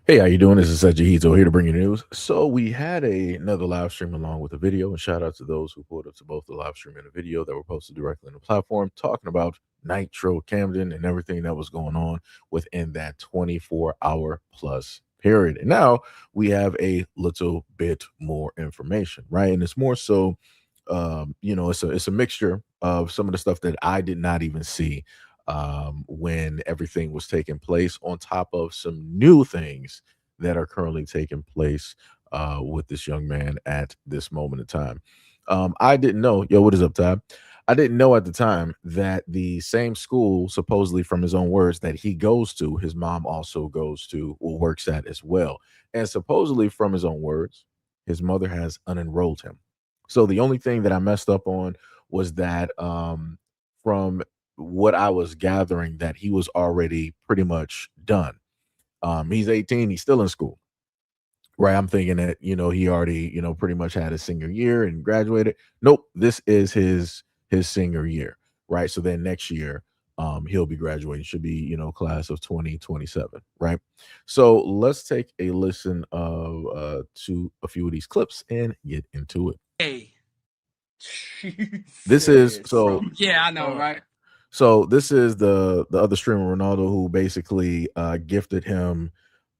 Hey, how you doing? This is SEIJIHITO here to bring you news. So we had another live stream along with a video, and shout out to those who pulled up to both the live stream and the video that were posted directly on the platform, talking about Nitro Camden and everything that was going on within that 24-hour plus period. And now we have a little bit more information, right? And it's more so, it's a mixture of some of the stuff that I did not even see when everything was taking place, on top of some new things that are currently taking place with this young man at this moment in time. I didn't know, yo, what is up, Tab? I didn't know at the time that the same school, supposedly from his own words, that he goes to, his mom also goes to or works at as well. And supposedly from his own words, his mother has unenrolled him. So the only thing that I messed up on was that from what I was gathering, that he was already pretty much done. He's 18, he's still in school. Right. I'm thinking that, he already, pretty much had his senior year and graduated. Nope, this is his senior year. Right. So then next year, he'll be graduating, should be, class of 2027. Right. So let's take a listen of to a few of these clips and get into it. Hey. This is so Yeah, I know, right? So this is the other streamer Ronaldo, who basically gifted him,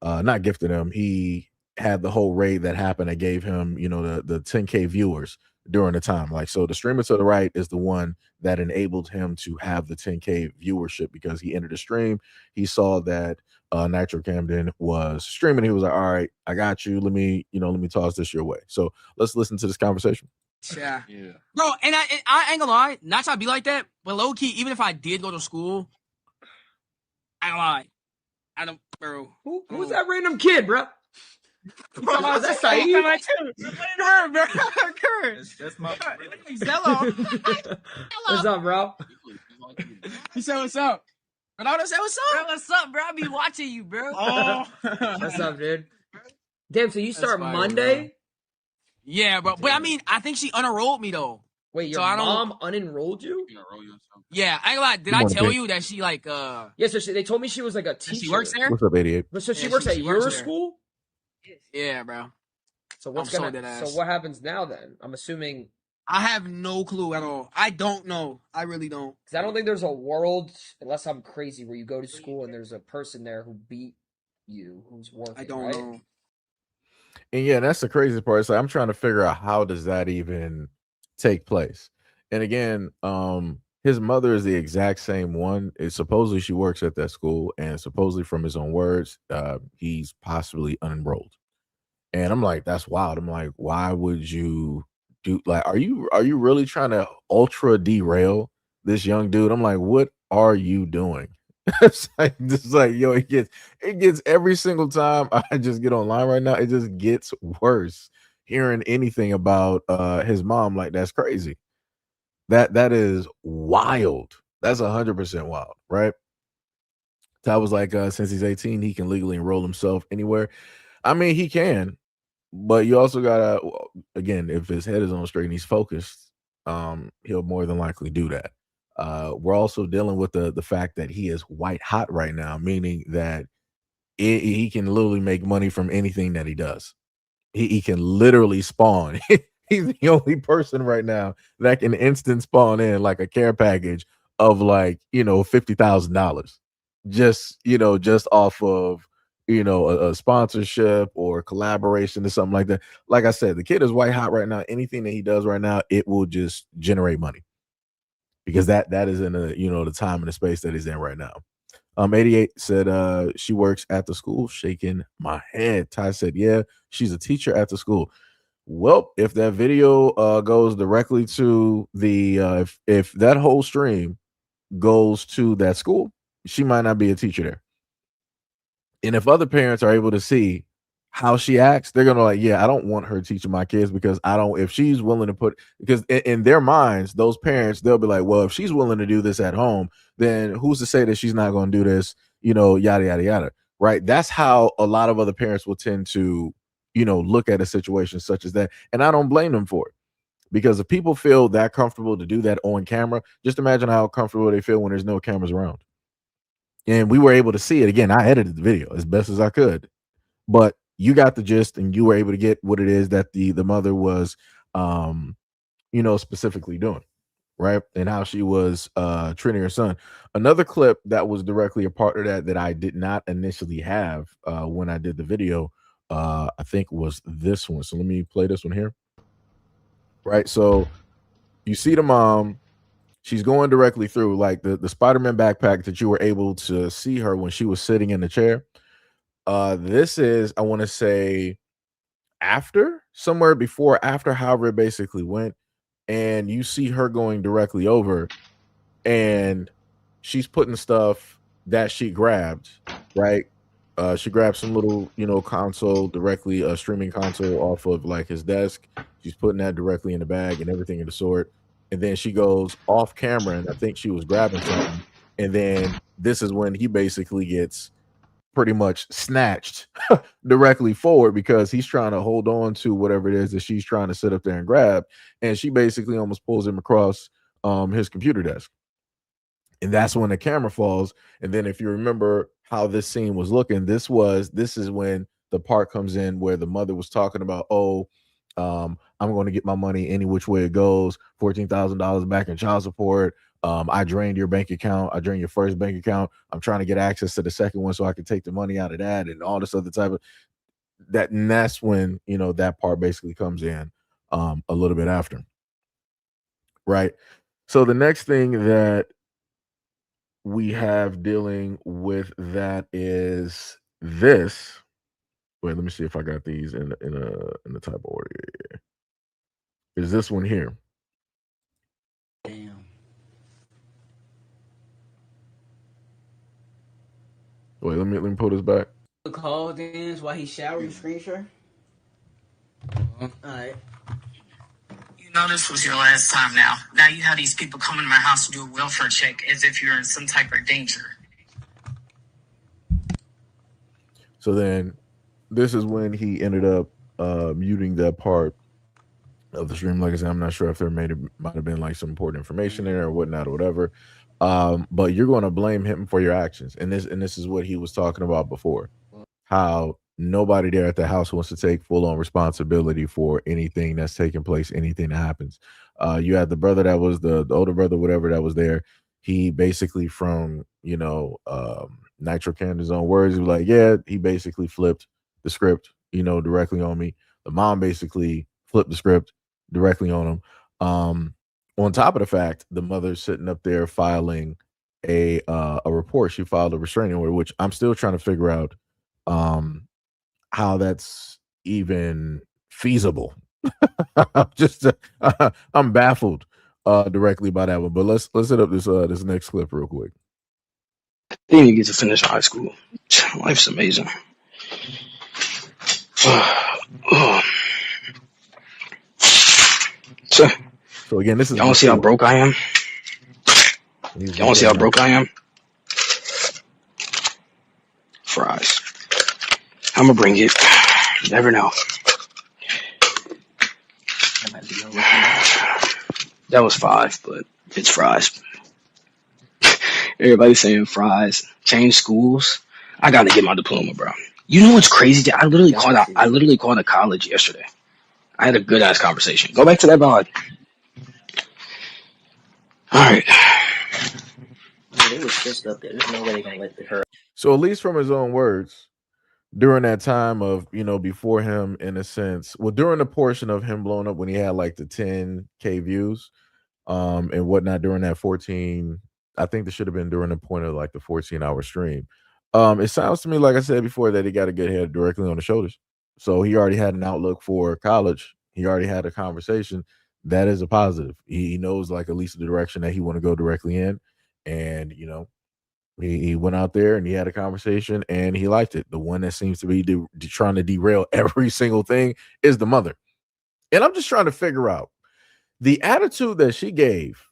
not gifted him. He had the whole raid that happened that gave him, the 10K viewers during the time. Like, so the streamer to the right is the one that enabled him to have the 10K viewership, because he entered the stream. He saw that Nitro Camden was streaming. He was like, all right, I got you. Let me toss this your way. So let's listen to this conversation. Yeah. Bro, and I ain't gonna lie, not trying to be like that, but low key, even if I did go to school, I ain't gonna lie. I don't, bro. Who's that random kid, bro? Bro, that's Saeed. That's my Zello. What's up, bro? He said, what's up? Ronaldo said, what's up? Bro, what's up, bro? I be watching you, bro. Oh. What's up, dude? Damn, so you start fire, Monday? bro. Yeah, bro. But I mean, I think she unenrolled me though. Wait, your mom unenrolled you? Yeah, I ain't gonna lie. Did I tell you that she like Yeah, so they told me she was like a teacher. She works there? What's up, 88? But so she works at your school? Yeah, bro. So what's so what happens now then? I'm assuming I have no clue at all. I don't know. I really don't. Because I don't think there's a world, unless I'm crazy, where you go to school and there's a person there who beat you, who's working. I don't know. And yeah, that's the crazy part. It's like, I'm trying to figure out, how does that even take place? And again, his mother is the exact same one. Supposedly she works at that school, and supposedly from his own words, he's possibly unenrolled. And I'm like, that's wild. I'm like, why would you do, like, are you really trying to ultra derail this young dude? I'm like, what are you doing? It's like, yo, it gets every single time I just get online right now, it just gets worse. Hearing anything about his mom, like, that's crazy. That is wild. That's 100% wild, right? That was like, since he's 18, he can legally enroll himself anywhere. I mean, he can, but you also gotta, again, if his head is on straight and he's focused, he'll more than likely do that. We're also dealing with the fact that he is white hot right now, meaning that he can literally make money from anything that he does. He can literally spawn. He's the only person right now that can instant spawn in like a care package of like, $50,000, just off of, a sponsorship or collaboration or something like that. Like I said, the kid is white hot right now. Anything that he does right now, it will just generate money, because that is in the time and the space that he's in right now. 88 said she works at the school. Shaking my head. Ty said, yeah, she's a teacher at the school. Well, if that video goes directly to the if that whole stream goes to that school, she might not be a teacher there. And if other parents are able to see how she acts, they're gonna like, yeah, I don't want her teaching my kids, because if she's willing to put, because in their minds, those parents, they'll be like, well, if she's willing to do this at home, then who's to say that she's not going to do this, yada, yada, yada. Right. That's how a lot of other parents will tend to, look at a situation such as that. And I don't blame them for it, because if people feel that comfortable to do that on camera, just imagine how comfortable they feel when there's no cameras around. And we were able to see it. Again, I edited the video as best as I could. but you got the gist, and you were able to get what it is that the mother was, specifically doing, right? And how she was treating her son. Another clip that was directly a part of that I did not initially have when I did the video, I think was this one. So let me play this one here. Right. So you see the mom, she's going directly through like the Spider-Man backpack that you were able to see her when she was sitting in the chair. This is, I want to say, somewhere before, after, however it basically went, and you see her going directly over, and she's putting stuff that she grabbed, right? She grabbed some little, console directly, a streaming console off of like his desk. She's putting that directly in the bag and everything of the sort. And then she goes off camera, and I think she was grabbing something. And then this is when he basically gets pretty much snatched directly forward, because he's trying to hold on to whatever it is that she's trying to sit up there and grab. And she basically almost pulls him across his computer desk. And that's when the camera falls. And then if you remember how this scene was looking, this is when the part comes in where the mother was talking about, I'm going to get my money any which way it goes, $14,000 back in child support. I drained your bank account. I drained your first bank account. I'm trying to get access to the second one so I can take the money out of that, and all this other type of that. And that's when, that part basically comes in a little bit after. Right. So the next thing that we have dealing with that is this. Wait, let me see if I got these in the type of order. Is this one here? Damn. Wait, let me pull this back. The call dance while he's showering, screen share. All right. You know this was your last time now. Now you have these people coming to my house to do a welfare check as if you're in some type of danger. So then this is when he ended up muting that part of the stream. Like I said, I'm not sure if might have been like some important information in there or whatnot or whatever. But you're going to blame him for your actions. And this is what he was talking about before. How nobody there at the house wants to take full-on responsibility for anything that's taking place, anything that happens. You had the brother that was the older brother, whatever, that was there. He basically, from Nitro Canada's own words, he was like, yeah, he basically flipped the script, directly on me. The mom basically flipped the script directly on him. On top of the fact, the mother's sitting up there filing a report. She filed a restraining order, which I'm still trying to figure out how that's even feasible. I'm baffled directly by that one. But let's hit up this next clip real quick. Then you get to finish high school. Life's amazing. So again, this is, y'all want to see how broke I am? Y'all want to see how broke I am? Fries. I'm gonna bring it. You never know. That was 5, but it's fries. Everybody's saying fries. Change schools. I gotta get my diploma, bro. You know what's crazy? I literally called a college yesterday. I had a good ass conversation. Go back to that VOD. All right. It was just up there. There's no way they're gonna let her. So at least from his own words, during that time of, before him, in a sense, well, during the portion of him blowing up when he had like the 10K views, and whatnot, during that 14, I think this should have been during the point of like the 14-hour stream. It sounds to me, like I said before, that he got a good head directly on the shoulders. So he already had an outlook for college. He already had a conversation. That is a positive. He knows like at least the direction that he want to go directly in. And, he went out there and he had a conversation and he liked it. The one that seems to be trying to derail every single thing is the mother. And I'm just trying to figure out the attitude that she gave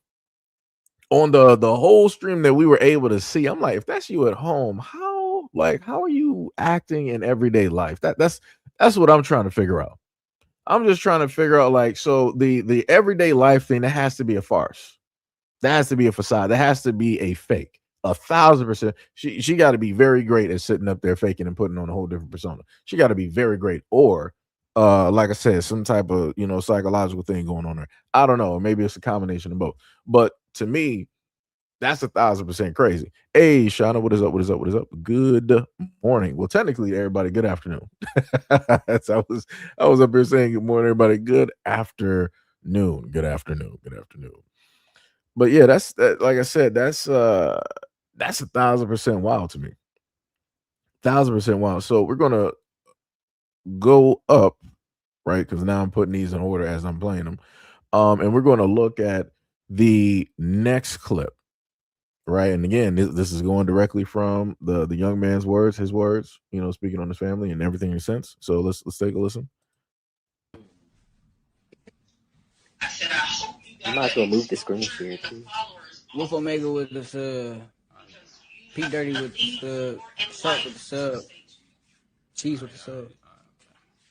on the whole stream that we were able to see. I'm like, if that's you at home, how are you acting in everyday life? That's what I'm trying to figure out. I'm just trying to figure out, like, so the everyday life thing, that has to be a farce. That has to be a facade. That has to be a fake. 1,000%. She got to be very great at sitting up there faking and putting on a whole different persona. She got to be very great, or like I said, some type of psychological thing going on there. I don't know. Maybe it's a combination of both. But to me, that's 1,000% crazy. Hey, Shauna, what is up? What is up? What is up? Good morning. Well, technically, everybody, good afternoon. I was up here saying good morning, everybody. Good afternoon. Good afternoon. Good afternoon. But yeah, like I said, that's 1,000% wild to me. 1,000% wild. So we're gonna go up, right? Because now I'm putting these in order as I'm playing them. And we're gonna look at the next clip. Right. And again, this is going directly from the young man's words, his words, speaking on his family and everything in sense. So let's take a listen. You might as well move the screen share too. Wolf Omega with the sub. Pete Dirty with the sub. Sharp with the sub. Cheese with the sub.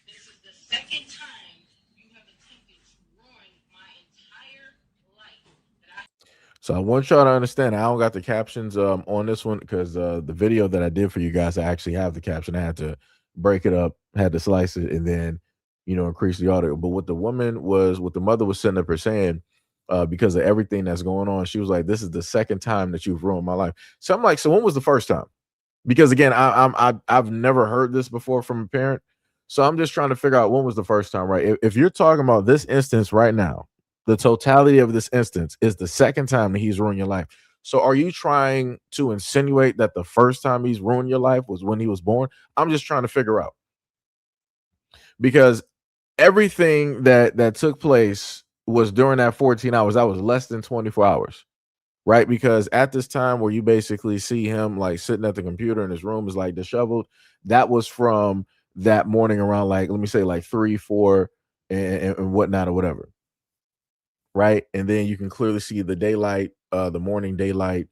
This is the second time you have attempted to ruin my entire life. So I want y'all to understand, I don't got the captions on this one because the video that I did for you guys, I actually have the caption. I had to break it up, had to slice it, and then increase the audio. But what the mother was sitting up here saying, because of everything that's going on, she was like, "This is the second time that you've ruined my life." So I'm like, "So when was the first time?" Because again, I've never heard this before from a parent, so I'm just trying to figure out when was the first time, right? If you're talking about this instance right now, the totality of this instance is the second time that he's ruined your life. So are you trying to insinuate that the first time he's ruined your life was when he was born? I'm just trying to figure out, because everything that took place was during that 14 hours. That was less than 24 hours. Right? Because at this time where you basically see him like sitting at the computer and his room is like disheveled, that was from that morning around, like, let me say like 3, 4 and whatnot or whatever. Right? And then you can clearly see the daylight, the morning daylight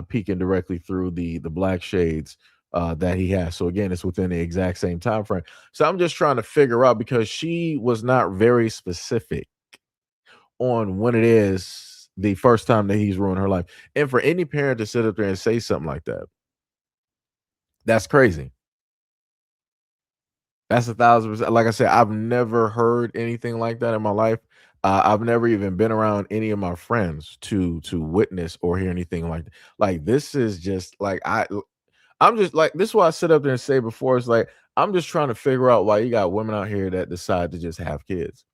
peeking directly through the black shades that he has. So again, it's within the exact same time frame. So I'm just trying to figure out, because she was not very specific on when it is the first time that he's ruined her life. And for any parent to sit up there and say something like that, that's crazy. That's 1,000%. Like I said, I've never heard anything like that in my life. I've never even been around any of my friends to witness or hear anything like that. Like, this is just like, I'm just like, this is why I sit up there and say before, it's like, I'm just trying to figure out why you got women out here that decide to just have kids.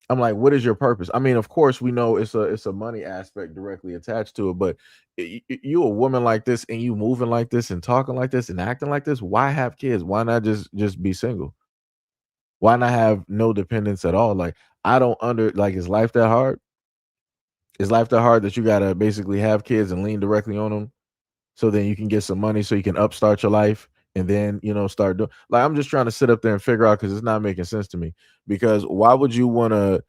I'm like, what is your purpose? I mean, of course, we know it's a money aspect directly attached to it, but you a woman like this and you moving like this and talking like this and acting like this, why have kids? Why not just be single? Why not have no dependence at all? Like, I don't is life that hard? Is life that hard that you gotta basically have kids and lean directly on them so then you can get some money so you can upstart your life and then start doing, like, I'm just trying to sit up there and figure out, because it's not making sense to me. Because why would you want to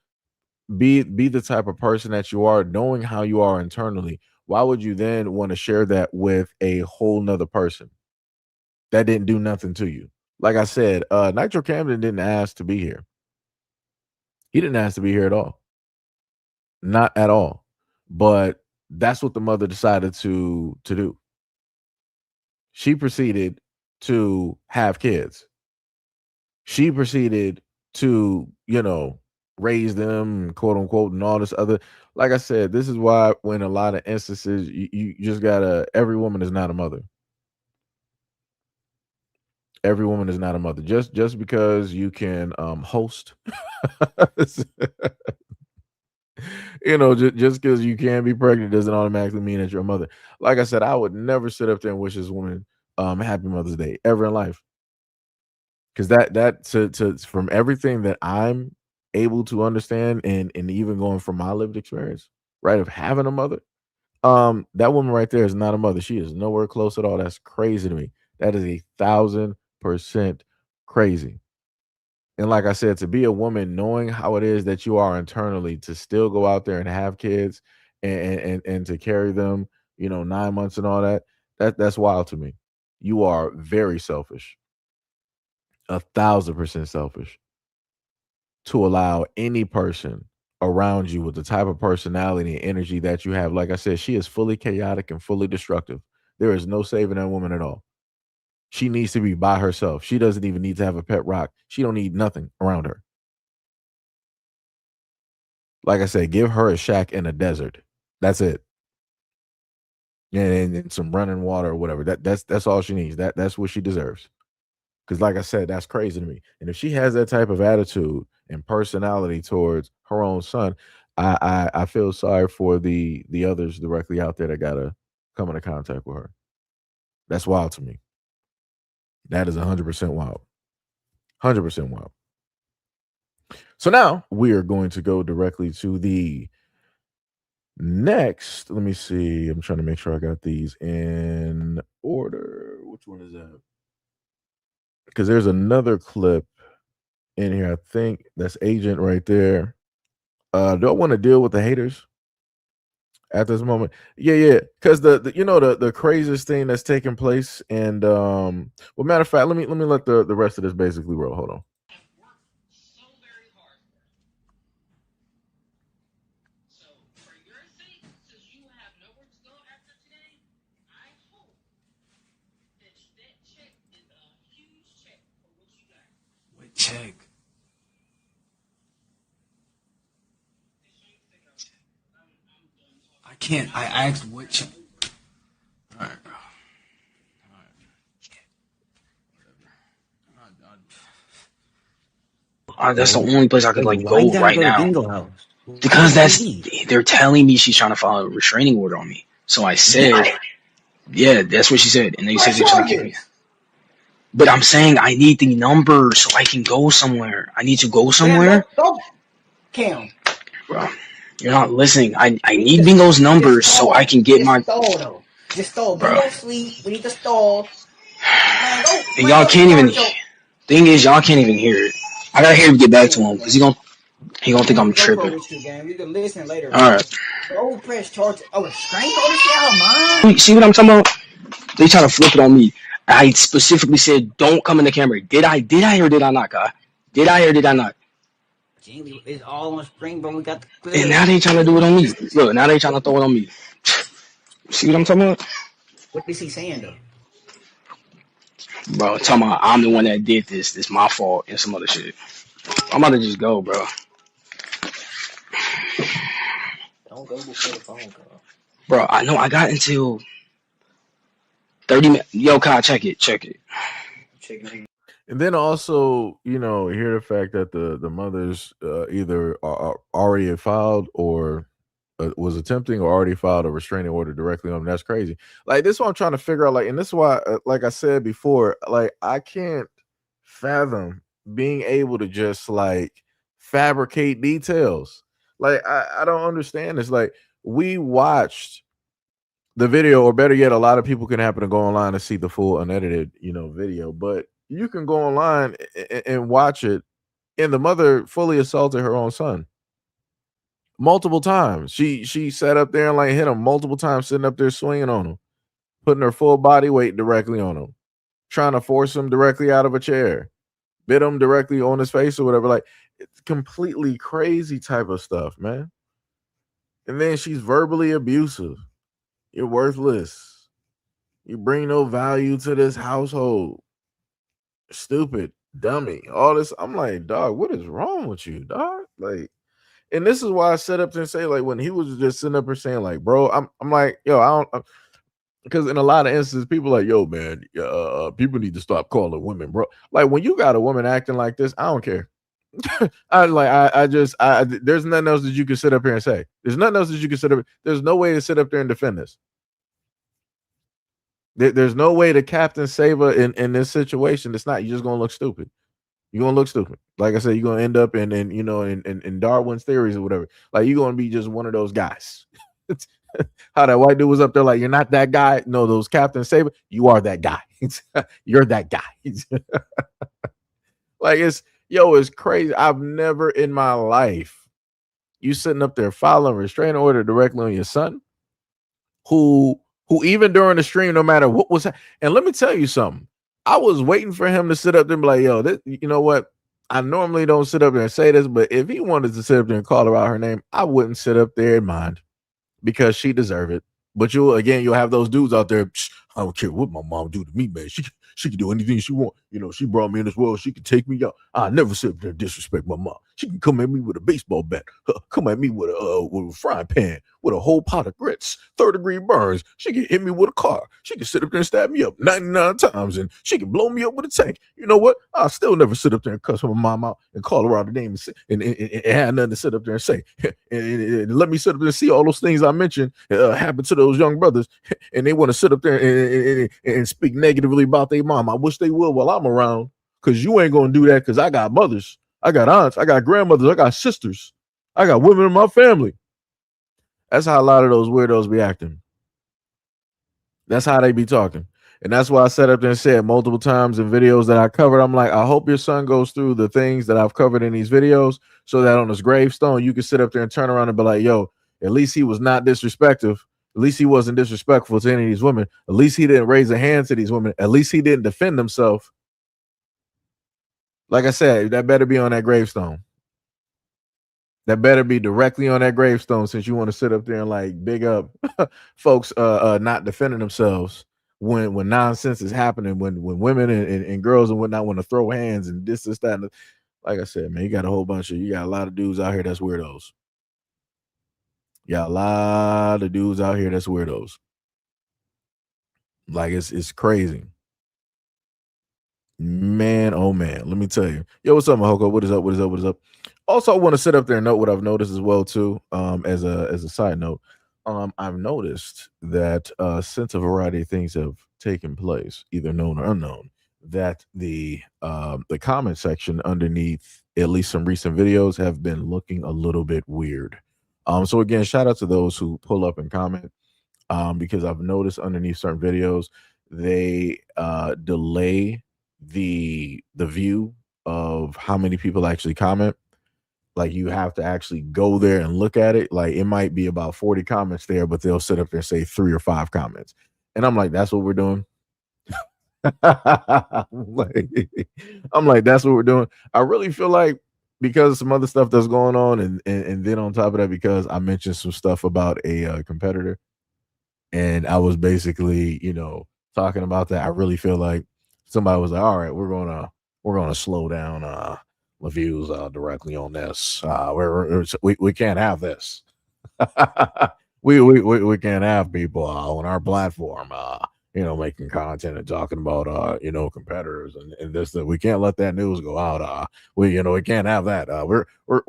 be the type of person that you are, knowing how you are internally? Why would you then want to share that with a whole nother person that didn't do nothing to you? Like I said, Nitro Camden didn't ask to be here. He didn't ask to be here at all. Not at all. But that's what the mother decided to do. She proceeded to have kids. She proceeded to, raise them, quote unquote, and all this other. Like I said, this is why when a lot of instances, you just gotta, every woman is not a mother. Every woman is not a mother. Just because you can host, just because you can be pregnant doesn't automatically mean that you're a mother. Like I said, I would never sit up there and wish this woman happy Mother's Day ever in life. Because that to from everything that I'm able to understand, and even going from my lived experience, right, of having a mother, that woman right there is not a mother. She is nowhere close at all. That's crazy to me. That is 1,000% crazy. And like I said, to be a woman, knowing how it is that you are internally, to still go out there and have kids and to carry them, 9 months and all that's wild to me. You are very selfish. 1,000% selfish to allow any person around you with the type of personality and energy that you have. Like I said, she is fully chaotic and fully destructive. There is no saving that woman at all. She needs to be by herself. She doesn't even need to have a pet rock. She don't need nothing around her. Like I said, give her a shack in a desert. That's it. And some running water or whatever. That's all she needs. That's what she deserves. Because like I said, that's crazy to me. And if she has that type of attitude and personality towards her own son, I feel sorry for the others directly out there that gotta come into contact with her. That's wild to me. That is 100% wild. 100% wild. So now we are going to go directly to the next. Let me see. I'm trying to make sure I got these in order. Which one is that? Because there's another clip in here. I think that's Agent right there. Do I want to deal with the haters at this moment? Yeah. Because the craziest thing that's taking place, and well, matter of fact, let me let the rest of this basically roll. Hold on. Check. I can't. I asked what check. All right, bro. That's the only place I could like Why you go gotta right go to now. Bingo House? Because they're telling me she's trying to file a restraining order on me. So I said, yeah, that's what she said. And they said they're trying to kick me. But I'm saying I need the number so I can go somewhere. I need to go somewhere. Cam. Bro, you're not listening. I need Bingo's number so I can get my. Just stall. Bingo sleep. We need to stall. Man, go. And y'all can't even. Thing is, y'all can't even hear it. I gotta hear him get back to him because he gonna think I'm tripping. You can listen later. All right. Go press charge. Oh, strength order. Man. See what I'm talking about? They try to flip it on me. I specifically said, "Don't come in the camera." Did I or did I not, guy? Did I or did I not? It's all on spring, bro. We got the. And now they trying to do it on me. Look, now they trying to throw it on me. See what I'm talking about? What is he saying though? Bro, talking about I'm the one that did this. This my fault and some other shit. I'm about to just go, bro. Don't go before the phone call. Bro, I know I got until 30 minutes. Yo, Kyle, check it. And then also, hear the fact that the mothers either are already filed or was attempting or already filed a restraining order directly on them. That's crazy. Like, this is what I'm trying to figure out. Like, and this is why, like I said before, like, I can't fathom being able to just like fabricate details. Like, I don't understand this. Like, we watched the video, or better yet, a lot of people can happen to go online and see the full unedited, video, but you can go online and watch it. And the mother fully assaulted her own son multiple times. She sat up there and like hit him multiple times, sitting up there swinging on him, putting her full body weight directly on him, trying to force him directly out of a chair, bit him directly on his face or whatever. Like, it's completely crazy type of stuff, man. And then she's verbally abusive. You're worthless. You bring no value to this household. Stupid, dummy, all this. I'm like, dog, what is wrong with you, dog? Like, and this is why I set up and say, like, when he was just sitting up and saying, like, bro, I'm like, yo, I don't, because in a lot of instances, people like, yo, man, people need to stop calling women, bro. Like, when you got a woman acting like this, I don't care. There's nothing else that you can sit up here and say. There's nothing else that you can sit up. There's no way to sit up there and defend this. There's no way to captain Sava in this situation. It's not. You're just gonna look stupid. You're gonna look stupid. Like I said, you're gonna end up in Darwin's theories or whatever. Like, you're gonna be just one of those guys. How that white dude was up there, like, you're not that guy. No, those Captain Sava, you are that guy. You're that guy. Like, it's crazy. I've never in my life, you sitting up there filing a restraining order directly on your son, who even during the stream, no matter what was, and let me tell you something, I was waiting for him to sit up there and be like, yo, this, you know what? I normally don't sit up there and say this, but if he wanted to sit up there and call her out her name, I wouldn't sit up there and mind because she deserved it. But you'll have those dudes out there. I don't care what my mom do to me, man. She can do anything she want. You know, she brought me in this world. She can take me out. I never sit up there and disrespect my mom. She can come at me with a baseball bat, come at me with a frying pan, with a whole pot of grits, 3rd-degree burns. She can hit me with a car. She can sit up there and stab me up 99 times, and she can blow me up with a tank. You know what? I'll still never sit up there and cuss my mom out and call her out the name and have nothing to sit up there and say. and let me sit up there and see all those things I mentioned happen to those young brothers, and they want to sit up there and speak negatively about their mom. I wish they would while I'm around, because you ain't going to do that, because I got mothers, I got aunts, I got grandmothers, I got sisters, I got women in my family. That's how a lot of those weirdos be acting. That's how they be talking. And that's why I sat up there and said multiple times in videos that I covered, I'm like, I hope your son goes through the things that I've covered in these videos so that on his gravestone, you can sit up there and turn around and be like, yo, at least he was not disrespectful. At least he wasn't disrespectful to any of these women. At least he didn't raise a hand to these women. At least he didn't defend himself. Like I said, that better be on that gravestone. That better be directly on that gravestone, since you want to sit up there and like big up folks not defending themselves when nonsense is happening, when women and girls and whatnot want to throw hands and this, that, and like I said, man, you got a lot of dudes out here that's weirdos. You got a lot of dudes out here that's weirdos. Like it's crazy. Man, oh man, let me tell you. Yo, what's up, Mahoko? What is up? What is up? What is up? Also, I want to sit up there and note what I've noticed as well too. As a side note, I've noticed that since a variety of things have taken place, either known or unknown, that the comment section underneath at least some recent videos have been looking a little bit weird. So again, shout out to those who pull up and comment. Because I've noticed underneath certain videos they delay the view of how many people actually comment. Like, you have to actually go there and look at it. Like, it might be about 40 comments there, but they'll sit up there and say 3 or 5 comments. And I'm like, that's what we're doing. I'm like, that's what we're doing. I really feel like, because of some other stuff that's going on, and then on top of that, because I mentioned some stuff about a competitor, and I was basically, talking about that. I really feel like somebody was like, all right, we're gonna slow down the views directly on this. We can't have this. we can't have people on our platform making content and talking about competitors and this, that. We can't let that news go out. We can't have that. We're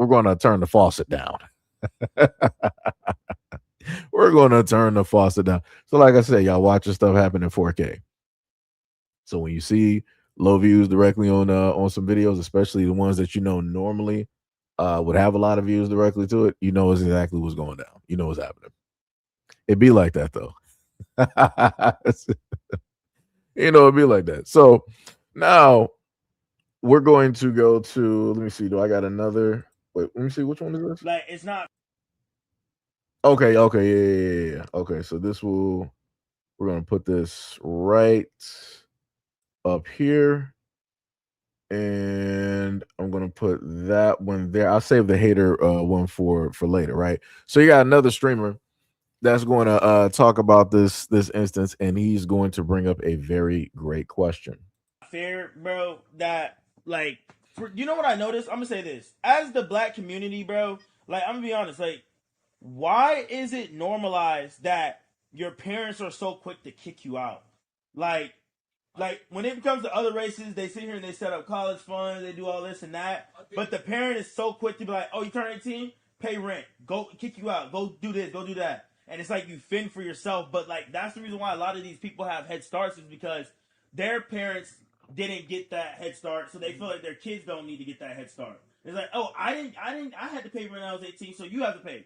gonna turn the faucet down. We're going to turn the faucet down. So like I said, y'all watch this stuff happen in 4K. So when you see low views directly on some videos, especially the ones that normally would have a lot of views directly to it, exactly what's going down. You know what's happening. It'd be like that though. It'd be like that. So now we're going to go to, let me see, do I got another? Wait, let me see, which one is this? Like, it's not. Okay, yeah. Okay, so we're gonna put this right up here, and I'm gonna put that one there. I'll save the hater one for later, right? So you got another streamer that's going to talk about this instance, and he's going to bring up a very great question. Fair, bro, that, like, you know what I noticed? I'm gonna say this. As the black community, bro, like, I'm gonna be honest, like, why is it normalized that your parents are so quick to kick you out? Like when it comes to other races, they sit here and they set up college funds, they do all this and that. But the parent is so quick to be like, oh, you turn 18, pay rent, go kick you out, go do this, go do that. And it's like you fend for yourself. But like, that's the reason why a lot of these people have head starts, is because their parents didn't get that head start, so they feel like their kids don't need to get that head start. It's like, oh, I had to pay rent when I was 18, so you have to pay.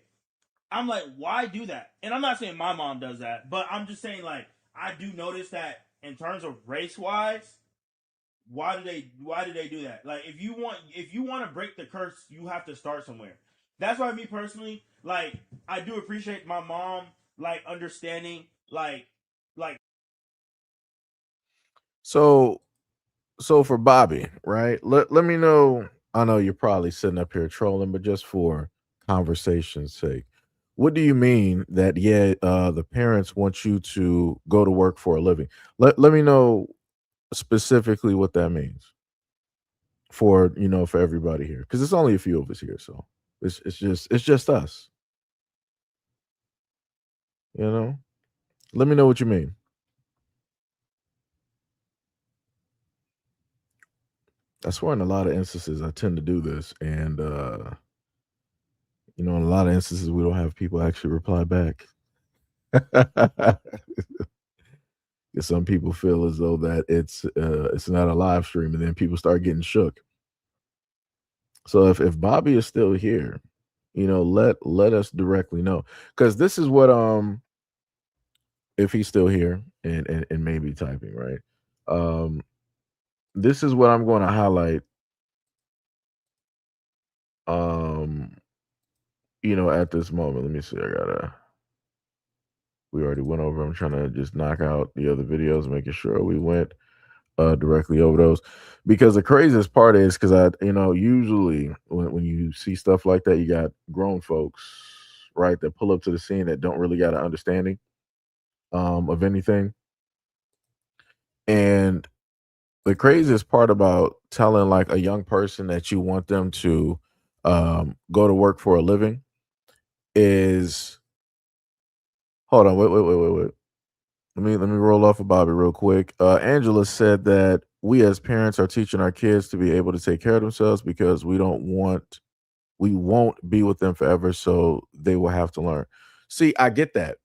I'm like, why do that? And I'm not saying my mom does that, but I'm just saying, like, I do notice that in terms of race wise, why do they do that? Like, if you want to break the curse, you have to start somewhere. That's why, me personally, like, I do appreciate my mom, like, understanding, like. So for Bobby, right? Let me know I know you're probably sitting up here trolling, but just for conversation's sake, what do you mean that the parents want you to go to work for a living? Let me know specifically what that means for for everybody here, because it's only a few of us here, so it's just us. You know, let me know what you mean. I swear, in a lot of instances, I tend to do this, and in a lot of instances, we don't have people actually reply back. Some people feel as though that it's not a live stream, and then people start getting shook. So if Bobby is still here, let us directly know, because this is what if he's still here and maybe typing, right, um this is what I'm going to highlight, um at this moment. Let me see. We already went over. I'm trying to just knock out the other videos, making sure we went directly over those, because the craziest part is, because usually when you see stuff like that, you got grown folks, right, that pull up to the scene that don't really got an understanding of anything. And the craziest part about telling like a young person that you want them to go to work for a living is, hold on, wait. Let me roll off of Bobby real quick. Angela said that we as parents are teaching our kids to be able to take care of themselves because we won't be with them forever, so they will have to learn. See, I get that.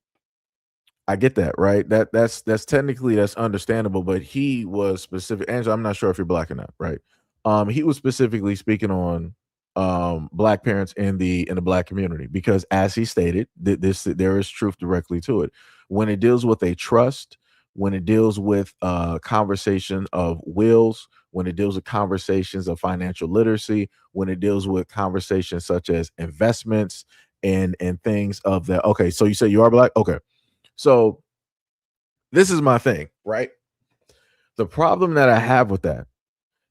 I get that, right? That's technically that's understandable, but he was specific. Angela, I'm not sure if you're black or not, right? He was specifically speaking on black parents in the black community, because as he stated, there is truth directly to it. When it deals with a trust, when it deals with conversation of wills, when it deals with conversations of financial literacy, when it deals with conversations such as investments and things of that. Okay, so you say you are black? Okay. So this is my thing, right? The problem that I have with that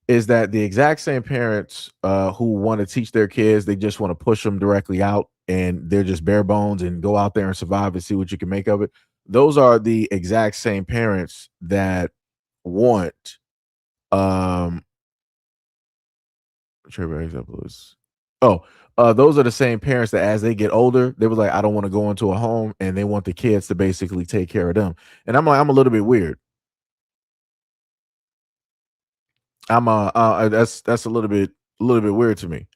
is that the exact same parents who want to teach their kids, they just want to push them directly out, and they're just bare bones and go out there and survive and see what you can make of it. Those are the exact same parents that want Trevor example is oh those are the same parents that as they get older, they was like, I don't want to go into a home, and they want the kids to basically take care of them. And I'm like, I'm a little bit weird. That's a little bit weird to me.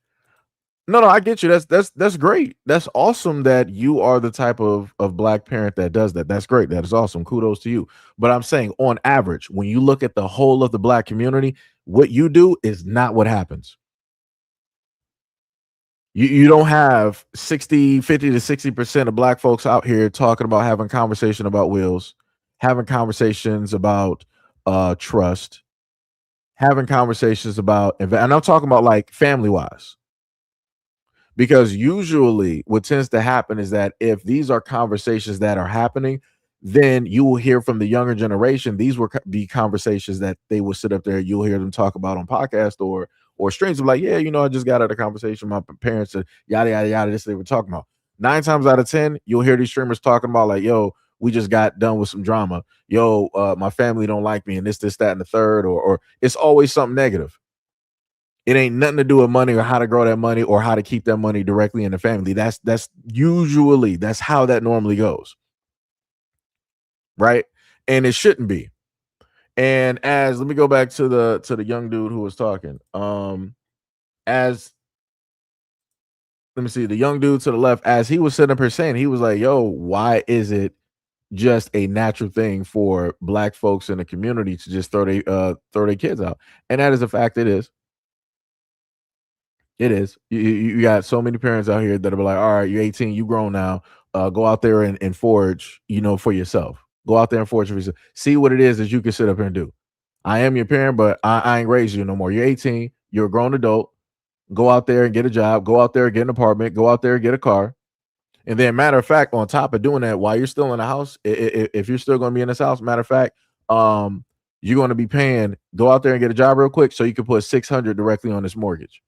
No, I get you. That's great. That's awesome that you are the type of black parent that does that. That's great. That is awesome. Kudos to you. But I'm saying, on average, when you look at the whole of the black community, what you do is not what happens. You don't have 50 to 60% of black folks out here talking about having conversation about wills, having conversations about trust, having conversations about, and I'm talking about like family wise. Because usually what tends to happen is that if these are conversations that are happening, then you will hear from the younger generation. These will be conversations that they will sit up there. You'll hear them talk about on podcast or streams of like, yeah, I just got out of a conversation. My parents are yada yada yada. This they were talking about. 9 times out of 10, you'll hear these streamers talking about like, yo, we just got done with some drama. Yo, my family don't like me, and this, that, and the third, or it's always something negative. It ain't nothing to do with money or how to grow that money or how to keep that money directly in the family. That's usually that's how that normally goes, right? And it shouldn't be. And as let me go back to the young dude who was talking. As let me see, the young dude to the left, as he was sitting up here saying, he was like, "Yo, why is it just a natural thing for black folks in the community to just throw their kids out?" And that is a fact. It is. It is. You got so many parents out here that are like, all right, you're 18, you grown now. Go out there and forge, for yourself. Go out there and forge for yourself. See what it is that you can sit up here and do. I am your parent, but I ain't raised you no more. You're 18. You're a grown adult. Go out there and get a job. Go out there and get an apartment. Go out there and get a car. And then, matter of fact, on top of doing that, while you're still in the house, if you're still going to be in this house, matter of fact, you're going to be paying. Go out there and get a job real quick so you can put 600 directly on this mortgage.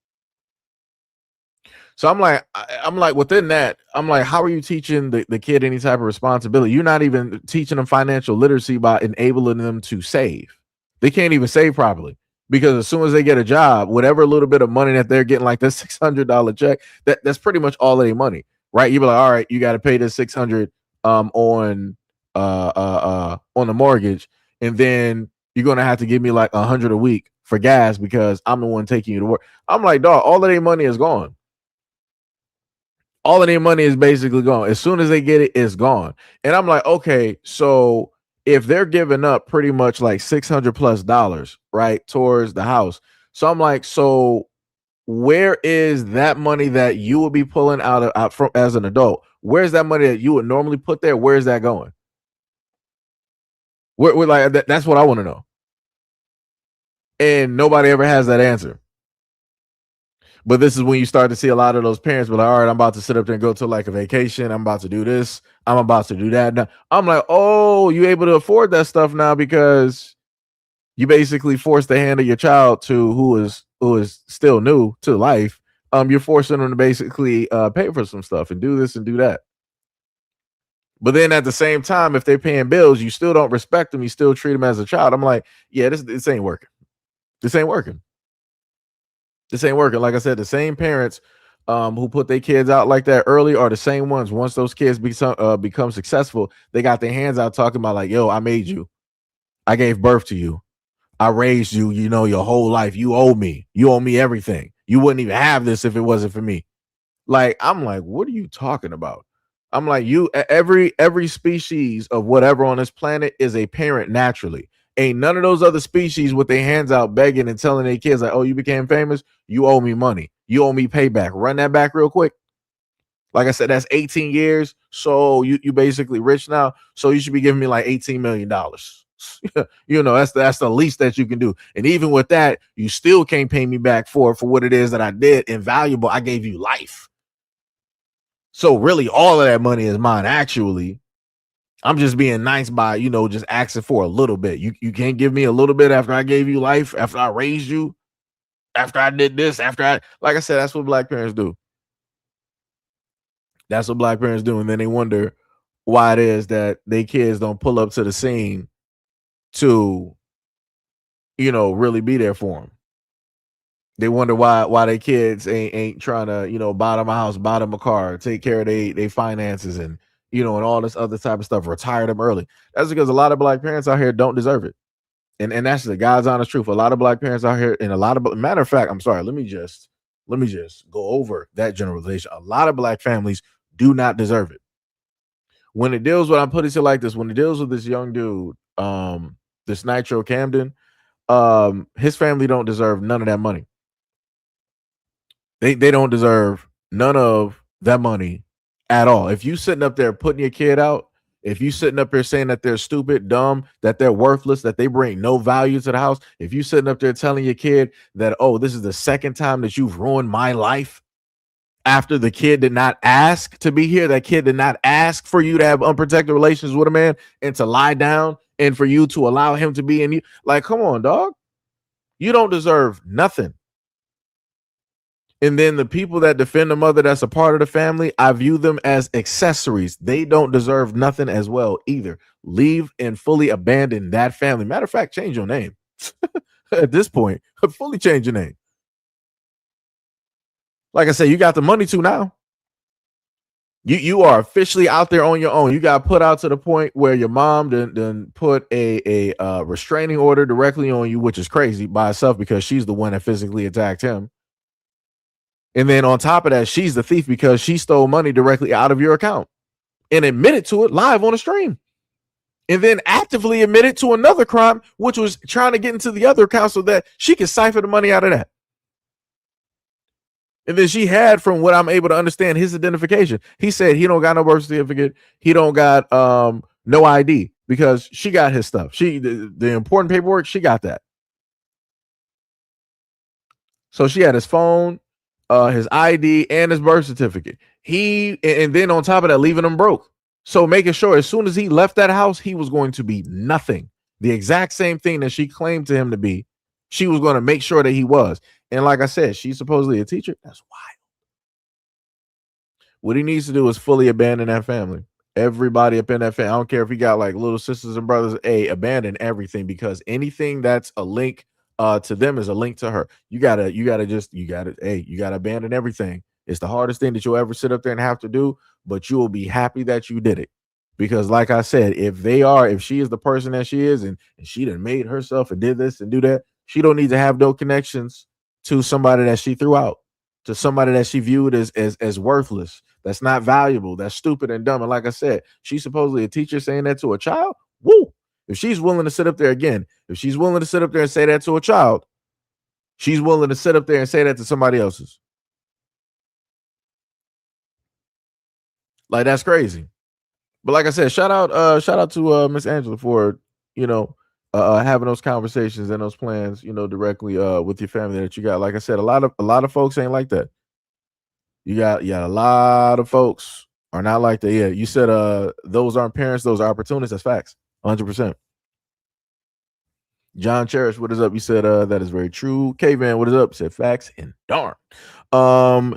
So I'm like within that, I'm like, how are you teaching the kid any type of responsibility? You're not even teaching them financial literacy by enabling them to save. They can't even save properly because as soon as they get a job, whatever little bit of money that they're getting, like this $600 check, that's pretty much all of their money, right? You be like, all right, you got to pay this 600 on the mortgage, and then you're gonna have to give me like 100 a week for gas because I'm the one taking you to work. I'm like, dog, all of their money is gone. All of their money is basically gone. As soon as they get it, it's gone. And I'm like, okay, so if they're giving up pretty much like $600+ right towards the house, so I'm like, so where is that money that you would be pulling out from as an adult? Where's that money that you would normally put there? Where's that going? We're like that's what I want to know, and nobody ever has that answer. But this is when you start to see a lot of those parents be like, all right, I'm about to sit up there and go to like a vacation. I'm about to do this. I'm about to do that. Now, I'm like, oh, you able to afford that stuff now because you basically forced the hand of your child to who is still new to life. You're forcing them to basically pay for some stuff and do this and do that. But then at the same time, if they're paying bills, you still don't respect them. You still treat them as a child. I'm like, yeah, this ain't working. This ain't working. This ain't working. Like I said, the same parents who put their kids out like that early are the same ones. Once those kids become successful, they got their hands out talking about like, yo, I made you. I gave birth to you. I raised you, your whole life. You owe me. You owe me everything. You wouldn't even have this if it wasn't for me. Like, I'm like, what are you talking about? I'm like, every species of whatever on this planet is a parent naturally. Ain't none of those other species with their hands out begging and telling their kids like, oh, you became famous, you owe me money, you owe me payback. Run that back real quick. Like I said, that's 18 years. So you basically rich now. So you should be giving me like $18 million. That's the least that you can do. And even with that, you still can't pay me back for what it is that I did. Invaluable. I gave you life. So really all of that money is mine. Actually, I'm just being nice by, just asking for a little bit. You can't give me a little bit after I gave you life, after I raised you, after I did this, like I said, that's what black parents do. That's what black parents do. And then they wonder why it is that they kids don't pull up to the scene to, really be there for them. They wonder why their kids ain't trying to, buy them a house, buy them a car, take care of their finances and, and all this other type of stuff, retire them early. That's because a lot of black parents out here don't deserve it. And that's the God's honest truth. A lot of black parents out here, and matter of fact, I'm sorry, let me just go over that generalization. A lot of black families do not deserve it. When it deals with, I'm putting it like this, when it deals with this young dude, this Nitro Camden, his family don't deserve none of that money. They don't deserve none of that money at all. If you sitting up there putting your kid out, if you sitting up there saying that they're stupid, dumb, that they're worthless, that they bring no value to the house, if you sitting up there telling your kid that, oh, this is the second time that you've ruined my life after the kid did not ask to be here, that kid did not ask for you to have unprotected relations with a man and to lie down and for you to allow him to be in you. Like, come on, dog. You don't deserve nothing. And then the people that defend the mother that's a part of the family, I view them as accessories. They don't deserve nothing as well either. Leave and fully abandon that family. Matter of fact, change your name. At this point, fully change your name. Like I said, you got the money to now. You are officially out there on your own. You got put out to the point where your mom then put a restraining order directly on you, which is crazy by itself because she's the one that physically attacked him. And then on top of that, she's the thief because she stole money directly out of your account and admitted to it live on a stream. And then actively admitted to another crime, which was trying to get into the other account so that she could siphon the money out of that. And then she had, from what I'm able to understand, his identification. He said he don't got no birth certificate. He don't got no ID because she got his stuff. The important paperwork, she got that. So she had his phone, his ID, and his birth certificate. And then on top of that, leaving him broke. So making sure as soon as he left that house, he was going to be nothing. The exact same thing that she claimed to him to be. She was going to make sure that he was. And like I said, she's supposedly a teacher. That's wild. What he needs to do is fully abandon that family. Everybody up in that family. I don't care if he got like little sisters and brothers. Abandon everything, because anything that's a link to them is a link to her. You gotta abandon everything. It's the hardest thing that you'll ever sit up there and have to do, but you will be happy that you did it. Because like I said, if she is the person that she is, and she done made herself and did this and do that, she don't need to have no connections to somebody that she threw out, to somebody that she viewed as worthless, that's not valuable, that's stupid and dumb. And like I said, she's supposedly a teacher saying that to a child. Woo! If she's willing to sit up there again, if she's willing to sit up there and say that to a child, she's willing to sit up there and say that to somebody else's. Like, that's crazy. But like I said, shout out to Miss Angela for, having those conversations and those plans, directly with your family that you got. Like I said, a lot of folks ain't like that. You got a lot of folks are not like that. Yeah, you said those aren't parents, those are opportunities. That's facts. 100%. John Cherish, what is up? You said that is very true. K-Van, what is up? Said facts and darn.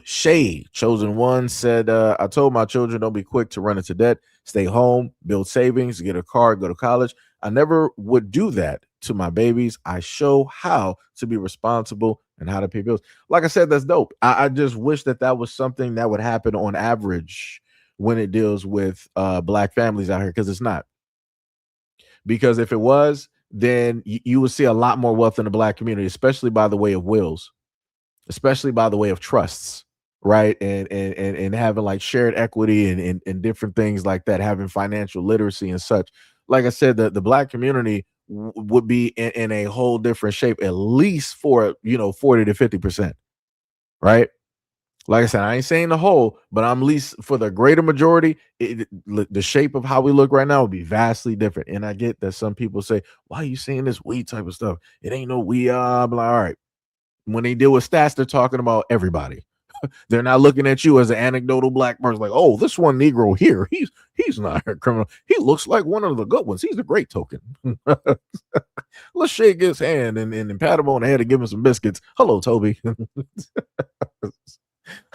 Shay, chosen one, said I told my children don't be quick to run into debt, stay home, build savings, get a car, go to college. I never would do that to my babies. I show how to be responsible and how to pay bills. Like I said, that's dope. I just wish that was something that would happen on average when it deals with black families out here, because it's not. Because if it was, then you would see a lot more wealth in the black community, especially by the way of wills, especially by the way of trusts, right? And having like shared equity and different things like that, having financial literacy and such. Like I said, the black community would be in a whole different shape, at least for 40 to 50%, right? Like I said, I ain't saying the whole, but I'm at least for the greater majority, the shape of how we look right now would be vastly different. And I get that some people say, why are you saying this we type of stuff? It ain't no we. I'm like, all right. When they deal with stats, they're talking about everybody. They're not looking at you as an anecdotal black person, like, oh, this one Negro here, he's not a criminal. He looks like one of the good ones. He's the great token. Let's shake his hand and pat him on the head and give him some biscuits. Hello, Toby.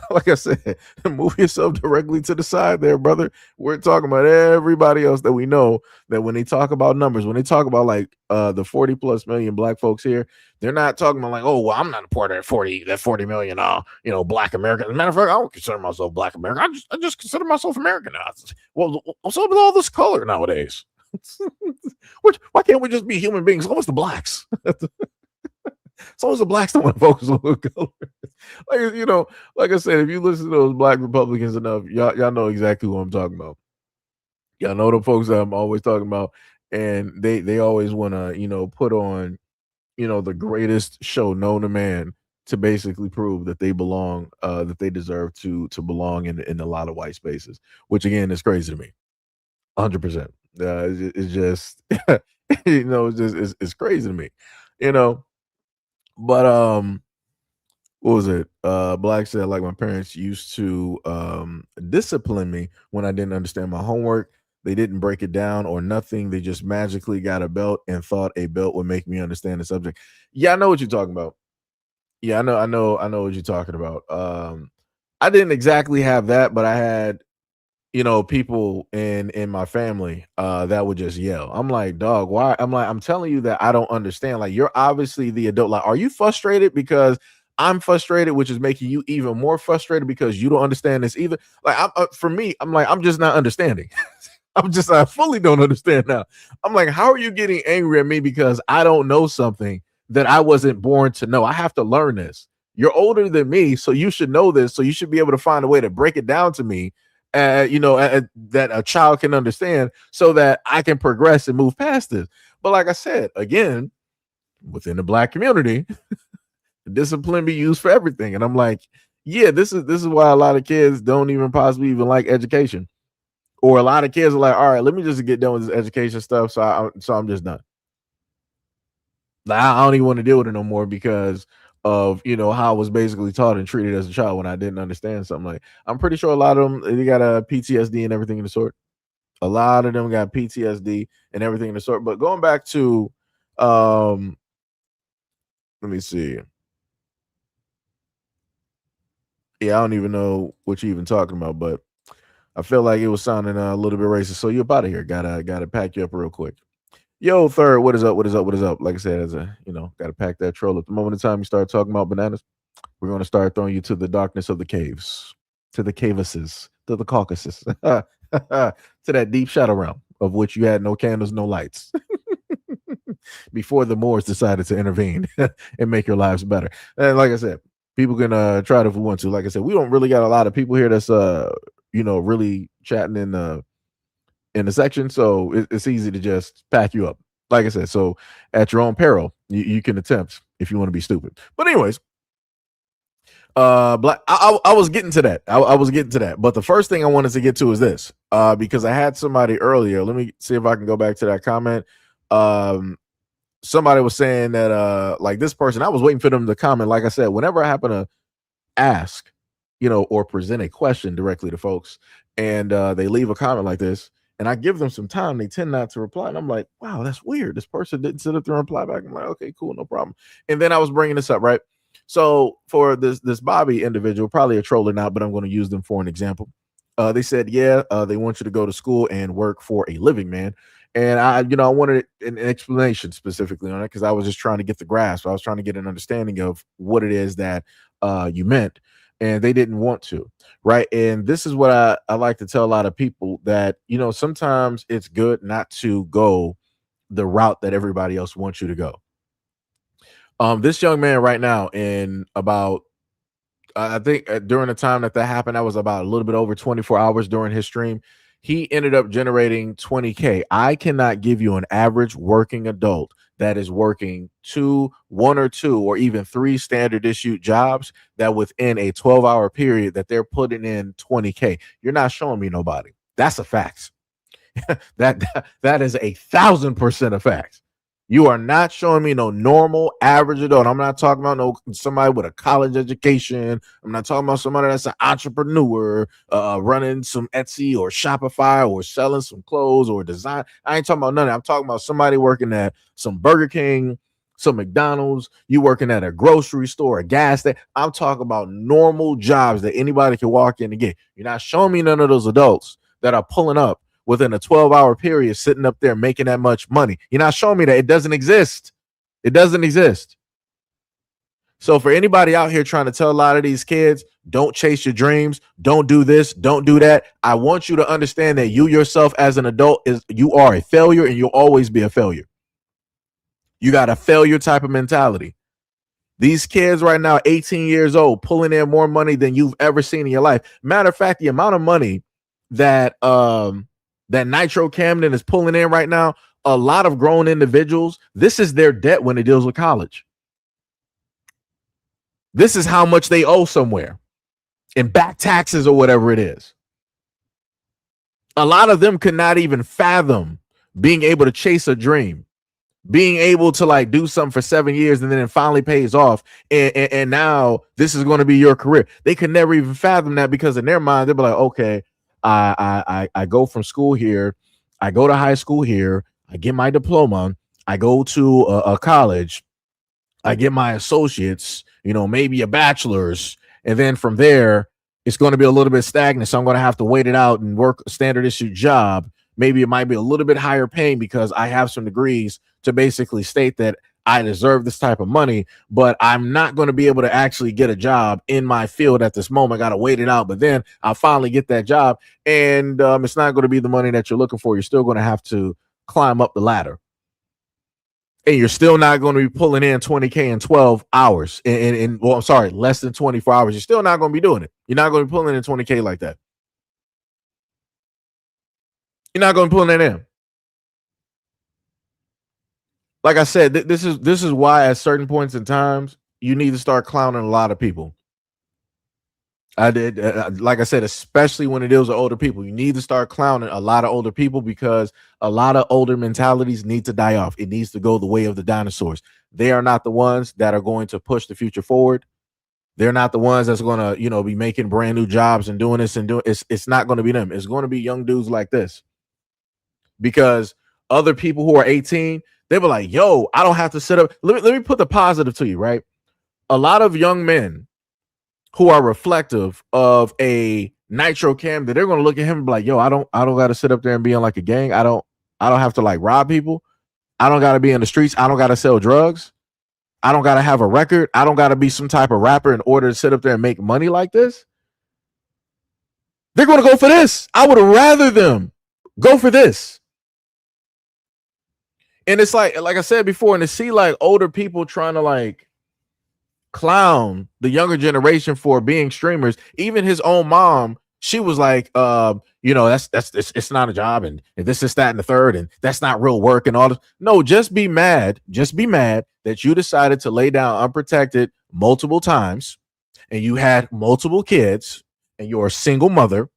Like I said, move yourself directly to the side there, brother. We're talking about everybody else that we know, that when they talk about numbers, when they talk about like the 40 plus million black folks here, they're not talking about like, oh, well, I'm not a part of that 40 million black American. As a matter of fact, I don't consider myself black American. I just consider myself American now. Well, what's up with all this color nowadays? Why can't we just be human beings? What's the blacks? So as the blacks don't want to focus on the color. Like I said, if you listen to those black Republicans enough, y'all know exactly who I'm talking about. Y'all know the folks that I'm always talking about, and they always want to put on the greatest show known to man to basically prove that they belong, that they deserve to belong in a lot of white spaces, which again is crazy to me. 100%. It's just it's crazy to me, But what was it? Black said, like, my parents used to discipline me when I didn't understand my homework. They didn't break it down or nothing. They just magically got a belt and thought a belt would make me understand the subject. Yeah, I know what you're talking about. Yeah, I know what you're talking about. I didn't exactly have that, but I had people in my family that would just yell. I'm like, dog, why? I'm telling you that I don't understand. Like, you're obviously the adult. Like, are you frustrated because I'm frustrated, which is making you even more frustrated because you don't understand this either? Like, for me, I'm like, I'm just not understanding. I fully don't understand now. I'm like, how are you getting angry at me because I don't know something that I wasn't born to know? I have to learn this. You're older than me, so you should know this. So you should be able to find a way to break it down to me, that a child can understand so that I can progress and move past this. But like I said, again, within the black community, discipline be used for everything. And I'm like, yeah, this is why a lot of kids don't even possibly even like education. Or a lot of kids are like, all right, let me just get done with this education stuff. So I'm just done. Like, I don't even want to deal with it no more because of how I was basically taught and treated as a child when I didn't understand something. Like, I'm pretty sure a lot of them, they got a PTSD and everything in the sort. A lot of them got PTSD and everything in the sort. But going back to let me see. Yeah, I don't even know what you're even talking about, but I feel like it was sounding a little bit racist. So you up out of here. Gotta pack you up real quick. Yo, third, what is up? What is up? What is up? Like I said, as a gotta pack that troll. At the moment in time you start talking about bananas, we're gonna start throwing you to the darkness of the caves, to the cavuses, to the Caucasus, to that deep shadow realm of which you had no candles, no lights. Before the Moors decided to intervene and make your lives better. And like I said, people can try it if we want to. Like I said, we don't really got a lot of people here that's really chatting in the section, so it's easy to just pack you up. Like I said, so at your own peril, you can attempt if you want to be stupid. But anyways, black. I was getting to that. I was getting to that. But the first thing I wanted to get to is this, because I had somebody earlier. Let me see if I can go back to that comment. Somebody was saying that like this person, I was waiting for them to comment. Like I said, whenever I happen to ask, or present a question directly to folks, and they leave a comment like this, and I give them some time, they tend not to reply. And I'm like, wow, that's weird. This person didn't sit up there and reply back. I'm like, okay, cool, no problem. And then I was bringing this up, right? So for this Bobby individual, probably a troller now, but I'm going to use them for an example. They said, yeah, they want you to go to school and work for a living, man. And I wanted an explanation specifically on it because I was just trying to get the grasp. I was trying to get an understanding of what it is that you meant, and they didn't want to, right? And this is what I like to tell a lot of people, that sometimes it's good not to go the route that everybody else wants you to go. This young man right now, in about I think during the time that happened, that was about a little bit over 24 hours during his stream. He ended up generating 20K. I cannot give you an average working adult that is working one or two or even three standard issue jobs that within a 12-hour period that they're putting in 20K. You're not showing me nobody. That's a fact. that is 1,000% a fact. You are not showing me no normal average adult. I'm not talking about no somebody with a college education. I'm not talking about somebody that's an entrepreneur running some Etsy or Shopify or selling some clothes or design. I ain't talking about none of that. I'm talking about somebody working at some Burger King, some McDonald's. You working at a grocery store, a gas station. I'm talking about normal jobs that anybody can walk in and get. You're not showing me none of those adults that are pulling up within a 12-hour period, sitting up there making that much money. You're not showing me that. It doesn't exist. It doesn't exist. So for anybody out here trying to tell a lot of these kids, don't chase your dreams, don't do this, don't do that, I want you to understand that you yourself as an adult, you are a failure, and you'll always be a failure. You got a failure type of mentality. These kids right now, 18 years old, pulling in more money than you've ever seen in your life. Matter of fact, the amount of money that Nitro Camden is pulling in right now, a lot of grown individuals, this is their debt when it deals with college. This is how much they owe somewhere in back taxes or whatever it is. A lot of them could not even fathom being able to chase a dream, being able to like do something for 7 years and then it finally pays off. And now this is going to be your career. They could never even fathom that, because in their mind, they'll be like, okay, I go from school here, I go to high school here, I get my diploma, I go to a college, I get my associates, maybe a bachelor's, and then from there it's going to be a little bit stagnant. So I'm going to have to wait it out and work a standard issue job. Maybe it might be a little bit higher paying because I have some degrees to basically state that I deserve this type of money, but I'm not going to be able to actually get a job in my field at this moment. I got to wait it out, but then I'll finally get that job, and it's not going to be the money that you're looking for. You're still going to have to climb up the ladder, and you're still not going to be pulling in 20K in 12 hours. Well, I'm sorry, less than 24 hours. You're still not going to be doing it. You're not going to be pulling in 20K like that. You're not going to be pulling that in. Like I said, this is why at certain points in times you need to start clowning a lot of people. I did, like I said, especially when it deals with older people, you need to start clowning a lot of older people, because a lot of older mentalities need to die off. It needs to go the way of the dinosaurs. They are not the ones that are going to push the future forward. They're not the ones that's going to, be making brand new jobs and doing this and doing. It's not going to be them. It's going to be young dudes like this, because other people who are 18. They were like, yo, I don't have to sit up. Let me put the positive to you, right? A lot of young men who are reflective of a Nitro Cam, that they're gonna look at him and be like, yo, I don't gotta sit up there and be in like a gang. I don't have to like rob people. I don't gotta be in the streets. I don't gotta sell drugs. I don't gotta have a record. I don't gotta be some type of rapper in order to sit up there and make money like this. They're gonna go for this. I would rather them go for this. And it's like I said before, and to see like older people trying to like clown the younger generation for being streamers. Even his own mom, she was like, that's it's not a job, and this is that and the third, and that's not real work and all this. No, just be mad that you decided to lay down unprotected multiple times, and you had multiple kids, and you're a single mother,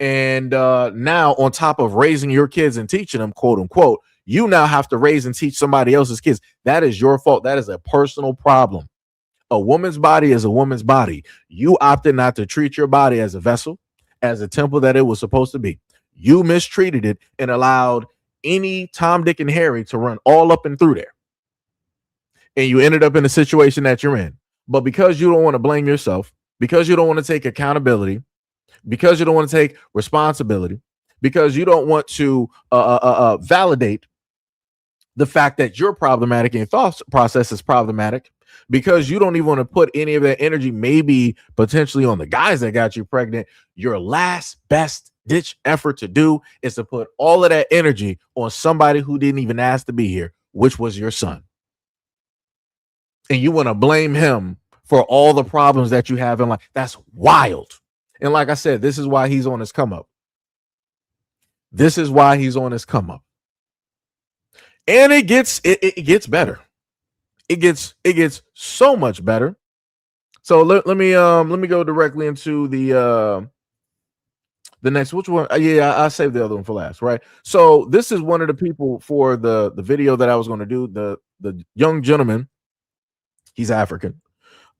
and now on top of raising your kids and teaching them, quote unquote, you now have to raise and teach somebody else's kids. That is your fault. That is a personal problem. A woman's body is a woman's body. You opted not to treat your body as a vessel, as a temple that it was supposed to be. You mistreated it and allowed any Tom, Dick, and Harry to run all up and through there. And you ended up in the situation that you're in. But because you don't want to blame yourself, because you don't want to take accountability, because you don't want to take responsibility, because you don't want to validate the fact that you're problematic and your thought process is problematic, because you don't even want to put any of that energy, maybe potentially on the guys that got you pregnant, your last best ditch effort to do is to put all of that energy on somebody who didn't even ask to be here, which was your son. And you want to blame him for all the problems that you have in life. That's wild. And like I said, this is why he's on his come up. This is why he's on his come up. And it gets better. It gets so much better. So let me go directly into the next, which one? I saved the other one for last, right? So this is one of the people for the video that I was going to do. The young gentleman, he's African.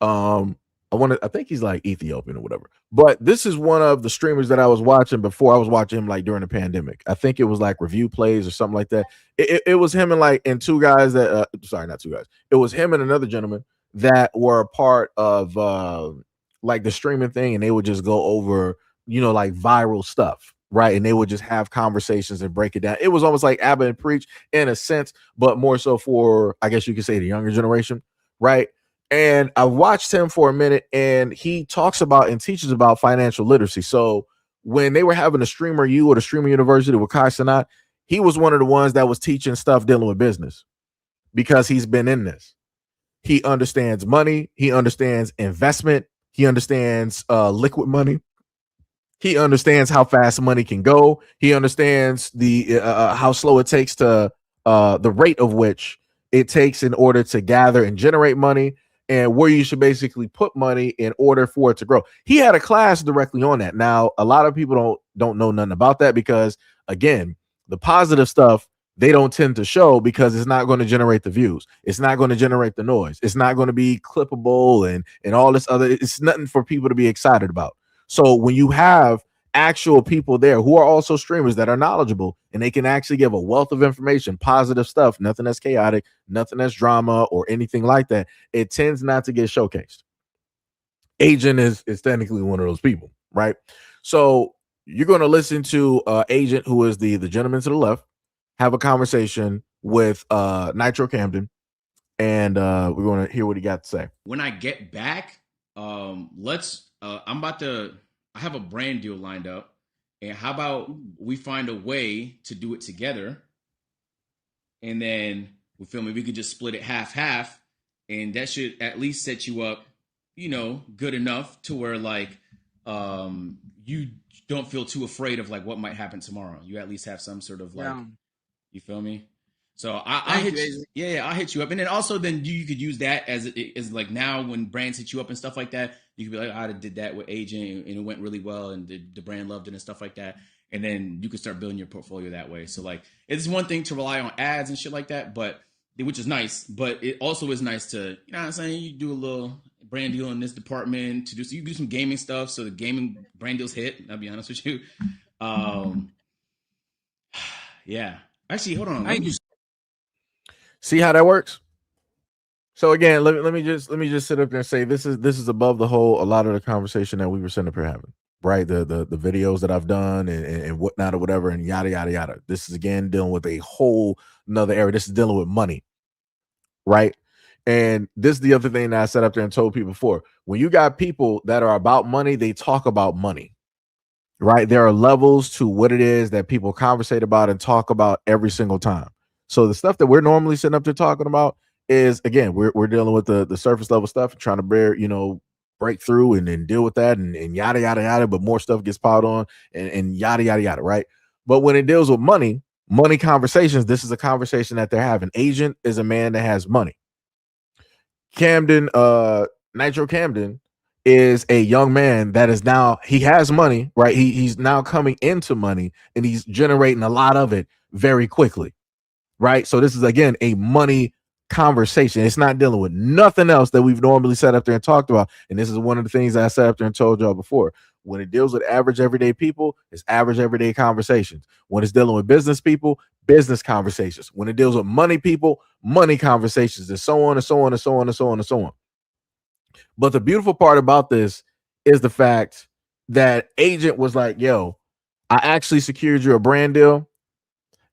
I think he's like Ethiopian or whatever. But this is one of the streamers that I was watching before. I was watching him like during the pandemic. I think it was like review plays or something like that. It was him and two guys that sorry, not two guys. It was him and another gentleman that were a part of like the streaming thing, and they would just go over, like viral stuff, right? And they would just have conversations and break it down. It was almost like Abba and Preach in a sense, but more so for, I guess you could say, the younger generation, right? And I watched him for a minute, and he talks about and teaches about financial literacy. So when they were having a Streamer U or the Streamer University with Kai Cenat, he was one of the ones that was teaching stuff dealing with business, because he's been in this. He understands money. He understands investment. He understands liquid money. He understands how fast money can go. He understands the how slow it takes to the rate of which it takes in order to gather and generate money, and where you should basically put money in order for it to grow. He had a class directly on that. Now, a lot of people don't know nothing about that, because again, the positive stuff they don't tend to show, because it's not going to generate the views. It's not going to generate the noise. It's not going to be clippable and all this other. It's nothing for people to be excited about. So when you have actual people there who are also streamers that are knowledgeable, and they can actually give a wealth of information, positive stuff, nothing that's chaotic, nothing that's drama or anything like that, it tends not to get showcased. Agent is technically one of those people, right? So you're going to listen to Agent, who is the gentleman to the left, have a conversation with Nitro Camden, and we're going to hear what he got to say. When I get back, I have a brand deal lined up, and how about we find a way to do it together, and then we feel me, we could just split it half, and that should at least set you up, good enough to where like you don't feel too afraid of like what might happen tomorrow. You at least have some sort of like, you feel me? So I hit you up, and then also then you could use that as like now when brands hit you up and stuff like that, you could be like, I did that with Agent and it went really well, and the brand loved it and stuff like that, and then you could start building your portfolio that way. So like it's one thing to rely on ads and shit like that, but which is nice, but it also is nice to, you know what I'm saying, you do a little brand deal in this department to do, so you do some gaming stuff, so the gaming brand deals hit. I'll be honest with you. Yeah. Actually, hold on. See how that works? So again, let me just sit up there and say this is above the whole a lot of the conversation that we were sitting up here having, right? The videos that I've done and whatnot or whatever and yada yada yada. This is again dealing with a whole another area. This is dealing with money, right? And this is the other thing that I set up there and told people before. When you got people that are about money, they talk about money, right? There are levels to what it is that people conversate about and talk about every single time. So the stuff that we're normally sitting up there talking about is again, we're dealing with the surface level stuff, trying to break through and deal with that and yada yada yada, but more stuff gets piled on and yada yada yada, right? But when it deals with money conversations, this is a conversation that they're having. Agent is a man that has money. Camden, Nitro Camden is a young man that is now he has money, right? He's now coming into money and he's generating a lot of it very quickly, right? So this is again a money conversation. It's not dealing with nothing else that we've normally sat up there and talked about. And this is one of the things I sat up there and told y'all before. When it deals with average everyday people, it's average everyday conversations. When it's dealing with business people, business conversations. When it deals with money people, money conversations, and so on and so on and so on and so on and so on. But the beautiful part about this is the fact that agent was like, yo, I actually secured you a brand deal.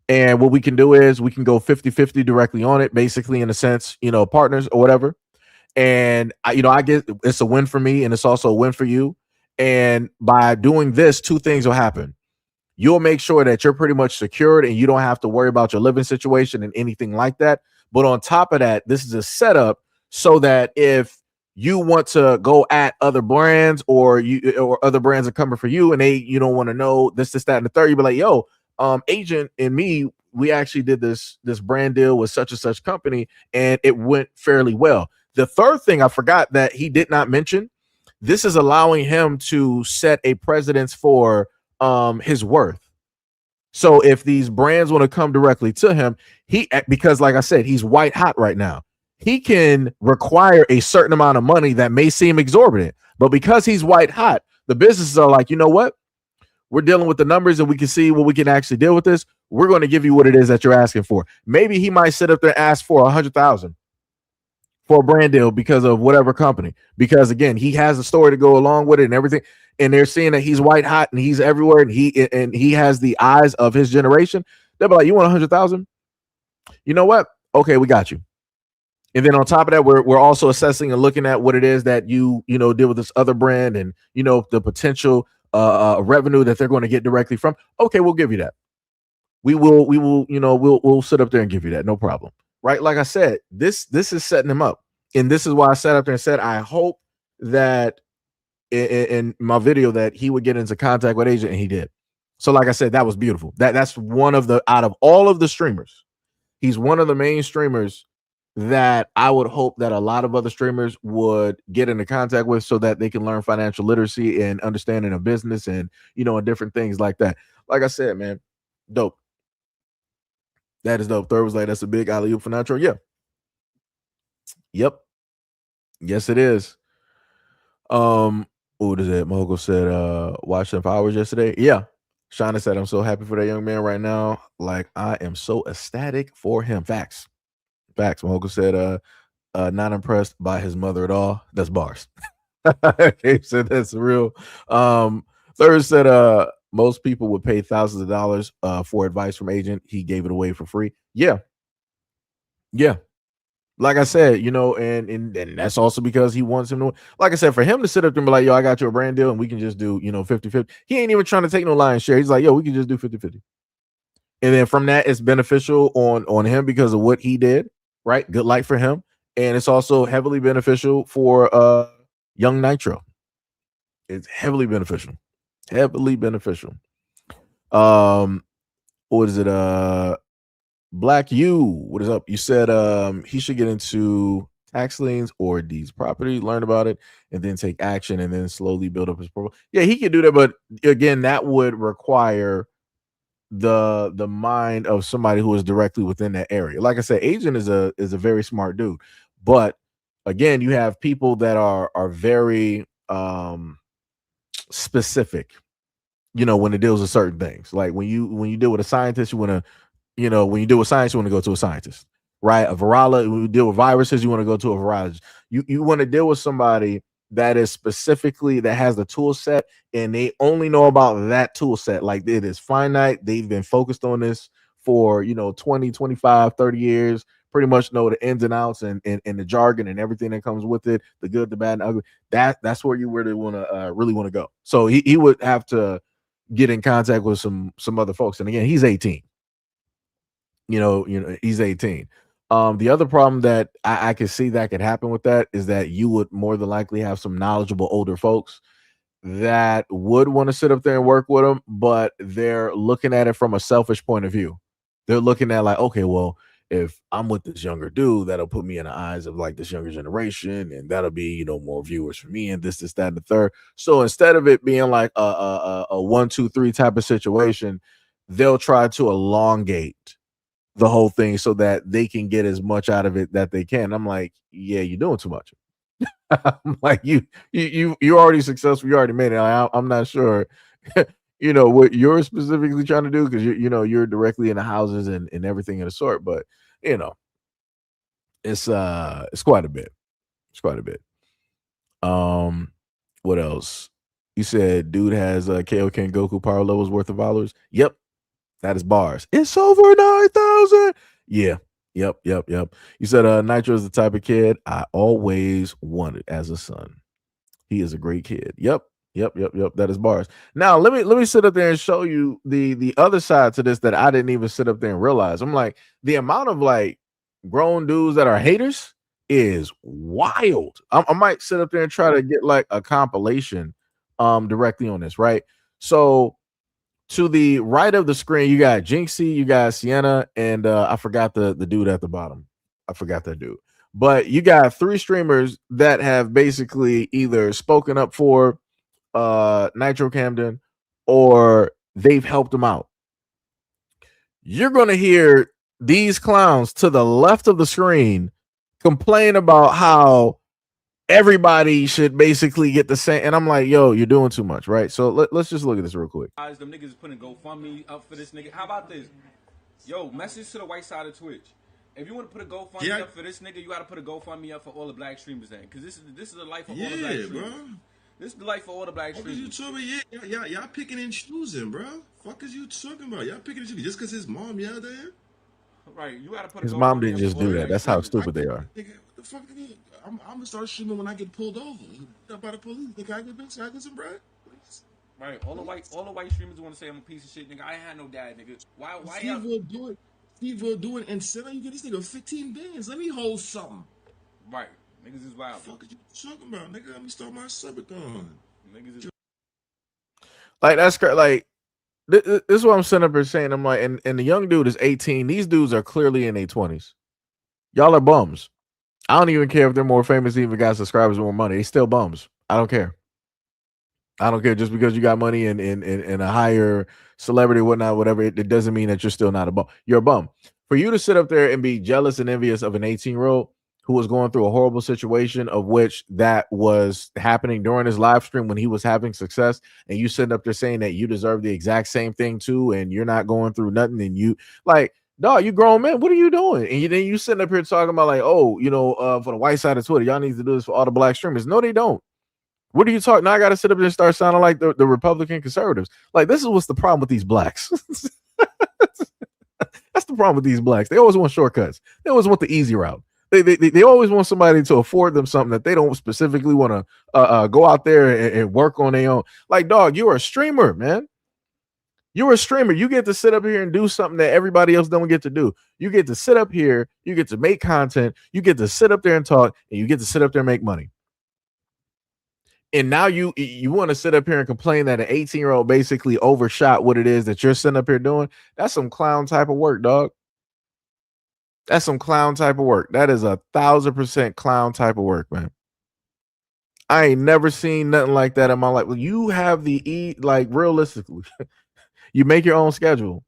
And what we can do is we can go 50-50 directly on it, basically, in a sense, partners or whatever. And I get it's a win for me and it's also a win for you. And by doing this, two things will happen. You'll make sure that you're pretty much secured and you don't have to worry about your living situation and anything like that. But on top of that, this is a setup so that if you want to go at other brands or other brands are coming for you and they don't want to know this, that, and the third, you be like, yo, agent and me, we actually did this brand deal with such and such company and it went fairly well. The third thing I forgot that he did not mention, this is allowing him to set a precedence for his worth. So if these brands want to come directly to him, because like I said, he's white hot right now. He can require a certain amount of money that may seem exorbitant, but because he's white hot, the businesses are like, you know what? We're dealing with the numbers and we can see what we can actually deal with this. We're going to give you what it is that you're asking for. Maybe he might sit up there and ask for 100,000 for a brand deal because of whatever company, because again, he has a story to go along with it and everything. And they're seeing that he's white hot and he's everywhere and he has the eyes of his generation. They'll be like, you want 100,000? You know what? Okay, we got you. And then on top of that, we're also assessing and looking at what it is that you deal with this other brand and the potential revenue that they're going to get directly from. Okay, we'll give you that. We'll sit up there and give you that, no problem. Right? Like I said, this is setting him up, and this is why I sat up there and said I hope that in my video that he would get into contact with agent, and he did. So, like I said, that was beautiful. That's one of the out of all of the streamers, he's one of the main streamers that I would hope that a lot of other streamers would get into contact with so that they can learn financial literacy and understanding of business and, and different things like that. Like I said, man, dope. That is dope. Third was like, that's a big alley-oop for Nitro. Yeah. Yep. Yes, it is. What is it? Mogo said, watched them for hours yesterday. Yeah. Shauna said, I'm so happy for that young man right now. Like, I am so ecstatic for him. Facts. Mogo said, not impressed by his mother at all. That's bars. Okay, said that's real. Third said, most people would pay thousands of dollars for advice from agent. He gave it away for free. Yeah. Like I said, and that's also because he wants him to, like I said, for him to sit up there and be like, yo, I got you a brand deal and we can just do, 50-50. He ain't even trying to take no lion's share. He's like, yo, we can just do 50-50. And then from that, it's beneficial on him because of what he did, right? Good life for him. And it's also heavily beneficial for young Nitro. It's heavily beneficial. What is it? Black you, what is up? You said he should get into tax liens or deeds property, learn about it, and then take action and then slowly build up his profile. Yeah, he could do that, but again, that would require the mind of somebody who is directly within that area. Like I said, agent is a very smart dude, but again, you have people that are very specific, when it deals with certain things. Like when you deal with a scientist, you want to when you deal with science, you want to go to a scientist. right? A virologist, we deal with viruses, you want to go to a virologist. You want to deal with somebody that is specifically that has the tool set and they only know about that tool set. Like it is finite. They've been focused on this for 20, 25, 30 years, pretty much know the ins and outs and the jargon and everything that comes with it, the good, the bad, and ugly. That's where you really want to go. So he would have to get in contact with some other folks. And again, he's 18. He's 18. The other problem that I could see that could happen with that is that you would more than likely have some knowledgeable older folks that would want to sit up there and work with them, but they're looking at it from a selfish point of view. They're looking at like, okay, well, if I'm with this younger dude, that'll put me in the eyes of like this younger generation, and that'll be more viewers for me, and this, that, and the third. So instead of it being like a 1, 2, 3 type of situation, they'll try to elongate the whole thing so that they can get as much out of it that they can. I'm like, yeah, you're doing too much. I'm like, you're already successful. You already made it. I'm not sure, what you're specifically trying to do because you're directly in the houses and everything of the sort. But it's quite a bit. It's quite a bit. What else? You said dude has Kaioken Goku power levels worth of followers. Yep, that is bars. It's over 9,000. Yeah. Yep. You said Nitro is the type of kid I always wanted as a son. He is a great kid. Yep. That is bars. Now let me sit up there and show you the other side to this that I didn't even sit up there and realize. I'm like, the amount of like grown dudes that are haters is wild. I might sit up there and try to get like a compilation directly on this, right? So to the right of the screen, you got Jinxie, you got Sienna, and I forgot the dude at the bottom. I forgot that dude. But you got 3 streamers that have basically either spoken up for Nitro Camden or they've helped him out. You're going to hear these clowns to the left of the screen complain about how everybody should basically get the same. And I'm like, yo, you're doing too much, right? So let's just look at this real quick. Guys, them niggas putting GoFundMe up for this nigga. How about this? Yo, message to the white side of Twitch. If you want to put a GoFundMe up for this nigga, you got to put a GoFundMe up for all the black streamers then. Because this is the life of all the black streamers. Bro. This is the life for all the black streamers. Y'all picking and choosing, bro. Fuck is you talking about? Y'all picking and choosing just because his mom out there? Right, you got to put his mom didn't just do that. That's how stupid they are. Nigga, what the fuck? I'm gonna start streaming when I get pulled over. By the police. Nigga, I get some bread. Right, all the white streamers want to say I'm a piece of shit, nigga. I ain't had no dad, nigga. Why Steve will do it and sell you get this nigga 15 bands. Let me hold something. Right. Niggas is wild. What the fuck are you talking about, nigga? Let me start my Subathon. Niggas is like that's like this is what I'm sitting up here saying. I'm like, and the young dude is 18. These dudes are clearly in their 20s. Y'all are bums. I don't even care if they're more famous, even got subscribers, more money. They still bums. I don't care. Just because you got money and a higher celebrity, whatnot, whatever. It doesn't mean that you're still not a bum. You're a bum. For you to sit up there and be jealous and envious of an 18-year-old who was going through a horrible situation of which that was happening during his live stream when he was having success, and you sitting up there saying that you deserve the exact same thing too, and you're not going through nothing, and you like, dog, you grown man, what are you doing? And then you sitting up here talking about like, oh, for the white side of Twitter, y'all need to do this for all the black streamers. No, they don't. What are you talking? Now I got to sit up there and start sounding like the Republican conservatives. Like, this is what's the problem with these blacks. That's the problem with these blacks. They always want shortcuts. They always want the easy route. They always want somebody to afford them something that they don't specifically want to go out there and work on their own. Like, dog, you're a streamer, man. You're a streamer. You get to sit up here and do something that everybody else don't get to do. You get to sit up here. You get to make content. You get to sit up there and talk, and you get to sit up there and make money. And now you want to sit up here and complain that an 18-year-old basically overshot what it is that you're sitting up here doing. That's some clown type of work, dog. That's some clown type of work. That is 1,000% clown type of work, man. I ain't never seen nothing like that in my life. Well, you have like realistically, you make your own schedule.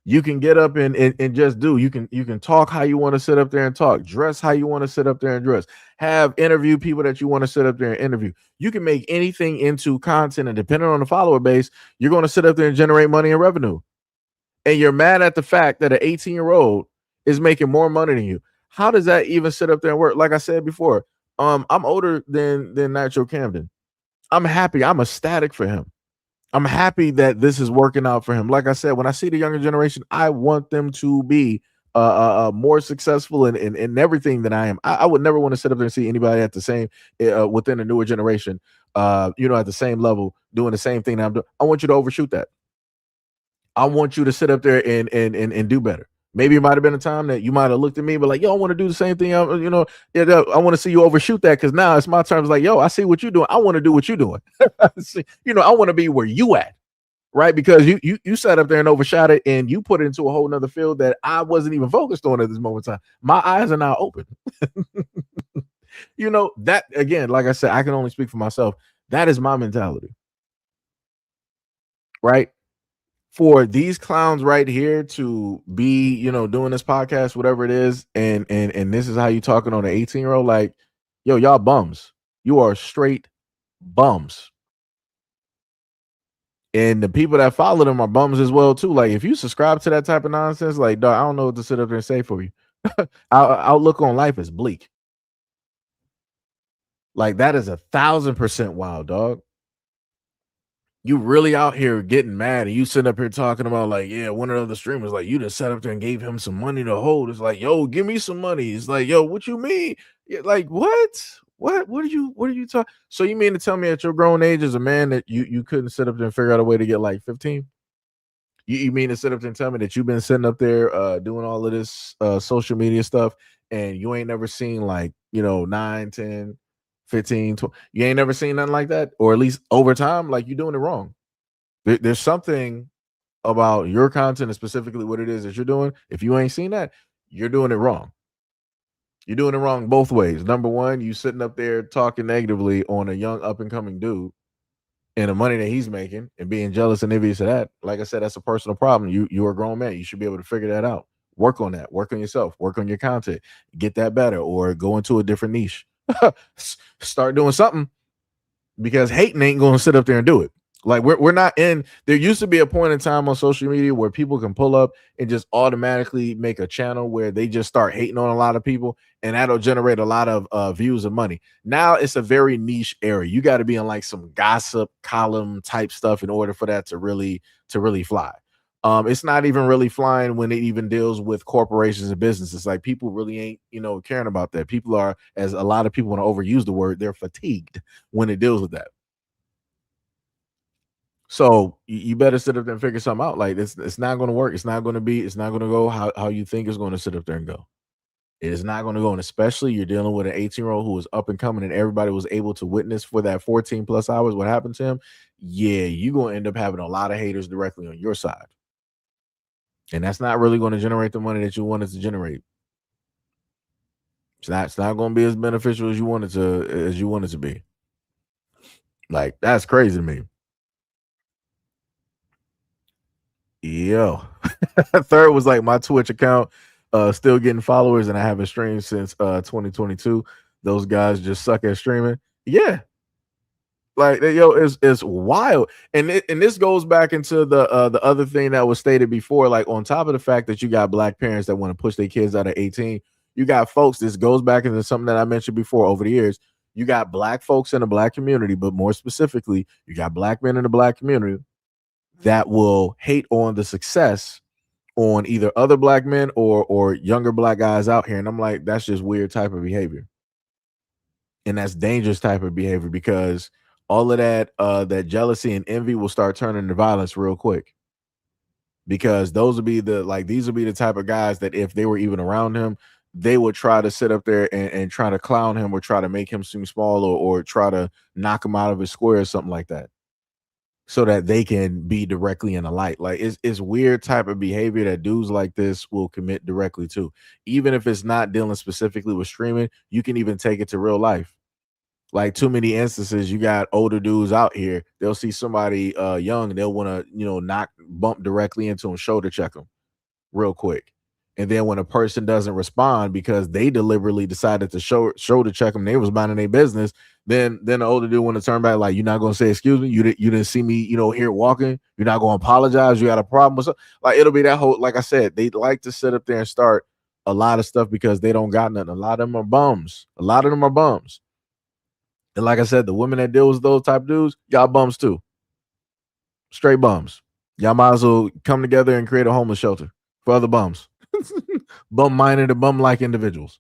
You can get up and just do. You can talk how you want to sit up there and talk, dress how you want to sit up there and dress, have interview people that you want to sit up there and interview. You can make anything into content, and depending on the follower base, you're going to sit up there and generate money and revenue. And you're mad at the fact that an 18-year-old is making more money than you. How does that even sit up there and work? Like I said before, I'm older than Nitro Camden. I'm happy. I'm ecstatic for him. I'm happy that this is working out for him. Like I said, when I see the younger generation, I want them to be more successful in everything than I am. I would never want to sit up there and see anybody at the same within the newer generation, at the same level doing the same thing that I'm doing. I want you to overshoot that. I want you to sit up there and do better. Maybe it might have been a time that you might have looked at me, but like, yo, I want to do the same thing. I want to see you overshoot that because now it's my turn. It's like, yo, I see what you're doing. I want to do what you're doing. I want to be where you at, right? Because you sat up there and overshot it, and you put it into a whole nother field that I wasn't even focused on at this moment in time. My eyes are now open. That again, like I said, I can only speak for myself. That is my mentality, right? For these clowns right here to be, doing this podcast, whatever it is, and this is how you talking on an 18-year-old, like, yo, y'all bums. You are straight bums. And the people that follow them are bums as well, too. Like, if you subscribe to that type of nonsense, like, dog, I don't know what to sit up there and say for you. Our outlook on life is bleak. Like, that is 1,000% wild, dog. You really out here getting mad and you sitting up here talking about like, yeah, one of the streamers, like you just sat up there and gave him some money to hold. It's like, yo, give me some money. It's like, yo, what you mean? Yeah, like, what? What are you talking? So you mean to tell me at your grown age as a man that you couldn't sit up there and figure out a way to get like 15? You mean to sit up there and tell me that you've been sitting up there doing all of this social media stuff and you ain't never seen like, 9, 10, 15, 20, you ain't never seen nothing like that? Or at least over time, like you're doing it wrong. There's something about your content and specifically what it is that you're doing. If you ain't seen that, you're doing it wrong. You're doing it wrong both ways. Number one, you sitting up there talking negatively on a young up and coming dude and the money that he's making and being jealous and envious of that. Like I said, that's a personal problem. You're a grown man. You should be able to figure that out. Work on that. Work on yourself. Work on your content. Get that better or go into a different niche. Start doing something because hating ain't going to sit up there and do it. Like we're not in. There used to be a point in time on social media where people can pull up and just automatically make a channel where they just start hating on a lot of people, and that'll generate a lot of views and money. Now it's a very niche area. You got to be in like some gossip column type stuff in order for that to really fly. It's not even really flying when it even deals with corporations and businesses. Like people really ain't caring about that. People are, as a lot of people want to overuse the word, they're fatigued when it deals with that. So you better sit up there and figure something out. Like it's not going to work. It's not going to go how you think it's going to sit up there and go. It is not going to go. And especially you're dealing with an 18-year-old who is up and coming and everybody was able to witness for that 14 plus hours what happened to him. Yeah, you're going to end up having a lot of haters directly on your side. And that's not really going to generate the money that you wanted to generate. It's not going to be as beneficial as you want it to be. Like that's crazy to me. Yo, third was like my Twitch account, still getting followers, and I haven't streamed since 2022. Those guys just suck at streaming. Yeah, like yo, it's wild, and this goes back into the other thing that was stated before. Like on top of the fact that you got black parents that want to push their kids out of 18, you got folks. This goes back into something that I mentioned before over the years. You got black folks in the black community, but more specifically, you got black men in the black community that will hate on the success on either other black men or younger black guys out here. And I'm like, that's just weird type of behavior. And that's dangerous type of behavior because all of that that jealousy and envy will start turning to violence real quick. Because these will be the type of guys that if they were even around him, they would try to sit up there and try to clown him or try to make him seem small or try to knock him out of his square or something like that, so that they can be directly in the light. Like it's weird type of behavior that dudes like this will commit directly to. Even if it's not dealing specifically with streaming, you can even take it to real life. Like too many instances, you got older dudes out here, they'll see somebody young, they'll want to, bump directly into them, shoulder check them real quick. And then when a person doesn't respond because they deliberately decided to shoulder check them, they was minding their business, then the older dude want to turn back like, you're not going to say, excuse me, you didn't see me, here walking, you're not going to apologize, you got a problem with something. Like it'll be that whole, like I said, they like to sit up there and start a lot of stuff because they don't got nothing. A lot of them are bums. A lot of them are bums. And like I said, the women that deal with those type of dudes, y'all bums too. Straight bums. Y'all might as well come together and create a homeless shelter for other bums. Bum-minded and bum-like individuals.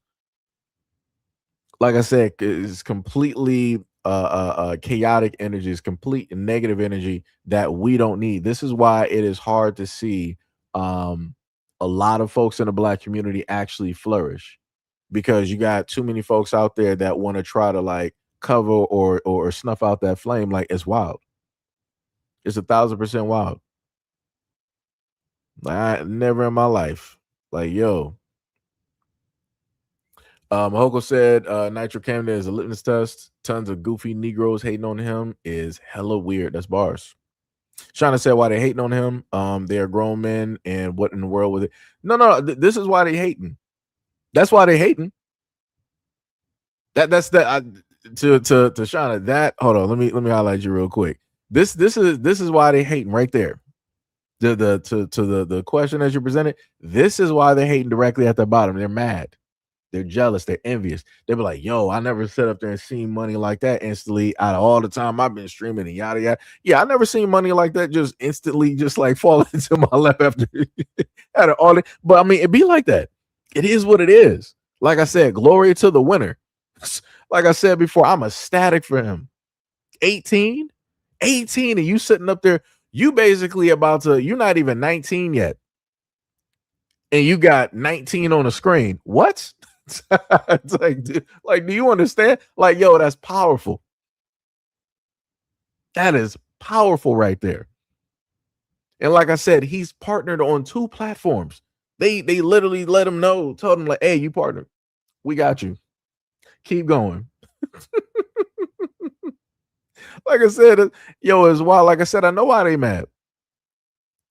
Like I said, it's completely chaotic energy. It's complete negative energy that we don't need. This is why it is hard to see a lot of folks in the Black community actually flourish, because you got too many folks out there that want to try to like cover or snuff out that flame. Like, it's wild. It's 1,000% wild. Like, never in my life. Like, yo. Mahoko said Nitro Camden is a litmus test. Tons of goofy Negroes hating on him is hella weird. That's bars. Shauna said why they hating on him. They are grown men, and what in the world with it? No. This is why they hating. That's why they hating. That's that. To Shauna. That, hold on. Let me highlight you real quick. This is why they hating right there. The question as you presented. This is why they're hating directly at the bottom. They're mad. They're jealous. They're envious. They be like, yo, I never sit up there and seen money like that instantly out of all the time I've been streaming and yada yada. Yeah, I never seen money like that just instantly just like fall into my lap after out of all it. But I mean, it be like that. It is what it is. Like I said, glory to the winner. Like I said before, I'm ecstatic for him. 18, and you sitting up there, you basically about to, you're not even 19 yet. And you got 19 on the screen. What? It's like, dude, like, do you understand? Like, yo, that's powerful. That is powerful right there. And like I said, he's partnered on 2 platforms. They literally let him know, told him like, hey, you partnered. We got you. Keep going. Like I said, yo, as well. Like I said, I know why they mad.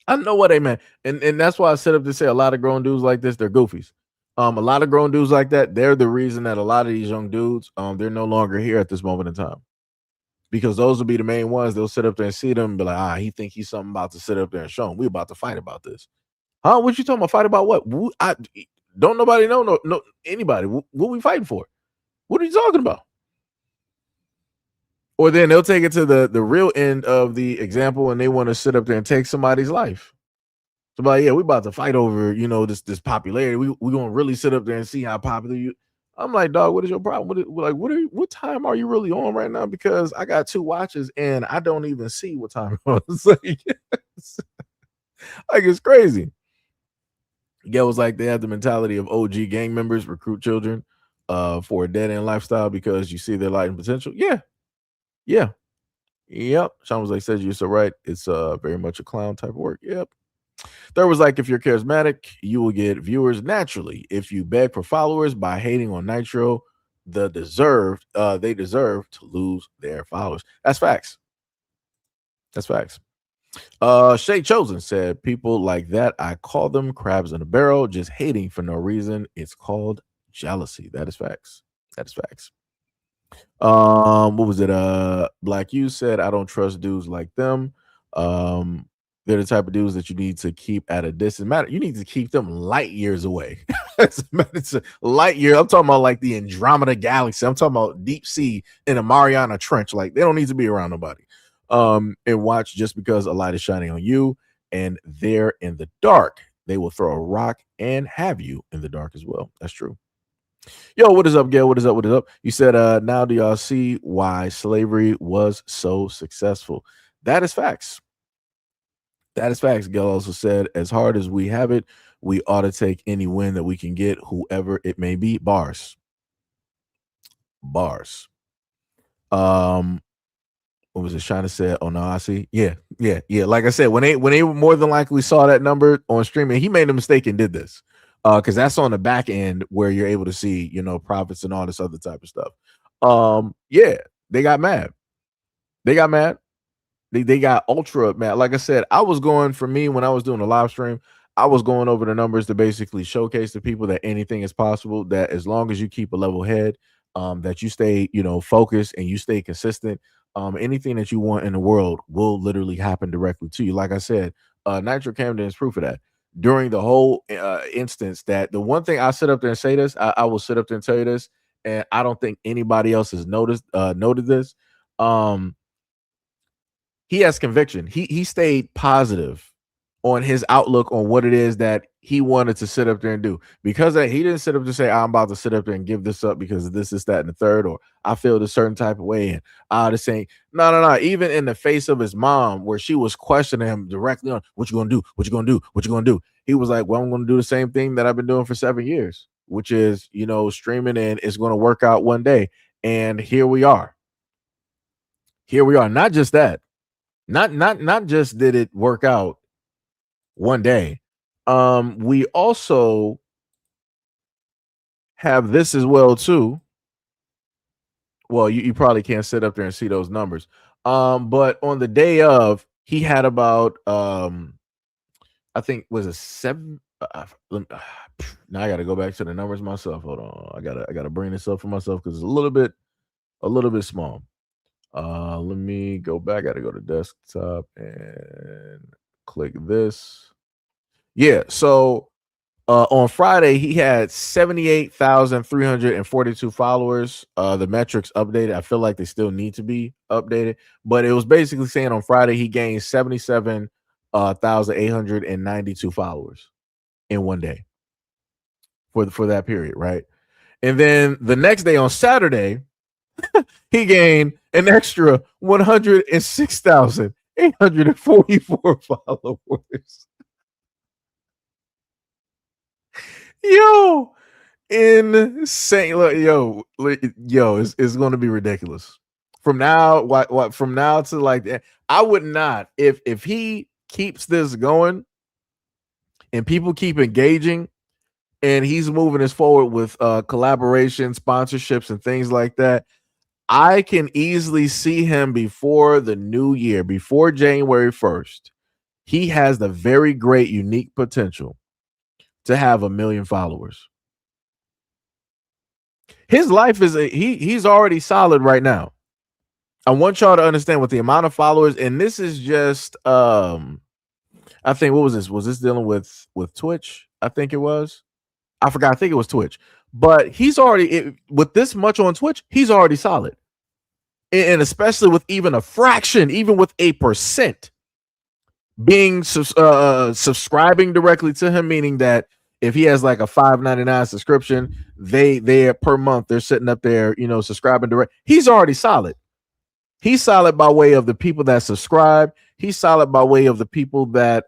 I know what they meant. And that's why I set up to say a lot of grown dudes like this, they're goofies. A lot of grown dudes like that, they're the reason that a lot of these young dudes, they're no longer here at this moment in time. Because those will be the main ones. They'll sit up there and see them and be like, he think he's something about to sit up there and show him. We about to fight about this. Huh? What you talking about? Fight about what? I don't nobody know no anybody. What we fighting for? What are you talking about? Or then they'll take it to the real end of the example and they want to sit up there and take somebody's life. So like, yeah, we about to fight over, this popularity. We gonna really sit up there and see how popular you. I'm like, dog, what is your problem? What time are you really on right now? Because I got 2 watches and I don't even see what time it was. Like, it's crazy. Yeah, it was like they have the mentality of OG gang members recruit children for a dead end lifestyle because you see their light and potential. Yeah. Yep. Sean was like, says you're so right. It's very much a clown type of work. Yep. There was like, if you're charismatic, you will get viewers naturally. If you beg for followers by hating on Nitro, they deserve to lose their followers. That's facts. Shay Chosen said, people like that, I call them crabs in a barrel, just hating for no reason. It's called jealousy. That is facts. What was it? Black You said, I don't trust dudes like them. They're the type of dudes that you need to keep at a distance. You need to keep them light years away. It's a light year. I'm talking about like the Andromeda Galaxy. I'm talking about deep sea in a Mariana Trench. Like, they don't need to be around nobody. And watch, just because a light is shining on you and they're in the dark, they will throw a rock and have you in the dark as well. That's true. Yo, what is up, Gail? What is up? You said, now do y'all see why slavery was so successful? That is facts. Gail also said, as hard as we have it, we ought to take any win that we can get, whoever it may be. Bars. What was it? Shana said, oh no, I see. Yeah. Like I said, when they more than likely saw that number on streaming, he made a mistake and did this. Because that's on the back end where you're able to see, profits and all this other type of stuff. Yeah, they got mad. They got ultra mad. Like I said, I was going, for me, when I was doing a live stream, I was going over the numbers to basically showcase to people that anything is possible, that as long as you keep a level head, that you stay, focused and you stay consistent, anything that you want in the world will literally happen directly to you. Like I said, Nitro Camden is proof of that. during the whole instance that the one thing I sit up there and say this, I will sit up there and tell you this, and I don't think anybody else has noted this. He has conviction. He stayed positive on his outlook on what it is that he wanted to sit up there and do. Because he didn't sit up to say, I'm about to sit up there and give this up because of this, that, and the third, or I feel a certain type of way. And this saying, no. Even in the face of his mom, where she was questioning him directly on what you gonna do, what you gonna do, what you gonna do. He was like, well, I'm gonna do the same thing that I've been doing for 7 years, which is, streaming, and it's gonna work out one day. And here we are. Not just that. Not just did it work out one day. We also have this as well too. Well, you probably can't sit up there and see those numbers. But on the day of, he had about I think was a 7. Now I got to go back to the numbers myself. Hold on, I gotta bring this up for myself because it's a little bit small. Let me go back. I gotta go to desktop and click this. Yeah, so on Friday, he had 78,342 followers. The metrics updated. I feel like they still need to be updated, but it was basically saying on Friday he gained 77,892 followers in one day for that period, right? And then the next day on Saturday, he gained an extra 106,844 followers. Yo, insane. Look, yo, it's going to be ridiculous. From now, from now to like that, I would not, if he keeps this going and people keep engaging and he's moving us forward with collaboration, sponsorships, and things like that, I can easily see him before the new year, before January 1st. He has the very great, unique potential to have 1 million followers. His life is he's already solid right now. I want y'all to understand with the amount of followers, and this is just I think, what was this? Was this dealing with Twitch? I think it was. I forgot. I think it was Twitch. But he's already with this much on Twitch, he's already solid. And especially with even a fraction, even with 8% being subscribing directly to him, meaning that if he has like a $5.99 subscription, they per month they're sitting up there, subscribing direct. He's already solid. He's solid by way of the people that subscribe. He's solid by way of the people that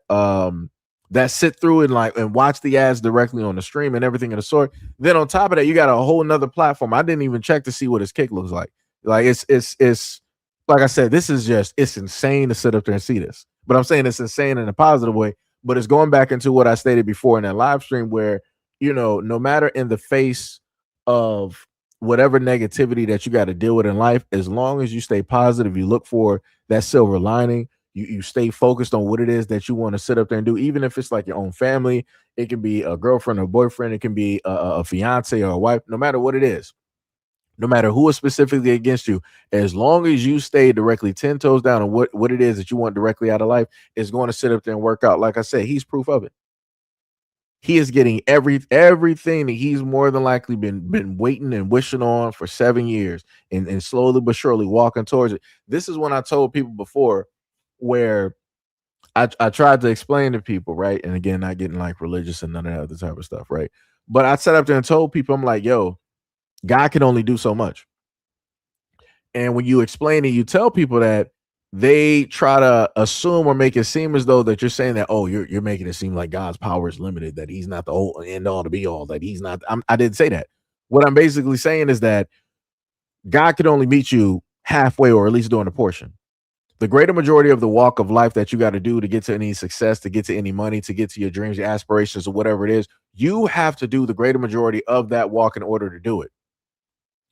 that sit through and watch the ads directly on the stream and everything of the sort. Then on top of that, you got a whole nother platform. I didn't even check to see what his kick looks like. Like it's like I said, this is it's insane to sit up there and see this. But I'm saying it's insane in a positive way. But it's going back into what I stated before in that live stream where, no matter in the face of whatever negativity that you got to deal with in life, as long as you stay positive, you look for that silver lining, you stay focused on what it is that you want to sit up there and do, even if it's like your own family, it can be a girlfriend or boyfriend, it can be a fiance or a wife, no matter what it is. No matter who is specifically against you, as long as you stay directly 10 toes down on what it is that you want directly out of life, is going to sit up there and work out. Like I said, he's proof of it. He is getting everything that he's more than likely been waiting and wishing on for 7 years, and slowly but surely walking towards it. This is when I told people before, where I tried to explain to people, right? And again, not getting like religious and none of that other type of stuff, right? But I sat up there and told people, I'm like, yo, God can only do so much. And when you explain it, you tell people that, they try to assume or make it seem as though that you're saying that, oh, you're making it seem like God's power is limited, that he's not the whole end all to be all, that he's not. I didn't say that. What I'm basically saying is that God can only meet you halfway, or at least during a portion. The greater majority of the walk of life that you got to do to get to any success, to get to any money, to get to your dreams, your aspirations, or whatever it is, you have to do the greater majority of that walk in order to do it.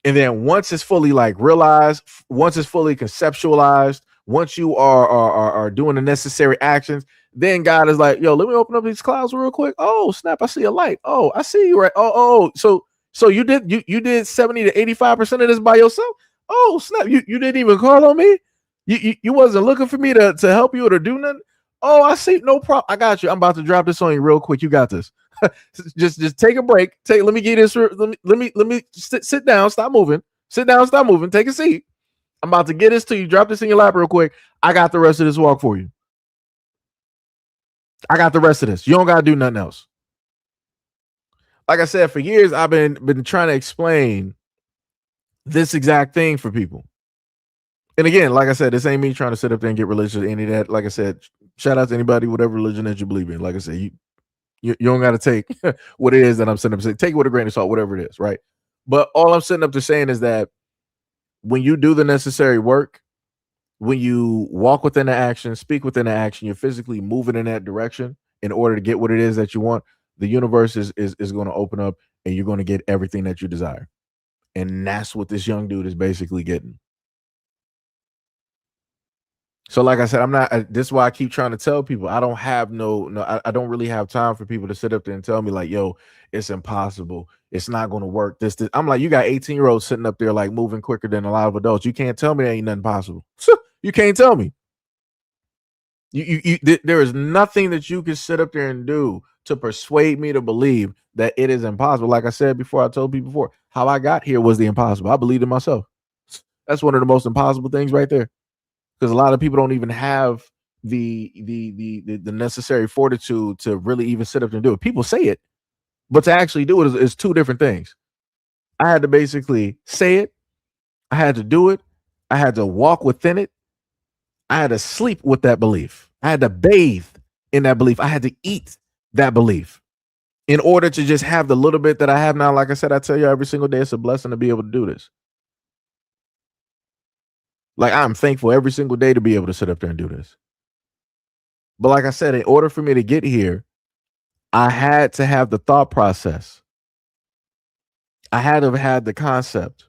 And then once it's fully realized, once it's fully conceptualized, once you are doing the necessary actions, then God is like, yo, let me open up these clouds real quick. Oh, snap, I see a light. Oh, I see you, right? Oh, so you did 70 to 85% of this by yourself? Oh, snap, you didn't even call on me? You wasn't looking for me to help you or to do nothing? Oh, I see. No problem. I got you. I'm about to drop this on you real quick. You got this. just take a break. Let me get this. Let me sit down. Stop moving. Sit down. Stop moving. Take a seat. I'm about to get this to you. Drop this in your lap real quick. I got the rest of this walk for you. I got the rest of this. You don't gotta do nothing else. Like I said, for years I've been trying to explain this exact thing for people. And again, like I said, this ain't me trying to sit up there and get religious or any of that. Like I said, shout out to anybody, whatever religion that you believe in. Like I said, you don't got to take what it is that I'm sitting up saying. Take it with a grain of salt, whatever it is, right? But all I'm sitting up to saying is that when you do the necessary work, when you walk within the action, speak within the action, you're physically moving in that direction in order to get what it is that you want. The universe is going to open up, and you're going to get everything that you desire. And that's what this young dude is basically getting. So, like I said, I'm not. This is why I keep trying to tell people I don't have I don't really have time for people to sit up there and tell me like, "Yo, it's impossible. It's not going to work." This. I'm like, you got 18-year-olds sitting up there like moving quicker than a lot of adults. You can't tell me there ain't nothing possible. You can't tell me. There is nothing that you can sit up there and do to persuade me to believe that it is impossible. Like I said before, I told people before, how I got here was the impossible. I believed in myself. That's one of the most impossible things right there. Because a lot of people don't even have the necessary fortitude to really even sit up and do it. People say it, but to actually do it is two different things. I had to basically say it. I had to do it. I had to walk within it. I had to sleep with that belief. I had to bathe in that belief. I had to eat that belief in order to just have the little bit that I have now. Like I said, I tell you every single day, it's a blessing to be able to do this. Like, I'm thankful every single day to be able to sit up there and do this. But like I said, in order for me to get here, I had to have the thought process. I had to have had the concept.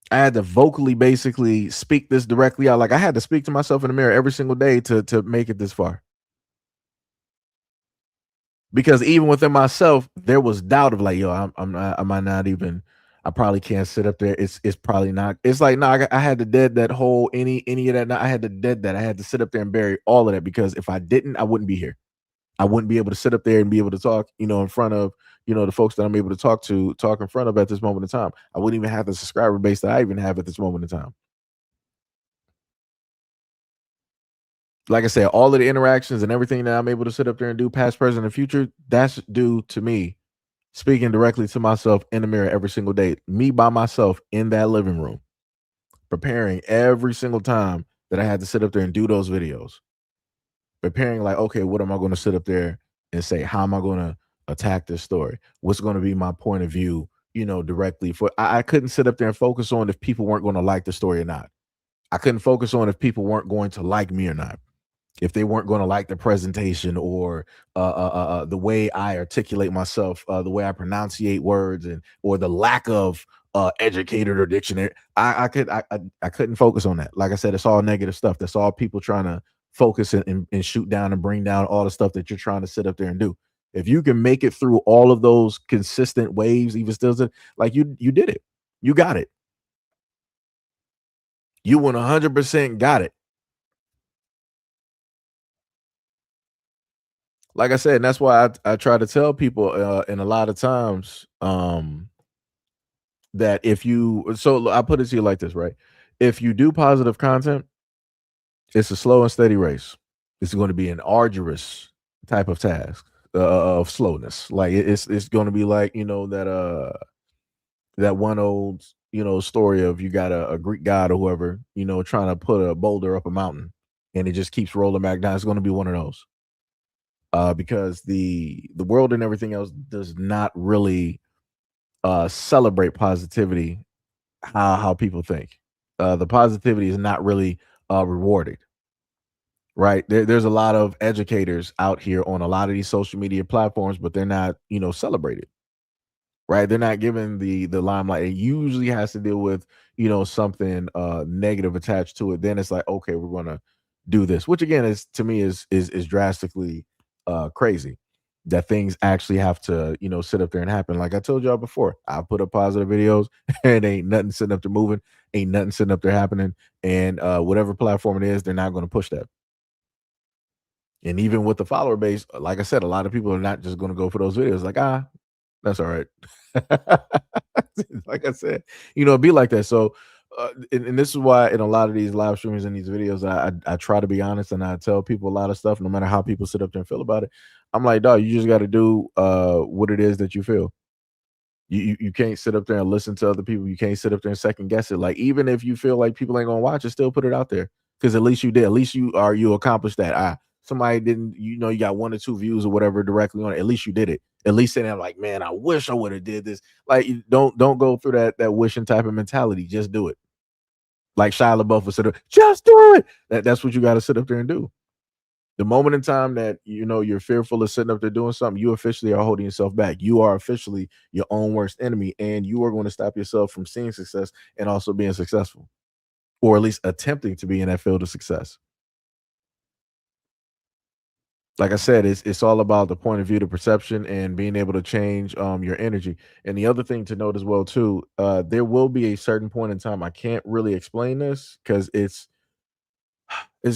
I had to vocally basically speak this directly out. Like, I had to speak to myself in the mirror every single day to make it this far. Because even within myself, there was doubt of like, yo, I probably can't sit up there. It's probably not. It's like, no, I had to dead that whole any of that. I had to dead that. I had to sit up there and bury all of that, because if I didn't, I wouldn't be here. I wouldn't be able to sit up there and be able to talk, in front of, the folks that I'm able to talk in front of at this moment in time. I wouldn't even have the subscriber base that I even have at this moment in time. Like I said, all of the interactions and everything that I'm able to sit up there and do, past, present, and future, that's due to me speaking directly to myself in the mirror every single day. Me by myself in that living room, preparing every single time that I had to sit up there and do those videos. Preparing like, okay, what am I going to sit up there and say? How am I going to attack this story? What's going to be my point of view, directly? I couldn't sit up there and focus on if people weren't going to like the story or not. I couldn't focus on if people weren't going to like me or not. If they weren't going to like the presentation or the way I articulate myself, the way I pronunciate words, or the lack of educated or dictionary, I couldn't focus on that. Like I said, it's all negative stuff. That's all people trying to focus and shoot down and bring down all the stuff that you're trying to sit up there and do. If you can make it through all of those consistent waves, even still, like you did it, you got it. You 100% got it. Like I said, and that's why I try to tell people, and a lot of times, that so I put it to you like this, right? If you do positive content, it's a slow and steady race. It's going to be an arduous type of task of slowness. Like it's going to be like, that one old, story of you got a Greek god or whoever, trying to put a boulder up a mountain and it just keeps rolling back down. It's going to be one of those. Because the world and everything else does not really celebrate positivity how people think. The positivity is not really rewarded, right? There's a lot of educators out here on a lot of these social media platforms, but they're not, celebrated, right? They're not given the limelight. It usually has to deal with, something negative attached to it. Then it's like, okay, we're going to do this, which again is, to me, is drastically crazy that things actually have to, sit up there and happen. Like I told y'all before, I put up positive videos and ain't nothing sitting up there moving, ain't nothing sitting up there happening. And whatever platform it is, they're not going to push that. And even with the follower base, like I said, a lot of people are not just going to go for those videos. Like, that's all right. Like I said, it'd be like that. So, and this is why in a lot of these live streamings and these videos, I try to be honest and I tell people a lot of stuff, no matter how people sit up there and feel about it. I'm like, dog, you just got to do what it is that you feel. You can't sit up there and listen to other people. You can't sit up there and second guess it. Like, even if you feel like people ain't gonna watch it, still put it out there, because at least you did. At least you accomplished that. Somebody didn't, you got 1 or 2 views or whatever directly on it. At least you did it. At least saying that, like, man, I wish I would have did this. Like, don't go through that wishing type of mentality. Just do it. Like Shia LaBeouf would sit up, just do it. That's what you got to sit up there and do. The moment in time that you're fearful of sitting up there doing something, you officially are holding yourself back. You are officially your own worst enemy, and you are going to stop yourself from seeing success and also being successful, or at least attempting to be in that field of success. Like I said, it's all about the point of view, the perception, and being able to change your energy. And the other thing to note as well too, there will be a certain point in time. I can't really explain this because it's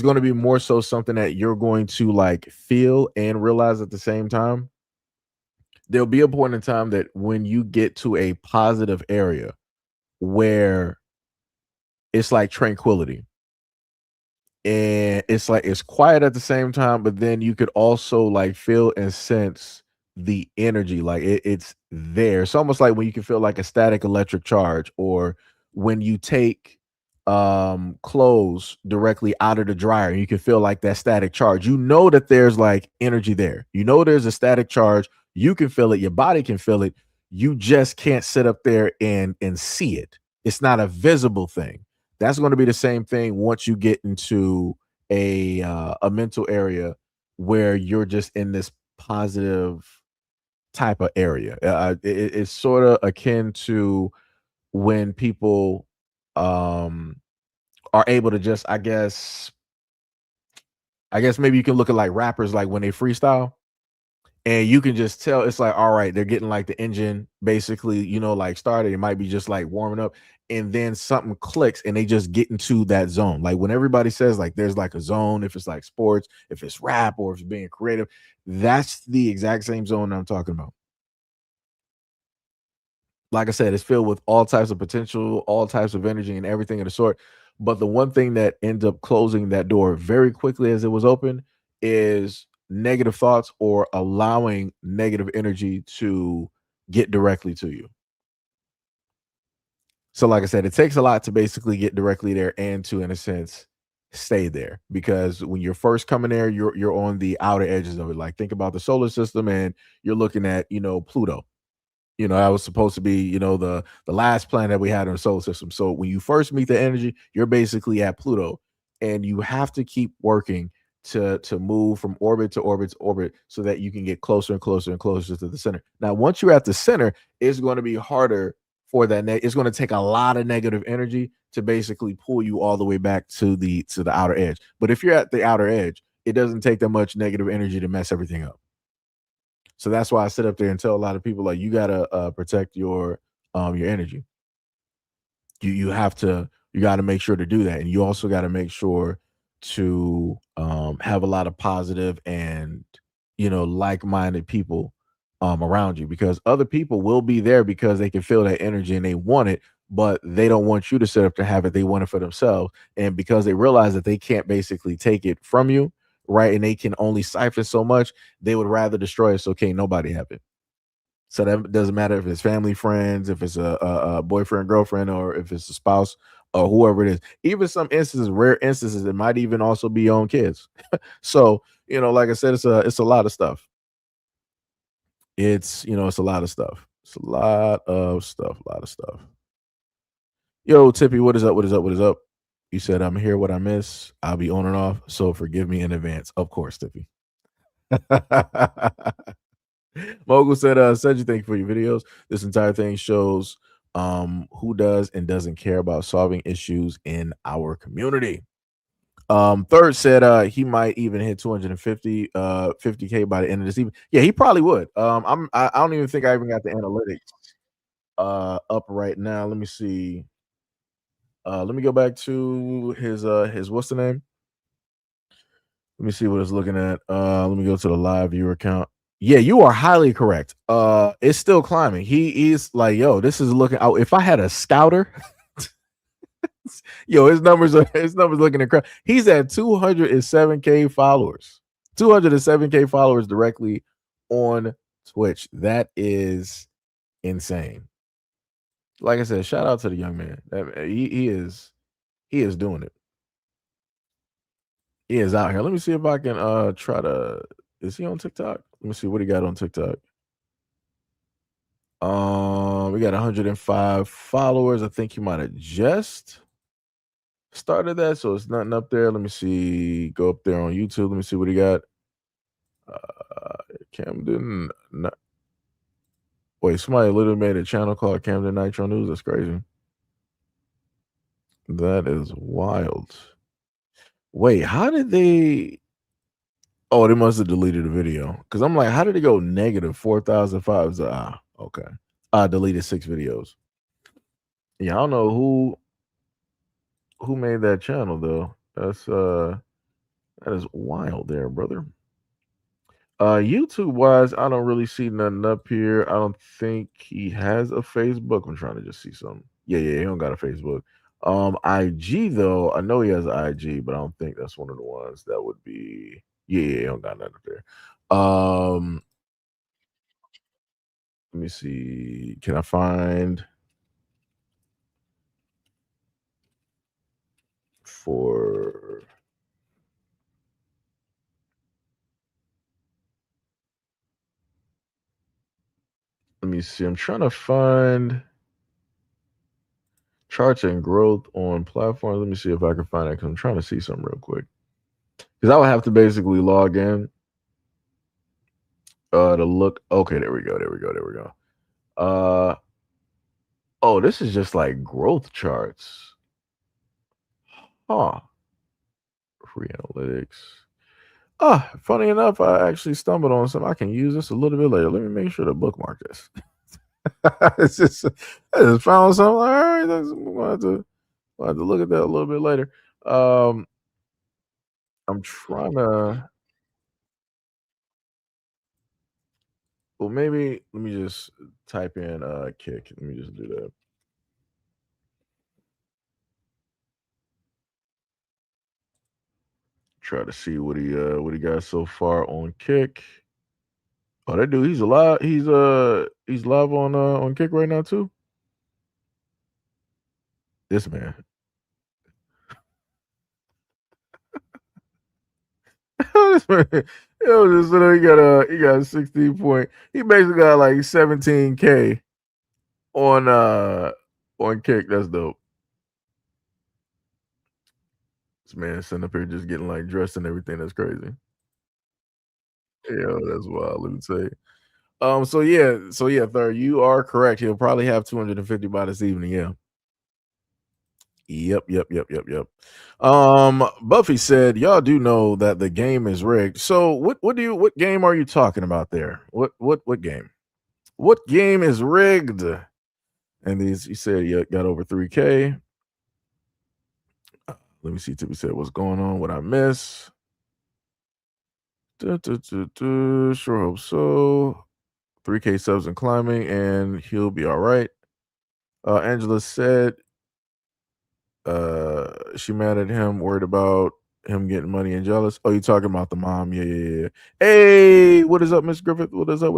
going to be more so something that you're going to like feel and realize at the same time. There'll be a point in time that when you get to a positive area where it's like tranquility, and it's like it's quiet at the same time, but then you could also like feel and sense the energy, like it's there. It's almost like when you can feel like a static electric charge, or when you take clothes directly out of the dryer and you can feel like that static charge. That there's like energy there. There's a static charge. You can feel it, your body can feel it. You just can't sit up there and see it. It's not a visible thing. That's going to be the same thing once you get into a mental area where you're just in this positive type of area. It's sort of akin to when people are able to just, I guess maybe you can look at like rappers, like when they freestyle, and you can just tell it's like, all right, they're getting like the engine basically, like started. It might be just like warming up, and then something clicks and they just get into that zone. Like when everybody says like there's like a zone, if it's like sports, if it's rap, or if it's being creative, that's the exact same zone I'm talking about. Like I said, it's filled with all types of potential, all types of energy, and everything of the sort. But the one thing that ends up closing that door very quickly as it was open is negative thoughts, or allowing negative energy to get directly to you. So, like I said, it takes a lot to basically get directly there and to, in a sense, stay there. Because when you're first coming there, you're on the outer edges of it. Like, think about the solar system, and you're looking at Pluto. That was supposed to be, the last planet that we had in the solar system. So when you first meet the energy, you're basically at Pluto, and you have to keep working to move from orbit to orbit to orbit so that you can get closer and closer and closer to the center. Now, once you're at the center, it's going to be harder for that. It's going to take a lot of negative energy to basically pull you all the way back to the outer edge. But if you're at the outer edge, it doesn't take that much negative energy to mess everything up. So that's why I sit up there and tell a lot of people, like, you gotta protect your energy. You gotta make sure to do that, and you also got to make sure to have a lot of positive and like-minded people around you, because other people will be there because they can feel that energy and they want it, but they don't want you to sit up to have it. They want it for themselves, and because they realize that they can't basically take it from you, right? And they can only siphon so much, they would rather destroy it so can't nobody have it. So that doesn't matter if it's family, friends, if it's a boyfriend, girlfriend, or if it's a spouse or whoever it is. Even some instances, rare instances, it might even also be your own kids. So, like I said, it's a lot of stuff. It's a lot of stuff. It's a lot of stuff, a lot of stuff. Yo, Tippy, what is up? What is up? What is up? You said I'm here. What I miss, I'll be on and off. So forgive me in advance. Of course, Tippy. Mogul said you, thank you for your videos. This entire thing shows who does and doesn't care about solving issues in our community. Third said he might even hit 250 50K by the end of this evening. Yeah, he probably would. I don't even think I even got the analytics up right now. Let me see. Let me go back to his what's the name? Let me see what it's looking at. Let me go to the live viewer count. Yeah, you are highly correct. It's still climbing. He is like, yo, this is looking out. If I had a scouter, yo, his numbers looking incredible. He's at 207K followers. 207K followers directly on Twitch. That is insane. Like I said, shout out to the young man. He is doing it. He is out here. Let me see if I can try to. Is he on TikTok? Let me see what he got on TikTok. We got 105 followers. I think he might have just started that, so it's nothing up there. Let me see. Go up there on YouTube. Let me see what he got. Camden. Wait, somebody literally made a channel called Camden Nitro News. That's crazy. That is wild. Wait, how did they? Oh, they must have deleted the video. Because I'm like, how did it go negative 4,005? Okay. I deleted 6 videos. Yeah, I don't know who made that channel though. That is wild there, brother. YouTube wise, I don't really see nothing up here. I don't think he has a Facebook. I'm trying to just see something. Yeah, he don't got a Facebook. IG though, I know he has an IG, but I don't think that's one of the ones that would be. Yeah, he don't got nothing up there. Let me see. Can I find for? Let me see. I'm trying to find charts and growth on platforms. Let me see if I can find it because I'm trying to see something real quick. Because I would have to basically log in to look. Okay, there we go. Oh, this is just like growth charts. Huh. Free analytics. Funny enough, I actually stumbled on something. I can use this a little bit later. Let me make sure to bookmark this. I just found something. All right, we'll have to look at that a little bit later. I'm trying to. Well, maybe let me just type in kick. Let me just do that. Try to see what he got so far on kick. Oh, that dude, he's alive. He's live on kick right now too. This man. This man, yo, just he got 16 point. He basically got like 17K on kick. That's dope. This man sitting up here just getting like dressed and everything. That's crazy. Yo, that's wild. Let me tell you. So yeah, third, you are correct. He'll probably have 250 by this evening. Yeah. Yep. Buffy said, "Y'all do know that the game is rigged." So what game are you talking about there? What game? What game is rigged? And he said he got over 3K. Let me see. Tippy said, "What's going on? What I miss?" Sure hope so. 3K subs and climbing, and he'll be all right. Angela said she mad at him, worried about him getting money and jealous. Oh, you talking about the mom? Yeah. Hey, what is up, Miss Griffith? What is up?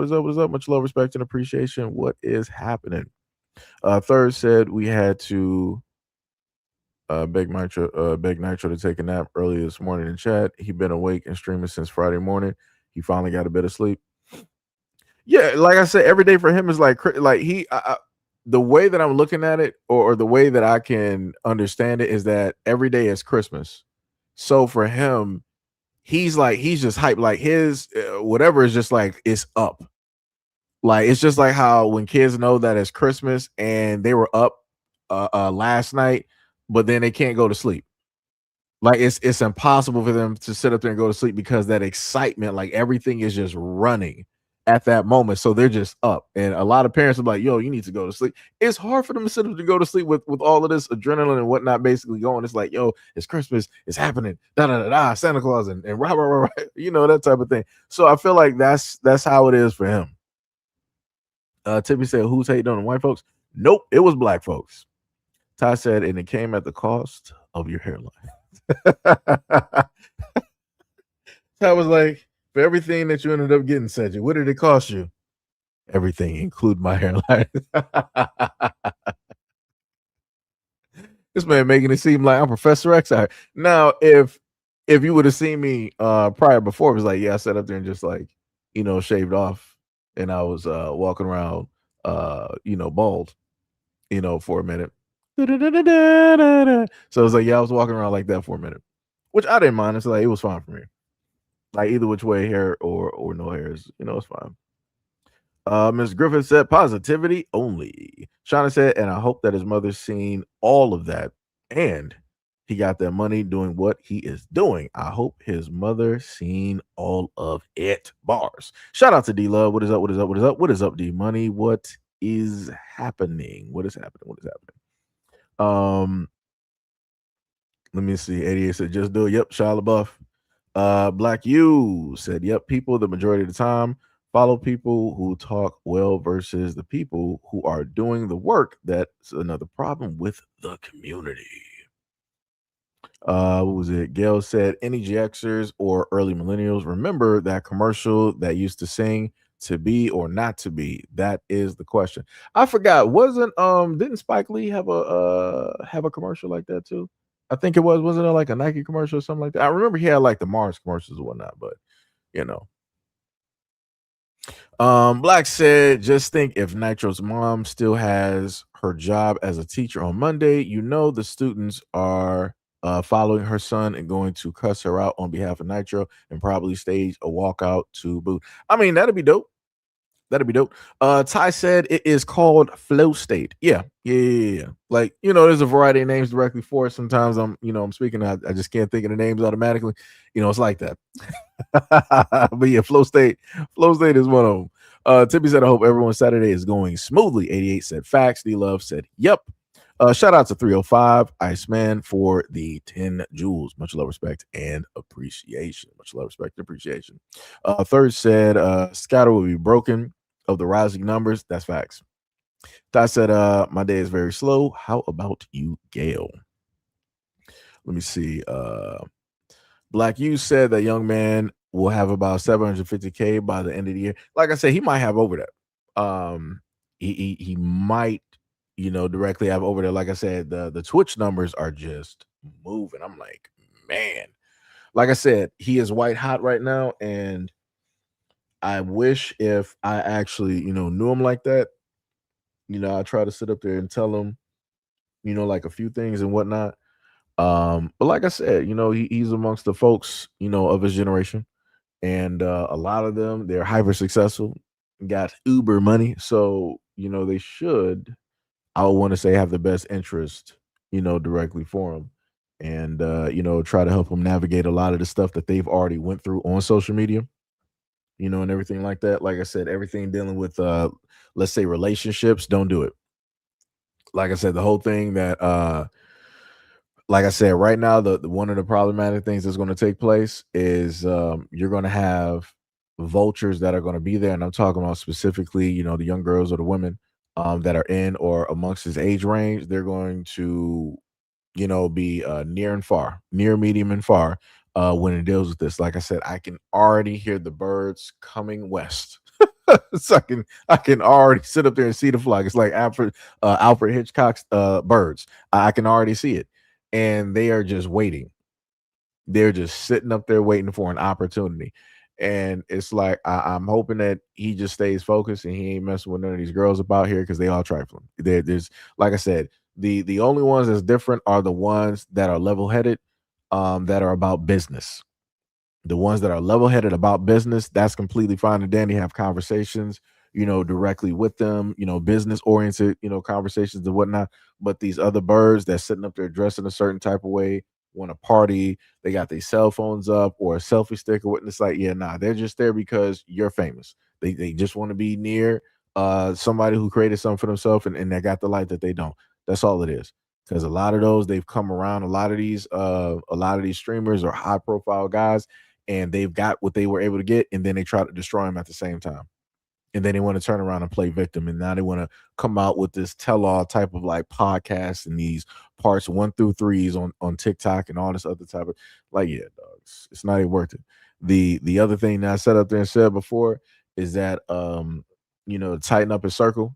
Much love, respect, and appreciation. What is happening? Third said we had to beg Nitro to take a nap early this morning in chat. He been awake and streaming since Friday morning. He finally got a bit of sleep. Yeah, like I said, every day for him is like he. The way that I'm looking at it, or the way that I can understand it, is that every day is Christmas. So for him, he's just hyped. Like his whatever is just like it's up. Like it's just like how when kids know that it's Christmas and they were up last night, but then they can't go to sleep. Like it's impossible for them to sit up there and go to sleep because that excitement, like everything is just running at that moment. So they're just up. And a lot of parents are like, yo, you need to go to sleep. It's hard for them to go to sleep with all of this adrenaline and whatnot basically going. It's like, yo, it's Christmas, it's happening, da da da da, Santa Claus and rah, rah, rah, rah, that type of thing. So I feel like that's how it is for him. Tippy said, who's hating on the white folks? Nope, it was black folks. Ty said, and it came at the cost of your hairline. Ty was like, for everything that you ended up getting, Cedric, what did it cost you? Everything, include my hairline. This man making it seem like I'm Professor X. Now, if you would have seen me prior before, it was like, yeah, I sat up there and just like, shaved off, and I was walking around, bald, for a minute. So it's like, yeah, I was walking around like that for a minute, which I didn't mind. It's like it was fine for me. Like either which way, hair or no hair is, it's fine. Ms. Griffin said positivity only. Shauna said, and I hope that his mother's seen all of that and he got that money doing what he is doing. I hope his mother seen all of it. Bars. Shout out to D Love. What is up? What is up? What is up? What is up, D Money? What is happening? What is happening? What is happening? Let me see. 88 said, just do it. Yep. Shia LaBeouf. Black U said, yep. People, the majority of the time, follow people who talk well versus the people who are doing the work. That's another problem with the community. What was it? Gail said, any GXers or early millennials, remember that commercial that used to sing to be or not to be? That is the question. I forgot. Didn't Spike Lee have a commercial like that too? I think it wasn't it like a Nike commercial or something like that? I remember he had like the Mars commercials and whatnot, but Black said, just think if Nitro's mom still has her job as a teacher on Monday, the students are following her son and going to cuss her out on behalf of Nitro and probably stage a walkout to boo. I mean, that'd be dope. That'd be dope. Ty said it is called flow state. Yeah. Like, there's a variety of names directly for it. Sometimes I'm speaking, I just can't think of the names automatically. It's like that. But yeah, flow state is one of them. Tippy said, I hope everyone's Saturday is going smoothly. 88 said facts. D Love said, yep. Shout out to 305 Iceman for the 10 jewels. Much love, respect, and appreciation. Much love, respect, and appreciation. Third said, scatter will be broken of the rising numbers. That's facts. Ty said, my day is very slow. How about you, Gail? Let me see. Black U said that young man will have about 750K by the end of the year. Like I said, he might have over that. He might, directly have over there. Like I said, the Twitch numbers are just moving. I'm like, man. Like I said, he is white hot right now, and I wish if I actually, knew him like that. I try to sit up there and tell him, like a few things and whatnot. But like I said, he's amongst the folks, of his generation, and a lot of them, they're hyper successful, got uber money, so they should, I would want to say, have the best interest, directly for him, and try to help them navigate a lot of the stuff that they've already went through on social media, and everything like that. Like I said, everything dealing with let's say relationships, don't do it. Like I said, the whole thing that like I said, right now, the one of the problematic things that's going to take place is you're going to have vultures that are going to be there, and I'm talking about specifically, the young girls or the women that are in or amongst his age range. They're going to, be near and far, near, medium, and far when it deals with this. Like I said, I can already hear the birds coming west. So I can already sit up there and see the flag. It's like Alfred Hitchcock's birds. I can already see it. And they are just waiting. They're just sitting up there waiting for an opportunity. And it's like I'm hoping that he just stays focused and he ain't messing with none of these girls about here because they all trifling. There's, like I said, the only ones that's different are the ones that are level-headed, that are about business. The ones that are level-headed about business, that's completely fine and dandy. Have conversations, directly with them, business-oriented, conversations and whatnot. But these other birds that's sitting up there dressing a certain type of way, want to party, they got their cell phones up or a selfie stick or what. It's like, yeah, nah, they're just there because you're famous. They just want to be near somebody who created something for themselves and that got the light that they don't. That's all it is. Because a lot of those they've come around. A lot of these streamers are high profile guys, and they've got what they were able to get, and then they try to destroy them at the same time. And then they want to turn around and play victim, and now they want to come out with this tell-all type of like podcast and these parts 1 through 3s on TikTok and all this other type of like, yeah, dogs. It's not even worth it. The other thing that I said up there and said before is that tighten up his circle,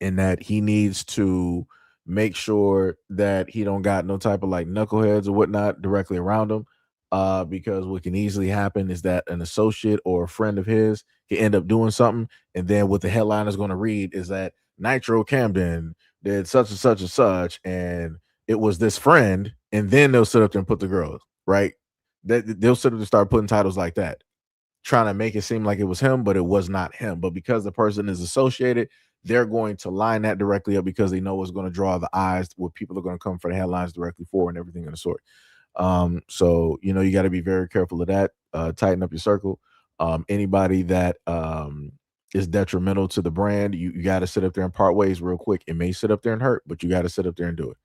and that he needs to make sure that he don't got no type of like knuckleheads or whatnot directly around him. Because what can easily happen is that an associate or a friend of his can end up doing something, and then what the headline is going to read is that Nitro Camden did such and such, and it was this friend, and then they'll sit up there and put the girls right. They'll sit up and start putting titles like that, trying to make it seem like it was him, but it was not him. But because the person is associated, they're going to line that directly up because they know it's going to draw the eyes where people are going to come for the headlines directly for and everything of the sort. So you got to be very careful of that. Tighten up your circle. Anybody that is detrimental to the brand, you got to sit up there and part ways real quick. It may sit up there and hurt, but you got to sit up there and do it.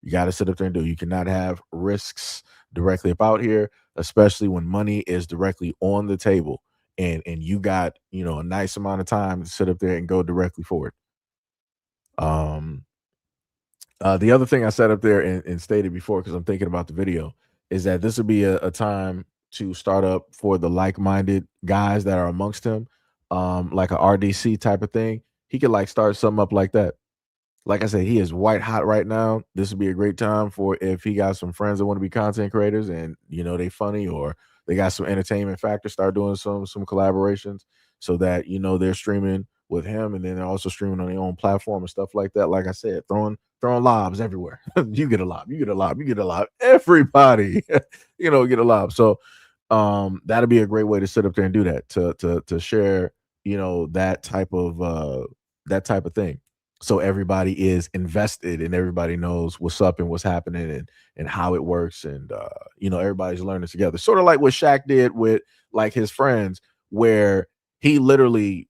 You got to sit up there and do it. You cannot have risks directly up out here, especially when money is directly on the table and you got a nice amount of time to sit up there and go directly for it. The other thing I said up there and stated before, because I'm thinking about the video, is that this would be a time to start up for the like-minded guys that are amongst him, like a RDC type of thing. He could like start something up like that. Like I said, he is white hot right now. This would be a great time for if he got some friends that want to be content creators and they funny or they got some entertainment factor, start doing some collaborations so that they're streaming with him, and then they're also streaming on their own platform and stuff like that. Like I said, throwing lobs everywhere. You get a lob, you get a lob, you get a lob. Everybody, get a lob. So that'd be a great way to sit up there and do that, to share, that type of thing. So everybody is invested and everybody knows what's up and what's happening and how it works. And everybody's learning together. Sort of like what Shaq did with like his friends, where he literally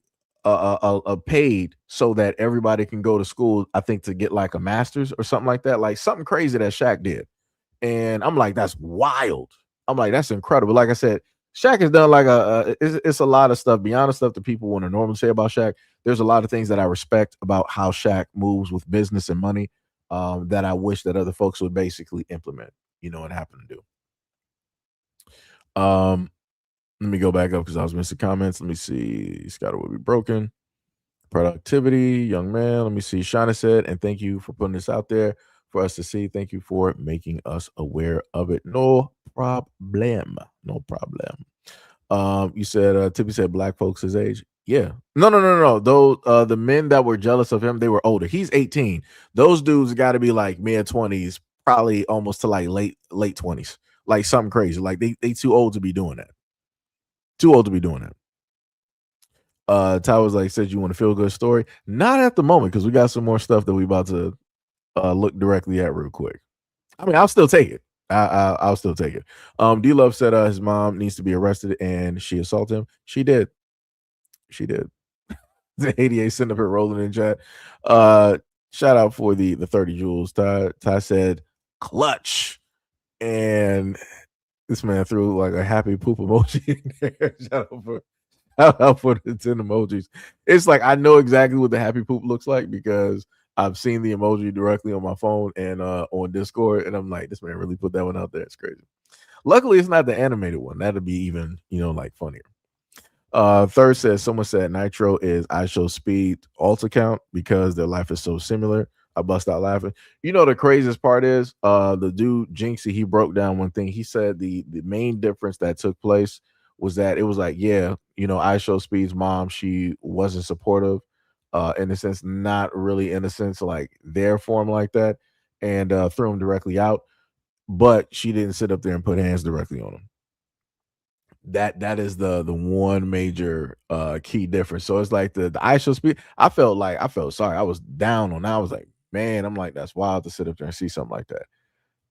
paid so that everybody can go to school, I think, to get like a master's or something like that, like something crazy that Shaq did. And I'm like, that's wild. I'm like, that's incredible. Like I said, Shaq has done like it's a lot of stuff beyond the stuff that people want to normally say about Shaq. There's a lot of things that I respect about how Shaq moves with business and money, that I wish that other folks would basically implement, and happen to do. Let me go back up because I was missing comments. Let me see. Scott will be broken. Productivity, young man. Let me see. Shauna said, and thank you for putting this out there for us to see. Thank you for making us aware of it. No problem. No problem. You said Tippy said black folks his age. Yeah. No. Those the men that were jealous of him, they were older. He's 18. Those dudes got to be like mid-20s, probably almost to like late 20s. Like something crazy. Like they too old to be doing that. Too old to be doing that. Ty was like, said you want a feel good story? Not at the moment, because we got some more stuff that we about to look directly at real quick. I mean, I'll still take it. I'll still take it. D Love said his mom needs to be arrested and she assaulted him. She did. The 88 sent up here rolling in chat. Shout out for the 30 jewels. Ty said clutch, and this man threw like a happy poop emoji in there. Shout out for the 10 emojis. It's like I know exactly what the happy poop looks like because I've seen the emoji directly on my phone and on Discord, and I'm like, this man really put that one out there. It's crazy. Luckily, it's not the animated one. That'd be even, like funnier. Third says someone said Nitro is IShowSpeed alt account because their life is so similar. I bust out laughing. The craziest part is the dude Jinxie, he broke down one thing. He said the main difference that took place was that it was like, IShowSpeed's mom, she wasn't supportive, in a sense, not really in a sense like their form like that, and threw him directly out. But she didn't sit up there and put hands directly on him. That is the one major key difference. So it's like the IShowSpeed. I felt sorry. I was down on that. I was like, man, I'm like, that's wild to sit up there and see something like that.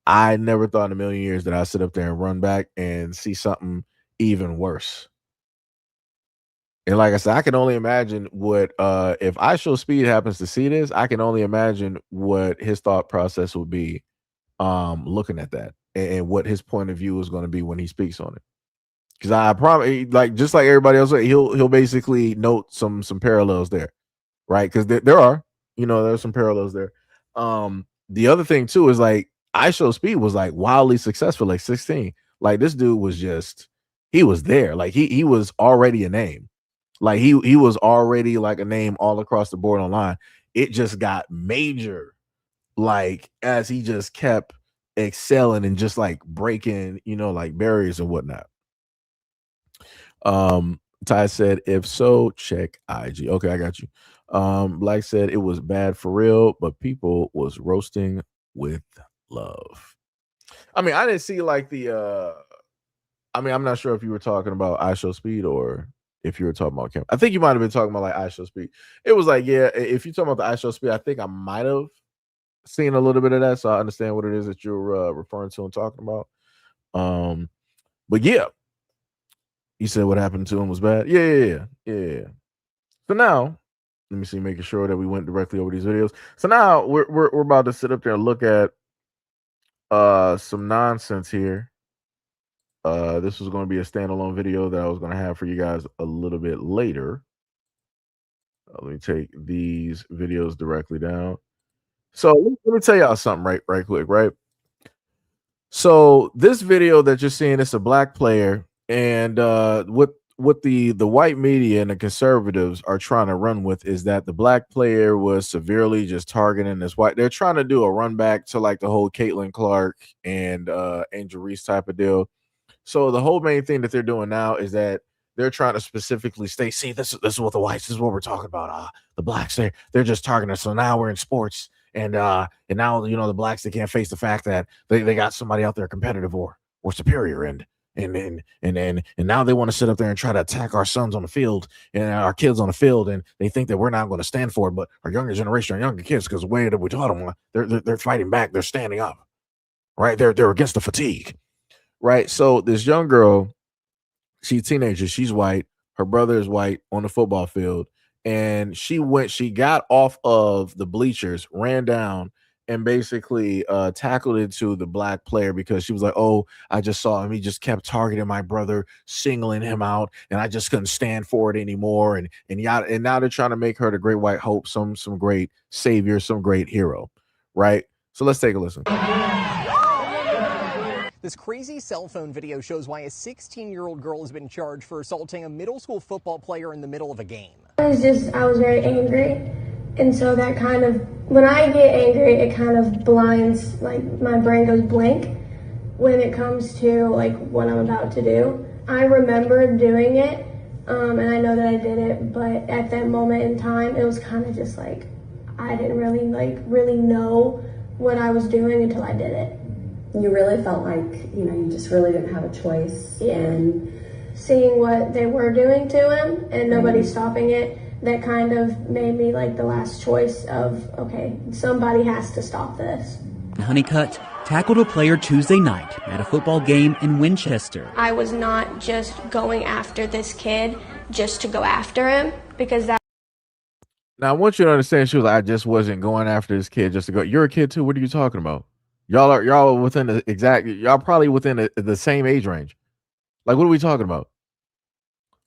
I never thought in a million years that I'd sit up there and run back and see something even worse. And like I said, I can only imagine what if I Show Speed happens to see this, I can only imagine what his thought process would be looking at that and what his point of view is going to be when he speaks on it. Because I probably like just like everybody else, he'll basically note some parallels there, right? Because there are, there's some parallels there. The other thing too is like I Show Speed was like wildly successful, like 16. Like this dude was he was there, like he was already a name. Like he was already like a name all across the board online. It just got major, like as he just kept excelling and just like breaking, like barriers and whatnot. Ty said, if so, check IG. Okay, I got you. Black said it was bad for real, but people was roasting with love. I mean, I didn't see like the I'm not sure if you were talking about I Show Speed or if you were talking about Cam. I think you might have been talking about like I Show Speed. It was like, yeah, if you're talking about the I Show Speed, I think I might have seen a little bit of that, so I understand what it is that you're referring to and talking about. But yeah, you said what happened to him was bad. Yeah. So now, let me see, making sure that we went directly over these videos. So now we're about to sit up there and look at some nonsense here. This was going to be a standalone video that I was going to have for you guys a little bit later. Let me take these videos directly down. So let me tell y'all something right quick, right? So this video that you're seeing, it's a black player, and what the white media and the conservatives are trying to run with is that the black player was severely just targeting this white. They're trying to do a run back to like the whole Caitlin Clark and Angel Reese type of deal. So the whole main thing that they're doing now is that they're trying to specifically state, see, this is what the whites, this is what we're talking about. The blacks, they're just targeting us. So now we're in sports, and now the blacks, they can't face the fact that they got somebody out there competitive or superior, and now they want to sit up there and try to attack our sons on the field and our kids on the field, and they think that we're not going to stand for it, but our younger generation, our younger kids, because the way that we taught them, they're fighting back, they're standing up, right? They're against the fatigue. Right. So this young girl, she's a teenager, she's white, her brother is white on the football field, and she got off of the bleachers, ran down, and basically tackled into the black player because she was like, oh, I just saw him, he just kept targeting my brother, singling him out, and I just couldn't stand for it anymore. And now they're trying to make her the great white hope, some great savior, some great hero. Right. So let's take a listen. This crazy cell phone video shows why a 16-year-old girl has been charged for assaulting a middle school football player in the middle of a game. I was very angry, and so that kind of, when I get angry, it kind of blinds, like my brain goes blank when it comes to like what I'm about to do. I remember doing it, and I know that I did it, but at that moment in time, it was kind of just like, I didn't really know what I was doing until I did it. You really felt like, you just really didn't have a choice. Yeah. And seeing what they were doing to him and nobody stopping it, that kind of made me like the last choice of, okay, somebody has to stop this. Honeycutt tackled a player Tuesday night at a football game in Winchester. I was not just going after this kid just to go after him, because that. Now I want you to understand, she was like, I just wasn't going after this kid just to go. You're a kid too. What are you talking about? Y'all within the exact, y'all probably within the same age range. Like, what are we talking about?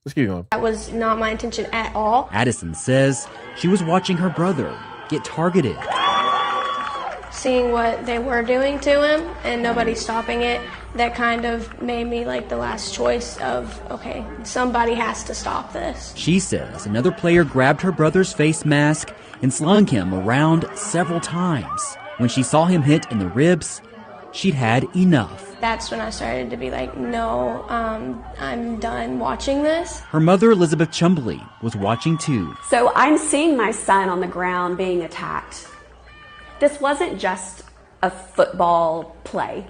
Let's keep going. That was not my intention at all. Addison says she was watching her brother get targeted. Seeing what they were doing to him and nobody stopping it, that kind of made me like the last choice of, okay, somebody has to stop this. She says another player grabbed her brother's face mask and slung him around several times. When she saw him hit in the ribs, she'd had enough. That's when I started to be like, no, I'm done watching this. Her mother, Elizabeth Chumbley, was watching too. So I'm seeing my son on the ground being attacked. This wasn't just a football play.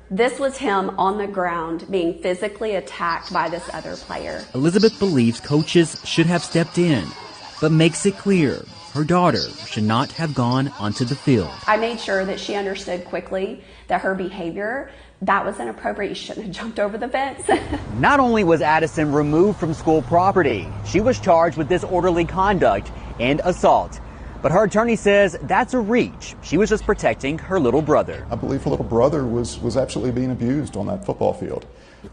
This was him on the ground being physically attacked by this other player. Elizabeth believes coaches should have stepped in, but makes it clear her daughter should not have gone onto the field. I made sure that she understood quickly that her behavior, that was inappropriate. You shouldn't have jumped over the fence. Not only was Addison removed from school property, she was charged with disorderly conduct and assault. But her attorney says that's a reach. She was just protecting her little brother. I believe her little brother was absolutely being abused on that football field.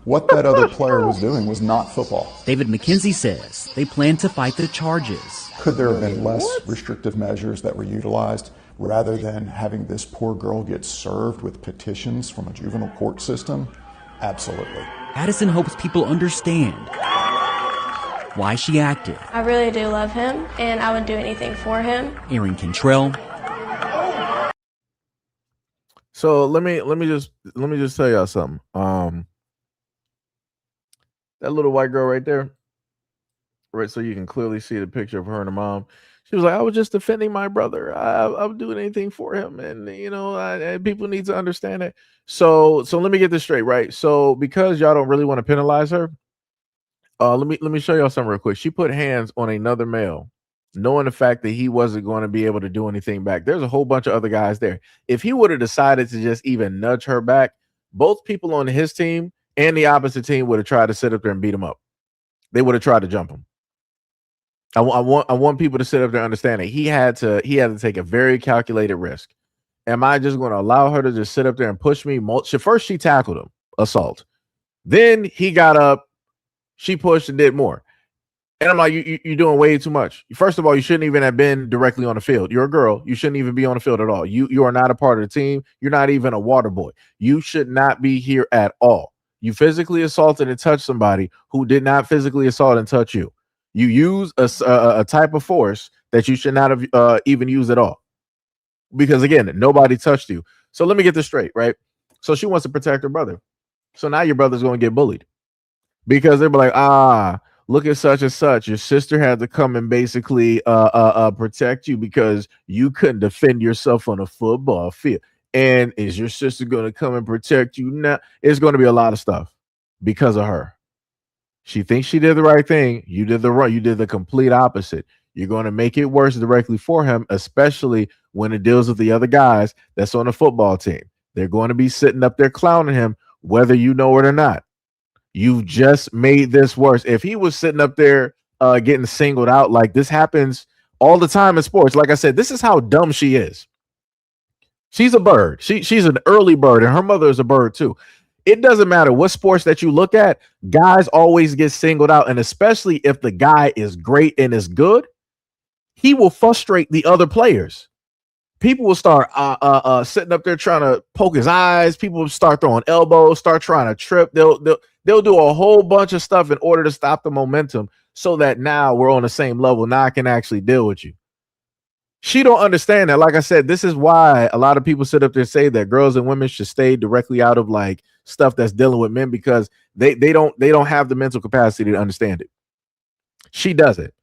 What that other player was doing was not football. David McKenzie says they plan to fight the charges. Could there have been less restrictive measures that were utilized rather than having this poor girl get served with petitions from a juvenile court system? Absolutely. Addison hopes people understand why she acted. I really do love him, and I would do anything for him. Aaron Cantrell. So let me just tell y'all something. That little white girl right there, right? So you can clearly see the picture of her and her mom. She was like, "I was just defending my brother. I would do anything for him, and people need to understand it." So let me get this straight, right? So because y'all don't really want to penalize her, let me show y'all something real quick. She put hands on another male, knowing the fact that he wasn't going to be able to do anything back. There's a whole bunch of other guys there. If he would have decided to just even nudge her back, both people on his team and the opposite team would have tried to sit up there and beat him up. They would have tried to jump him. I want people to sit up there and understand that he had to take a very calculated risk. Am I just going to allow her to just sit up there and push me? First, she tackled him, assault. Then he got up, she pushed and did more. And I'm like, you're doing way too much. First of all, you shouldn't even have been directly on the field. You're a girl. You shouldn't even be on the field at all. You are not a part of the team. You're not even a water boy. You should not be here at all. You physically assaulted and touched somebody who did not physically assault and touch you. You use a type of force that you should not have even used at all. Because again, nobody touched you. So let me get this straight, right? So she wants to protect her brother. So now your brother's going to get bullied. Because they'll be like, look at such and such. Your sister had to come and basically protect you because you couldn't defend yourself on a football field. And is your sister going to come and protect you now? It's going to be a lot of stuff because of her. She thinks she did the right thing. You did the complete opposite. You're going to make it worse directly for him, especially when it deals with the other guys that's on the football team. They're going to be sitting up there clowning him, whether you know it or not. You've just made this worse. If he was sitting up there getting singled out, like this happens all the time in sports. Like I said, this is how dumb she is. She's a bird. She's an early bird, and her mother is a bird too. It doesn't matter what sports that you look at, guys always get singled out, and especially if the guy is great and is good, he will frustrate the other players. People will start sitting up there trying to poke his eyes. People will start throwing elbows, start trying to trip. They'll do a whole bunch of stuff in order to stop the momentum so that now we're on the same level. Now I can actually deal with you. She don't understand that. Like I said, this is why a lot of people sit up there and say that girls and women should stay directly out of like stuff that's dealing with men because they don't have the mental capacity to understand it. She does it.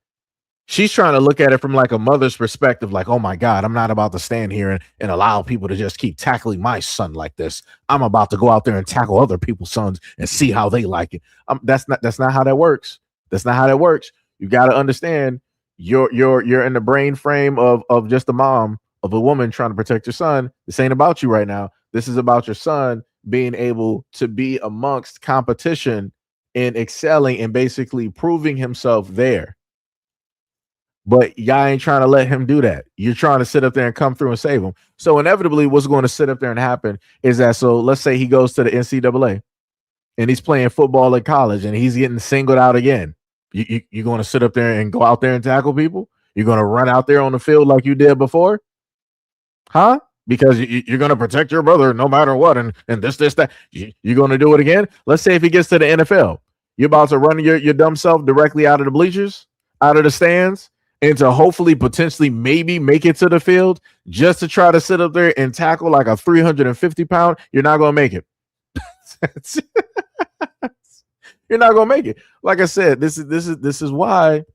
She's trying to look at it from like a mother's perspective, like, oh my God, I'm not about to stand here and allow people to just keep tackling my son like this. I'm about to go out there and tackle other people's sons and see how they like it. That's not how that works. That's not how that works. You got to understand you're in the brain frame of just a mom, of a woman trying to protect your son. This ain't about you right now. This is about your son being able to be amongst competition and excelling and basically proving himself there. But y'all ain't trying to let him do that. You're trying to sit up there and come through and save him. So inevitably, what's going to sit up there and happen is that, so let's say he goes to the NCAA and he's playing football at college and he's getting singled out again. You're going to sit up there and go out there and tackle people? You're going to run out there on the field like you did before? Huh? Because you're going to protect your brother no matter what. And this, that. You're going to do it again? Let's say if he gets to the NFL, you're about to run your dumb self directly out of the bleachers, out of the stands, and to hopefully potentially maybe make it to the field just to try to sit up there and tackle like a 350-pound. You're not going to make it. You're not going to make it. Like I said, this is why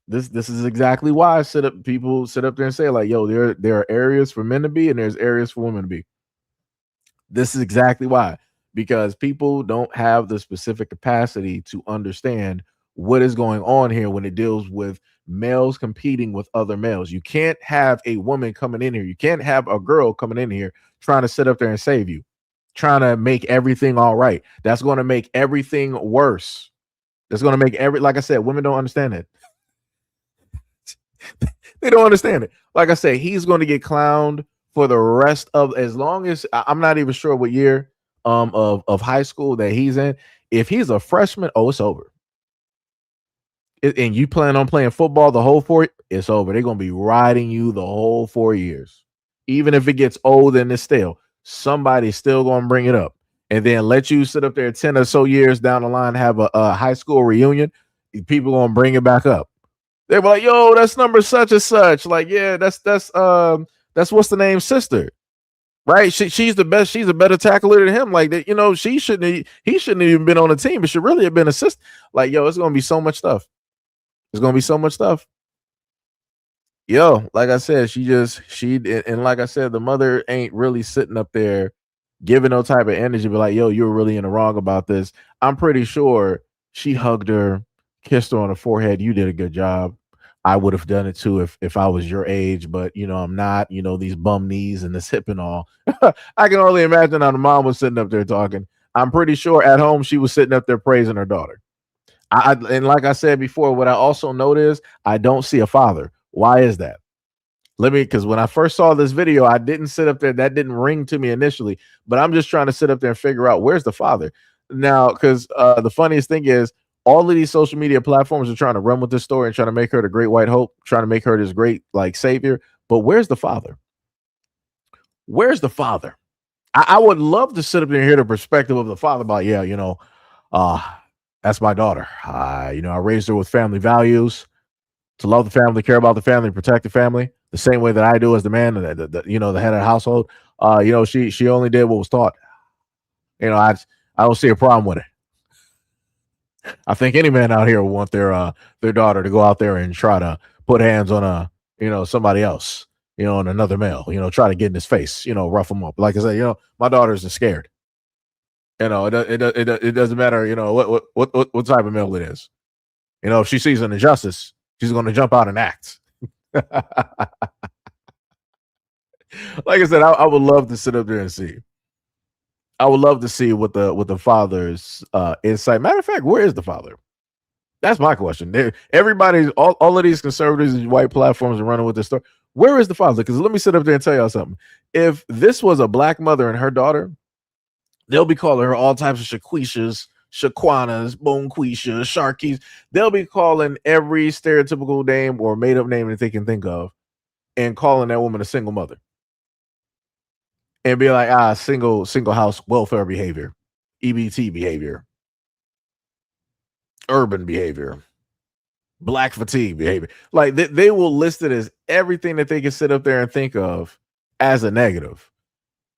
this is exactly why people sit up there and say like, yo, there are areas for men to be and there's areas for women to be. This is exactly why, because people don't have the specific capacity to understand what is going on here when it deals with males competing with other males. You can't have a woman coming in here. You can't have a girl coming in here trying to sit up there and save you, trying to make everything all right. That's going to make everything worse. That's going to make like I said, women don't understand it. They don't understand it. Like I said, he's going to get clowned for the rest of, as long as, I'm not even sure what year of high school that he's in. If he's a freshman, it's over. And you plan on playing football the whole 4, it's over. They're going to be riding you the whole 4 years. Even if it gets old and it's stale, somebody's still going to bring it up. And then let you sit up there 10 or so years down the line, have a high school reunion. People going to bring it back up. They were like, yo, that's number such and such. Like, yeah, that's what's the name, sister. Right? She's the best. She's a better tackler than him. Like that, he shouldn't have even been on the team. It should really have been assist. Like, yo, it's gonna be so much stuff. There's gonna be so much stuff. Yo, like I said, and like I said, the mother ain't really sitting up there giving no type of energy, but like, yo, you were really in the wrong about this. I'm pretty sure she hugged her, kissed her on the forehead. You did a good job. I would have done it too if I was your age, but I'm not, these bum knees and this hip and all. I can only imagine how the mom was sitting up there talking. I'm pretty sure at home she was sitting up there praising her daughter. And like I said before, what I also note is I don't see a father. Why is that? Because when I first saw this video, I didn't sit up there. That didn't ring to me initially, but I'm just trying to sit up there and figure out where's the father now. Because the funniest thing is, all of these social media platforms are trying to run with this story and trying to make her the great white hope, trying to make her this great like savior. But where's the father? Where's the father? I would love to sit up there and hear the perspective of the father about, that's my daughter. I raised her with family values, to love the family, care about the family, protect the family, the same way that I do as the man, the head of the household. She only did what was taught. I don't see a problem with it. I think any man out here will want their daughter to go out there and try to put hands on somebody else, on another male, try to get in his face, rough him up. Like I said, my daughter isn't scared. It doesn't matter, what type of male it is. If she sees an injustice, she's going to jump out and act. Like I said, I would love to sit up there and see. I would love to see what the father's insight. Matter of fact, where is the father? That's my question. Everybody's all of these conservatives and white platforms are running with this story. Where is the father? Because let me sit up there and tell y'all something. If this was a black mother and her daughter, they'll be calling her all types of Shaquishas, Shaquanas, Bonquisha, Sharkies. They'll be calling every stereotypical name or made up name that they can think of and calling that woman a single mother. And be like, single house welfare behavior, EBT behavior, urban behavior, black fatigue behavior. Like they will list it as everything that they can sit up there and think of as a negative.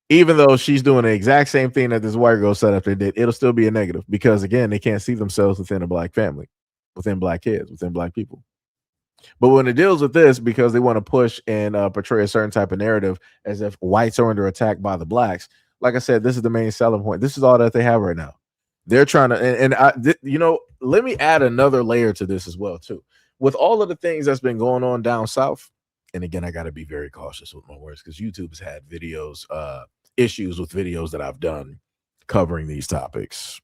Even though she's doing the exact same thing that this white girl set up there did, it'll still be a negative because, again, they can't see themselves within a black family, within black kids, within black people. But when it deals with this, because they want to push and portray a certain type of narrative as if whites are under attack by the blacks, like I said, this is the main selling point. This is all that they have right now. They're trying to, let me add another layer to this as well, too. With all of the things that's been going on down south, and again, I got to be very cautious with my words because YouTube has had videos, issues with videos that I've done covering these topics.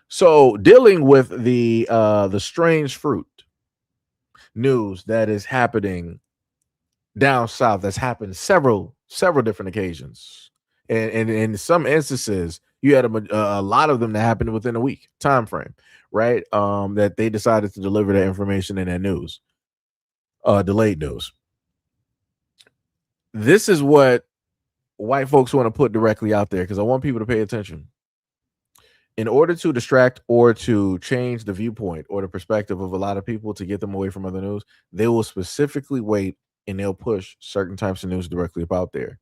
So dealing with the strange fruit news that is happening down south, that's happened several different occasions, and in some instances you had a lot of them that happened within a week time frame, right? That they decided to deliver that information in that news, delayed news. This is what white folks want to put directly out there because I want people to pay attention. In order to distract or to change the viewpoint or the perspective of a lot of people to get them away from other news, they will specifically wait and they'll push certain types of news directly up out there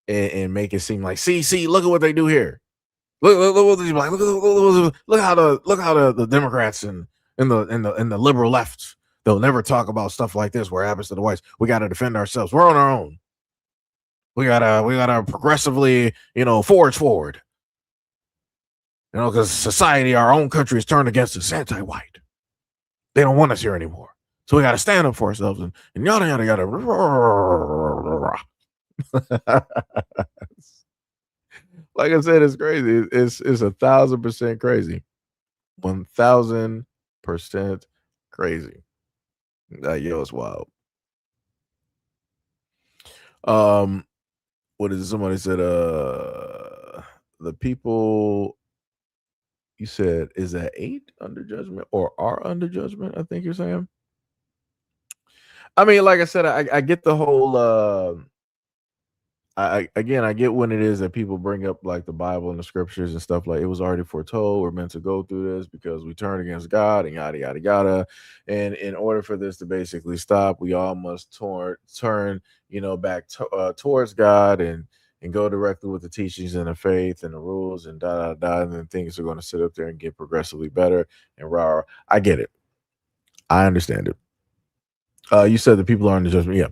and make it seem like, see, look at what they do here. Look what they like. Look how the Democrats and the liberal left, they'll never talk about stuff like this where it happens to the whites. We got to defend ourselves. We're on our own. We gotta progressively, forge forward. Because society, our own country is turned against us, anti-white. They don't want us here anymore. So we got to stand up for ourselves and yada yada yada. Like I said, it's crazy. It's 1,000% crazy. 1,000% crazy. Yo, it's wild. What is it? Somebody said, the people you said is that 8 under judgment or are under judgment, I think you're saying. I mean, like I said, I get the whole I get when it is that people bring up like the Bible and the scriptures and stuff, like it was already foretold we're meant to go through this because we turn against God and yada yada yada. And in order for this to basically stop, we all must turn back towards God and go directly with the teachings and the faith and the rules and da da da. And then things are going to sit up there and get progressively better and rah. I get it. I understand it. You said that people are under judgment. Yeah.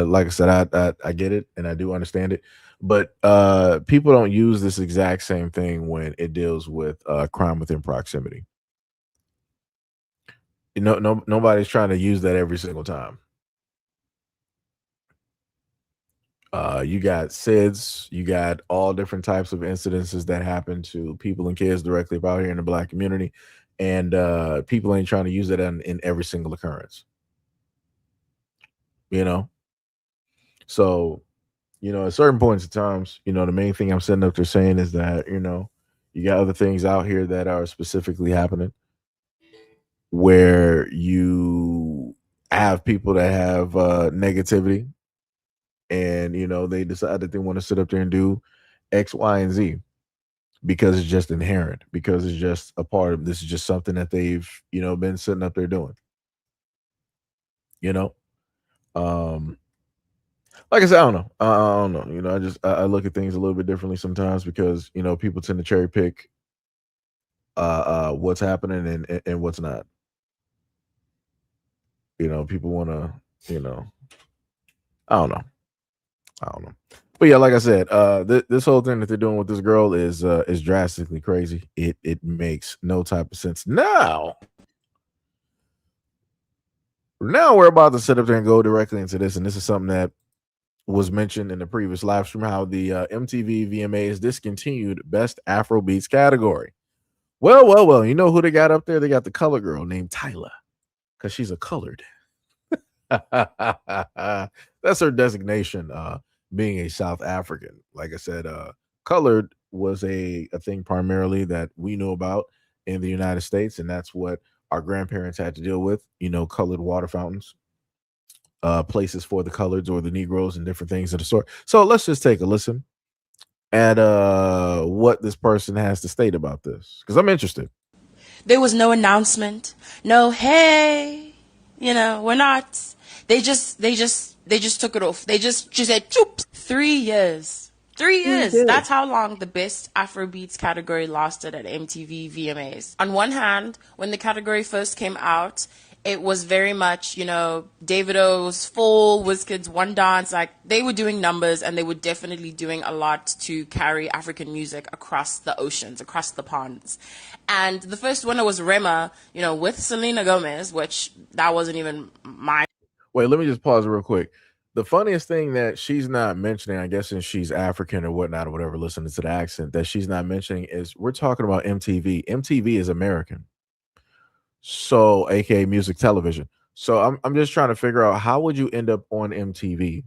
Like I said, I get it and I do understand it, but people don't use this exact same thing when it deals with crime within proximity. Nobody's trying to use that every single time. You got SIDS, you got all different types of incidences that happen to people and kids directly about here in the Black community, and people ain't trying to use it in every single occurrence. So at certain points in times, the main thing I'm sitting up there saying is that, you got other things out here that are specifically happening where you have people that have negativity and, they decide that they want to sit up there and do X, Y, and Z because it's just inherent, because it's just a part of this is just something that they've, been sitting up there doing. Like I said, I don't know. I don't know. I look at things a little bit differently sometimes because people tend to cherry pick what's happening and what's not. People want to. I don't know. But yeah, like I said, this whole thing that they're doing with this girl is drastically crazy. It makes no type of sense. Now we're about to sit up there and go directly into this, and this is something that was mentioned in the previous live stream, how the MTV VMAs discontinued Best Afrobeats category. Well, you know who they got up there? They got the color girl named Tyla, because she's a colored. That's her designation, being a South African. Like I said, colored was a thing primarily that we knew about in the United States, and that's what our grandparents had to deal with, colored water fountains. Places for the coloreds or the Negroes and different things of the sort. So let's just take a listen at what this person has to state about this, because I'm interested. There was no announcement, no hey, we're not. They just took it off. She said, "Choop." 3 years. 3 years. That's how long the Best Afrobeats category lasted at MTV VMAs. On one hand, when the category first came out, it was very much, Davido's Fall, Wizkid's One Dance, like they were doing numbers and they were definitely doing a lot to carry African music across the oceans, across the ponds. And the first winner was Rema, with Selena Gomez, which that wasn't even my. Wait, let me just pause real quick. The funniest thing that she's not mentioning, I guess, since she's African or whatnot or whatever, listening to the accent, that she's not mentioning is we're talking about MTV. MTV is American. So, aka music television. So I'm just trying to figure out, how would you end up on MTV?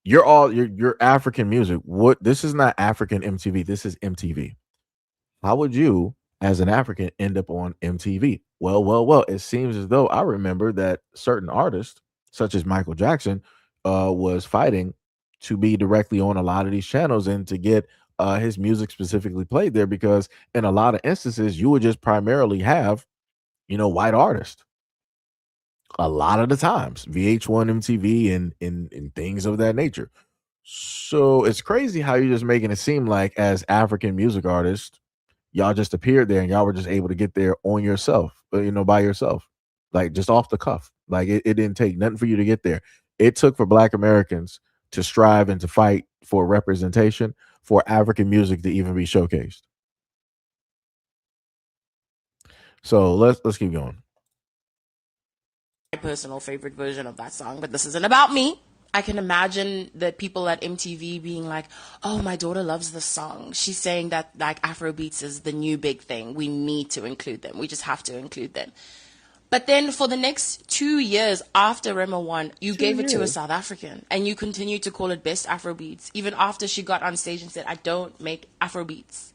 You're African music. This is not African MTV. This is MTV. How would you, as an African, end up on MTV? Well, it seems as though I remember that certain artists, such as Michael Jackson, was fighting to be directly on a lot of these channels and to get his music specifically played there, because in a lot of instances, you would just primarily have, white artists. A lot of the times, VH1, MTV, and things of that nature. So it's crazy how you're just making it seem like, as African music artists, y'all just appeared there and y'all were just able to get there on yourself, by yourself, like just off the cuff. Like it didn't take nothing for you to get there. It took for Black Americans to strive and to fight for representation for African music to even be showcased. So let's keep going. personal favorite version of that song, but this isn't about me. I can imagine the people at MTV being like, oh, my daughter loves this song. She's saying that like Afrobeats is the new big thing. We need to include them. We just have to include them. But then for the next 2 years after Rema won, you gave it to a South African and you continued to call it Best Afrobeats, even after she got on stage and said, I don't make Afrobeats.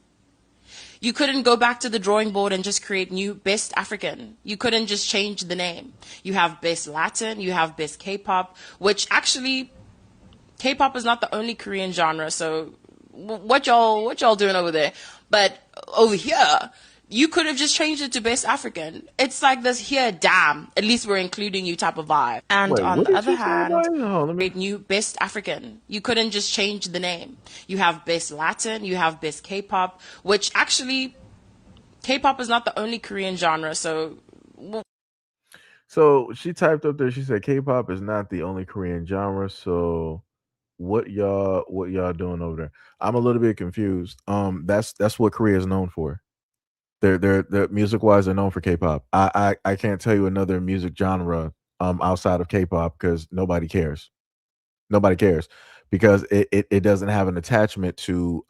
You couldn't go back to the drawing board and just create new Best African. You couldn't just change the name. You have Best Latin, you have Best K-pop, which actually, K-pop is not the only Korean genre, so what y'all doing over there? But over here, you could have just changed it to Best African. It's like this here, damn, at least we're including you type of vibe. And Wait, on what the did other you say hand, about it? Hold on, let me- create new Best African. You couldn't just change the name. You have Best Latin, you have Best K-pop, which actually, K-pop is not the only Korean genre, so So she typed up there. She said K-pop is not the only Korean genre. So what y'all doing over there? I'm a little bit confused. That's what Korea is known for. They're music wise, they're known for K-pop. I can't tell you another music genre outside of K-pop because nobody cares. Nobody cares because it doesn't have an attachment to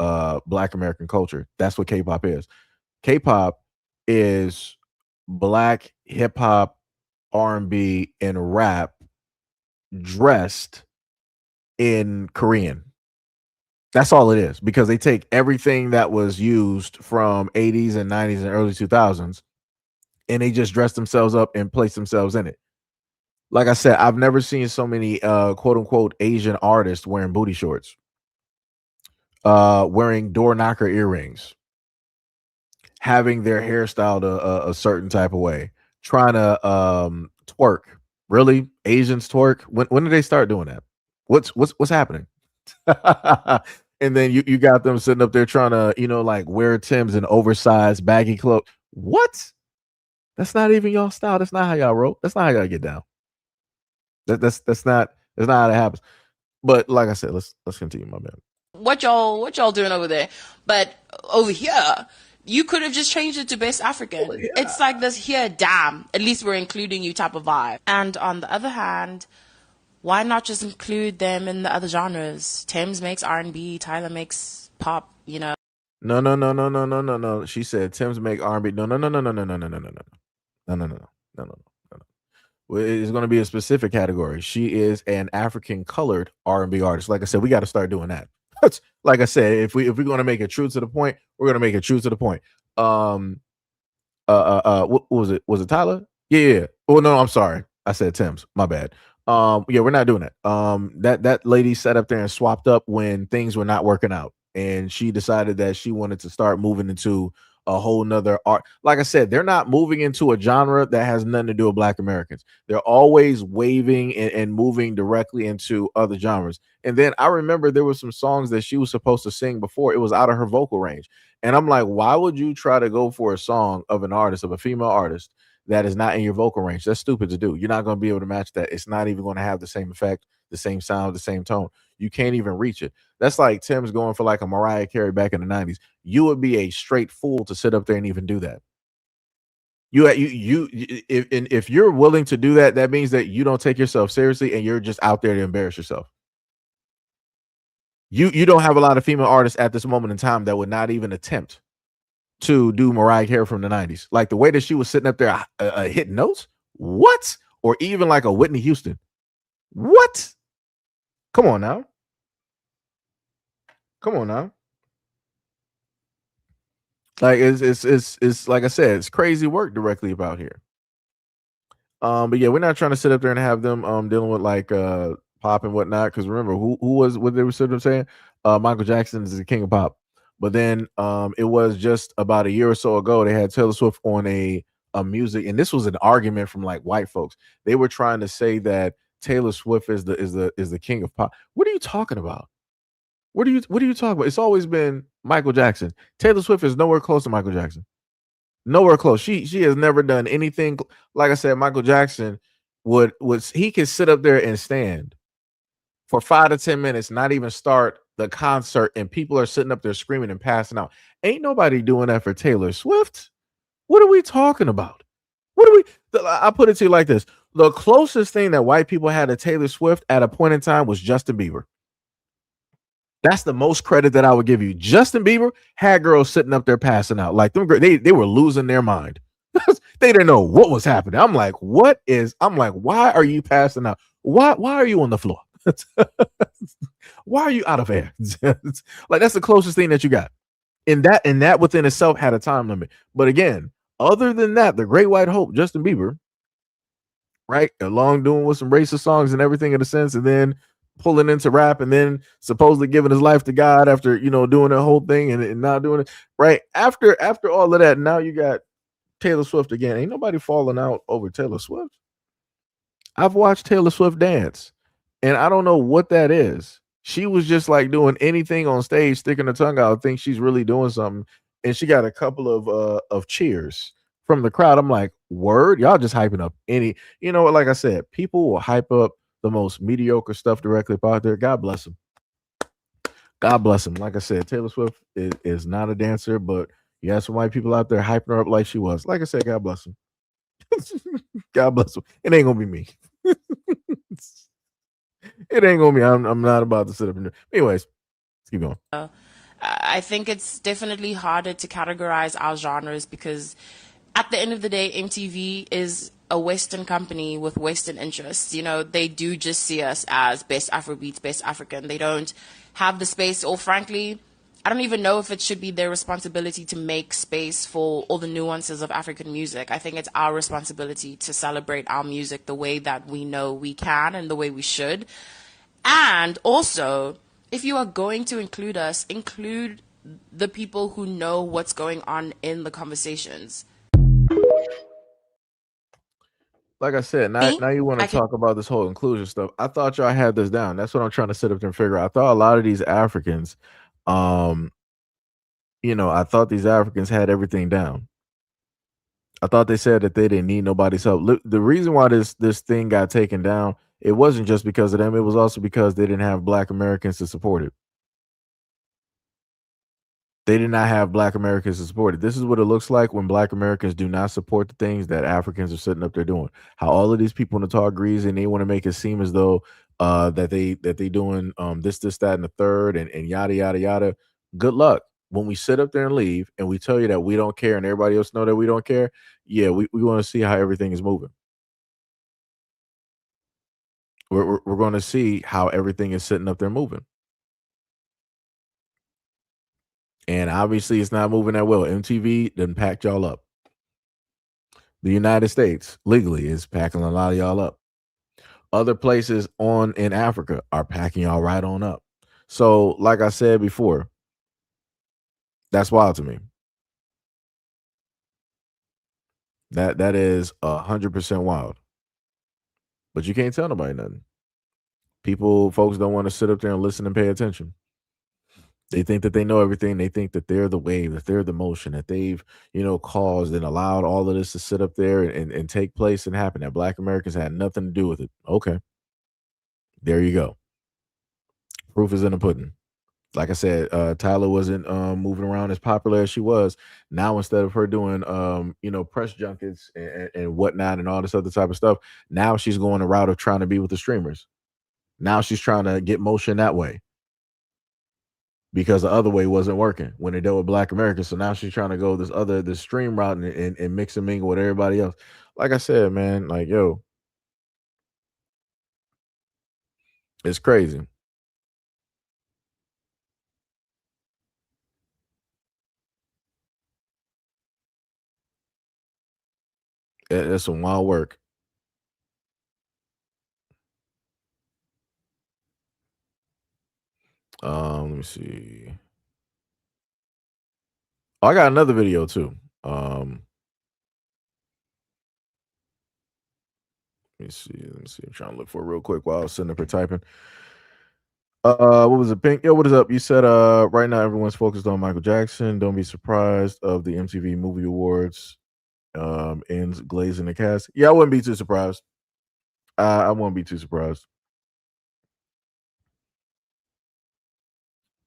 Black American culture. That's what K-pop is. K-pop is Black hip hop, R&B, and rap dressed in Korean. That's all it is because they take everything that was used from 80s and 90s and early 2000s and they just dress themselves up and place themselves in it. Like I said, I've never seen so many quote unquote Asian artists wearing booty shorts, wearing door knocker earrings, having their hair styled a certain type of way, trying to twerk. Really, Asians twerk? When did they start doing that? What's happening? And then you got them sitting up there trying to like wear Timbs and oversized baggy clothes. What? That's not even y'all style. That's not how y'all roll. That's not how y'all get down. That's not how that happens. But like I said, let's continue, my man. what y'all doing over there? But over here, you could have just changed it to Best African. It's like this here, damn, at least we're including you type of vibe. And on the other hand, why not just include them in the other genres? Thames makes R&B, Tyler makes pop, No. She said Tim's make R&B. No. Well, it's going to be a specific category. She is an African colored R&B artist. Like I said, we got to start doing that. Like I said, if we're going to make it true to the point, we're going to make it true to the point. What was it? Was it Tyler? Yeah. Oh no, I'm sorry. I said Tim's. My bad. Yeah, we're not doing that. That lady sat up there and swapped up when things were not working out, and she decided that she wanted to start moving into a whole nother art. Like I said, they're not moving into a genre that has nothing to do with Black Americans. They're always waving and moving directly into other genres. And then I remember there were some songs that she was supposed to sing before it was out of her vocal range. And I'm like, why would you try to go for a song of an artist, of a female artist that is not in your vocal range? That's stupid to do. You're not going to be able to match that. It's not even going to have the same effect, the same sound, the same tone. You can't even reach it. That's like Tim's going for like a Mariah Carey back in the 90s. You would be a straight fool to sit up there and even do that. If you're willing to do that, that means that you don't take yourself seriously and you're just out there to embarrass yourself. You don't have a lot of female artists at this moment in time that would not even attempt to do Mariah Carey from the 90s. Like the way that she was sitting up there hitting notes. What? Or even like a Whitney Houston. What? Come on now. Like it's like I said, it's crazy work directly about here. But yeah, we're not trying to sit up there and have them dealing with like pop and whatnot. Because remember, who was what they were sitting up saying? Michael Jackson is the king of pop. But then it was just about a year or so ago, they had Taylor Swift on a music, and this was an argument from like white folks. They were trying to say that Taylor Swift is the king of pop. What are you talking about? What are you talking about? It's always been Michael Jackson. Taylor Swift is nowhere close to Michael Jackson. Nowhere close. She has never done anything. Like I said, Michael Jackson he could sit up there and stand for 5 to 10 minutes, not even start the concert, and people are sitting up there screaming and passing out. Ain't nobody doing that for Taylor Swift. What are we talking about? I put it to you like this. The closest thing that white people had to Taylor Swift at a point in time was Justin Bieber. That's the most credit that I would give you. Justin Bieber had girls sitting up there passing out. Like them, they were losing their mind. They didn't know what was happening. I'm like, why are you passing out? Why are you on the floor? Why are you out of air? Like, that's the closest thing that you got. And that within itself had a time limit. But again, other than that, the Great White Hope, Justin Bieber, right, along doing with some racist songs and everything in a sense, and then pulling into rap, and then supposedly giving his life to God after doing the whole thing and not doing it right after all of that. Now you got Taylor Swift again. Ain't nobody falling out over Taylor Swift. I've watched Taylor Swift dance, and I don't know what that is. She was just like doing anything on stage, sticking her tongue out, think she's really doing something, and she got a couple of cheers from the crowd. I'm like, word, y'all just hyping up any. Like I said, people will hype up the most mediocre stuff directly out there. God bless them. God bless them. Like I said, Taylor Swift is not a dancer, but you have some white people out there hyping her up like she was. Like I said, God bless them. God bless them. It ain't gonna be me. It ain't gonna be. I'm not about to sit up and. Anyways, let's keep going. I think it's definitely harder to categorize our genres because at the end of the day, MTV is a Western company with Western interests. They do just see us as best Afrobeats, best African. They don't have the space, or frankly, I don't even know if it should be their responsibility to make space for all the nuances of African music. I think it's our responsibility to celebrate our music the way that we know we can and the way we should. And also, if you are going to include us, include the people who know what's going on in the conversations. Like I said, now you want to talk about this whole inclusion stuff. I thought y'all had this down. That's what I'm trying to sit up there and figure out. I thought a lot of these Africans, I thought these Africans had everything down. I thought they said that they didn't need nobody's help. Look, the reason why this thing got taken down, it wasn't just because of them. It was also because they didn't have Black Americans to support it. They did not have Black Americans to support it. This is what it looks like when Black Americans do not support the things that Africans are sitting up there doing. How all of these people in the talk agrees, and they want to make it seem as though that they doing this, that, and the third, and yada yada yada. Good luck. When we sit up there and leave, and we tell you that we don't care, and everybody else know that we don't care. Yeah, we want to see how everything is moving. We're going to see how everything is sitting up there moving. And obviously, it's not moving that well. MTV done packed y'all up. The United States legally is packing a lot of y'all up. Other places in Africa are packing y'all right on up. So, like I said before, that's wild to me. That is 100% wild. But you can't tell nobody nothing. Folks don't want to sit up there and listen and pay attention. They think that they know everything. They think that they're the wave, that they're the motion, that they've, caused and allowed all of this to sit up there and take place and happen. That Black Americans had nothing to do with it. Okay. There you go. Proof is in the pudding. Like I said, Tyler wasn't moving around as popular as she was. Now, instead of her doing, press junkets and whatnot and all this other type of stuff, now she's going the route of trying to be with the streamers. Now she's trying to get motion that way, because the other way wasn't working when they dealt with Black Americans. So now she's trying to go this stream route and mix and mingle with everybody else. Like I said, man, like, yo, it's crazy. That's some wild work. Let me see. Oh, I got another video too. Let me see. I'm trying to look for it real quick while I was sitting up here typing. What was it, Pink? Yo, what is up? You said right now everyone's focused on Michael Jackson. Don't be surprised of the MTV Movie Awards ends glazing the cast. Yeah, I wouldn't be too surprised. I won't be too surprised.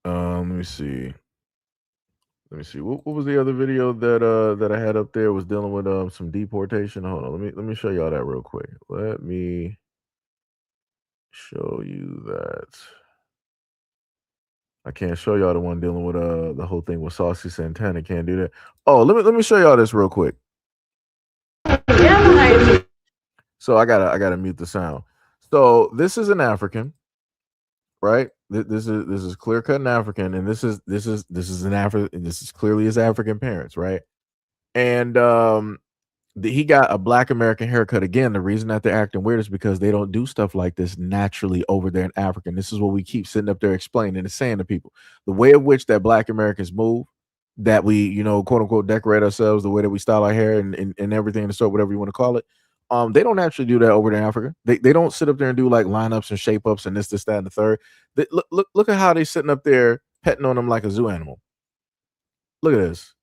Let me see. Let me see. What was the other video that I had up there? Was dealing with some deportation. Hold on. Let me show y'all that real quick. Let me show you that. I can't show y'all the one dealing with the whole thing with Saucy Santana. Can't do that. Oh, let me show y'all this real quick. So I gotta mute the sound. So this is an African, right? This is clear cut an African, and this is an African. This is clearly his African parents, right? And he got a Black American haircut. Again, the reason that they're acting weird is because they don't do stuff like this naturally over there in Africa. And this is what we keep sitting up there explaining and saying to people. The way in which that Black Americans move, that we, quote unquote, decorate ourselves, the way that we style our hair and everything in the store, whatever you want to call it. They don't actually do that over there in Africa. They don't sit up there and do like lineups and shape ups and this, that, and the third. Look at how they sitting up there petting on them like a zoo animal. Look at this.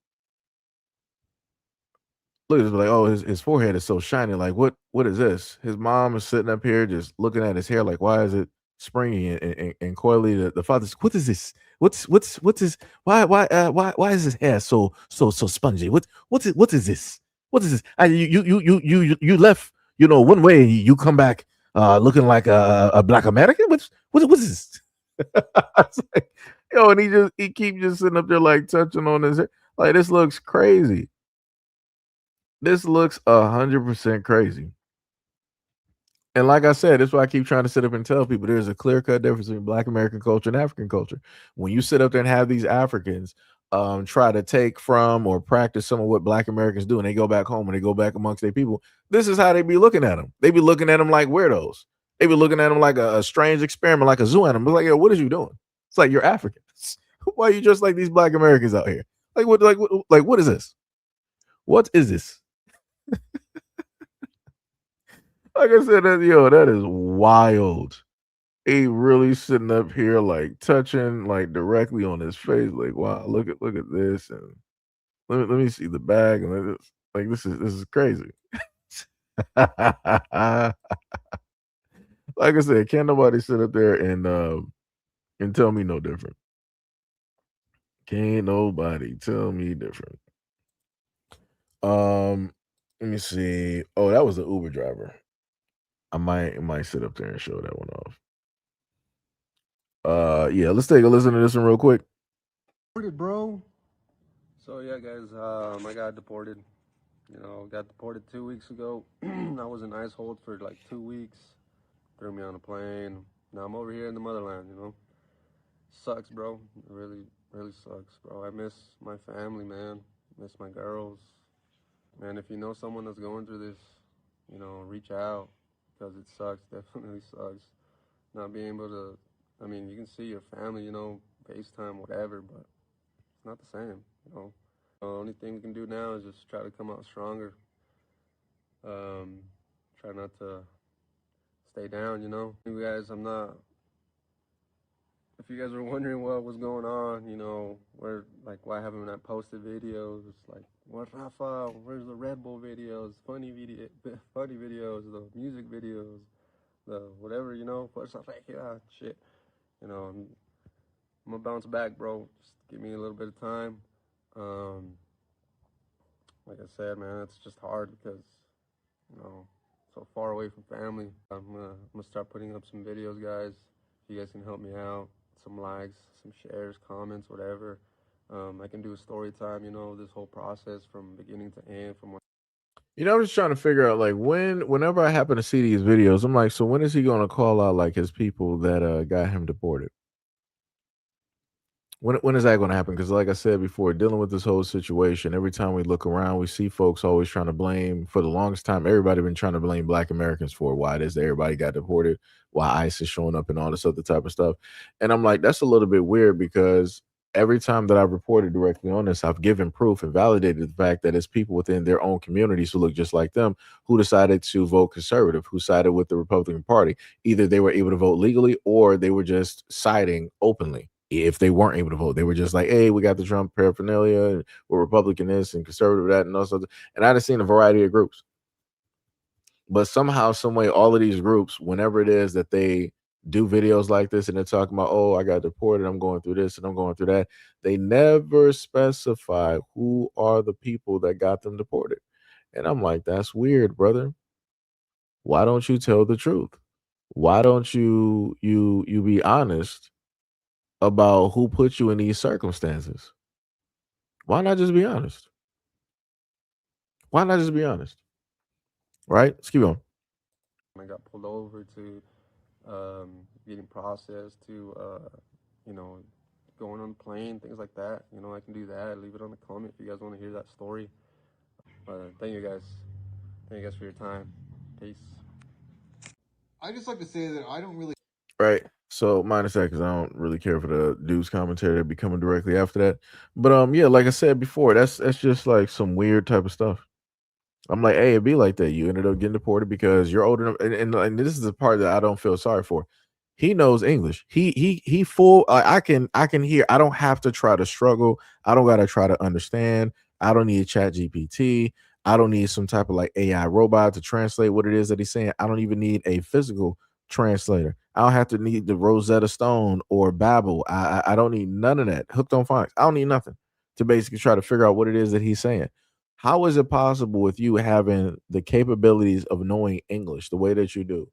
Look at this, like, oh, his forehead is so shiny. Like, what is this? His mom is sitting up here just looking at his hair, like, why is it springy and coily? The father's, what is this? What's this? Why is his hair so spongy? What is this? What is this? You left, one way, and you come back looking like a Black American. What is this? It's like, and he keeps just sitting up there like touching on his hair. Like, this looks crazy. This looks 100% crazy. And like I said, that's why I keep trying to sit up and tell people there's a clear-cut difference between Black American culture and African culture. When you sit up there and have these Africans try to take from or practice some of what Black Americans do, and they go back home and they go back amongst their people, this is how they be looking at them. They be looking at them like weirdos. They be looking at them like a strange experiment, like a zoo animal. Like, yo, what is you doing? It's like, you're Africans. Why are you just like these Black Americans out here? Like, what is this? What is this? Like I said, that is wild. He really sitting up here like touching like directly on his face. Like, wow, look at this, and let me see the bag, and this is crazy. Like I said, can't nobody sit up there and tell me no different. Can't nobody tell me different. Let me see. Oh, that was the Uber driver. I might sit up there and show that one off. Yeah, let's take a listen to this one real quick. Bro. So yeah, guys, I got deported. Got deported 2 weeks ago. I was in ICE hold for like 2 weeks. Threw me on a plane. Now I'm over here in the motherland. Sucks, bro. It really, really sucks, bro. I miss my family, man. Miss my girls. Man, if you know someone that's going through this, reach out. Because it sucks, definitely sucks. Not being able to, you can see your family, FaceTime, whatever, but it's not the same, The only thing we can do now is just try to come out stronger. Try not to stay down, You guys, if you guys were wondering what was going on, why haven't I posted videos? Like, what, Rafa? Where's the Red Bull videos? Funny videos, the music videos, the whatever, put stuff like, yeah, shit. I'm gonna bounce back, bro. Just give me a little bit of time. Like I said, man, it's just hard because, so far away from family. I'm gonna start putting up some videos, guys. If you guys can help me out. Some likes, some shares, comments, whatever. I can do a story time, this whole process from beginning to end. I'm just trying to figure out, like, whenever I happen to see these videos, I'm like, so when is he going to call out like his people that got him deported? When is that going to happen? Because like I said before, dealing with this whole situation, every time we look around, we see folks always trying to blame, for the longest time, everybody been trying to blame Black Americans for why it is that everybody got deported, why ICE is showing up and all this other type of stuff. And I'm like, that's a little bit weird, because every time that I've reported directly on this, I've given proof and validated the fact that it's people within their own communities who look just like them who decided to vote conservative, who sided with the Republican Party. Either they were able to vote legally or they were just siding openly. If they weren't able to vote, they were just like, hey, we got the Trump paraphernalia, and we're Republican this and conservative that and all sorts. And I've seen a variety of groups. But somehow, some way, all of these groups, whenever it is that they do videos like this and they're talking about, oh, I got deported, I'm going through this and I'm going through that. They never specify who are the people that got them deported. And I'm like, that's weird, brother. Why don't you tell the truth? Why don't you be honest about who put you in these circumstances? Why not just be honest? Why not just be honest? Right? Let's keep going. I got pulled over to getting processed to going on the plane, things like that. I can do that. Leave it on the comment if you guys want to hear that story. Thank you guys. Thank you guys for your time. Peace. I just like to say that I don't really. Right. So minus that because I don't really care for the dude's commentary that be coming directly after that. But yeah, like I said before, that's just like some weird type of stuff. I'm like, hey, it'd be like that. You ended up getting deported because you're old enough, and this is the part that I don't feel sorry for. He knows English. He full. I can hear. I don't have to try to struggle. I don't gotta try to understand. I don't need Chat GPT. I don't need some type of like AI robot to translate what it is that he's saying. I don't even need a physical translator. I don't have to need the Rosetta Stone or Babel. I don't need none of that. Hooked on phonics. I don't need nothing to basically try to figure out what it is that he's saying. How is it possible with you having the capabilities of knowing English the way that you do,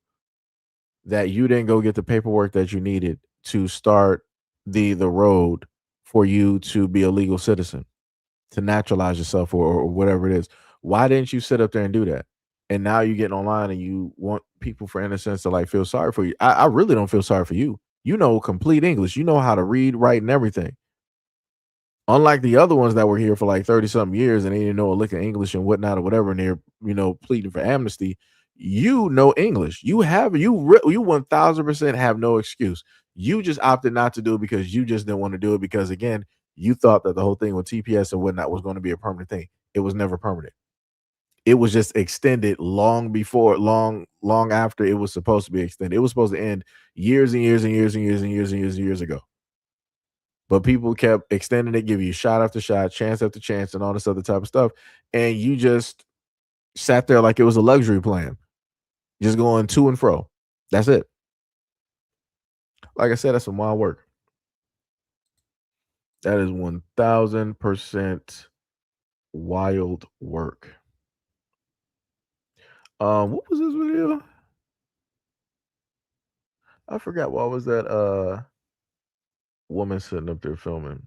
that you didn't go get the paperwork that you needed to start the road for you to be a legal citizen, to naturalize yourself or whatever it is? Why didn't you sit up there and do that? And now you're getting online and you want people for innocence to like feel sorry for you. I really don't feel sorry for you. You know complete English. You know how to read, write, and everything. Unlike the other ones that were here for like 30 something years and they didn't know a lick of English and whatnot or whatever, and they're pleading for amnesty. You know English. You 1000% have no excuse. You just opted not to do it because you just didn't want to do it because again, you thought that the whole thing with TPS and whatnot was going to be a permanent thing. It was never permanent. It was just extended long after it was supposed to be extended. It was supposed to end years and years and years and years and years and years and years ago. But people kept extending it, give you shot after shot, chance after chance, and all this other type of stuff. And you just sat there like it was a luxury plan, just going to and fro. That's it. Like I said, that's some wild work. That is 1000% wild work. What was this video? I forgot. What was that woman sitting up there filming?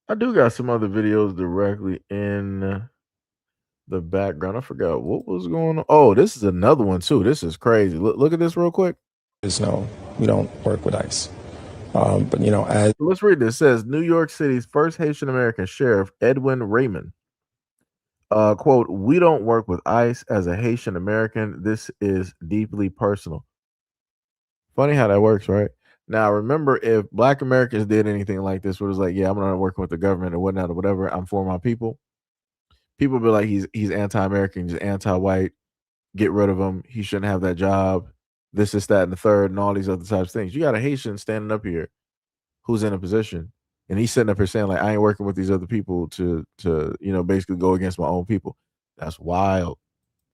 I do got some other videos directly in the background. I forgot what was going on. Oh, this is another one too. This is crazy. Look at this real quick. No, we don't work with ICE. But as let's read this. It says New York City's first Haitian American sheriff, Edwin Raymond. Quote, "We don't work with ICE as a Haitian American. This is deeply personal." Funny how that works, right? Now, remember, if Black Americans did anything like this, where it was like, yeah, I'm not working with the government or whatnot or whatever, I'm for my people. People be like, he's anti-American, just anti-white. Get rid of him. He shouldn't have that job. This is that and the third and all these other types of things. You got a Haitian standing up here who's in a position, and he's sitting up here saying like, I ain't working with these other people to basically go against my own people. That's wild.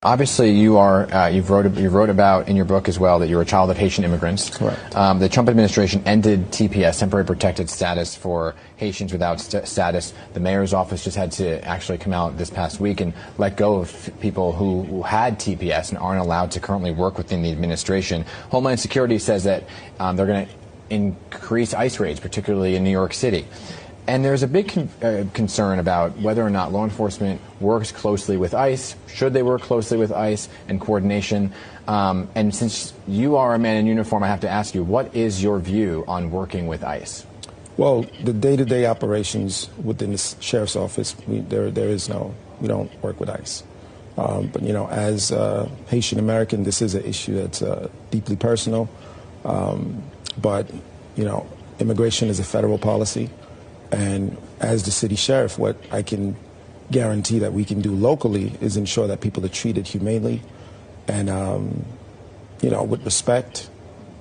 Obviously, you are. You wrote about in your book as well that you're a child of Haitian immigrants. Correct. The Trump administration ended TPS, temporary protected status, for Haitians without status. The mayor's office just had to actually come out this past week and let go of people who had TPS and aren't allowed to currently work within the administration. Homeland Security says that they're going to increase ICE raids, particularly in New York City. And there's a big concern about whether or not law enforcement works closely with ICE. Should they work closely with ICE and coordination? And since you are a man in uniform, I have to ask you, what is your view on working with ICE? Well, the day-to-day operations within the sheriff's office, we don't work with ICE. But as Haitian American, this is an issue that's deeply personal. But immigration is a federal policy. And as the city sheriff, what I can guarantee that we can do locally is ensure that people are treated humanely and, with respect,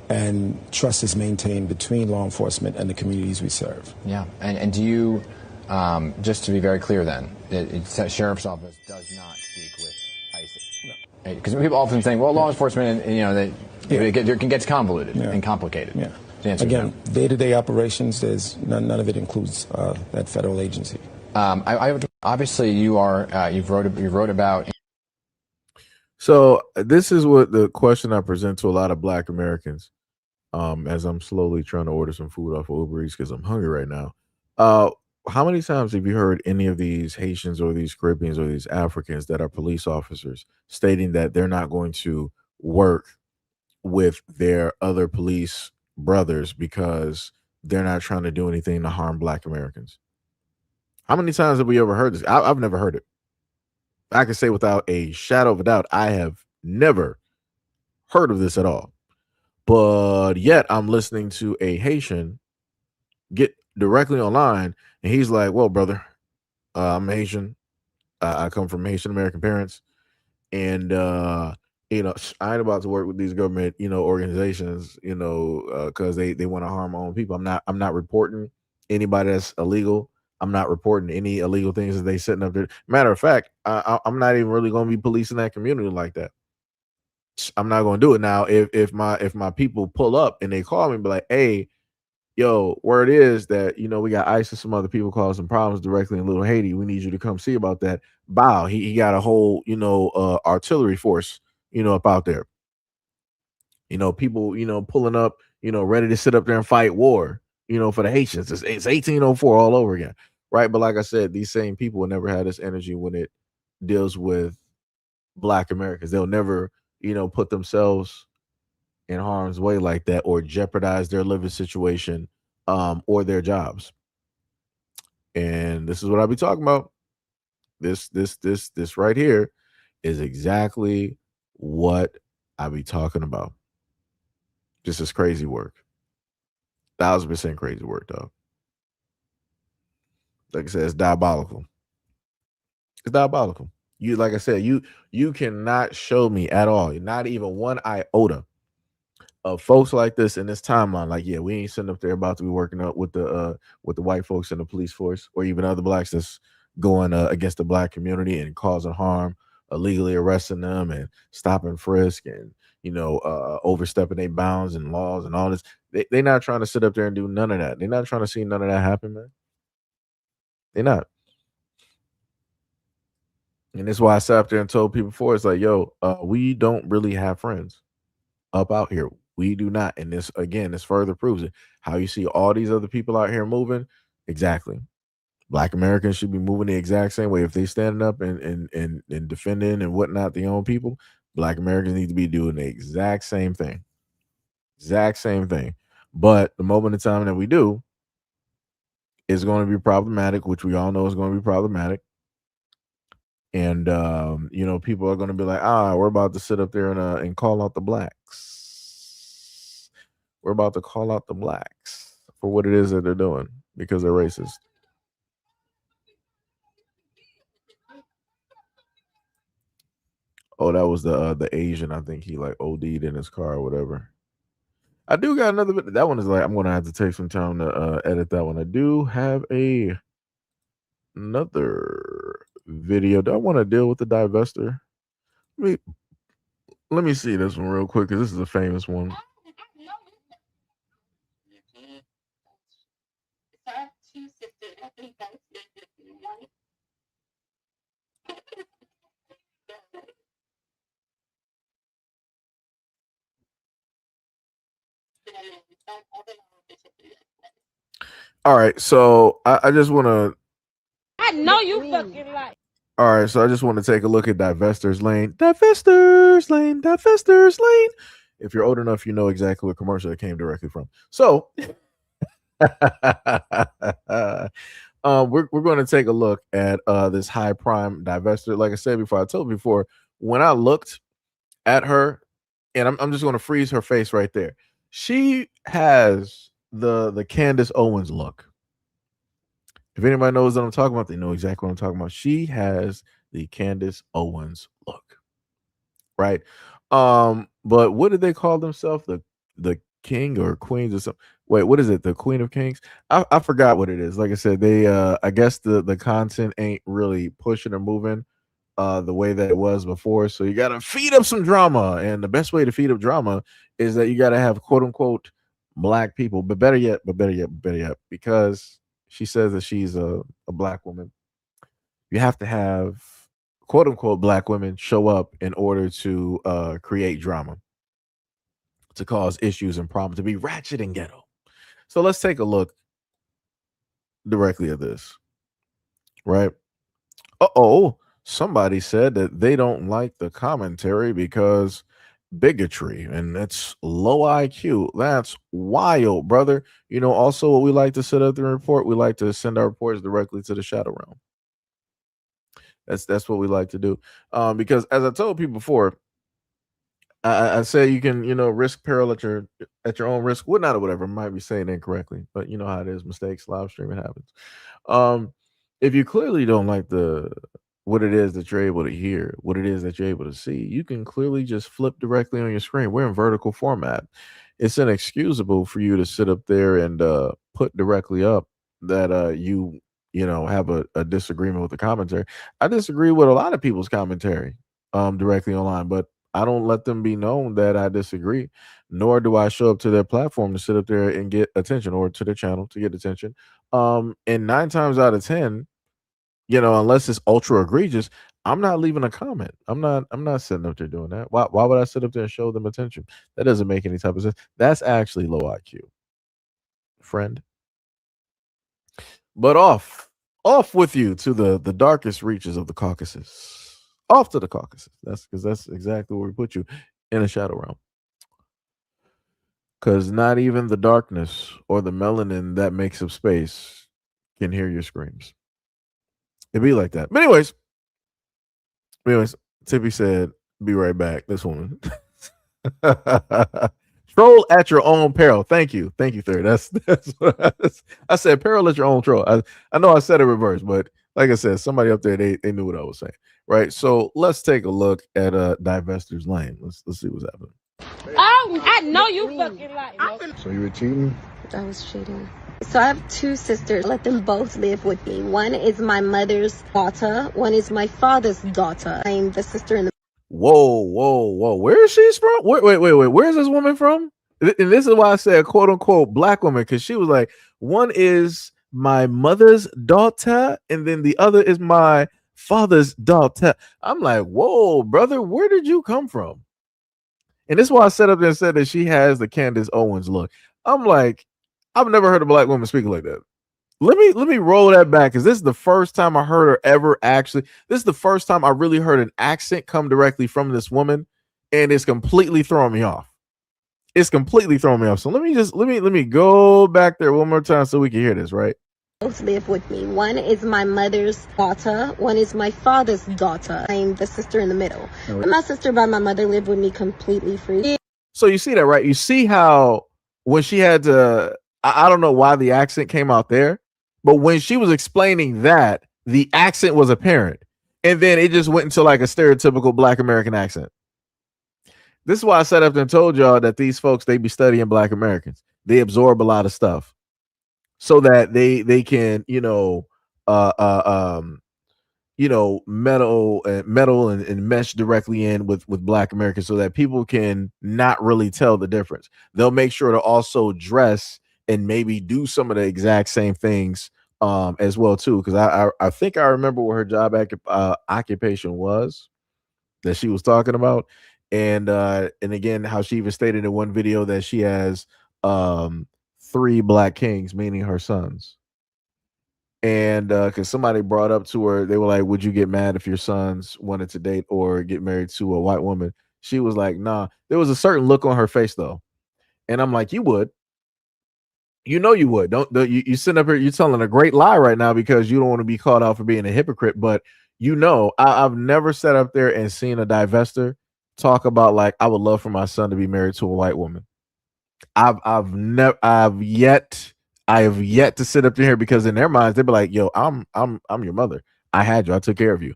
and trust is maintained between law enforcement and the communities we serve. Yeah. And do you, just to be very clear then, the sheriff's office does not speak with ICE? No. Because people often saying, well, law enforcement, it gets convoluted and complicated. Yeah. The answer Again, day-to-day operations, there's none of it includes that federal agency. Obviously, you've wrote about. So this is what the question I present to a lot of Black Americans, as I'm slowly trying to order some food off of Uber Eats because I'm hungry right now. How many times have you heard any of these Haitians or these Caribbeans or these Africans that are police officers stating that they're not going to work with their other police brothers because they're not trying to do anything to harm Black Americans? How many times have we ever heard this? I've never heard it. I can say without a shadow of a doubt, I have never heard of this at all. But yet I'm listening to a Haitian get directly online, and he's like, well, brother, I'm Haitian. I come from Haitian American parents. And, I ain't about to work with these government, organizations, because they want to harm my own people. I'm not reporting anybody that's illegal. I'm not reporting any illegal things that they setting up there. Matter of fact, I'm not even really going to be policing that community like that. I'm not going to do it. Now, if my people pull up and they call me and be like, hey, yo, word is that, we got ICE and some other people causing problems directly in Little Haiti. We need you to come see about that. Bow. He got a whole, artillery force, up out there. People, pulling up, ready to sit up there and fight war, for the Haitians. It's 1804 all over again. Right. But like I said, these same people will never have this energy when it deals with Black Americans. They'll never, put themselves in harm's way like that or jeopardize their living situation or their jobs. And this is what I'll be talking about. This right here is exactly what I'll be talking about. This is crazy work. 1,000% crazy work, dog. Like I said, it's diabolical. It's diabolical. Like I said, you cannot show me at all, not even one iota of folks like this in this timeline. Like, yeah, we ain't sitting up there about to be working up with the white folks in the police force or even other Blacks that's going against the Black community and causing harm, illegally arresting them and stopping frisk and overstepping their bounds and laws and all this. They're not trying to sit up there and do none of that. They're not trying to see none of that happen, man. They're not. And that's why I sat up there and told people before, it's like, yo, we don't really have friends up out here. We do not. And this further proves it. How you see all these other people out here moving, exactly. Black Americans should be moving the exact same way. If they standing up and defending and whatnot their own people, Black Americans need to be doing the exact same thing. Exact same thing. But the moment in time that we do is going to be problematic, which we all know is going to be problematic. And people are going to be like, we're about to sit up there and call out the Blacks. We're about to call out the Blacks for what it is that they're doing because they're racist. Oh, that was the Asian. I think he like OD'd in his car or whatever. I do got another bit. That one is like, I'm going to have to take some time to edit that one. I do have another video. Do I want to deal with the divester? Let me see this one real quick because this is a famous one. All right, so I just want to. I know you fucking like. All right, so I just want to take a look at Divestors Lane. Divestors Lane, Divestors Lane. If you're old enough, you know exactly what commercial it came directly from. So, we're going to take a look at this high prime divester. Like I said before, I told you before, when I looked at her, and I'm just going to freeze her face right there. She has the Candace Owens look. If anybody knows what I'm talking about, they know exactly what I'm talking about. She has the Candace Owens look, right? But what did they call themselves? The king or queens or something? Wait, what is it? The Queen of Kings? I forgot what it is. Like I said, they I guess the content ain't really pushing or moving the way that it was before. So you got to feed up some drama, and the best way to feed up drama is that you got to have quote unquote black people, but better yet, because she says that she's a black woman, you have to have quote unquote black women show up in order to create drama, to cause issues and problems, to be ratchet and ghetto. So let's take a look directly at this, right? Somebody said that they don't like the commentary because bigotry, and that's low IQ. That's wild, brother. Also what we like to sit up there and report, we like to send our reports directly to the shadow realm. That's what we like to do. Because as I told people before, I say you can, risk peril at your own risk, whatnot or whatever. I might be saying it incorrectly, but you know how it is. Mistakes, live streaming happens. If you clearly don't like what it is that you're able to hear, what it is that you're able to see, you can clearly just flip directly on your screen. We're in vertical format. It's inexcusable for you to sit up there and put directly up that you have a disagreement with the commentary. I disagree with a lot of people's commentary directly online, but I don't let them be known that I disagree, nor do I show up to their platform to sit up there and get attention, or to their channel to get attention. And 9 times out of 10, unless it's ultra egregious, I'm not leaving a comment. I'm not sitting up there doing that. Why would I sit up there and show them attention? That doesn't make any type of sense. That's actually low IQ, friend. But off with you to the darkest reaches of the Caucasus. Off to the Caucasus. That's exactly where we put you, in a shadow realm. Because not even the darkness or the melanin that makes up space can hear your screams. It'd be like that. But anyways, Tippy said, "Be right back." This woman. Troll at your own peril. Thank you, Third. That's what I said. Peril at your own troll. I know I said it reverse, but like I said, somebody up there they knew what I was saying, right? So let's take a look at Divestor's Lane. Let's see what's happening. Oh, I know you fucking like. So you were cheating? I was cheating. So I have 2 sisters. Let them both live with me. One is my mother's daughter. One is my father's daughter. I'm the sister in the. Whoa. Where is she from? Wait. Where is this woman from? And this is why I said quote unquote black woman, because she was like, one is my mother's daughter, and then the other is my father's daughter. I'm like, whoa, brother, where did you come from? And this is why I set up there and said that she has the Candace Owens look. I'm like, I've never heard a black woman speak like that. Let me roll that back, because this is the first time I heard her ever actually. This is the first time I really heard an accent come directly from this woman, and it's completely throwing me off. It's completely throwing me off. So let me go back there one more time so we can hear this, right? Both live with me. One is my mother's daughter. One is my father's daughter. I'm the sister in the middle. Oh, And my sister by my mother lived with me completely free. So you see that, right? You see how when she had to, I don't know why the accent came out there, but when she was explaining that, the accent was apparent. And then it just went into like a stereotypical black American accent. This is why I sat up and told y'all that these folks, they be studying black Americans. They absorb a lot of stuff so that they can, meddle and mesh directly in with black Americans, so that people can not really tell the difference. They'll make sure to also dress and maybe do some of the exact same things as well too, because I think I remember what her job occupation was that she was talking about, and again how she even stated in one video that she has 3 black kings, meaning her sons. And because somebody brought up to her, they were like, would you get mad if your sons wanted to date or get married to a white woman? She was like, nah. There was a certain look on her face though, and I'm like, you would. You would. You sitting up here, you're telling a great lie right now because you don't want to be called out for being a hypocrite. But I've never sat up there and seen a divestor talk about like, I would love for my son to be married to a white woman. I have yet to sit up here, because in their minds they'd be like, yo, I'm your mother. I had you. I took care of you.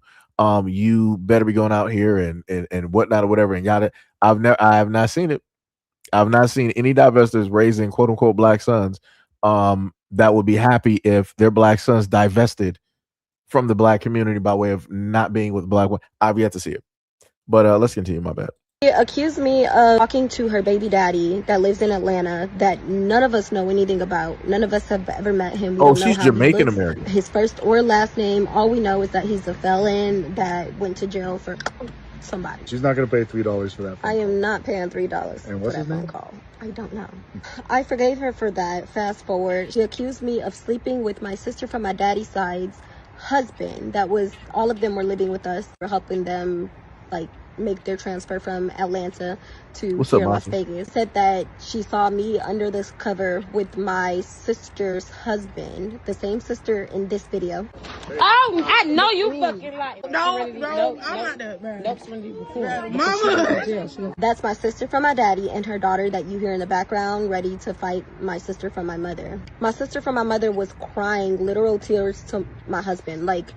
You better be going out here and whatnot or whatever and got it. I have not seen it. I've not seen any divestors raising quote unquote black sons that would be happy if their black sons divested from the black community by way of not being with black women. I've yet to see it. But let's continue. My bad. She accused me of talking to her baby daddy that lives in Atlanta that none of us know anything about. None of us have ever met him. We don't know she's how he Jamaican looks, American. his first or last name. All we know is that he's a felon that went to jail for somebody. She's not going to pay $3 for that. I am not paying $3 for that phone call. I don't know. I forgave her for that. Fast forward, she accused me of sleeping with my sister from my daddy's side's husband. That was, all of them were living with us. We're helping them, like, make their transfer from Atlanta to Las Vegas. Said that she saw me under this cover with my sister's husband, the same sister in this video. Oh, I know you fucking like. No, I'm not that bad. Mama. That's my sister from my daddy and her daughter that you hear in the background, ready to fight my sister from my mother. My sister from my mother was crying literal tears to my husband, like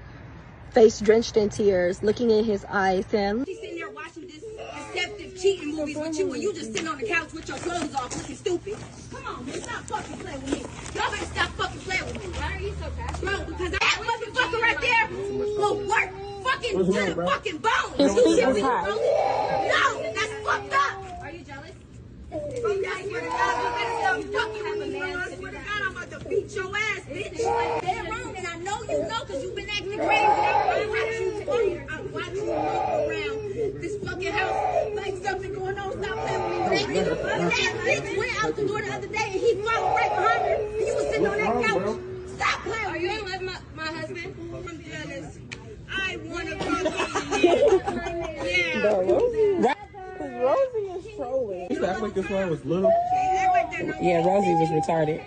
face drenched in tears, looking in his eyes, saying, She's sitting there watching this deceptive cheating movies with you, and you just sitting on the couch with your clothes off looking stupid. Come on, man, stop fucking playing with me. Y'all better stop fucking playing with me. Why are you so passionate? Bro, because that motherfucker right there will work fucking to the fucking bone. His feet was hot. No, that's fucked up. Are you jealous? I swear to God, you better stop fucking with me. I swear to God, I'm about to beat your ass, bitch. They're wrong, and I know you know, because you've been acting crazy. I watch you walk around this fucking house like something going on. Stop playing with me. That bitch went out the door the other day, and he followed right behind her, and you was sitting on that couch. Stop playing with me. Are you in love with my husband? I'm jealous. I want to fuck with Yeah. Rosie is trolling. Used to act like this when I was little. Yeah, Rosie was retarded.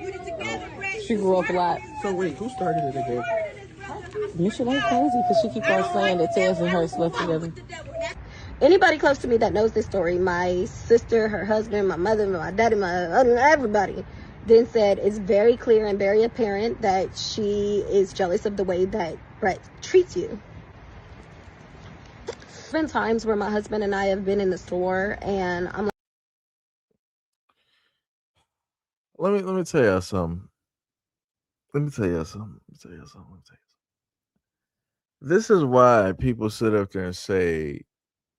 She grew up a lot. So wait, who started it again? Michelle ain't crazy because she keep on saying that Tez and her slept together. anybody close to me that knows this story, my sister, her husband, my mother, my daddy, everybody, then said it's very clear and very apparent that she is jealous of the way that Brett treats you. There's been times where my husband and I have been in the store and I'm like, let me tell you something. This is why people sit up there and say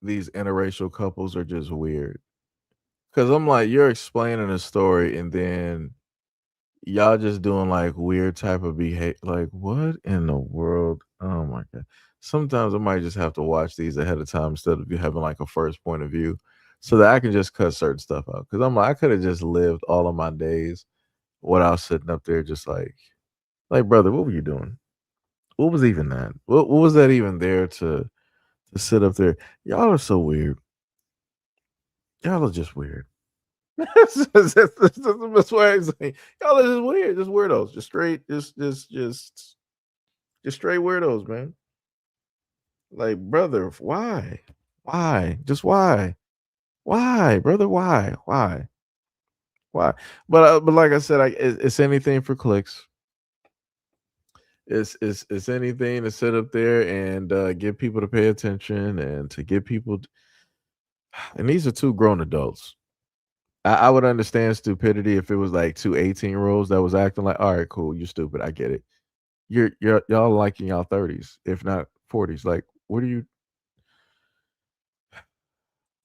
these interracial couples are just weird. Because I'm like, you're explaining a story and then y'all just doing like weird type of behavior. Like, what in the world? Oh my God. Sometimes I might just have to watch these ahead of time instead of you having like a first point of view so that I can just cut certain stuff out. Because I'm like, I could have just lived all of my days without sitting up there just like, brother, what were you doing? What was even that? What was that even there to sit up there? Y'all are so weird. Y'all are just weird. That's the best way I say. Y'all are just weird, just weirdos, just straight, just straight weirdos, man. Like, brother, why? Just why? Why, brother? Why? But like I said, it's anything for clicks. It's anything to sit up there and get people to pay attention and to get people. And these are two grown adults. I would understand stupidity if it was like two 18-year-olds that was acting like, all right, cool, you're stupid. I get it. Y'all like in y'all 30s, if not 40s. Like, what are you?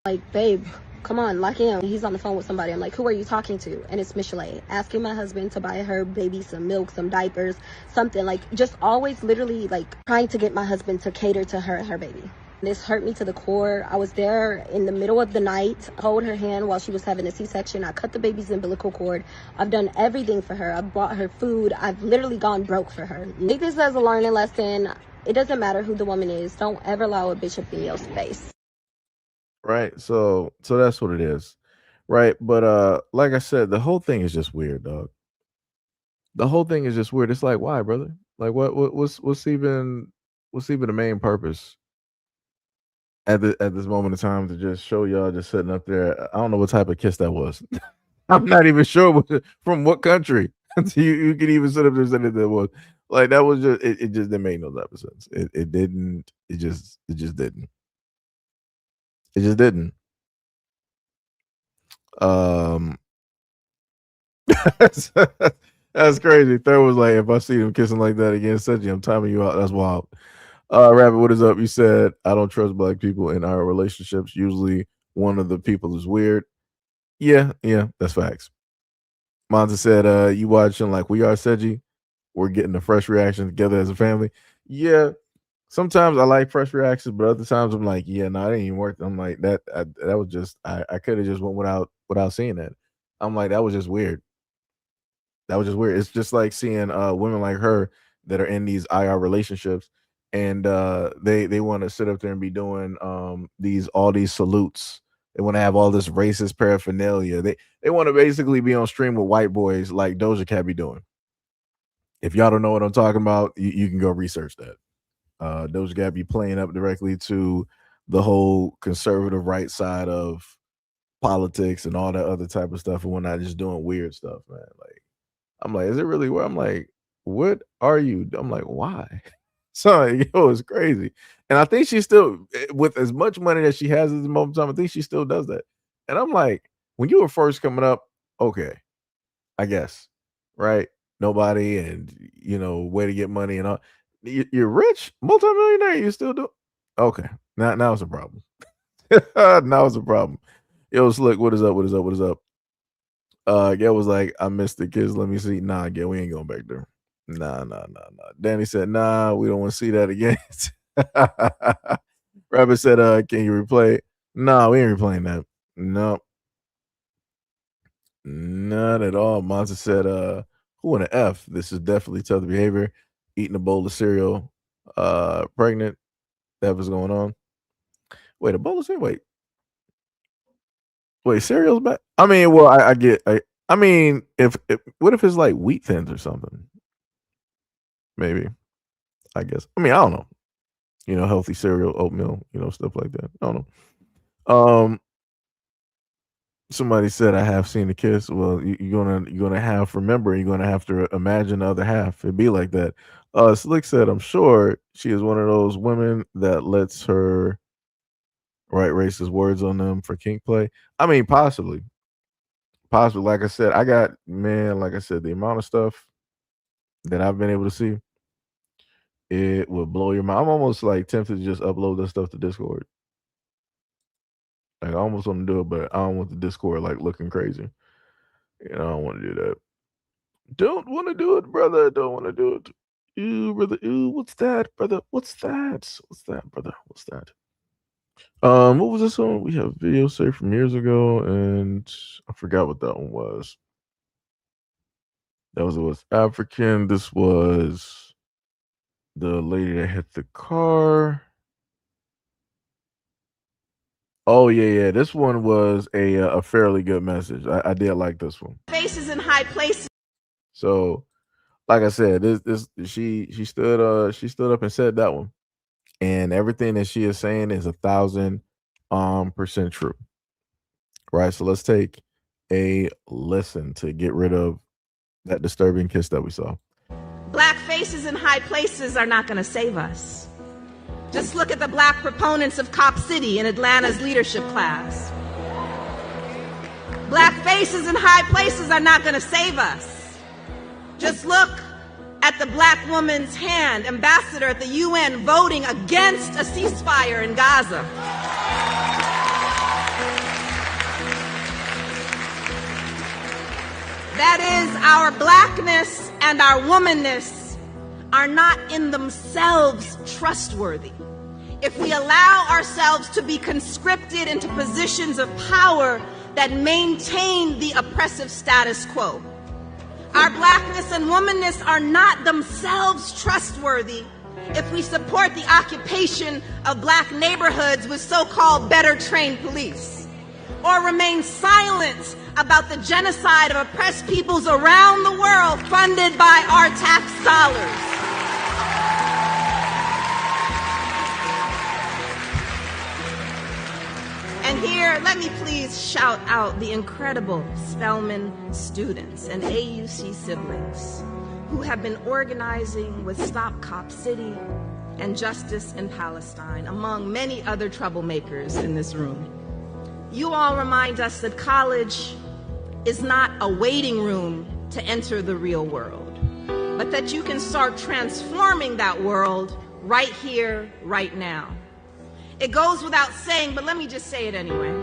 like, babe, come on, lock in. He's on the phone with somebody. I'm like, who are you talking to? And it's Michelet, asking my husband to buy her baby some milk, some diapers, something. Like, just always literally like trying to get my husband to cater to her and her baby. This hurt me to the core. I was there in the middle of the night, hold her hand while she was having a C-section. I cut the baby's umbilical cord. I've done everything for her. I've bought her food. I've literally gone broke for her. I think this as a learning lesson. It doesn't matter who the woman is. Don't ever allow a bitch up in your space. Right. So that's what it is. Right. But like I said, the whole thing is just weird, dog. The whole thing is just weird. It's like, why, brother? Like what's even the main purpose at this moment in time to just show y'all just sitting up there? I don't know what type of kiss that was. I'm not even sure from what country. you can even sit up there and say that was like that was just it just didn't make no type of sense. It didn't. It just didn't. It just didn't. That's crazy. Third was like, if I see them kissing like that again, Seji, I'm timing you out. That's wild. Rabbit, what is up? You said, I don't trust black people in our relationships. Usually one of the people is weird. Yeah, that's facts. Monza said, you watching like we are, Seji? We're getting the fresh reaction together as a family. Yeah, sometimes I like fresh reactions, but other times I'm like, yeah, no, it ain't even worth it. I'm like, that was just, I could have just went without seeing that. I'm like, that was just weird. That was just weird. It's just like seeing women like her that are in these IR relationships, and they want to sit up there and be doing all these salutes. They want to have all this racist paraphernalia. They want to basically be on stream with white boys like Doja Cat be doing. If y'all don't know what I'm talking about, you can go research that. Doja Cat be playing up directly to the whole conservative right side of politics and all that other type of stuff, and we're not just doing weird stuff, man. Like, I'm like, is it really where? I'm like, what are you? I'm like, why? So, yo, it's crazy. And I think she still, with as much money that she has at the moment in time, I think she still does that. And I'm like, when you were first coming up, okay, I guess, right? Nobody, and way to get money and all. You're rich, multimillionaire. You still do? Okay, now it's a problem. Now it's a problem. Yo, Slick, what is up? What is up? What is up? Gail was like, I missed the kids. Let me see. Nah, Gail, we ain't going back there. Nah. Danny said, nah, we don't want to see that again. Rabbit said, can you replay? Nah, we ain't replaying that. No. Not at all. Monza said, who in the F? This is definitely tough behavior. Eating a bowl of cereal, pregnant. That was going on. Wait, a bowl of cereal? Wait, cereal's back? I mean, well, I get. I mean, if what if it's like Wheat Thins or something? Maybe. I guess. I mean, I don't know. Healthy cereal, oatmeal, stuff like that. I don't know. Somebody said I have seen the kiss. Well, you're gonna have remember. You're gonna have to imagine the other half. It'd be like that. Slick said, I'm sure she is one of those women that lets her write racist words on them for kink play. I mean, possibly. Like I said, the amount of stuff that I've been able to see, it would blow your mind. I'm almost like tempted to just upload that stuff to Discord. Like, I almost want to do it, but I don't want the Discord like looking crazy. I don't want to do that. Don't want to do it, brother. Don't want to do it. Ooh, brother. Ooh, what's that, brother? What's that? What's that, brother? What's that? What was this one? We have video saved from years ago, and I forgot what that one was. That was West African. This was the lady that hit the car. Oh yeah. This one was a fairly good message. I did like this one. Faces in high places. So, like I said, she stood up and said that one, and everything that she is saying is 1,000% true. Right. So let's take a listen to get rid of that disturbing kiss that we saw. Black faces in high places are not going to save us. Just look at the black proponents of Cop City in Atlanta's leadership class. Black faces in high places are not going to save us. Just look at the black woman's hand, ambassador at the UN, voting against a ceasefire in Gaza. That is, our blackness and our womanness are not in themselves trustworthy. If we allow ourselves to be conscripted into positions of power that maintain the oppressive status quo, our blackness and womanness are not themselves trustworthy if we support the occupation of black neighborhoods with so-called better trained police, or remain silent about the genocide of oppressed peoples around the world funded by our tax dollars. And here, let me please shout out the incredible Spelman students and AUC siblings who have been organizing with Stop Cop City and Justice in Palestine, among many other troublemakers in this room. You all remind us that college is not a waiting room to enter the real world, but that you can start transforming that world right here, right now. It goes without saying, but let me just say it anyway.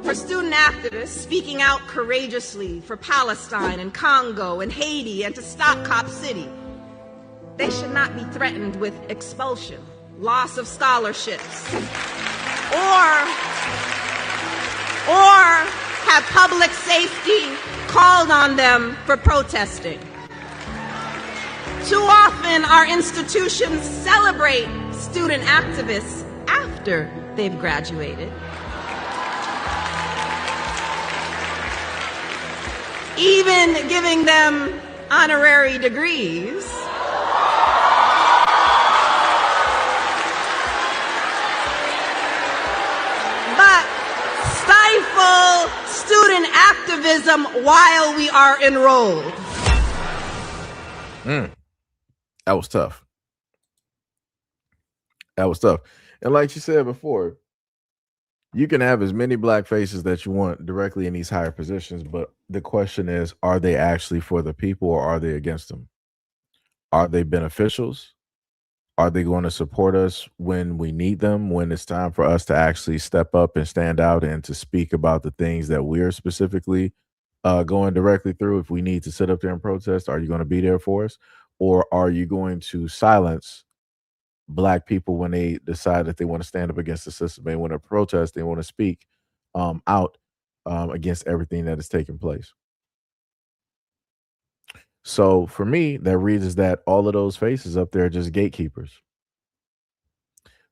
For student activists speaking out courageously for Palestine and Congo and Haiti and to stop Cop City, they should not be threatened with expulsion, loss of scholarships, or have public safety called on them for protesting. Too often, our institutions celebrate student activists after they've graduated, even giving them honorary degrees. But stifle student activism while we are enrolled. That was tough. That was tough. And like she said before, you can have as many black faces that you want directly in these higher positions, but the question is, are they actually for the people or are they against them? Are they beneficials? Are they going to support us when we need them, when it's time for us to actually step up and stand out and to speak about the things that we're specifically going directly through? If we need to sit up there and protest, are you going to be there for us? Or are you going to silence black people when they decide that they want to stand up against the system, they want to protest, they want to speak out against everything that is taking place? So for me, that reads is that all of those faces up there are just gatekeepers.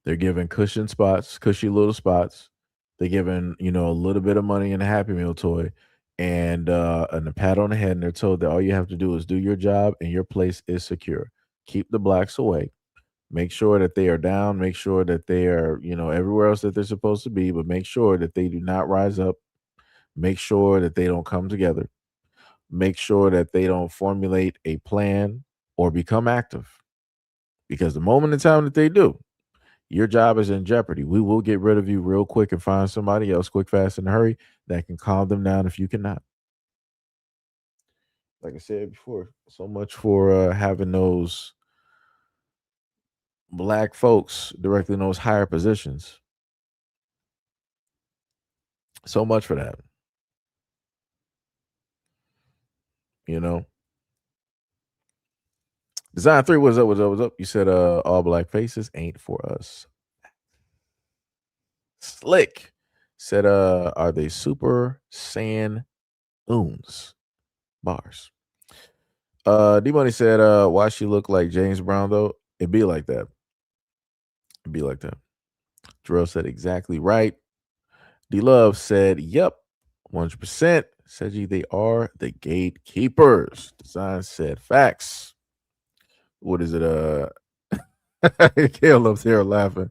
They're given cushy little spots. They're given, a little bit of money and a Happy Meal toy and a pat on the head, and they're told that all you have to do is do your job and your place is secure. Keep the blacks away. Make sure that they are down. Make sure that they are, everywhere else that they're supposed to be, but make sure that they do not rise up. Make sure that they don't come together. Make sure that they don't formulate a plan or become active. Because the moment in time that they do, your job is in jeopardy. We will get rid of you real quick and find somebody else quick, fast, and hurry that can calm them down if you cannot. Like I said before, so much for having those black folks directly in those higher positions. So much for that. Design 3, what's up, what's up, what's up? You said all black faces ain't for us. Slick said, are they super saiyan oons? Bars. D-Money said, why she look like James Brown, though? It'd be like that. It'd be like that. Jarrell said, exactly right. D-Love said, yep, 100%. Seji, they are the gatekeepers. Design said, facts. What is it? Caleb's here laughing.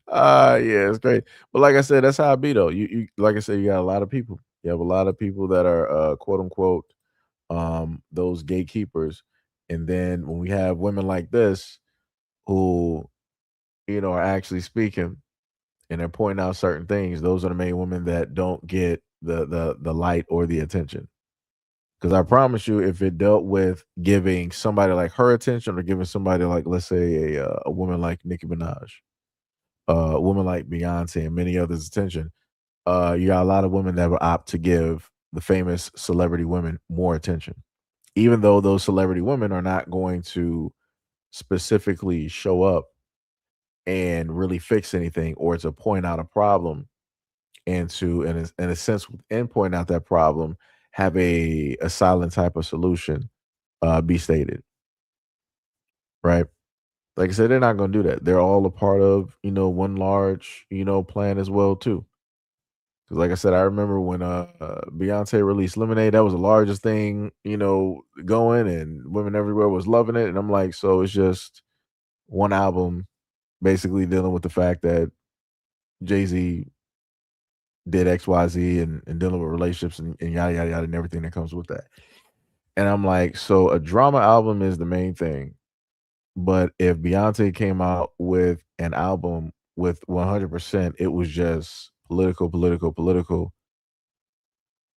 Yeah, it's great. But like I said, that's how it be, though. You like I said, you got a lot of people. You have a lot of people that are quote unquote those gatekeepers. And then when we have women like this who, are actually speaking and they're pointing out certain things, those are the main women that don't get the light or the attention. Because I promise you, if it dealt with giving somebody like her attention or giving somebody like, let's say, a woman like Nicki Minaj, a woman like Beyonce and many others attention, you got a lot of women that will opt to give the famous celebrity women more attention, even though those celebrity women are not going to specifically show up and really fix anything or to point out a problem and to, in a sense, and point out that problem, have a silent type of solution be stated. Right? Like I said, they're not going to do that. They're all a part of, one large, plan as well, too. Because like I said, I remember when Beyonce released Lemonade, that was the largest thing, going, and women everywhere was loving it. And I'm like, so it's just one album basically dealing with the fact that Jay-Z did XYZ and dealing with relationships and yada, yada, yada, and everything that comes with that. And I'm like, so a drama album is the main thing. But if Beyonce came out with an album with 100%, it was just political,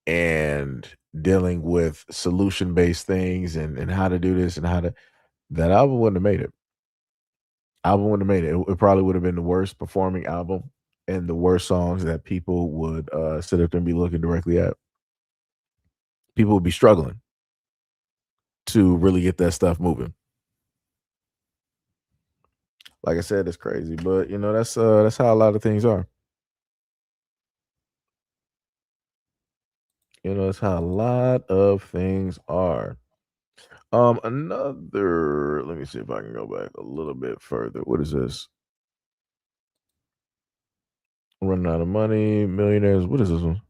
and dealing with solution-based things and how to do this and how to that album wouldn't have made it. Album wouldn't have made it. It probably would have been the worst performing album and the worst songs that people would sit up there and be looking directly at. People would be struggling to really get that stuff moving. Like I said, it's crazy, but that's how a lot of things are. That's how a lot of things are. Another. Let me see if I can go back a little bit further. What is this? Running out of money, millionaires. What is this one?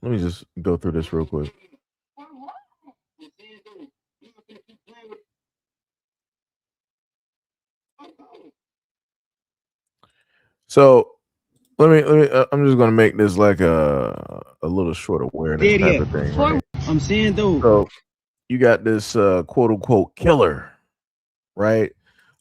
Let me just go through this real quick. So let me. I'm just gonna make this like a little short awareness type of thing. Right? I'm saying though. So you got this quote unquote killer, right?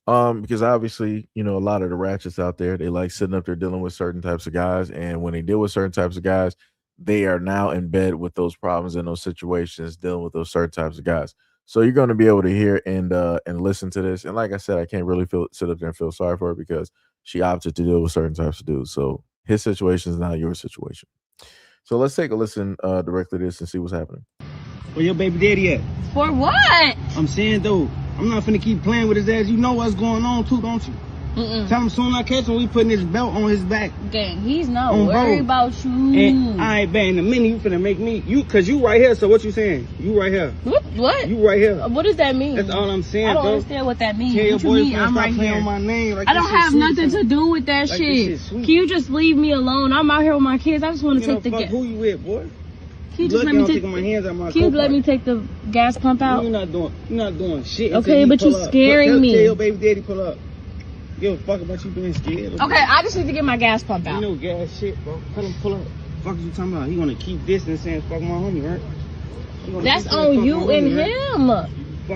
Because obviously, a lot of the ratchets out there, they like sitting up there dealing with certain types of guys, and when they deal with certain types of guys, they are now in bed with those problems in those situations, dealing with those certain types of guys. So you're going to be able to hear and listen to this. And like I said, I can't really sit up there and feel sorry for her because she opted to deal with certain types of dudes. So his situation is not your situation. So let's take a listen directly to this and see what's happening. Where your baby daddy at? For what? I'm saying though, I'm not finna keep playing with his ass. You know what's going on too, don't you? Tell him soon I catch him, we putting his belt on his back. Gang, he's not worried about you. And I ain't bet in a minute you finna make me cause you right here. So what you saying? You right here. What? You right here. What does that mean? That's all I'm saying. I don't bro. understand what that means. Tell your What you mean? boyfriend I'm stop right playing here. on my name. Like I don't have nothing to do with that like shit. Can you just leave me alone? I'm out here with my kids. I just want to take the gas. Who you with, boy? Can you just let me take my hands out my Can you let me take the gas pump out? You're not doing shit. Okay, but you're scaring me. Tell your baby daddy pull up. Give a fuck about you being scared. Okay, I just need to get my gas pump out. You know gas shit, bro. Tell him pull up. Fuck you talking about? He wanna keep distance saying fuck my homie, right? That's on you and him.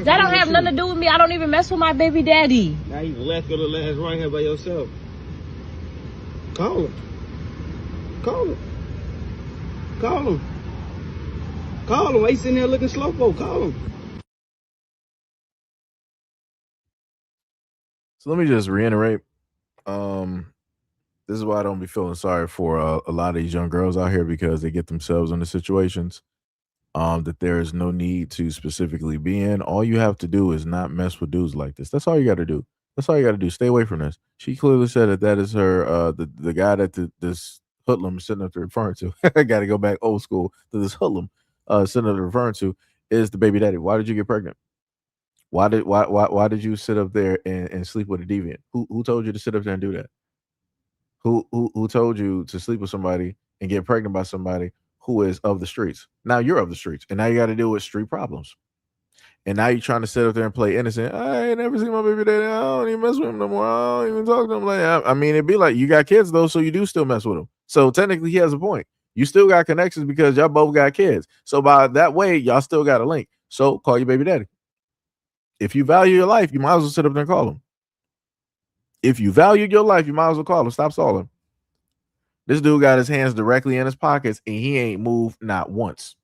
That don't have nothing to do with me. I don't even mess with my baby daddy. Now you left your little ass right here by yourself. Call him. Call him. Call him. Call him. Why you sitting there looking slow for? Call him. So let me just reiterate. This is why I don't be feeling sorry for a lot of these young girls out here because they get themselves into situations that there is no need to specifically be in. All you have to do is not mess with dudes like this. That's all you got to do. That's all you got to do. Stay away from this. She clearly said that is her the guy that this hoodlum is sitting up there referring to. I got to go back old school to this hoodlum sitting up there referring to is the baby daddy. Why did you get pregnant? Why did you sit up there and sleep with a deviant? Who told you to sit up there and do that? Who told you to sleep with somebody and get pregnant by somebody who is of the streets? Now you're of the streets, and now you got to deal with street problems. And now you're trying to sit up there and play innocent. I ain't never seen my baby daddy. I don't even mess with him no more. I don't even talk to him. Like, I mean, it'd be like you got kids though, so you do still mess with him. So technically, he has a point. You still got connections because y'all both got kids. So by that way, y'all still got a link. So call your baby daddy. If you value your life, you might as well sit up there and call him. If you valued your life, you might as well call him. Stop stalling. This dude got his hands directly in his pockets and he ain't moved not once.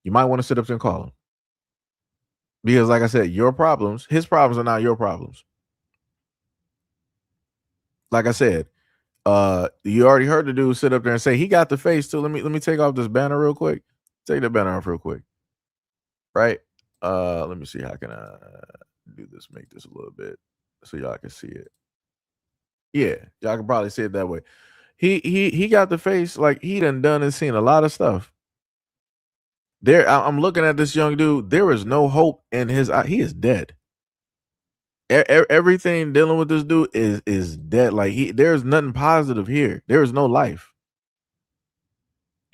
You might want to sit up there and call him. Because like I said, your problems, his problems are not your problems. Like I said, you already heard the dude sit up there and say he got the face too. Let me take off this banner real quick. Take the banner off real quick. Right? Let me see how can I do this, make this a little bit so y'all can see it. Yeah, y'all can probably see it that way. He got the face like he done and seen a lot of stuff. There, I'm looking at this young dude. There is no hope in his eye. He is dead. Everything dealing with this dude is dead. Like there's nothing positive here. There is no life.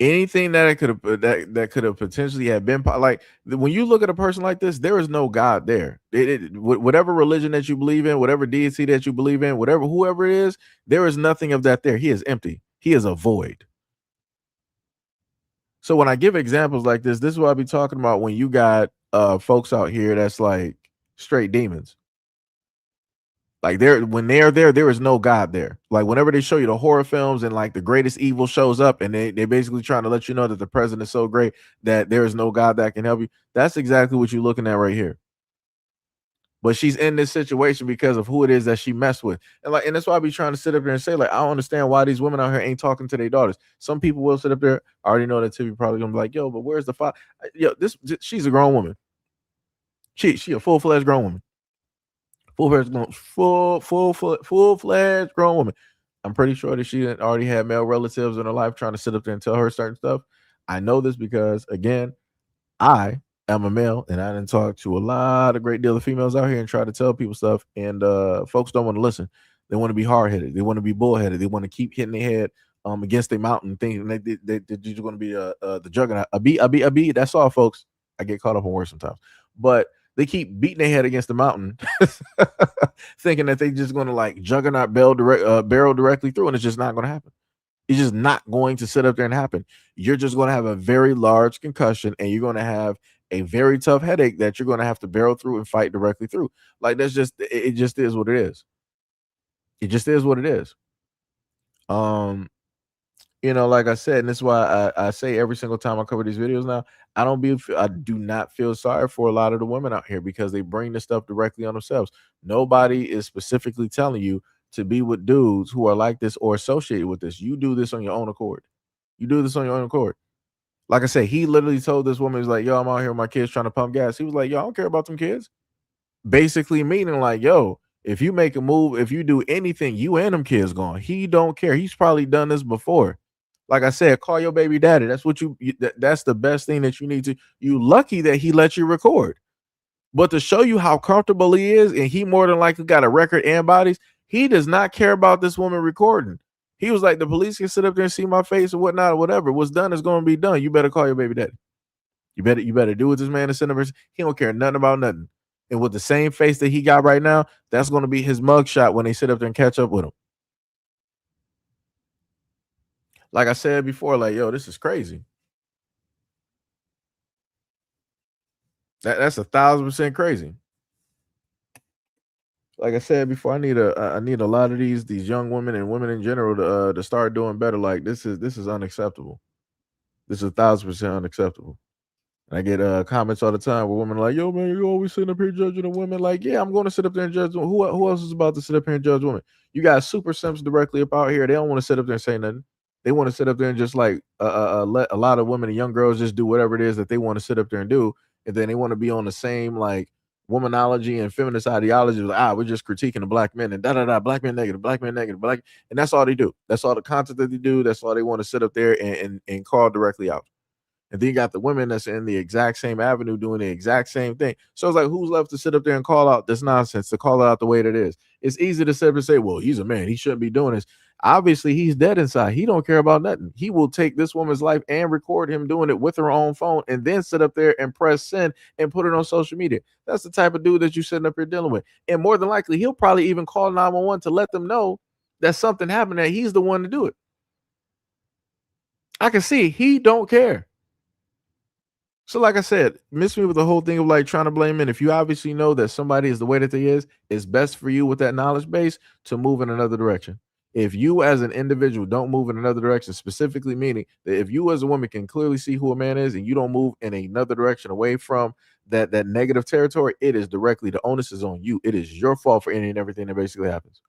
Anything that could have potentially have been like when you look at a person like this, there is no God there. Whatever religion that you believe in, whatever deity that you believe in, whoever it is, there is nothing of that there. He is empty. He is a void. So when I give examples like this is what I be talking about when you got folks out here that's like straight demons. Like when they are there is no God there. Like whenever they show you the horror films and like the greatest evil shows up and they basically trying to let you know that the president is so great that there is no God that can help you. That's exactly what you're looking at right here. But she's in this situation because of who it is that she messed with. And that's why I be trying to sit up there and say, like, I don't understand why these women out here ain't talking to their daughters. Some people will sit up there. I already know that Tiffy probably gonna be like, yo, but where's the father? Yo, she's a grown woman. She a full-fledged grown woman. Full-fledged grown woman. I'm pretty sure that she already had male relatives in her life trying to sit up there and tell her certain stuff. I know this because, again, I am a male and I didn't talk to a lot of great deal of females out here and try to tell people stuff. And folks don't want to listen. They want to be hard-headed. They want to be bullheaded. They want to keep hitting their head against their mountain, thinking they're going to be the juggernaut. A bee. That's all, folks. I get caught up on words sometimes. But they keep beating their head against the mountain, thinking that they just going to like juggernaut barrel directly through, and it's just not going to happen. It's just not going to sit up there and happen. You're just going to have a very large concussion, and you're going to have a very tough headache that you're going to have to barrel through and fight directly through. Like that's just it. Just is what it is. It just is what it is. Like I said, and this is why I say every single time I cover these videos now, I do not feel sorry for a lot of the women out here because they bring this stuff directly on themselves. Nobody is specifically telling you to be with dudes who are like this or associated with this. You do this on your own accord. You do this on your own accord. Like I said, he literally told this woman, he's like, yo, I'm out here with my kids trying to pump gas. He was like, yo, I don't care about them kids. Basically meaning like, yo, if you make a move, if you do anything, you and them kids gone. He don't care. He's probably done this before. Like I said, call your baby daddy. That's what that's the best thing that you need to. You lucky that he let you record. But to show you how comfortable he is, and he more than likely got a record and bodies, he does not care about this woman recording. He was like, the police can sit up there and see my face or whatnot or whatever. What's done is going to be done. You better call your baby daddy. You better do what this man is sending. He don't care nothing about nothing. And with the same face that he got right now, that's going to be his mugshot when they sit up there and catch up with him. Like I said before, like, yo, this is crazy. That's 1,000% crazy. Like I said before, I need a lot of these young women and women in general to start doing better. Like this is unacceptable. This is 1,000% unacceptable. And I get comments all the time where women are like, yo, man, you always sitting up here judging the women. Like, yeah, I'm going to sit up there and judge them. Who else is about to sit up here and judge women? You got super simps directly up out here. They don't want to sit up there and say nothing. They want to sit up there and just like let a lot of women and young girls just do whatever it is that they want to sit up there and do. And then they want to be on the same like womanology and feminist ideology. Like, we're just critiquing the black men and black men negative, black. And that's all they do. That's all the content that they do. That's all they want to sit up there and call directly out. And then you got the women that's in the exact same avenue doing the exact same thing. So it's like, who's left to sit up there and call out this nonsense, to call it out the way that it is? It's easy to sit up and say, well, he's a man. He shouldn't be doing this. Obviously, he's dead inside. He don't care about nothing. He will take this woman's life and record him doing it with her own phone and then sit up there and press send and put it on social media. That's the type of dude that you're sitting up here dealing with. And more than likely, he'll probably even call 911 to let them know that something happened, that he's the one to do it. I can see he don't care. So like I said, miss me with the whole thing of like trying to blame men. If you obviously know that somebody is the way that they is, it's best for you with that knowledge base to move in another direction. If you as an individual don't move in another direction, specifically meaning that if you as a woman can clearly see who a man is and you don't move in another direction away from that negative territory, it is directly, the onus is on you. It is your fault for any and everything that basically happens.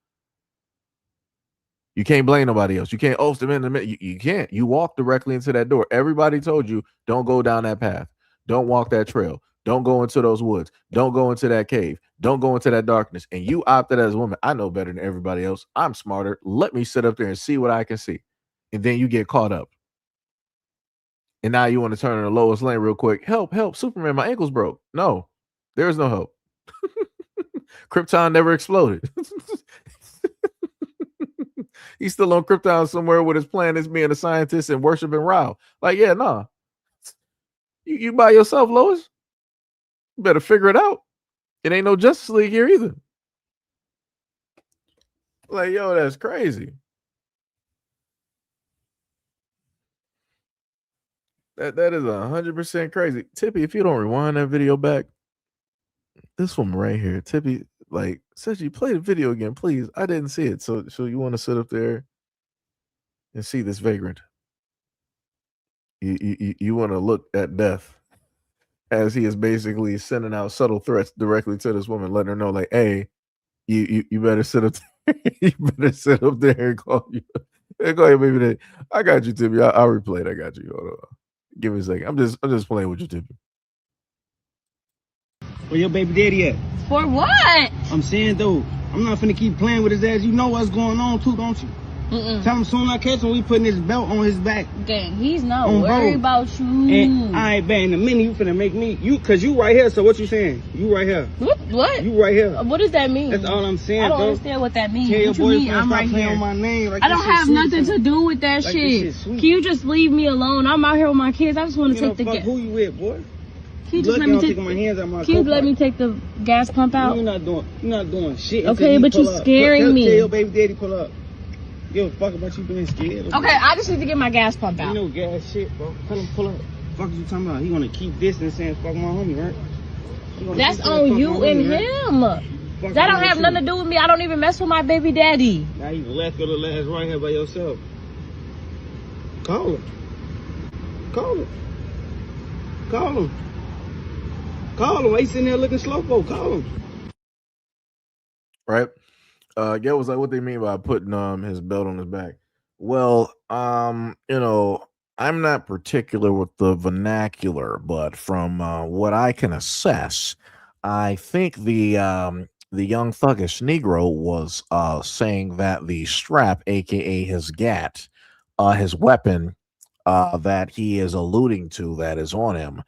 You can't blame nobody else. You can't, oh, the man. You can't. You walk directly into that door. Everybody told you, don't go down that path. Don't walk that trail. Don't go into those woods. Don't go into that cave. Don't go into that darkness. And you opted as a woman. I know better than everybody else. I'm smarter. Let me sit up there and see what I can see. And then you get caught up. And now you want to turn in the lowest lane real quick. Help, help, Superman, my ankle's broke. No, there is no help. Krypton never exploded. He's still on Krypton somewhere with his plan is being a scientist and worshiping Rao. Like, yeah, nah. You by yourself, Lois. You better figure it out. It ain't no Justice League here either. Like, yo, that's crazy. That is 100% crazy. Tippy, if you don't rewind that video back, this one right here, Tippy, like, Seji, play the video again, please. I didn't see it. So you want to sit up there and see this vagrant? You want to look at death as he is basically sending out subtle threats directly to this woman, letting her know, like, hey, you better sit up there. You better sit up there and call you and call your baby daddy. I got you, Timmy. I'll replay it. I got you. Hold on. Give me a second. I'm just playing with you, Timmy. Where your baby daddy at? For what? I'm saying though, I'm not finna keep playing with his ass. You know what's going on too, don't you? Tell him soon I catch him, we putting his belt on his back. Gang, he's not worried about you. And I ain't bang in a minute. You finna make me cause you right here. So what you saying? You right here. What? You right here. What does that mean? That's all I'm saying. I don't bro. understand what that means. Tell your What you mean? boyfriend I'm stop right playing here. on my name. Like I don't have nothing to do with that like shit. Sweet. Can you just leave me alone? I'm out here with my kids. I just want to take the fuck gas. who you with, boy? Can you just let me take my hands out my Can you let me take the gas pump out? You're not doing shit. Okay, but you're scaring me. Tell your baby daddy pull up. Give a fuck about you being scared. Okay, I just need to get my gas pump out. You know gas shit, bro. Tell him pull up. Fuck you talking about? He wanna keep distance saying fuck my homie, right? That's on you and him. That don't have nothing to do with me. I don't even mess with my baby daddy. Now you left go to last right here by yourself. Call him. Call him. Call him. Call him. Why you sitting there looking slowpoke? Call him. Right. Gail was like, what they mean by putting his belt on his back? Well, you know, I'm not particular with the vernacular, but from what I can assess, I think the young thuggish Negro was saying that the strap, aka his gat, his weapon, that he is alluding to that is on him,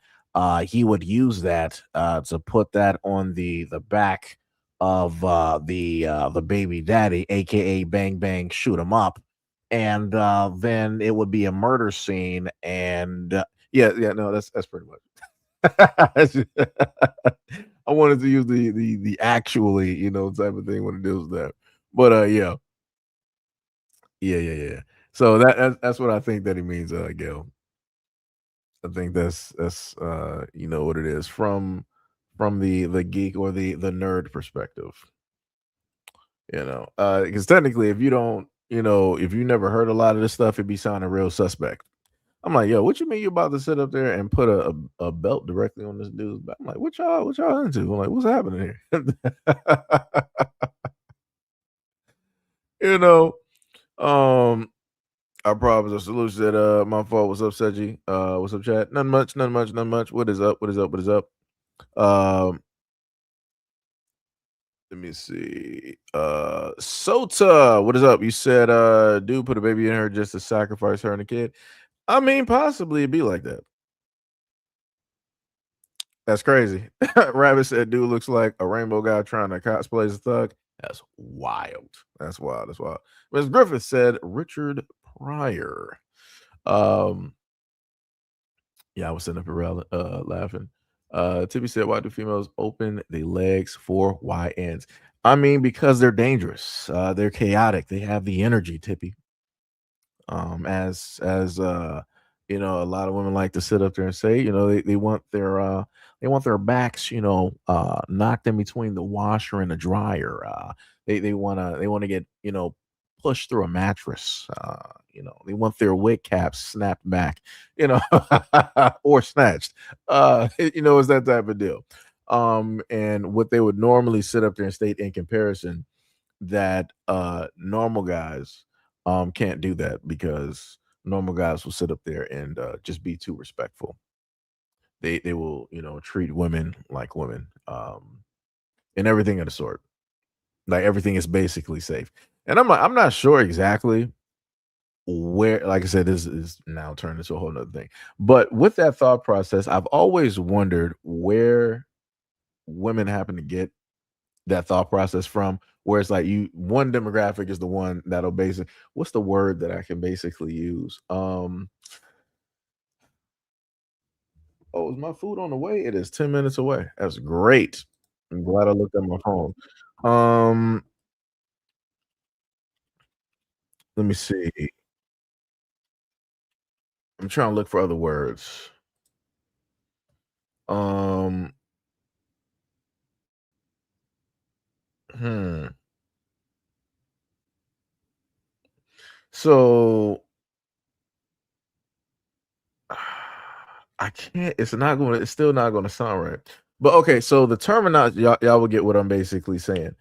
he would use that to put that on the back of the baby daddy, aka Bang Bang Shoot 'em Up, and then it would be a murder scene. And yeah, no, that's pretty much. I wanted to use the actually, you know, type of thing when it deals with that, but yeah. So that's what I think that he means, Gail. I think that's you know what it is from the geek or the nerd perspective. You know, because technically, if you don't, you know, if you never heard a lot of this stuff, it'd be sounding real suspect. I'm like, yo, what you mean you about to sit up there and put a belt directly on this dude's back? I'm like, what y'all into? I'm like, what's happening here? You know, our problems are solutions. That my fault. What's up, Seji? What's up, chat? Nothing much. What is up? Let me see. Sota, what is up? You said dude put a baby in her just to sacrifice her and the kid. I mean, possibly it'd be like that. That's crazy. Rabbit said dude looks like a rainbow guy trying to cosplay as a thug. That's wild. That's wild. Ms. Griffith said Richard Pryor. Yeah, I was sitting up around laughing. Tippy said, why do females open the legs for YNs? I mean, because they're dangerous. They're chaotic. They have the energy, Tippy. As you know, a lot of women like to sit up there and say, you know, they want their backs, you know, knocked in between the washer and the dryer. They want to get, you know, pushed through a mattress. You know, they want their wig caps snapped back, you know, or snatched. You know, it's that type of deal. And what they would normally sit up there and state in comparison that normal guys can't do that, because normal guys will sit up there and just be too respectful. They will, you know, treat women like women, and everything of the sort. Like everything is basically safe. And I'm not sure exactly where, like I said, this is now turned into a whole nother thing. But with that thought process, I've always wondered where women happen to get that thought process from, where it's like one demographic is the one that'll basically, what's the word that I can basically use? Oh, is my food on the way? It is 10 minutes away. That's great. I'm glad I looked at my phone. Let me see. I'm trying to look for other words. Hmm. So I can't. It's not going to. It's still not going to sound right. But okay. So the terminology, y'all will get what I'm basically saying.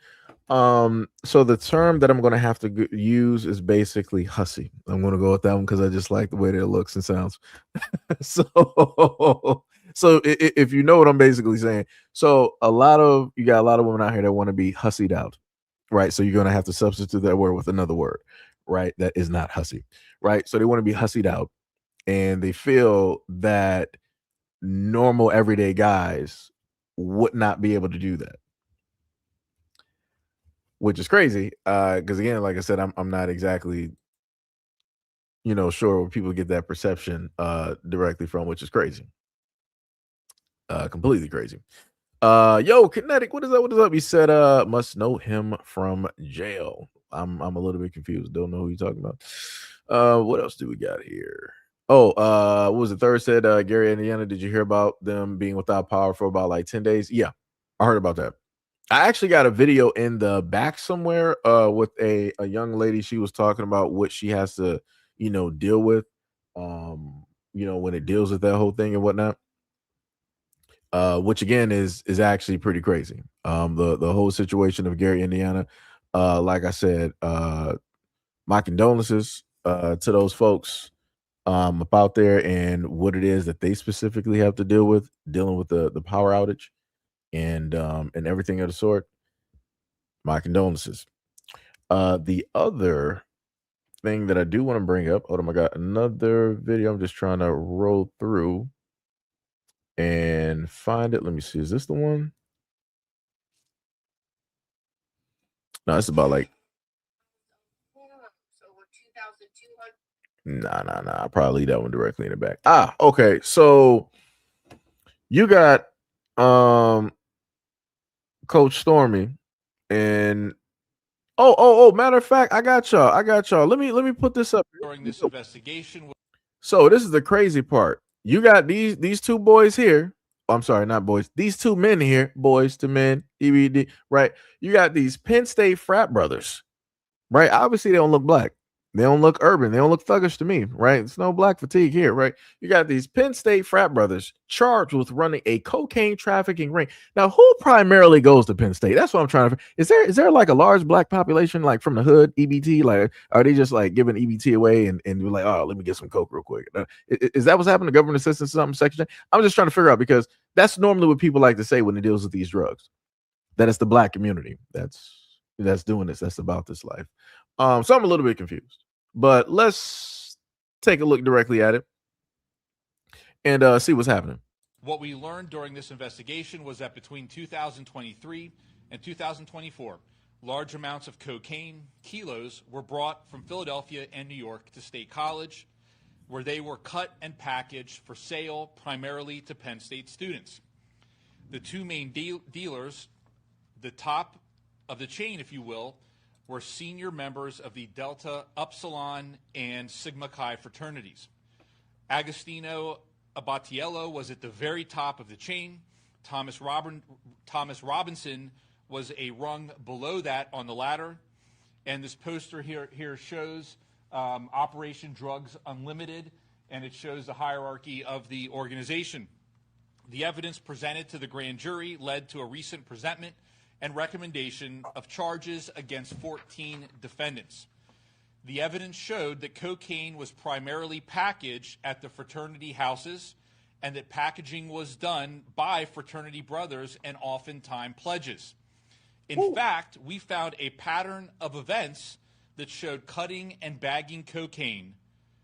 So the term that I'm going to have to use is basically hussy. I'm going to go with that one because I just like the way that it looks and sounds. so, if you know what I'm basically saying, so you got a lot of women out here that want to be hussied out, right? So you're going to have to substitute that word with another word, right? That is not hussy, right? So they want to be hussied out, and they feel that normal everyday guys would not be able to do that, which is crazy. Because again, like I said, I'm not exactly sure where people get that perception directly from, which is crazy. Completely crazy. Yo, Kinetic, what is up? What is up? He said, must know him from jail. I'm a little bit confused. Don't know who you're talking about. What else do we got here? Oh, what was the third said? Gary, Indiana, did you hear about them being without power for about like 10 days? Yeah, I heard about that. I actually got a video in the back somewhere with a young lady. She was talking about what she has to, deal with, when it deals with that whole thing and whatnot. Which again is actually pretty crazy. The whole situation of Gary, Indiana. Like I said, my condolences to those folks about there and what it is that they specifically have to deal with, dealing with the power outage and everything of the sort. My condolences. The other thing that I do want to bring up. Oh my god, another video. I'm just trying to roll through and find it. Let me see. Is this the one? No, it's about like nah. I'll probably leave that one directly in the back. Okay. So you got Coach Stormy and matter of fact, I got y'all. Let me put this up during this investigation. So this is the crazy part. You got these two boys here. I'm sorry, not boys. These two men here, boys to men, EBD, right? You got these Penn State frat brothers, right? Obviously, they don't look black. They don't look urban. They don't look thuggish to me, right? It's no black fatigue here, right? You got these Penn State frat brothers charged with running a cocaine trafficking ring. Now, who primarily goes to Penn State? That's what I'm trying to. Is there like a large black population, like from the hood, EBT? Like, are they just like giving EBT away and you're like, oh, let me get some coke real quick? Is that what's happening to government assistance something section? I'm just trying to figure out because that's normally what people like to say when it deals with these drugs. That it's the black community that's doing this. That's about this life. So I'm a little bit confused. But let's take a look directly at it and see what's happening. What we learned during this investigation was that between 2023 and 2024, large amounts of cocaine, kilos, were brought from Philadelphia and New York to State College, where they were cut and packaged for sale primarily to Penn State students. The two main dealers, the top of the chain, if you will, were senior members of the Delta Upsilon and Sigma Chi fraternities. Agostino Abatiello was at the very top of the chain. Thomas Robinson was a rung below that on the ladder. And this poster here shows Operation Drugs Unlimited, and it shows the hierarchy of the organization. The evidence presented to the grand jury led to a recent presentment and recommendation of charges against 14 defendants. The evidence showed that cocaine was primarily packaged at the fraternity houses and that packaging was done by fraternity brothers and oftentimes pledges. In fact, we found a pattern of events that showed cutting and bagging cocaine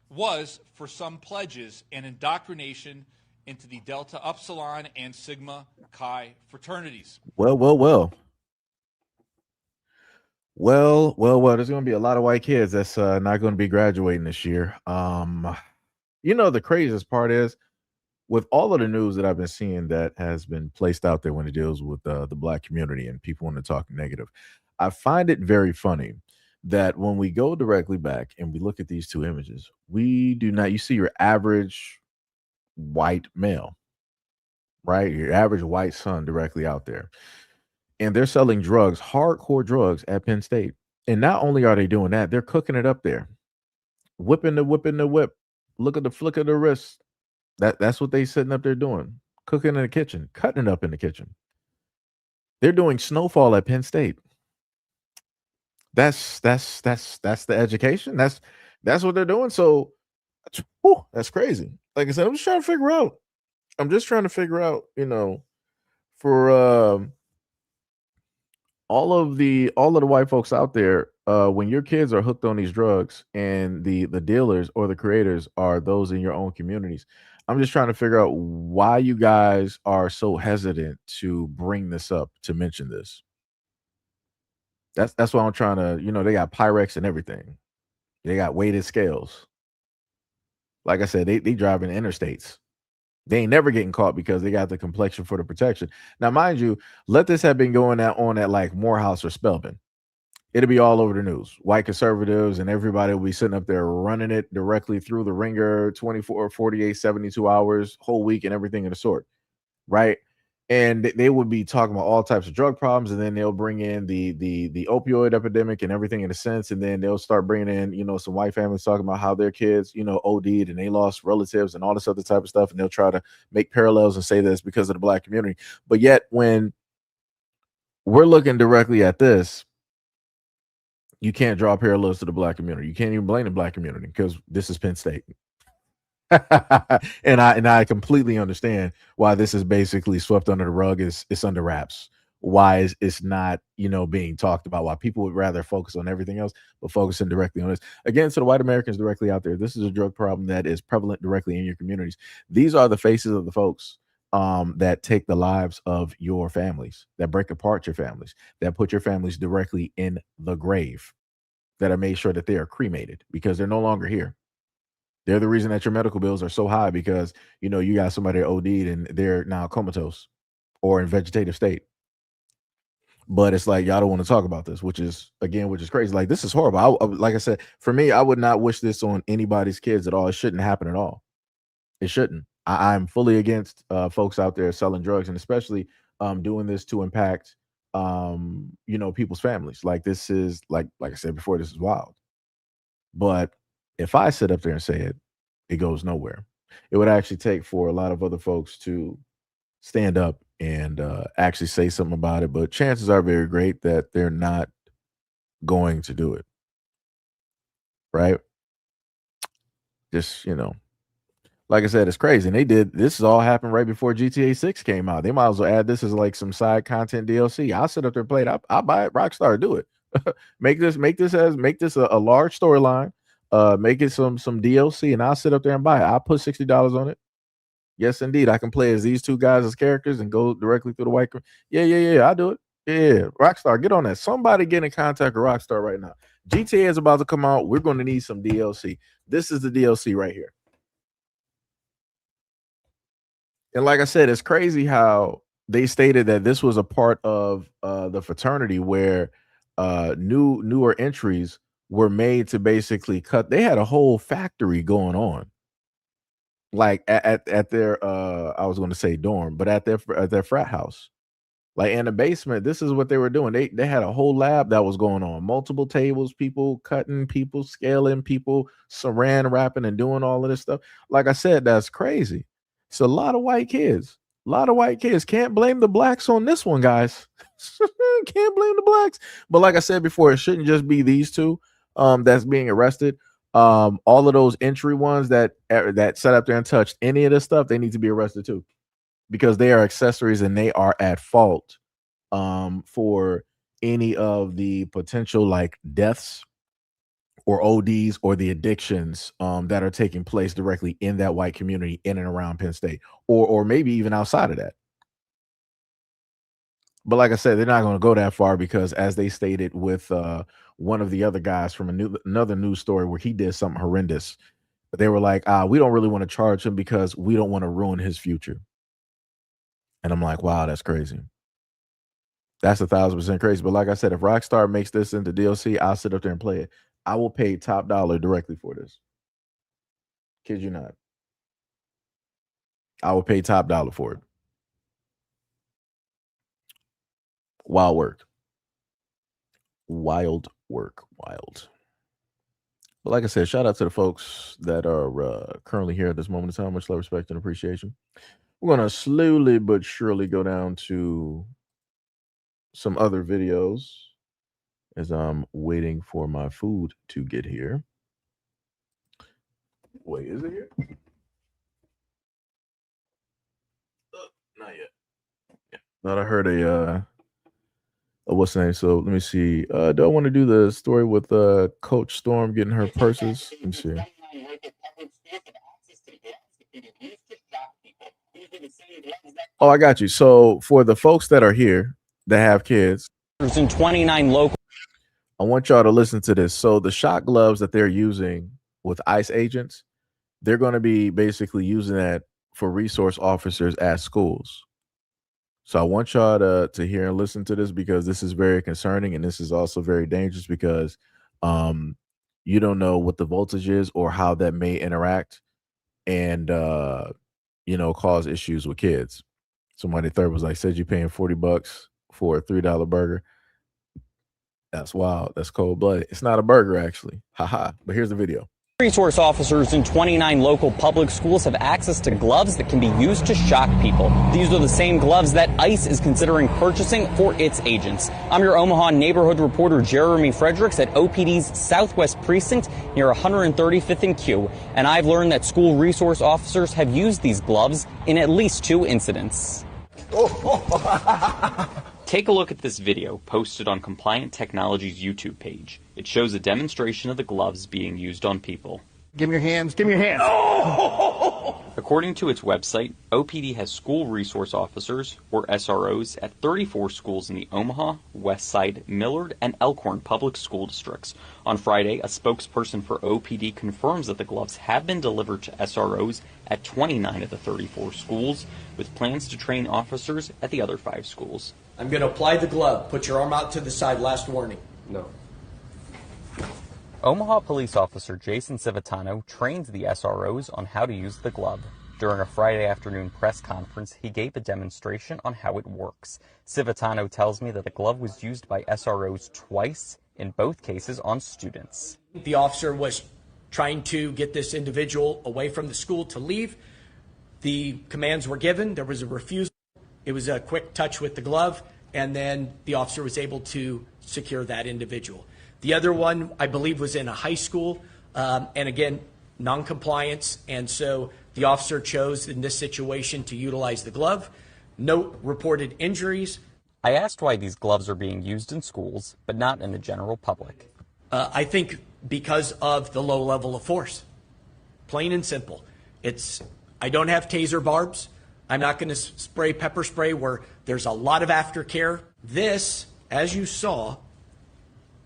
was, for some pledges, an indoctrination into the Delta Upsilon and Sigma Chi fraternities. Well. There's going to be a lot of white kids that's not going to be graduating this year. The craziest part is with all of the news that I've been seeing that has been placed out there when it deals with the black community and people want to talk negative, I find it very funny that when we go directly back and we look at these two images, we do not, you see your average white male, right? Your average white son directly out there. and they're selling drugs, hardcore drugs at Penn State. And not only are they doing that, they're cooking it up there, whipping the whip. Look at the flick of the wrist. That's what they sitting up there doing, cooking in the kitchen, cutting it up in the kitchen. They're doing snowfall at Penn State. That's the education. That's what they're doing. So, that's crazy. Like I said, I'm just trying to figure out. For all of the white folks out there, when your kids are hooked on these drugs and the dealers or the creators are those in your own communities, I'm just trying to figure out why you guys are so hesitant to bring this up, to mention this. That's why I'm trying to, they got Pyrex and everything. They got weighted scales. Like I said, they drive in interstates. They ain't never getting caught because they got the complexion for the protection. Now, mind you, let this have been going on at like Morehouse or Spelman. It'll be all over the news. White conservatives and everybody will be sitting up there running it directly through the ringer 24, 48, 72 hours, whole week, and everything of the sort. Right. And they would be talking about all types of drug problems, and then they'll bring in the opioid epidemic and everything in a sense, and then they'll start bringing in some white families talking about how their kids OD'd and they lost relatives and all this other type of stuff, and they'll try to make parallels and say that it's because of the black community. But yet, when we're looking directly at this, you can't draw parallels to the black community. You can't even blame the black community because this is Penn State. and I completely understand why this is basically swept under the rug. It's under wraps. Why it's not being talked about? Why people would rather focus on everything else but focusing directly on this. Again, to the white Americans directly out there, this is a drug problem that is prevalent directly in your communities. These are the faces of the folks that take the lives of your families, that break apart your families, that put your families directly in the grave, that are made sure that they are cremated because they're no longer here. They're the reason that your medical bills are so high because you got somebody OD'd and they're now comatose or in vegetative state. But it's like y'all don't want to talk about this, which is crazy. Like, this is horrible. Like I said, for me, I would not wish this on anybody's kids at all. It shouldn't happen at all. It shouldn't. I'm fully against folks out there selling drugs, and especially doing this to impact people's families. Like, this is like I said before, this is wild. But if I sit up there and say it, it goes nowhere. It would actually take for a lot of other folks to stand up and actually say something about it. But chances are very great that they're not going to do it. Right? Just, like I said, it's crazy. And this has all happened right before GTA 6 came out. They might as well add this as like some side content DLC. I'll sit up there and play it. I'll buy it. Rockstar, do it. make this a large storyline. Make it some DLC, and I'll sit up there and buy it. I'll put $60 on it. Yes, indeed. I can play as these two guys as characters and go directly through the white. Yeah. I'll do it. Yeah. Rockstar, get on that. Somebody get in contact with Rockstar right now. GTA is about to come out. We're going to need some DLC. This is the DLC right here. And like I said, it's crazy how they stated that this was a part of the fraternity where newer entries were made to basically cut. They had a whole factory going on, like at their I was going to say dorm, but at their frat house, like in the basement. This is what they were doing. They had a whole lab that was going on, multiple tables, people cutting, people scaling, people saran wrapping and doing all of this stuff. Like I said, that's crazy. It's a lot of white kids. A lot of white kids. Can't blame the blacks on this one, guys. Can't blame the blacks. But like I said before, it shouldn't just be these two that's being arrested. All of those entry ones that sat up there and touched any of this stuff, they need to be arrested too, because they are accessories and they are at fault for any of the potential like deaths or ODs or the addictions that are taking place directly in that white community in and around Penn State, or maybe even outside of that. But like I said, they're not going to go that far because, as they stated with one of the other guys from another news story where he did something horrendous, they were like, we don't really want to charge him because we don't want to ruin his future. And I'm like, wow, that's crazy. That's 1,000% crazy. But like I said, if Rockstar makes this into DLC, I'll sit up there and play it. I will pay top dollar directly for this. Kid you not. I will pay top dollar for it. Wild work. Wild work. Wild. But like I said, shout out to the folks that are currently here at this moment in time. Much love, respect, and appreciation. We're going to slowly but surely go down to some other videos as I'm waiting for my food to get here. Wait, is it here? Not yet. Yeah. Thought I heard a what's the name? So let me see. Do I want to do the story with Coach Storm getting her purses? Let me see. Oh, I got you. So for the folks that are here that have kids, There's in 29 local. I want y'all to listen to this. So the shot gloves that they're using with ICE agents, they're going to be basically using that for resource officers at schools. So I want y'all to hear and listen to this because this is very concerning and this is also very dangerous because you don't know what the voltage is or how that may interact and cause issues with kids. Somebody third was like, said you're paying $40 for a $3 burger. That's wild. That's cold blooded. It's not a burger, actually. Haha. But here's the video. Resource officers in 29 local public schools have access to gloves that can be used to shock people. These are the same gloves that ICE is considering purchasing for its agents. I'm your Omaha neighborhood reporter Jeremy Fredericks at OPD's Southwest Precinct near 135th and Q. And I've learned that school resource officers have used these gloves in at least 2 incidents. Take a look at this video posted on Compliant Technology's YouTube page. It shows a demonstration of the gloves being used on people. Give me your hands. Give me your hands. According to its website, OPD has school resource officers, or SROs, at 34 schools in the Omaha, Westside, Millard, and Elkhorn public school districts. On Friday, a spokesperson for OPD confirms that the gloves have been delivered to SROs at 29 of the 34 schools, with plans to train officers at the other 5 schools. I'm going to apply the glove. Put your arm out to the side. Last warning. No. Omaha police officer Jason Civitano trained the SROs on how to use the glove. During a Friday afternoon press conference, he gave a demonstration on how it works. Civitano tells me that the glove was used by SROs twice, in both cases on students. The officer was trying to get this individual away from the school to leave. The commands were given. There was a refusal. It was a quick touch with the glove, and then the officer was able to secure that individual. The other one, I believe, was in a high school, and again, non-compliance, and so the officer chose in this situation to utilize the glove. No reported injuries. I asked why these gloves are being used in schools, but not in the general public. I think because of the low level of force. Plain and simple. I don't have taser barbs. I'm not going to spray pepper spray where there's a lot of aftercare. This, as you saw,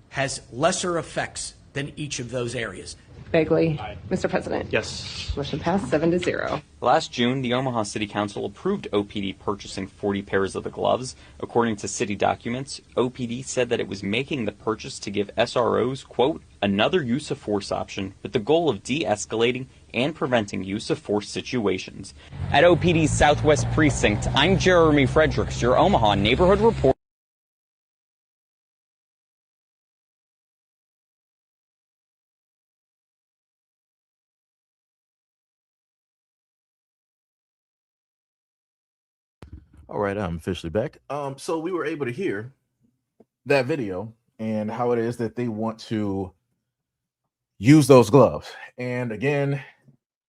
has lesser effects than each of those areas. Begley. Mr. President. Yes. Motion passed 7-0. Last June, the Omaha City Council approved OPD purchasing 40 pairs of the gloves. According to city documents, OPD said that it was making the purchase to give SROs, quote, another use of force option with the goal of de-escalating and preventing use of force situations. At OPD's Southwest Precinct, I'm Jeremy Fredericks, your Omaha neighborhood reporter. All right, I'm officially back. So we were able to hear that video and how it is that they want to use those gloves. And again,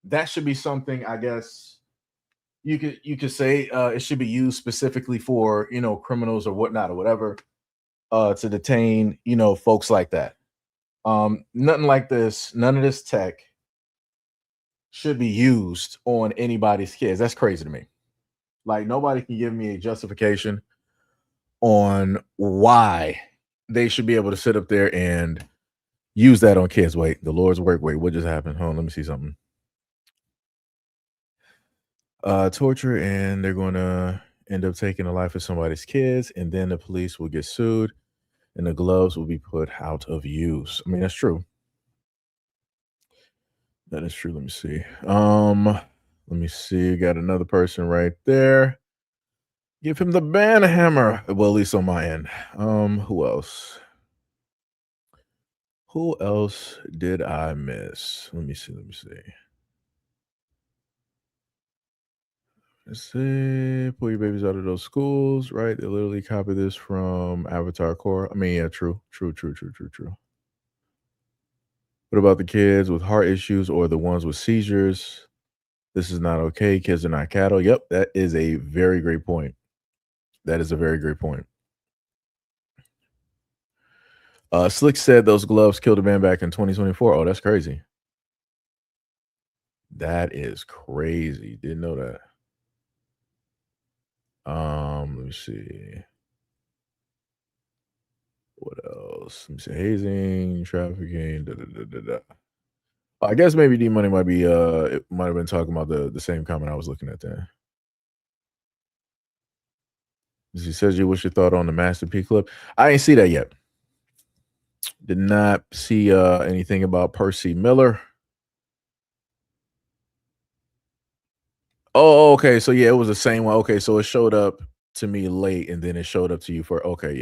that should be something, I guess you could say it should be used specifically for, criminals or whatnot or whatever, to detain, folks like that. Nothing like this, none of this tech should be used on anybody's kids. That's crazy to me. Like, nobody can give me a justification on why they should be able to sit up there and use that on kids. Wait, the Lord's work. Wait, what just happened? Hold on, let me see something. Torture, and they're going to end up taking the life of somebody's kids, and then the police will get sued, and the gloves will be put out of use. I mean, that's true. That is true. Let me see. Let me see. Got another person right there. Give him the banner hammer. Well, at least on my end. Who else? Who else did I miss? Let me see. Let's see. Pull your babies out of those schools, right? They literally copy this from Avatar Core. I mean, yeah, true. What about the kids with heart issues or the ones with seizures? This is not okay. Kids are not cattle. Yep, that is a very great point. That is a very great point. Slick said those gloves killed a man back in 2024. Oh, that's crazy. That is crazy. Didn't know that. Let me see. What else? Let me see. Hazing, trafficking, I guess maybe D Money might be it might have been talking about the same comment I was looking at there. He says you what's your thought on the Master P clip? I ain't see that yet. Did not see anything about Percy Miller. Oh, okay. So yeah, it was the same one. Okay, so it showed up to me late, and then it showed up to you for okay,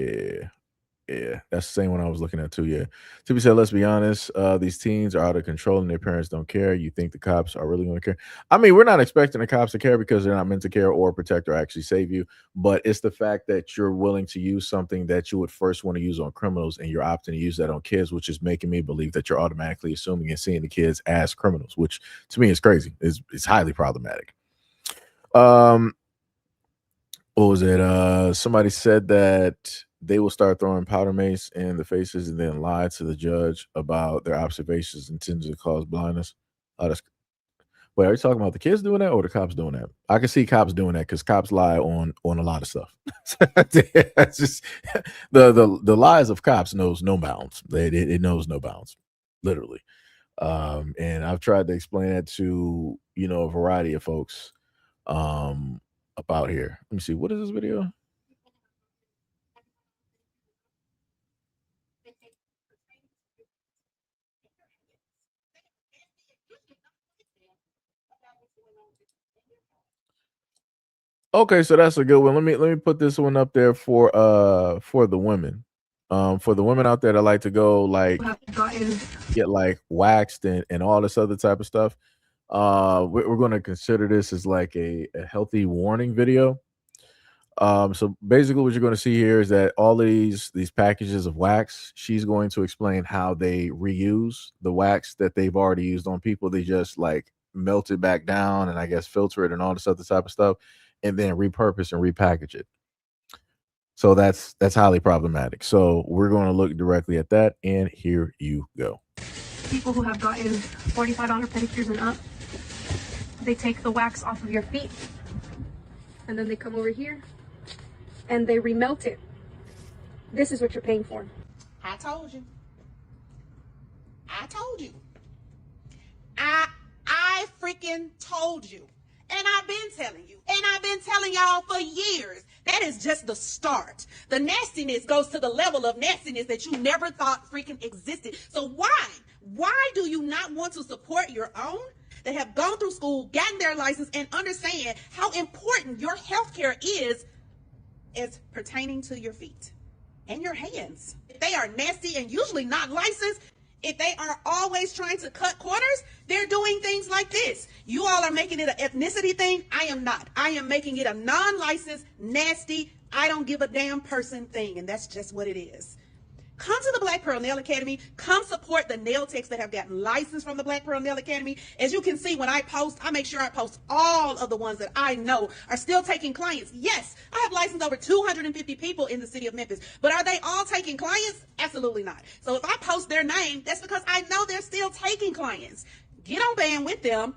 yeah. That's the same one I was looking at too. Yeah. To be said, let's be honest. These teens are out of control, and their parents don't care. You think the cops are really going to care? I mean, we're not expecting the cops to care because they're not meant to care or protect or actually save you. But it's the fact that you're willing to use something that you would first want to use on criminals, and you're opting to use that on kids, which is making me believe that you're automatically assuming and seeing the kids as criminals, which to me is crazy. It's highly problematic. What was it? Somebody said that they will start throwing powder mace in the faces and then lie to the judge about their observations intended to cause blindness. Wait, are you talking about the kids doing that or the cops doing that? I can see cops doing that because cops lie on a lot of stuff. It's just the lies of cops knows no bounds. It knows no bounds, literally. And I've tried to explain that to a variety of folks about here. Let me see. What is this video? Okay, so that's a good one. Let me put this one up there for the women. For the women out there that like to go like get like waxed and all this other type of stuff. We're going to consider this as like a healthy warning video. So basically what you're going to see here is that all these packages of wax, she's going to explain how they reuse the wax that they've already used on people. They just like melt it back down and I guess filter it and all this other type of stuff and then repurpose and repackage it. So that's highly problematic. So we're going to look directly at that and here you go. People who have gotten $45 pedicures and up, they take the wax off of your feet and then they come over here and they remelt it. This is what you're paying for. I told you. I freaking told you. And I've been telling you. And I've been telling y'all for years. That is just the start. The nastiness goes to the level of nastiness that you never thought freaking existed. So why do you not want to support your own that have gone through school, gotten their license, and understand how important your health care is as pertaining to your feet and your hands? If they are nasty and usually not licensed, if they are always trying to cut corners, they're doing things like this. You all are making it an ethnicity thing. I am not. I am making it a non-licensed, nasty, I don't give a damn person thing. And that's just what it is. Come to the Black Pearl Nail Academy. Come support the nail techs that have gotten licensed from the Black Pearl Nail Academy. As you can see, when I post, I make sure I post all of the ones that I know are still taking clients. Yes, I have licensed over 250 people in the city of Memphis, but are they all taking clients? Absolutely not. So if I post their name, that's because I know they're still taking clients. Get on band with them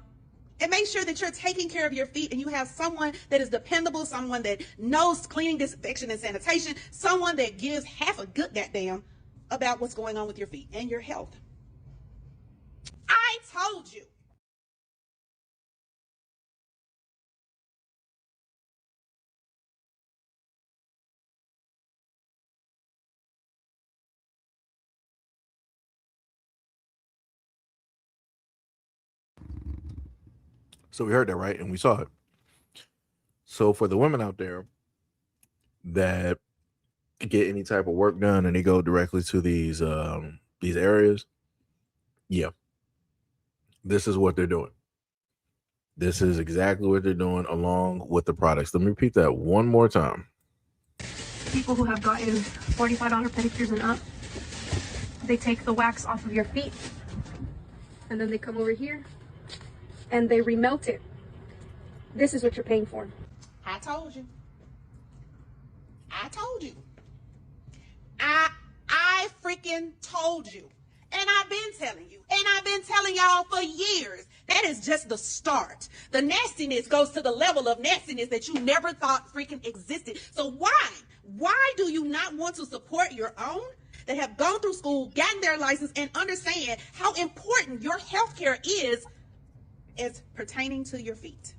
and make sure that you're taking care of your feet and you have someone that is dependable, someone that knows cleaning, disinfection, and sanitation, someone that gives half a good goddamn about what's going on with your feet and your health. I told you. So we heard that, right? And we saw it. So for the women out there that get any type of work done and they go directly to these areas, yeah, this is what they're doing. This is exactly what they're doing along with the products. Let me repeat that one more time. People who have gotten $45 pedicures and up, they take the wax off of your feet and then they come over here and they remelt it. This is what you're paying for. I told you. I told you. I freaking told you. And I've been telling you. And I've been telling y'all for years. That is just the start. The nastiness goes to the level of nastiness that you never thought freaking existed. So why do you not want to support your own that have gone through school, gotten their license, and understand how important your healthcare is as pertaining to your feet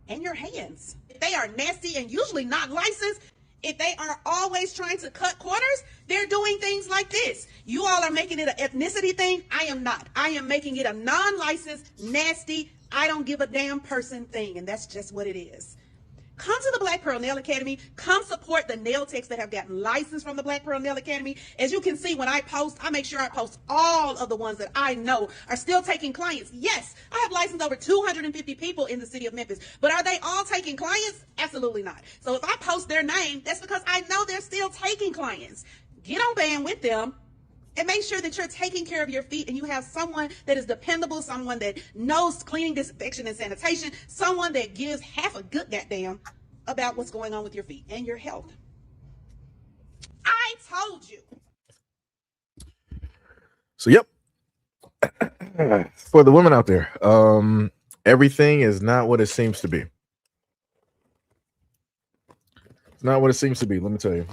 and your hands? If they are nasty and usually not licensed, if they are always trying to cut corners, they're doing things like this. You all are making it an ethnicity thing. I am not. I am making it a non-licensed, nasty, I don't give a damn person thing. And that's just what it is. Come to the Black Pearl Nail Academy. Come support the nail techs that have gotten licensed from the Black Pearl Nail Academy. As you can see, when I post, I make sure I post all of the ones that I know are still taking clients. Yes, I have licensed over 250 people in the city of Memphis, but are they all taking clients? Absolutely not. So if I post their name, that's because I know they're still taking clients. Get on band with them. And make sure that you're taking care of your feet and you have someone that is dependable, someone that knows cleaning, disinfection, and sanitation, someone that gives half a good goddamn about what's going on with your feet and your health. I told you. So, yep. For the women out there, everything is not what it seems to be. It's not what it seems to be, let me tell you.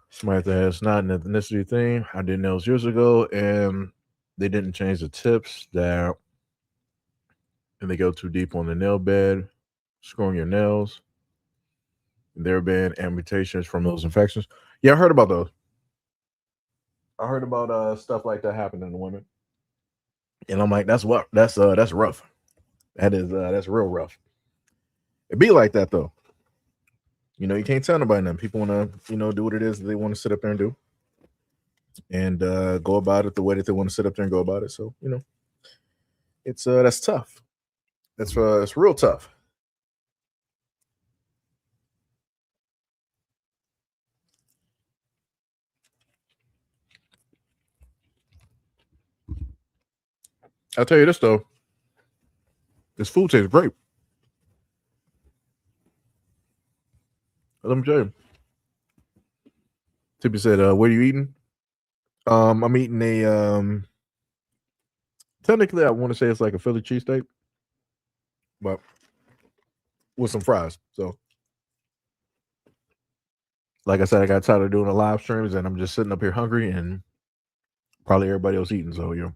Somebody that it's not an ethnicity thing. I did nails years ago, and they didn't change the tips that, and they go too deep on the nail bed, screwing your nails. There have been amputations from those infections. Yeah, I heard about those. I heard about stuff like that happening to women, and I'm like, that's rough. That's real rough. It be like that though. You know, you can't tell nobody nothing. People want to, do what it is that they want to sit up there and do, and go about it the way that they want to sit up there and go about it. So, it's that's tough. It's real tough. I'll tell you this though. This food tastes great. Let me tell you. Tippy said, what are you eating? I'm eating a technically I want to say it's like a Philly cheesesteak, but with some fries. So like I said, I got tired of doing the live streams and I'm just sitting up here hungry and probably everybody else eating. So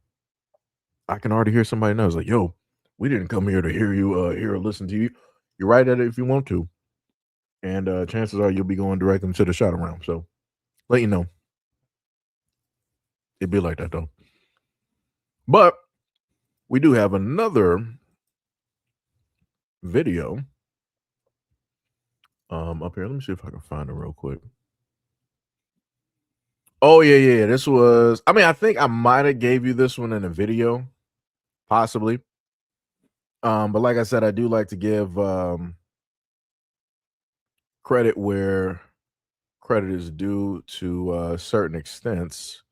I can already hear somebody knows like, yo, we didn't come here to hear you hear or listen to you. You're right at it if you want to. And chances are you'll be going directly to the shot around. So let you know. It'd be like that though. But we do have another video up here. Let me see if I can find it real quick. Oh yeah. This was, I think I might have gave you this one in a video, possibly. But like I said, I do like to give credit where credit is due to certain extents.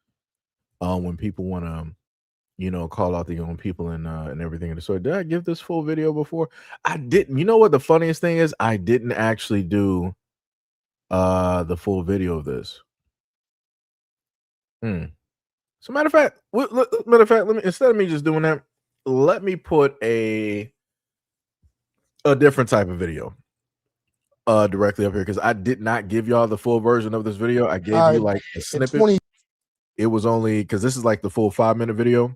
When people want to, call out their own people and everything. So did I give this full video before? I didn't. You know what the funniest thing is? I didn't actually do the full video of this. So matter of fact, let me, instead of me just doing that, let me put a different type of video directly up here because I did not give y'all the full version of this video. I gave you like a snippet. It was only because this is like the full 5-minute video,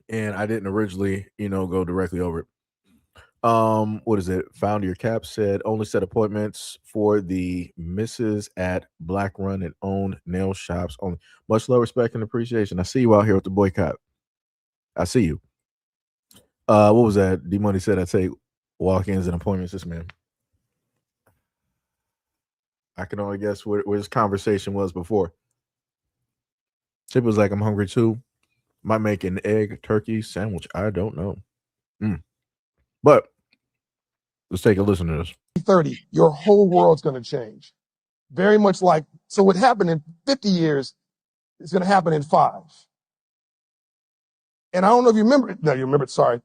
and I didn't originally, go directly over it. What is it? Founder your cap said only set appointments for the misses at Black Run and owned nail shops only. Much love, respect, and appreciation. I see you out here with the boycott. I see you. What was that? D Money said I take walk-ins and appointments. This man. I can only guess where this conversation was before. Chip was like, I'm hungry too. Might make an egg turkey sandwich. I don't know. But let's take a listen to this. 30, your whole world's going to change. Very much like, so what happened in 50 years is going to happen in 5. And I don't know if you remember it. No, you remember it. Sorry.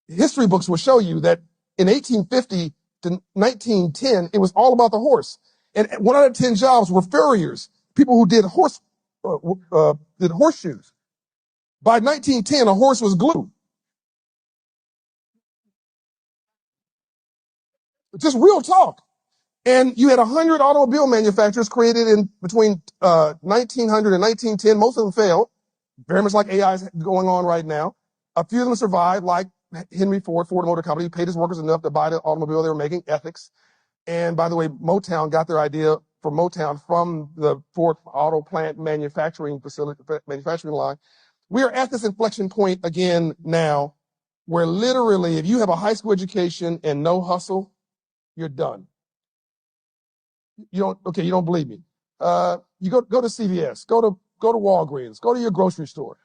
History books will show you that in 1850 to 1910, it was all about the horse. And 1 out of 10 jobs were furriers, people who did did horseshoes. By 1910, a horse was glue. Just real talk. And you had 100 automobile manufacturers created in between 1900 and 1910. Most of them failed, very much like AI is going on right now. A few of them survived, like Henry Ford, Ford Motor Company, paid his workers enough to buy the automobile they were making, ethics. And by the way, Motown got their idea for Motown from the Ford auto plant manufacturing facility, manufacturing line. We are at this inflection point again now, where literally, if you have a high school education and no hustle, you're done. You don't believe me. You go to CVS, go to Walgreens, go to your grocery store.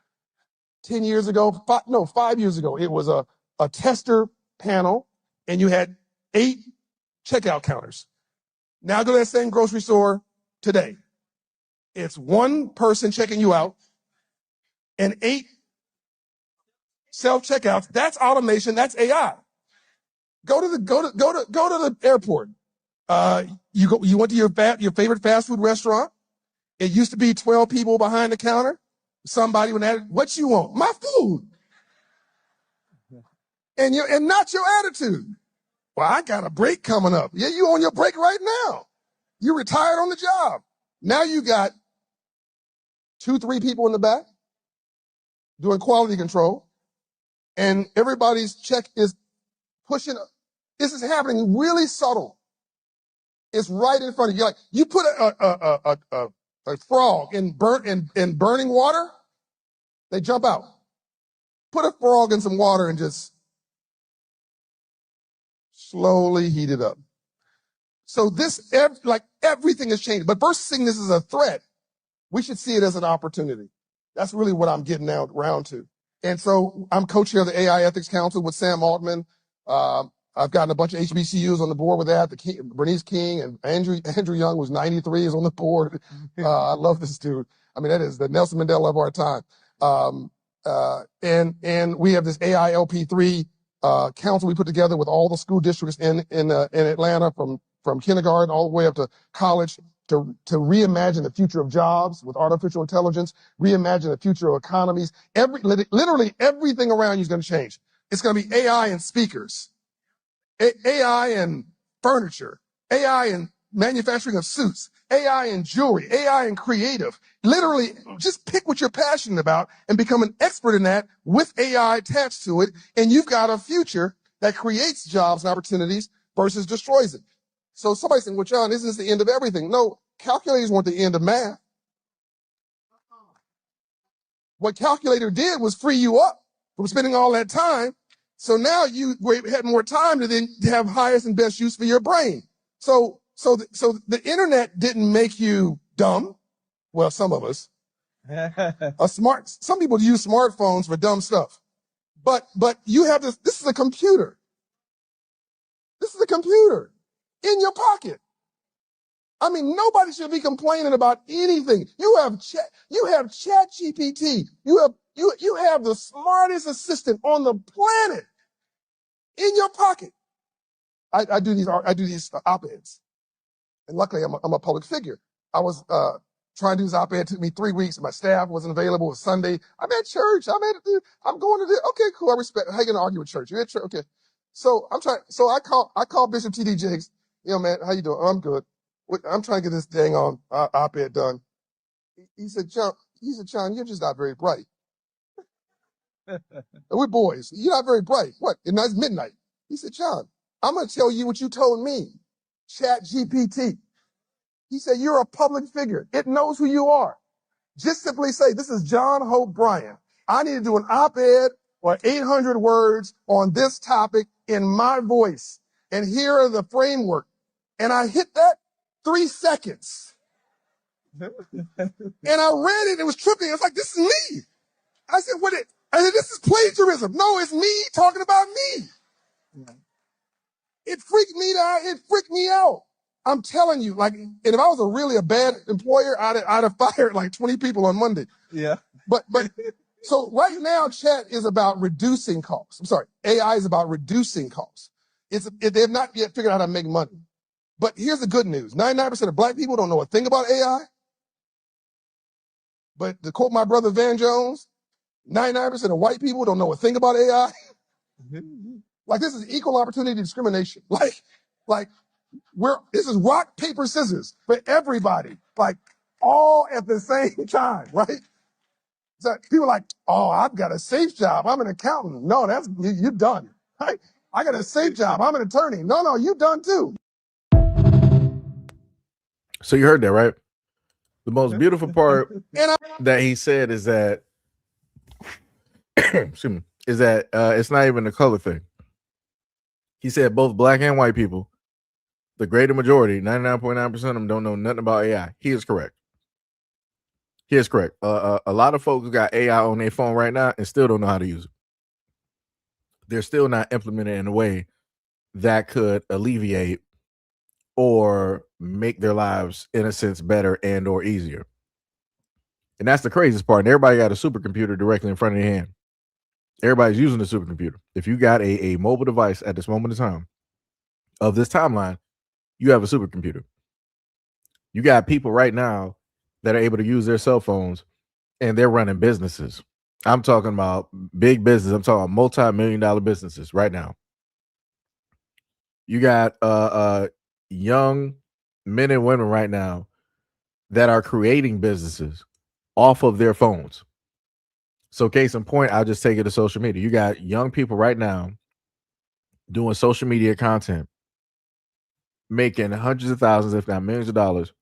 10 years ago, 5 years ago, it was a tester panel and you had 8 checkout counters. Now go to that same grocery store today. It's 1 person checking you out and 8 self-checkouts. That's automation. That's AI. Go to the airport. You went to your favorite fast food restaurant. It used to be 12 people behind the counter. Somebody would ask, what you want? My food. And not your attitude. Well, I got a break coming up. Yeah, you on your break right now. You retired on the job. Now you got 2, 3 people in the back doing quality control. And everybody's check is pushing. This is happening really subtle. It's right in front of you. Like you put a frog in burning water, they jump out. Put a frog in some water and just slowly heat it up. So everything has changed. But versus seeing this as a threat, we should see it as an opportunity. That's really what I'm getting now around to. And so I'm co-chair of the AI Ethics Council with Sam Altman. I've gotten a bunch of HBCUs on the board with that. Bernice King and Andrew Young, who's 93, is on the board. I love this dude. I mean, that is the Nelson Mandela of our time. And we have this AI LP3 council we put together with all the school districts in Atlanta from kindergarten all the way up to college to reimagine the future of jobs with artificial intelligence, reimagine the future of economies. Literally everything around you is going to change. It's going to be AI and speakers, AI and furniture, AI and manufacturing of suits, AI and jewelry, AI and creative. Literally, just pick what you're passionate about and become an expert in that with AI attached to it, and you've got a future that creates jobs and opportunities versus destroys it. So somebody saying, well, John, isn't this the end of everything? No, calculators weren't the end of math. What calculator did was free you up from spending all that time. So now you had more time to then have highest and best use for your brain. So the internet didn't make you dumb. Well, some of us. Some people use smartphones for dumb stuff. But you have this is a computer. This is a computer in your pocket. I mean, nobody should be complaining about anything. You have ChatGPT. You have the smartest assistant on the planet in your pocket. I do these op-eds, and luckily I'm a public figure. I was trying to do this op-ed. It took me 3 weeks. My staff wasn't available. It was Sunday. I'm at church. I'm going to this. Okay, cool. I respect. How you gonna argue with church? You're at church. Okay. So I call Bishop T.D. Jakes. Yo, man, how you doing? Oh, I'm good. I'm trying to get this dang on op-ed done. He said, John, you're just not very bright. We're boys. You're not very bright. What? And that's midnight. He said, John, I'm going to tell you what you told me. ChatGPT. He said, you're a public figure. It knows who you are. Just simply say, this is John Hope Bryant. I need to do an op-ed or 800 words on this topic in my voice. And here are the framework. And I hit that 3 seconds. And I read it. It was tripping. It's like, this is me. I said, I said, this is plagiarism. No, it's me talking about me. It freaked me out. It freaked me out. I'm telling you, like, and if I was really a bad employer, I'd have fired like 20 people on Monday. Yeah. But so right now, chat is about reducing costs. I'm sorry, AI is about reducing costs. They have not yet figured out how to make money. But here's the good news: 99% of black people don't know a thing about AI. But to quote my brother Van Jones, 99% of white people don't know a thing about AI. Like, this is equal opportunity discrimination. Like this is rock, paper, scissors for everybody, like all at the same time, right? So people are like, oh, I've got a safe job. I'm an accountant. No, you're done. Right? I got a safe job. I'm an attorney. No, you done too. So you heard that, right? The most beautiful part that he said is that, excuse me, is that it's not even a color thing. He said both black and white people, the greater majority, 99.9% of them don't know nothing about AI. He is correct. He is correct. A lot of folks got AI on their phone right now and still don't know how to use it. They're still not implementing it in a way that could alleviate or make their lives, in a sense, better and or easier. And that's the craziest part. And everybody got a supercomputer directly in front of their hand. Everybody's using a supercomputer. If you got a mobile device at this moment in time of this timeline, you have a supercomputer. You got people right now that are able to use their cell phones and they're running businesses. I'm talking about big business. I'm talking about multi-million-dollar businesses right now. You got young men and women right now that are creating businesses off of their phones. So case in point, I'll just take it to social media. You got young people right now doing social media content, making hundreds of thousands, if not millions of dollars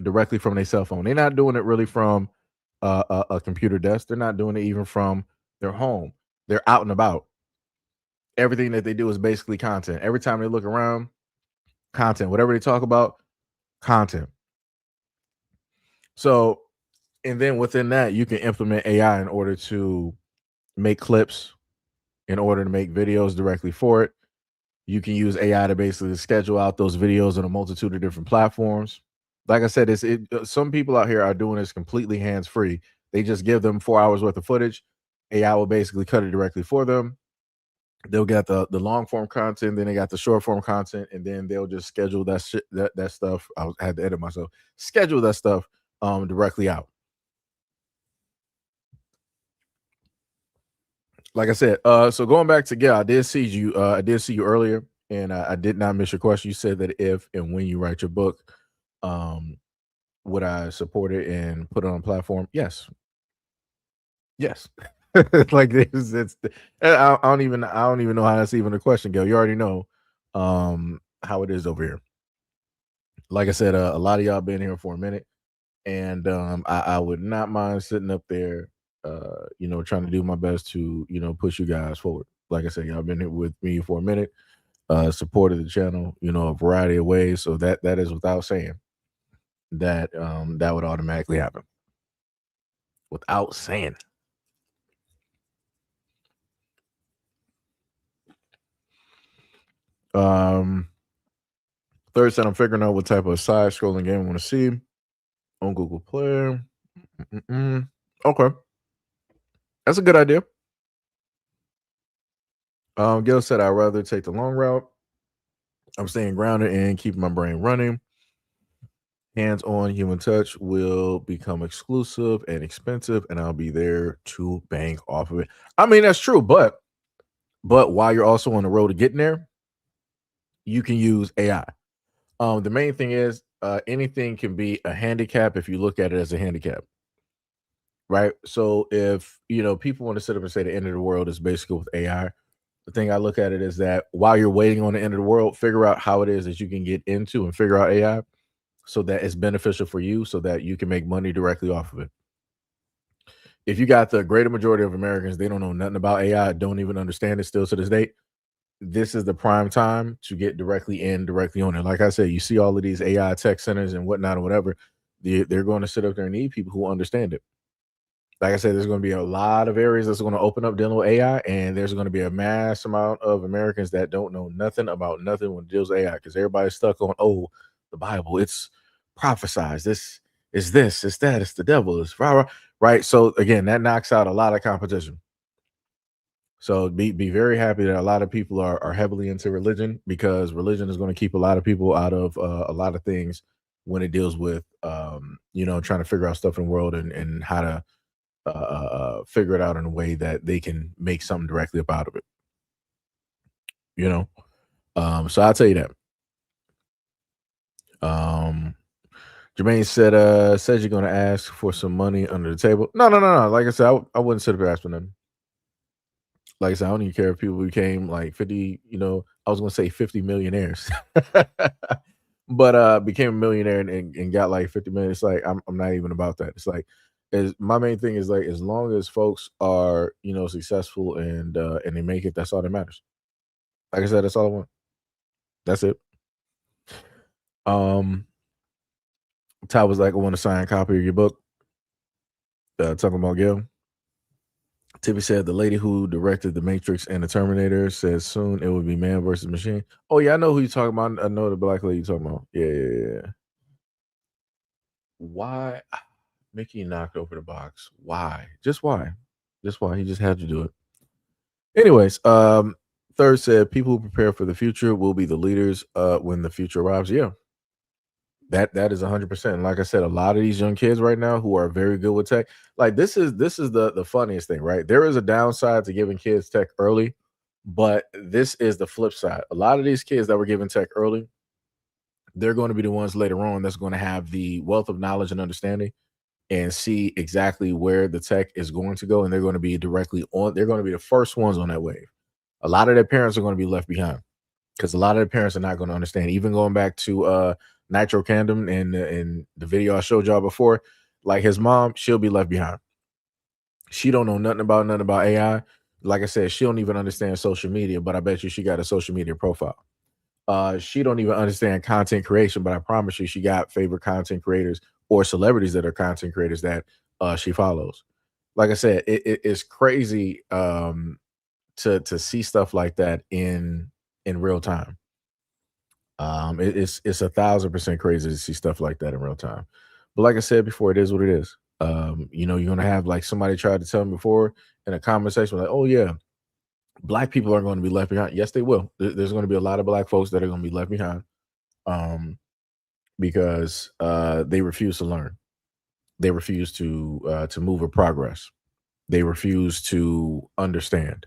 directly from their cell phone. They're not doing it really from a computer desk. They're not doing it even from their home. They're out and about. Everything that they do is basically content. Every time they look around, content. Whatever they talk about, content. So, and then within that, you can implement AI in order to make clips, in order to make videos directly for it. You can use AI to basically schedule out those videos on a multitude of different platforms. Like I said, some people out here are doing this completely hands-free. They just give them 4 hours worth of footage. AI will basically cut it directly for them. They'll get the long form content, then they got the short form content, and then they'll just schedule that stuff. I had to edit myself. Schedule that stuff directly out. Like I said, so going back to I did see you earlier, and I did not miss your question. You said that if and when you write your book, would I support it and put it on a platform? Yes. Like this, I don't even know how that's even a question, Gil. You already know how it is over here. Like I said, a lot of y'all been here for a minute, and I would not mind sitting up there, trying to do my best to push you guys forward. Like I said, y'all been here with me for a minute, supported the channel, a variety of ways. So that is without saying that that would automatically happen. Without saying. Third said I'm figuring out what type of side scrolling game I want to see on Google Play. Okay, that's a good idea. Gil said I'd rather take the long route. I'm staying grounded and keeping my brain running. Hands-on human touch will become exclusive and expensive, and I'll be there to bank off of it. I mean, that's true, but while you're also on the road to getting there, you can use AI. The main thing is anything can be a handicap if you look at it as a handicap, right? So if people want to sit up and say the end of the world is basically with AI, the thing I look at it is that while you're waiting on the end of the world, figure out how it is that you can get into and figure out AI so that it's beneficial for you, so that you can make money directly off of it. if you got the greater majority of Americans, they don't know nothing about AI, don't even understand it still to this date. This is the prime time to get directly in, directly on it. Like I said, you see all of these AI tech centers and whatnot or whatever. They're going to sit up there and need people who understand it. Like I said, there's going to be a lot of areas that's going to open up dealing with AI, and there's going to be a mass amount of Americans that don't know nothing about nothing when it deals with AI because everybody's stuck on, oh, the Bible, it's prophesized. This is this, it's that, it's the devil, it's rah, rah, right. So again, that knocks out a lot of competition. So be very happy that a lot of people are heavily into religion because religion is going to keep a lot of people out of a lot of things when it deals with trying to figure out stuff in the world and how to figure it out in a way that they can make something directly up out of it. So I'll tell you that. Jermaine says you're gonna ask for some money under the table. No. Like I said, I wouldn't sit up there asking them. Like I said, I don't even care if people became like 50, I was gonna say 50 millionaires. But became a millionaire and got like 50 million. It's like I'm not even about that. It's like my main thing is like as long as folks are successful and they make it, that's all that matters. Like I said, that's all I want. That's it. Ty was like, I want a signed copy of your book. Talking about Gil. Tippy said the lady who directed The Matrix and The Terminator says soon it will be man versus machine. Oh yeah, I know who you're talking about. I know the black lady you're talking about. Yeah. Why? Mickey knocked over the box. Why? Just why? Just why? He just had to do it. Anyways, Third said people who prepare for the future will be the leaders when the future arrives. Yeah. That is 100%. Like I said, a lot of these young kids right now who are very good with tech, like this is the funniest thing, right? There is a downside to giving kids tech early, but this is the flip side. A lot of these kids that were given tech early, they're going to be the ones later on that's going to have the wealth of knowledge and understanding and see exactly where the tech is going to go, and they're going to be directly on. They're going to be the first ones on that wave. A lot of their parents are going to be left behind because a lot of the parents are not going to understand. Even going back to Nitro Candom and the video I showed y'all before, like his mom, she'll be left behind. She don't know nothing about AI. Like I said, she don't even understand social media, but I bet you she got a social media profile. She don't even understand content creation, but I promise you she got favorite content creators or celebrities that are content creators that she follows. Like I said, it's crazy to see stuff like that in real time. It's 1,000% crazy to see stuff like that in real time. But like I said before, it is what it is. You're gonna have like somebody tried to tell me before in a conversation like, oh yeah, black people are going to be left behind. Yes, they will. There's going to be a lot of black folks that are going to be left behind because they refuse to learn. They refuse to move or progress. They refuse to understand.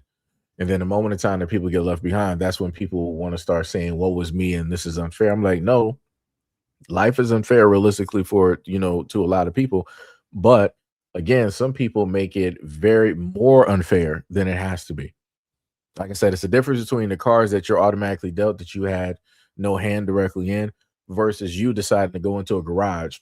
And then the moment in time that people get left behind, that's when people want to start saying, "What was me?" and this is unfair. I'm like, no, life is unfair realistically for to a lot of people, but again, some people make it very more unfair than it has to be. Like I said, it's a difference between the cards that you're automatically dealt that you had no hand directly in versus you deciding to go into a garage,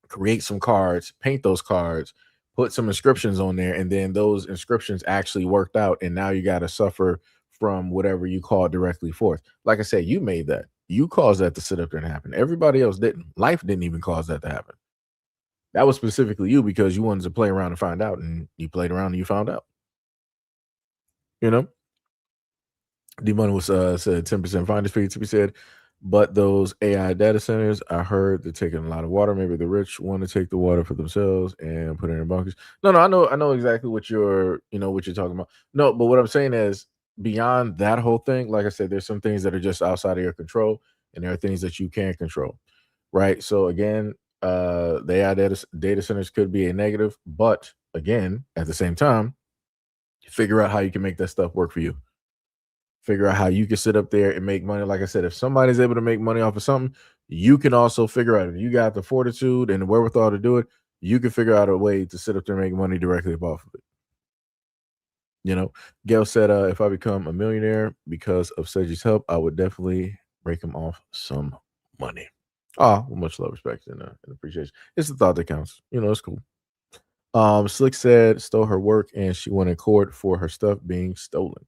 create some cards, paint those cards, put some inscriptions on there, and then those inscriptions actually worked out, and now you got to suffer from whatever you call directly forth. Like I said, you made that. You caused that to sit up there and happen. Everybody else didn't. Life didn't even cause that to happen. That was specifically you because you wanted to play around and find out, and you played around and you found out. D-Money was said 10% finder's fee. Tippy said, but those AI data centers, I heard they're taking a lot of water. Maybe the rich want to take the water for themselves and put it in bunkers. No, I know exactly what you're talking about. No, but what I'm saying is beyond that whole thing, like I said, there's some things that are just outside of your control, and there are things that you can't control. Right. So again, the AI data centers could be a negative, but again, at the same time, figure out how you can make that stuff work for you. Figure out how you can sit up there and make money. Like I said, if somebody's able to make money off of something, you can also figure out if you got the fortitude and the wherewithal to do it, you can figure out a way to sit up there and make money directly off of it. Gail said, if I become a millionaire because of Seji's help, I would definitely break him off some money. Well, much love, respect, and appreciation. It's the thought that counts. It's cool. Slick said stole her work and she went in court for her stuff being stolen.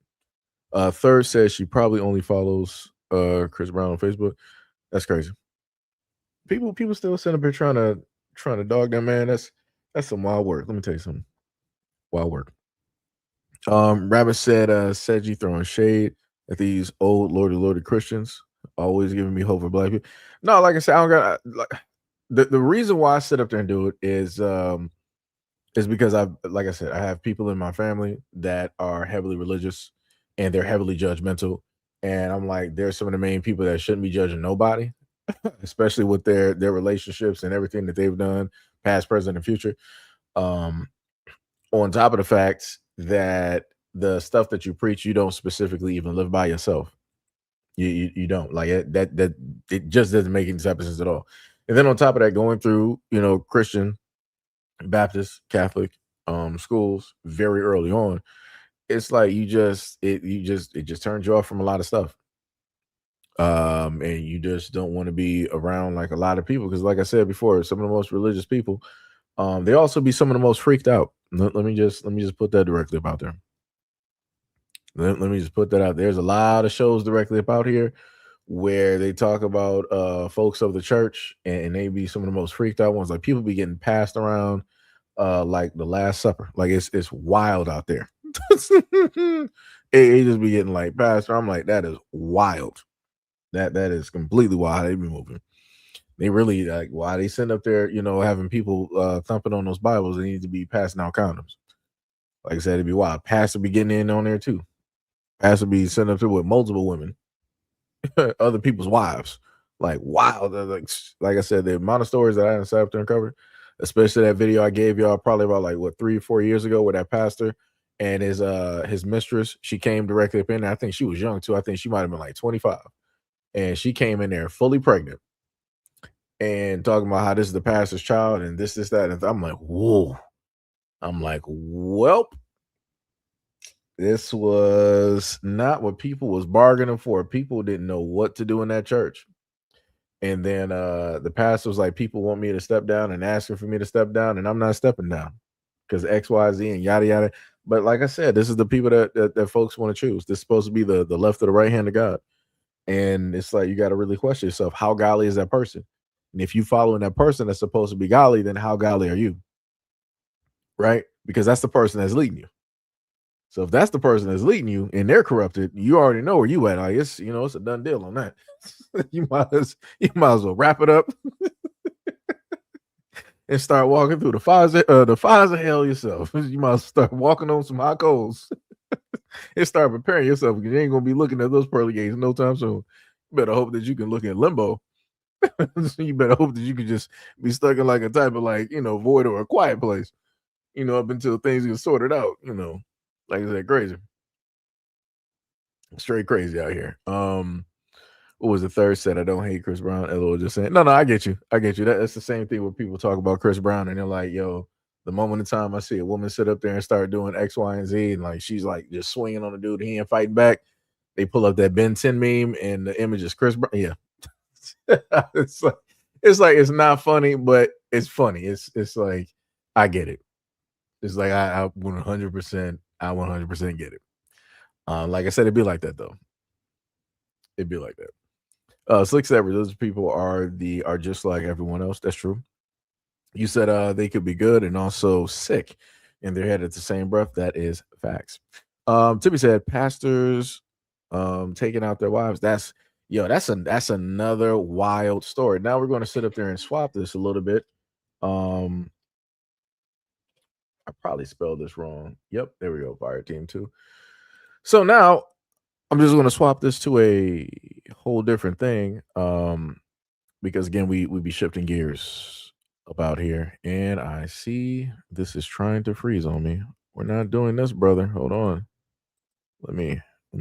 Third says she probably only follows Chris Brown on Facebook. That's crazy. People still sitting up here trying to dog that man. That's some wild work. Let me tell you something. Wild work. Rabbit said you throwing shade at these old lordy Christians, always giving me hope for black people. No, like I said, I don't got like the reason why I sit up there and do it is because like I said, I have people in my family that are heavily religious and they're heavily judgmental. And I'm like, they're some of the main people that shouldn't be judging nobody, especially with their relationships and everything that they've done, past, present, and future. On top of the fact that the stuff that you preach, you don't specifically even live by yourself. You don't like it. That it just doesn't make any sense at all. And then on top of that, going through Christian, Baptist, Catholic schools very early on, it's like it just turns you off from a lot of stuff. And you just don't want to be around like a lot of people because, like I said before, some of the most religious people, they also be some of the most freaked out. Let me just put that directly about there. Let me just put that out. There's a lot of shows directly about here where they talk about folks of the church, and they be some of the most freaked out ones. Like people be getting passed around like the Last Supper. Like it's wild out there. it just be getting like passed around. I'm like, that is wild. That is completely wild. They be moving. They really like why they send up there, having people thumping on those Bibles. They need to be passing out condoms. Like I said, it'd be wild. Pastor be getting in on there too. Pastor be sent up there with multiple women, other people's wives. Like wow, like I said, the amount of stories that I sat up there and covered, especially that video I gave y'all probably about like 3 or 4 years ago, where that pastor and his mistress, she came directly up in there. I think she was young too. I think she might have been like 25, and she came in there fully pregnant and talking about how this is the pastor's child and this, that. And I'm like, whoa. I'm like, welp. This was not what people was bargaining for. People didn't know what to do in that church. And then the pastor was like, people want me to step down and asking for me to step down, and I'm not stepping down because X, Y, Z, and yada yada. But like I said, this is the people that folks want to choose. This is supposed to be the left or the right hand of God. And it's like you got to really question yourself. How godly is that person? And if you following that person that's supposed to be godly, then how godly are you? Right? Because that's the person that's leading you. So if that's the person that's leading you and they're corrupted, you already know where you at. Like it's it's a done deal on that. you might as well wrap it up and start walking through the fires of hell yourself. You might start walking on some hot coals and start preparing yourself because you ain't gonna be looking at those pearly gates no time soon. You better hope that you can look in limbo. You better hope that you can just be stuck in like a type of void or a quiet place, up until things get sorted out, like I said, crazy. Straight crazy out here. What was the third set? I don't hate Chris Brown. LOL just saying, no, I get you. That's the same thing when people talk about Chris Brown and they're like, yo, the moment in time I see a woman sit up there and start doing X, Y, and Z, and like she's like just swinging on the dude, he ain't fighting back. They pull up that Ben 10 meme and the image is Chris Brown. Yeah. it's like it's not funny, but it's funny. It's like I get it. It's like I 100% get it. Like I said, it'd be like that though. It'd be like that. Slick said those people are just like everyone else. That's true. You said they could be good and also sick in their head at the same breath. That is facts. Timmy said pastors taking out their wives. That's another wild story. Now we're going to sit up there and swap this a little bit. I probably spelled this wrong. Yep, there we go. Fire Team 2. So now I'm just going to swap this to a whole different thing. Because again, we be shifting gears about here, and I see this is trying to freeze on me. We're not doing this, brother. Hold on. Let me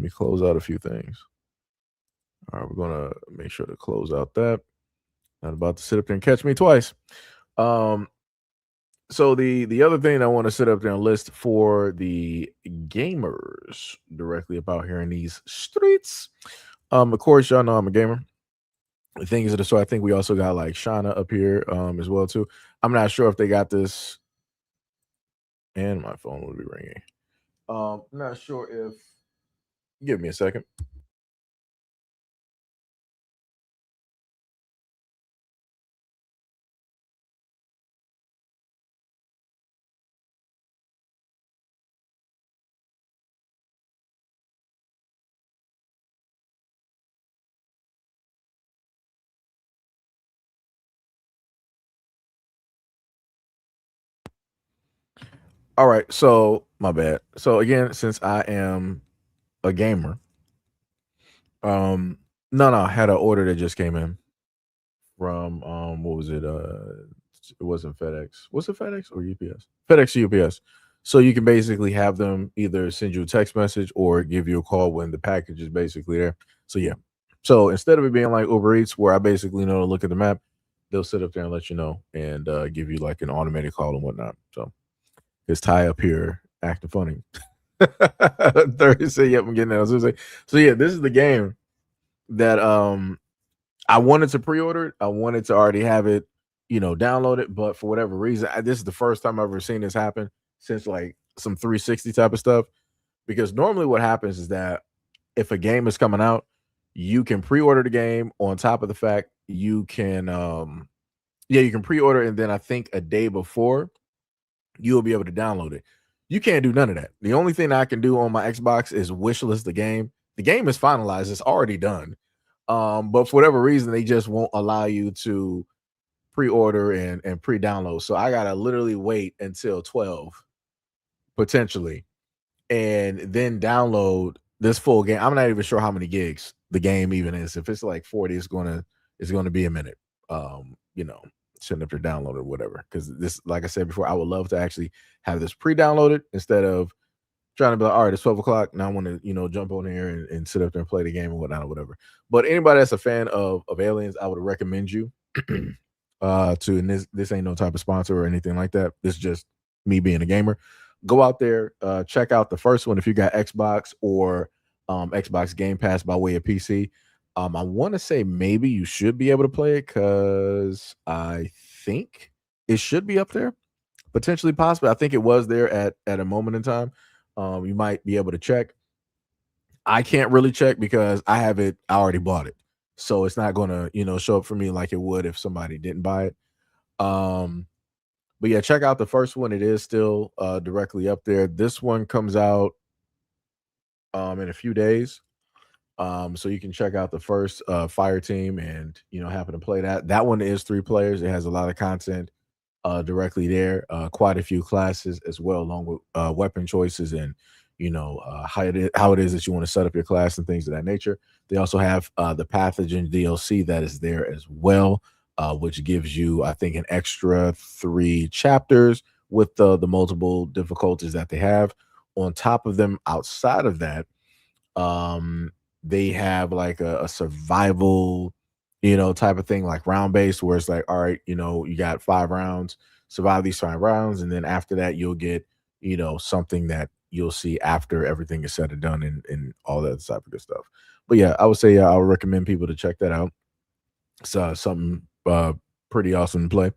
close out a few things. All right, we're gonna make sure to close out that. Not about to sit up there and catch me twice. So the other thing I want to sit up there and list for the gamers directly about here in these streets. Of course, y'all know I'm a gamer. The thing is, so I think we also got like Shauna up here as well too. I'm not sure if they got this and my phone will be ringing. Not sure if. Give me a second. All right, so my bad. So again, since I am a gamer, no, I had an order that just came in from what was it? It wasn't FedEx. Was it FedEx or UPS? FedEx or UPS. So you can basically have them either send you a text message or give you a call when the package is basically there. So yeah. So instead of it being like Uber Eats, where I basically know to look at the map, they'll sit up there and let you know and give you like an automated call and whatnot. So it's Ty up here acting funny. 30 say, yep, I'm getting that. So yeah, this is the game that I wanted to pre-order it. I wanted to already have it, download it, but for whatever reason, this is the first time I've ever seen this happen since like some 360 type of stuff. Because normally what happens is that if a game is coming out, you can pre-order the game on top of the fact you can you can pre-order, and then I think a day before you'll be able to download it. You can't do none of that. The only thing I can do on my Xbox is wishlist the game. The game is finalized, it's already done. But for whatever reason, they just won't allow you to pre-order and pre-download. So I gotta literally wait until 12 potentially, and then download this full game. I'm not even sure how many gigs the game even is. If it's like 40, it's gonna be a minute. Sitting up to download or whatever. Because this, like I said before, I would love to actually have this pre-downloaded instead of trying to be like, all right, it's 12 o'clock. Now I want to, jump on here and sit up there and play the game and whatnot or whatever. But anybody that's a fan of Aliens, I would recommend you to, and this ain't no type of sponsor or anything like that. This is just me being a gamer. Go out there, check out the first one if you got Xbox or Xbox Game Pass by way of PC. I want to say maybe you should be able to play it because I think it should be up there, potentially, possibly. I think it was there at a moment in time. You might be able to check. I can't really check because I have it. I already bought it, so it's not going to show up for me like it would if somebody didn't buy it. But yeah, check out the first one. It is still directly up there. This one comes out in a few days. So you can check out the first Fire Team and happen to play that. That one is 3 players. It has a lot of content directly there. Quite a few classes as well, along with weapon choices and how it is that you want to set up your class and things of that nature. They also have the Pathogen DLC that is there as well, which gives you, I think, an extra 3 chapters with the multiple difficulties that they have. On top of them, outside of that, they have like a survival, type of thing, like round based, where it's like, all right, you got 5 rounds, survive these 5 rounds, and then after that, you'll get, something that you'll see after everything is said and done, and all that type of good stuff. But yeah, I would say I would recommend people to check that out. It's something pretty awesome to play.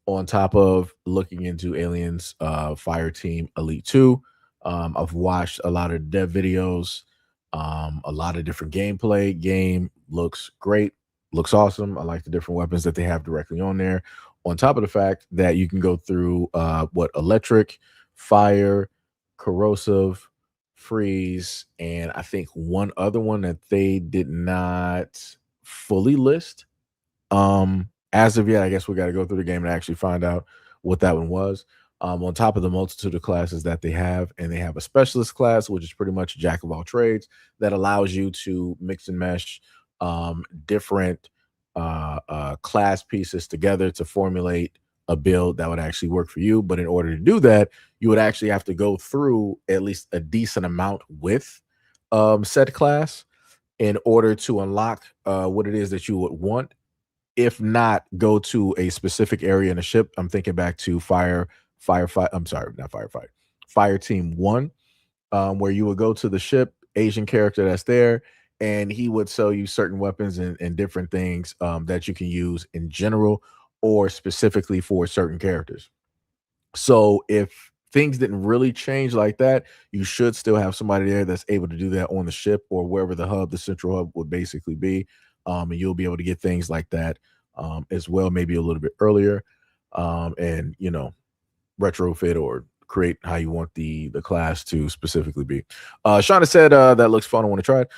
On top of looking into Aliens Fire Team Elite 2, I've watched a lot of dev videos. A lot of different gameplay. Game looks great, looks awesome. I like the different weapons that they have directly on there. On top of the fact that you can go through electric, fire, corrosive, freeze, and I think one other one that they did not fully list. As of yet, I guess we got to go through the game and actually find out what that one was. On top of the multitude of classes that they have, and they have a specialist class, which is pretty much a jack of all trades that allows you to mix and mesh different class pieces together to formulate a build that would actually work for you. But in order to do that, you would actually have to go through at least a decent amount with said class in order to unlock what it is that you would want. If not, go to a specific area in a ship. I'm thinking back to Fire Team 1, where you would go to the ship, Asian character that's there, and he would sell you certain weapons and different things that you can use in general or specifically for certain characters. So if things didn't really change like that, you should still have somebody there that's able to do that on the ship or wherever the central hub would basically be. And you'll be able to get things like that as well, maybe a little bit earlier. And retrofit or create how you want the class to specifically be. Shauna said that looks fun. I want to try it.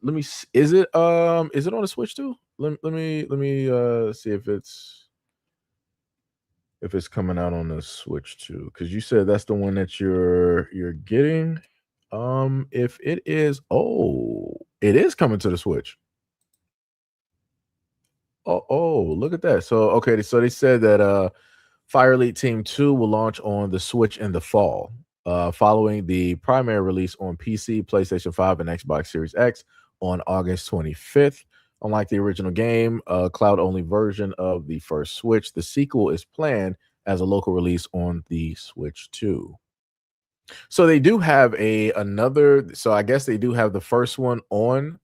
Let me is it on the Switch too? Let me see if it's coming out on the Switch too, because you said that's the one that you're getting. If it is, it is coming to the Switch. Oh, look at that. So okay, so they said that Fire Elite Team 2 will launch on the Switch in the fall, following the primary release on PC, PlayStation 5, and Xbox Series X on August 25th. Unlike the original game, a cloud-only version of the first Switch, the sequel is planned as a local release on the Switch 2. So they do have so I guess they do have the first one on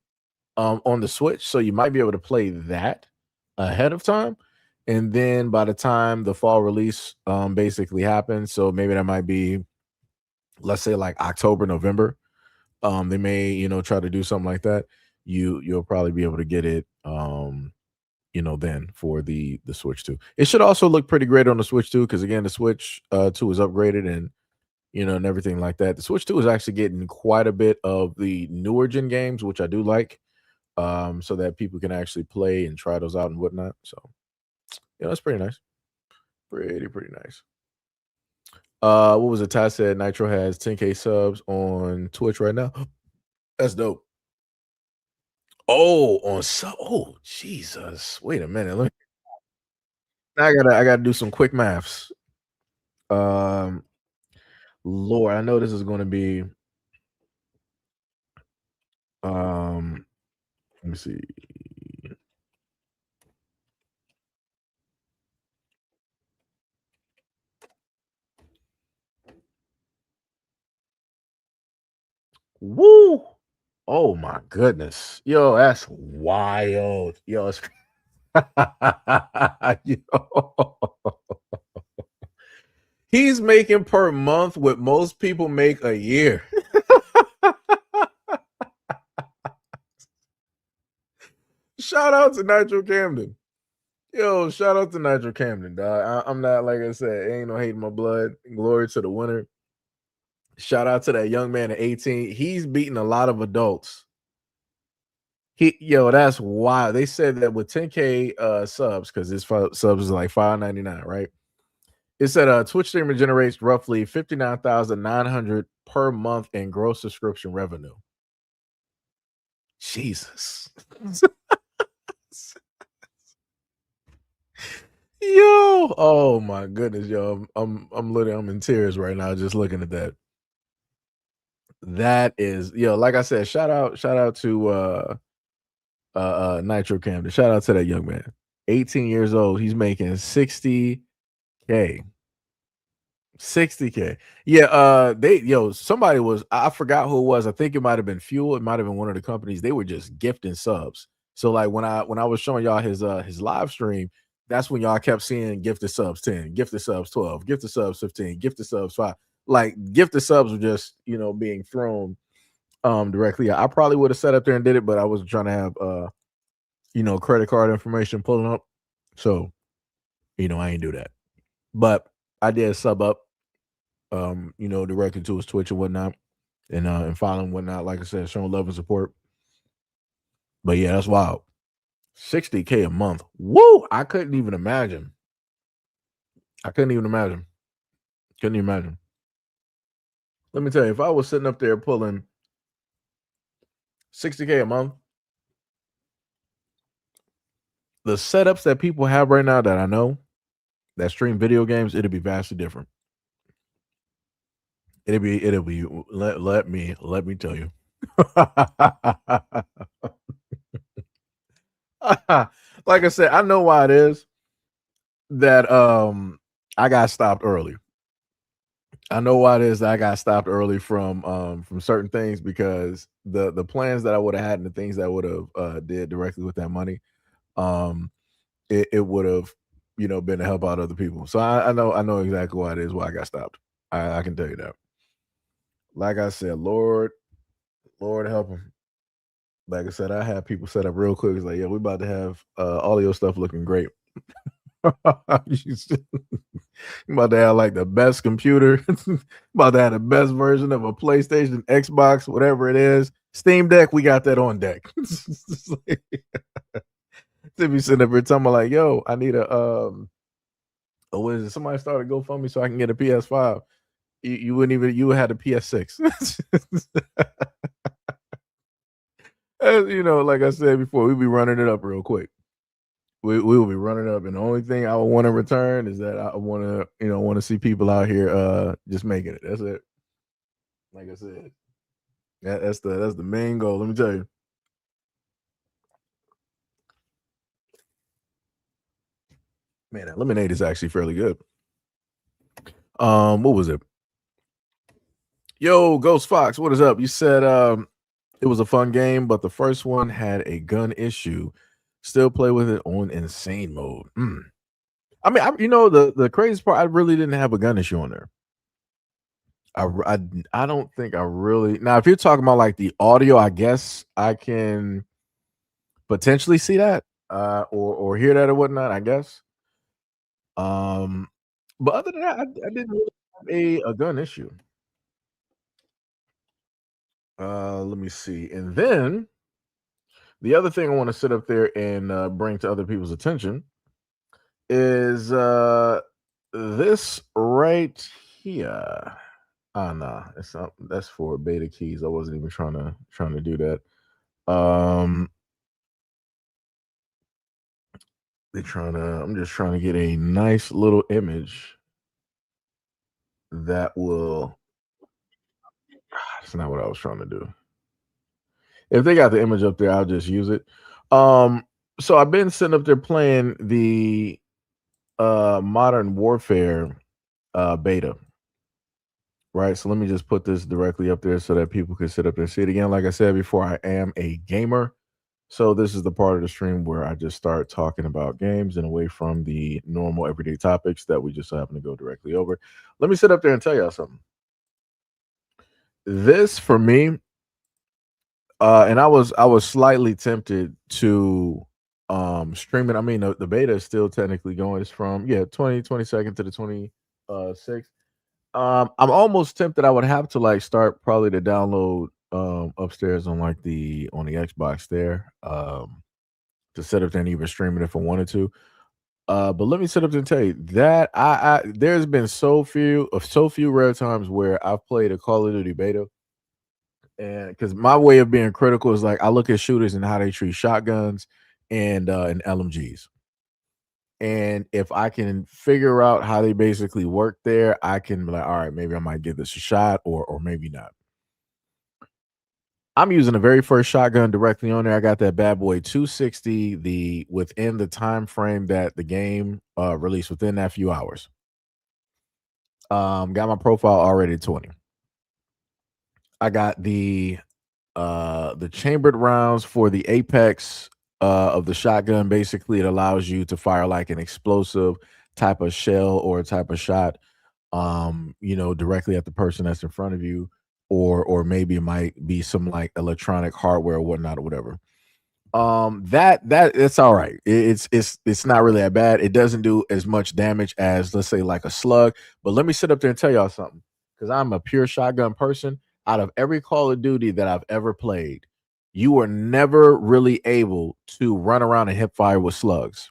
the Switch, so you might be able to play that ahead of time. And then by the time the fall release basically happens, so maybe that might be, let's say, like October, November. They may, try to do something like that. You'll probably be able to get it then for the Switch 2. It should also look pretty great on the Switch 2, because again, the Switch 2 is upgraded and and everything like that. The Switch 2 is actually getting quite a bit of the newer gen games, which I do like, so that people can actually play and try those out and whatnot. So that's pretty nice. Pretty nice. What was it? Ty said Nitro has 10K subs on Twitch right now. That's dope. Oh, Jesus. Wait a minute. I gotta do some quick maths. Lord, I know this is gonna be let me see. Woo! Oh my goodness. Yo, that's wild. Yo, it's Yo. He's making per month what most people make a year. Shout out to Nitro Camden. Yo, shout out to Nitro Camden, dog. I'm not, like I said, ain't no hate in my blood. Glory to the winner. Shout out to that young man at 18. He's beating a lot of adults. That's wild. They said that with 10K subs, because his subs is like $5.99, right? It said Twitch streamer generates roughly $59,900 per month in gross subscription revenue. Jesus. Yo, oh my goodness, yo. I'm literally, I'm in tears right now just looking at that. That is, like I said, shout out to Nitro Camden. Shout out to that young man. 18 years old. He's making 60K. 60K. Yeah, somebody was, I forgot who it was. I think it might have been Fuel. It might have been one of the companies. They were just gifting subs. So like when I was showing y'all his live stream, that's when y'all kept seeing gifted subs 10, gifted subs 12, gifted subs 15, gifted subs 5. Like gifted subs were just, being thrown directly. I probably would have sat up there and did it, but I wasn't trying to have credit card information pulling up. So, I ain't do that. But I did sub up directly to his Twitch and whatnot, and following whatnot, like I said, showing love and support. But yeah, that's wild. 60K a month. Woo! I couldn't even imagine. Couldn't even imagine. Let me tell you, if I was sitting up there pulling 60K a month, the setups that people have right now that I know that stream video games, it'd be vastly different. It'll be let me tell you. Like I said, I know why it is that I got stopped early. I know why it is that I got stopped early from certain things, because the plans that I would have had and the things that I would have did directly with that money, it would have been to help out other people. So I know exactly why it is why I got stopped. I can tell you that. Like I said, Lord help them. Like I said, I have people set up real quick. It's like, yeah, we about to have all of your stuff looking great. You about to have like the best computer, about to have the best version of a PlayStation, Xbox, whatever it is. Steam Deck, we got that on deck. To be sitting up here talking about like, yo, I need what is it? Somebody started GoFundMe so I can get a PS5. You wouldn't even, you would have a PS6. Like I said before, we'd be running it up real quick. We will be running up, and the only thing I would want to return is that I want to see people out here just making it. That's it. Like I said, that's the main goal. Let me tell you. Man, that lemonade is actually fairly good. What was it? Yo, Ghost Fox, what is up? You said it was a fun game, but the first one had a gun issue. Still play with it on insane mode. I mean, the craziest part, I really didn't have a gun issue on there. I don't think I really. Now, if you're talking about like the audio, I guess I can potentially see that or hear that or whatnot, I guess. But other than that, I didn't really have a gun issue. Let me see. And then the other thing I want to sit up there and bring to other people's attention is this right here. Oh no, that's for beta keys. I wasn't even trying to do that. I'm just trying to get a nice little image that will. That's not what I was trying to do. If they got the image up there, I'll just use it. So I've been sitting up there playing the Modern Warfare beta. Right. So let me just put this directly up there so that people can sit up there and see it again. Like I said before, I am a gamer. So this is the part of the stream where I just start talking about games and away from the normal everyday topics that we just happen to go directly over. Let me sit up there and tell y'all something. This for me, and I was slightly tempted to stream it. I mean, the beta is still technically going. It's from 22nd to the 26th. I'm almost tempted. I would have to like start probably to download upstairs on like the Xbox there to set up there and even stream it if I wanted to. But let me sit up there and tell you that I there's been so few rare times where I've played a Call of Duty beta, and because my way of being critical is like I look at shooters and how they treat shotguns and LMGs. And if I can figure out how they basically work there, I can be like, all right, maybe I might give this a shot or maybe not. I'm using the very first shotgun directly on there. I got that bad boy 260, within the time frame that the game released within that few hours. Got my profile already at 20. I got the chambered rounds for the apex of the shotgun. Basically, it allows you to fire like an explosive type of shell or a type of shot, directly at the person that's in front of you, or maybe it might be some like electronic hardware or whatnot or whatever. That it's all right. It's not really that bad. It doesn't do as much damage as, let's say, like a slug. But let me sit up there and tell y'all something, because I'm a pure shotgun person. Out of every Call of Duty that I've ever played, you were never really able to run around and hip fire with slugs.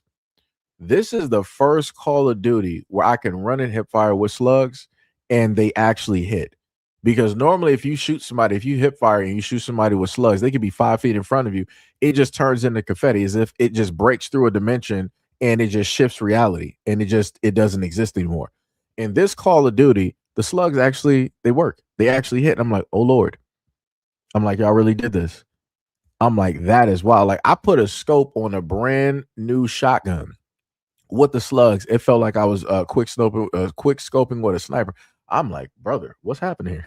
This is the first Call of Duty where I can run and hip fire with slugs and they actually hit. Because normally if you shoot somebody, if you hip fire and you shoot somebody with slugs, they could be 5 feet in front of you. It just turns into confetti, as if it just breaks through a dimension and it just shifts reality and it doesn't exist anymore. In this Call of Duty, the slugs actually, they work. They actually hit. I'm like, oh Lord. I'm like, y'all really did this. I'm like, that is wild. Like, I put a scope on a brand new shotgun with the slugs. It felt like I was quick scoping with a sniper. I'm like, brother, what's happening here?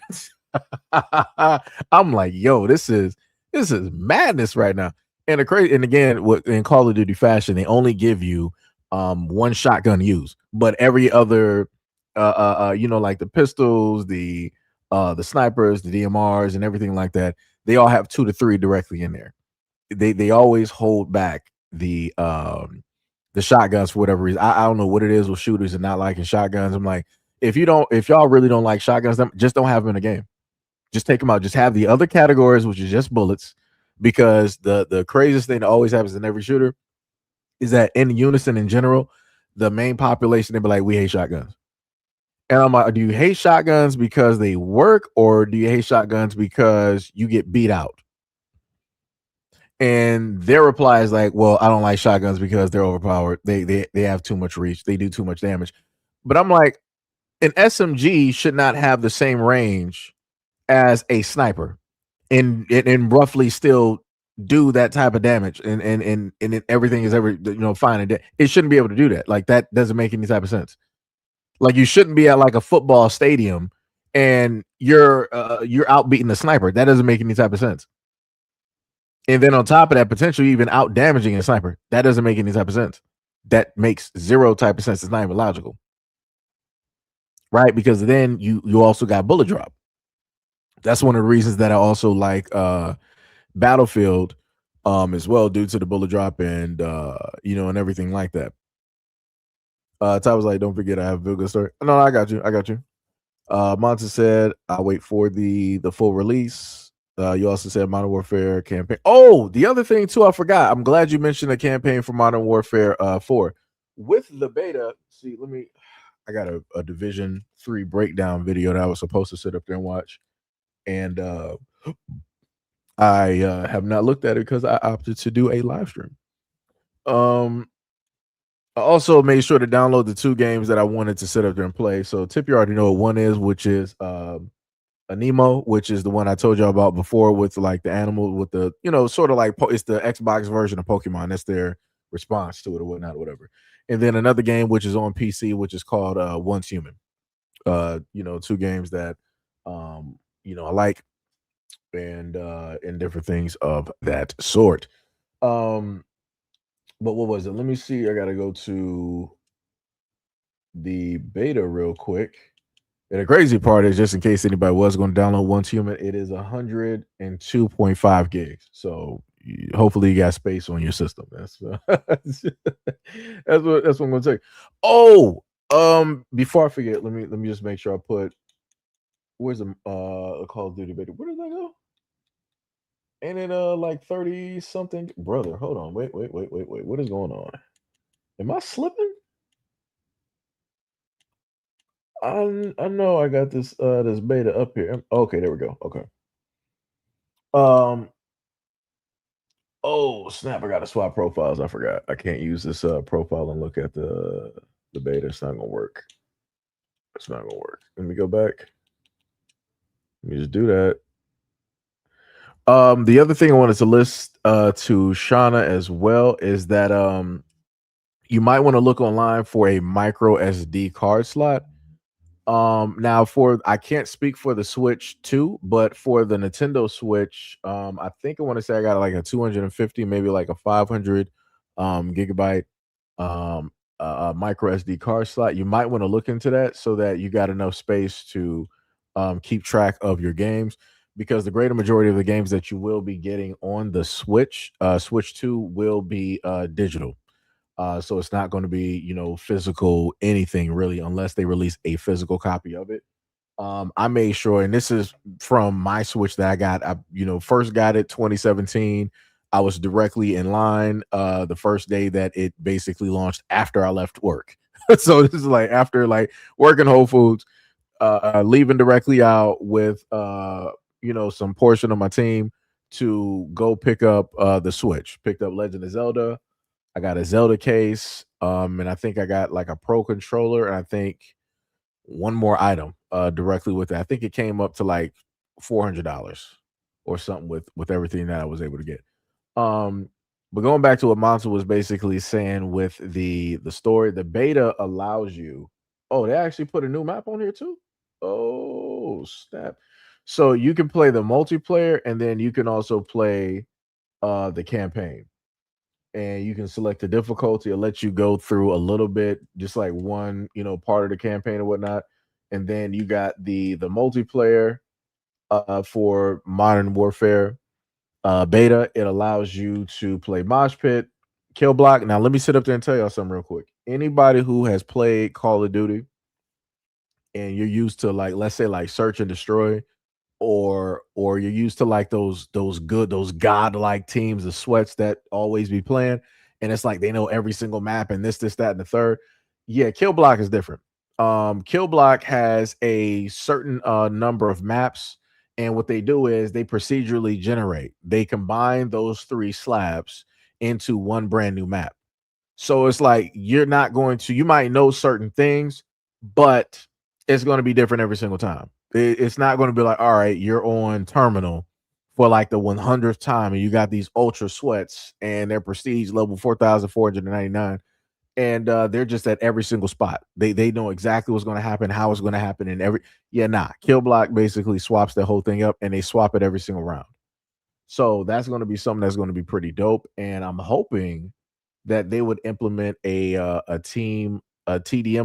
I'm like, yo, this is madness right now. And again, in Call of Duty fashion, they only give you one shotgun to use, but every other like the pistols, the snipers, the DMRs, and everything like that, they all have 2 to 3 directly in there. They always hold back the shotguns for whatever reason. I don't know what it is with shooters and not liking shotguns. I'm like, if y'all really don't like shotguns, just don't have them in the game. Just take them out. Just have the other categories, which is just bullets, because the craziest thing that always happens in every shooter is that in unison in general, the main population, they be like, we hate shotguns. And I'm like, do you hate shotguns because they work, or do you hate shotguns because you get beat out? And their reply is like, well, I don't like shotguns because they're overpowered. They have too much reach. They do too much damage. But I'm like, an SMG should not have the same range as a sniper and roughly still do that type of damage, and everything is fine and it shouldn't be able to do that. Like, that doesn't make any type of sense. Like, you shouldn't be at like a football stadium and you're out beating the sniper. That doesn't make any type of sense. And then on top of that, potentially even out damaging a sniper. That doesn't make any type of sense. That makes zero type of sense. It's not even logical, right? Because then you also got bullet drop. That's one of the reasons that I also like Battlefield as well, due to the bullet drop and and everything like that. Ty was like, don't forget I have a good story. No, I got you. Monta said, I'll wait for the full release. You also said Modern Warfare campaign. Oh, the other thing too, I forgot. I'm glad you mentioned the campaign for Modern Warfare 4. With the beta, I got a Division 3 breakdown video that I was supposed to sit up there and watch. And I have not looked at it because I opted to do a live stream. I also made sure to download the 2 games that I wanted to sit up there and play. So Tip, you already know what one is, which is Anemo, which is the one I told y'all about before, with like the animal with the sort of like it's the Xbox version of Pokemon. That's their response to it or whatnot or whatever. And then another game which is on PC, which is called Once Human. 2 games that I like, and different things of that sort. But what was it? Let me see. I gotta go to the beta real quick. And the crazy part is, just in case anybody was going to download Once Human, it is 102.5 gigs. So hopefully you got space on your system. That's that's what I'm going to take. Oh, before I forget, let me just make sure I put, where's the Call of Duty beta? Where did that go? Ain't it like 30 something? Brother, hold on. Wait. What is going on? Am I slipping? I know I got this beta up here. Okay, there we go. Okay. Oh snap! I got to swap profiles. I forgot. I can't use this profile and look at the beta. It's not gonna work. It's not gonna work. Let me go back. Let me just do that. The other thing I wanted to list to Shauna as well is that you might want to look online for a micro SD card slot. Now I can't speak for the Switch 2, but for the Nintendo Switch, I think I want to say I got like a 250, maybe like a 500 gigabyte micro SD card slot. You might want to look into that so that you got enough space to keep track of your games, because the greater majority of the games that you will be getting on the Switch 2 will be digital. So it's not going to be, physical anything really, unless they release a physical copy of it. I made sure, and this is from my Switch that I got. I, first got it 2017. I was directly in line the first day that it basically launched after I left work. So this is like after like working Whole Foods, leaving directly out with some portion of my team to go pick up the Switch. Picked up Legend of Zelda. I got a Zelda case, and I think I got like a Pro controller, and I think one more item directly with it. I think it came up to like $400 or something with everything that I was able to get. But going back to what Monta was basically saying with the story, the beta allows you. Oh, they actually put a new map on here too. Oh, snap! So you can play the multiplayer, and then you can also play the campaign. and you can select the difficulty. It'll let you go through a little bit, just like one, part of the campaign or whatnot. And then you got the multiplayer for Modern Warfare beta. It allows you to play Mosh Pit, Kill Block. Now, let me sit up there and tell y'all something real quick. Anybody who has played Call of Duty and you're used to, like, let's say, like search and destroy, or you're used to like those godlike teams, the sweats that always be playing, and it's like they know every single map and this, that, and the third. Yeah, Kill Block is different. Kill Block has a certain number of maps, and what they do is they procedurally generate. They combine those three slabs into one brand new map. So it's like you might know certain things, but it's going to be different every single time. It's not going to be like, all right, you're on terminal for like the 100th time and you got these ultra sweats and they're prestige level 4,499. And they're just at every single spot. They know exactly what's going to happen, how it's going to happen, and Kill Block basically swaps the whole thing up and they swap it every single round. So that's going to be something that's going to be pretty dope. And I'm hoping that they would implement a TDM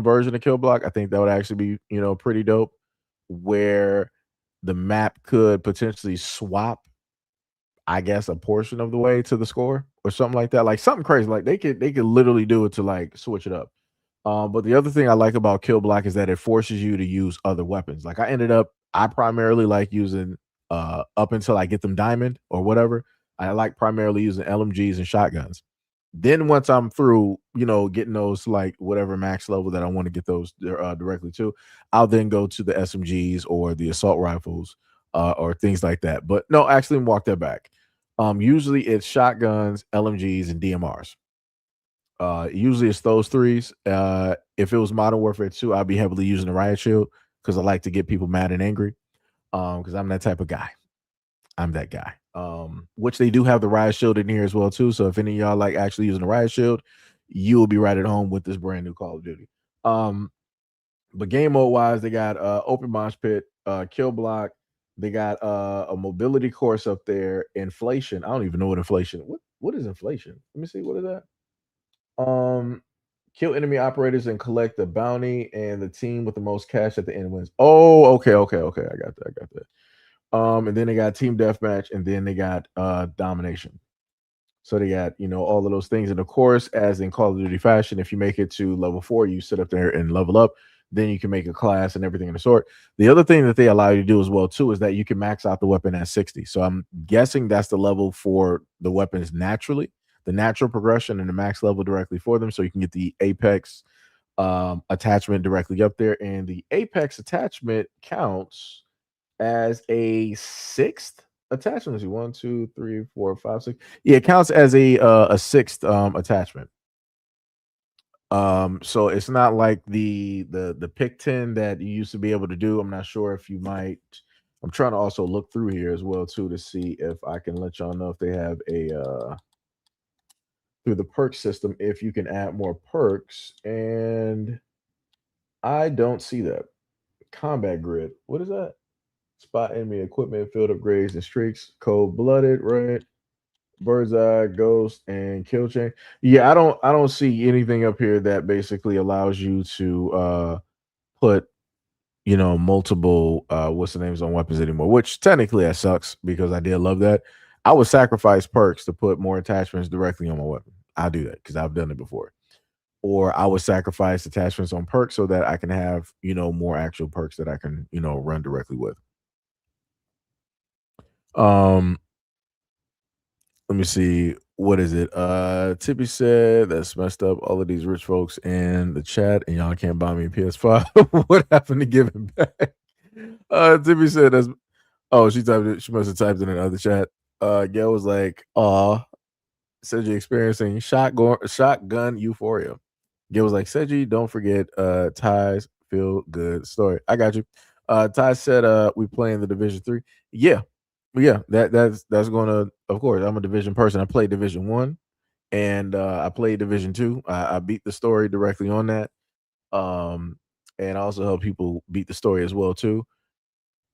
version of Kill Block. I think that would actually be pretty dope, where the map could potentially swap, I guess, a portion of the way to the score or something like that, like something crazy. Like they could literally do it to like switch it up. But the other thing I like about Kill Block is that it forces you to use other weapons. Like I primarily like using up until I get them diamond or whatever. I like primarily using LMGs and shotguns. Then once I'm through, getting those to like whatever max level that I want to get those directly to, I'll then go to the SMGs or the assault rifles or things like that. But no, actually, walk that back. Usually it's shotguns, LMGs, and DMRs. Usually it's those threes. If it was Modern Warfare 2, I'd be heavily using the riot shield because I like to get people mad and angry. Because I'm that type of guy. I'm that guy. Which they do have the riot shield in here as well too. So if any of y'all like actually using the riot shield, you will be right at home with this brand new Call of Duty. But game mode wise, they got open mosh pit, kill block. They got a mobility course up there. Inflation. I don't even know what inflation. What is inflation? Let me see. What is that? Kill enemy operators and collect the bounty, and the team with the most cash at the end wins. Oh, okay. I got that. And then they got team deathmatch, and then they got domination. So they got all of those things. And of course, as in Call of Duty fashion, if you make it to level 4, you sit up there and level up. Then you can make a class and everything in the sort. The other thing that they allow you to do as well too is that you can max out the weapon at 60. So I'm guessing that's the level for the weapons naturally, the natural progression and the max level directly for them. So you can get the Apex attachment directly up there, and the Apex attachment counts as a sixth attachment. Let's see, 1, 2, 3, 4, 5, 6. Yeah, it counts as a sixth attachment. So it's not like the pick 10 that you used to be able to do. I'm not sure if you might. I'm trying to also look through here as well too to see if I can let y'all know if they have a through the perk system if you can add more perks, and I don't see that. Combat grid. What is that? Spot enemy equipment, field upgrades and streaks, cold blooded, right? Bird's eye, ghost, and kill chain. Yeah, I don't see anything up here that basically allows you to put multiple what's the names on weapons anymore, which technically that sucks because I did love that. I would sacrifice perks to put more attachments directly on my weapon. I'll do that because I've done it before. Or I would sacrifice attachments on perks so that I can have more actual perks that I can run directly with. Let me see. What is it? Tippy said that's messed up. All of these rich folks in the chat, and y'all can't buy me a PS5. What happened to giving back? Tippy said that's. Oh, she typed it. She must have typed it in another chat. Gail was like, "Aw," said you're experiencing shotgun euphoria. Gail was like, "Seji, don't forget Ty's feel good story." I got you. Ty said, "We playing the Division 3." Yeah, that's gonna. Of course, I'm a Division person. I play Division 1, and I played Division 2. I beat the story directly on that, and I also help people beat the story as well too.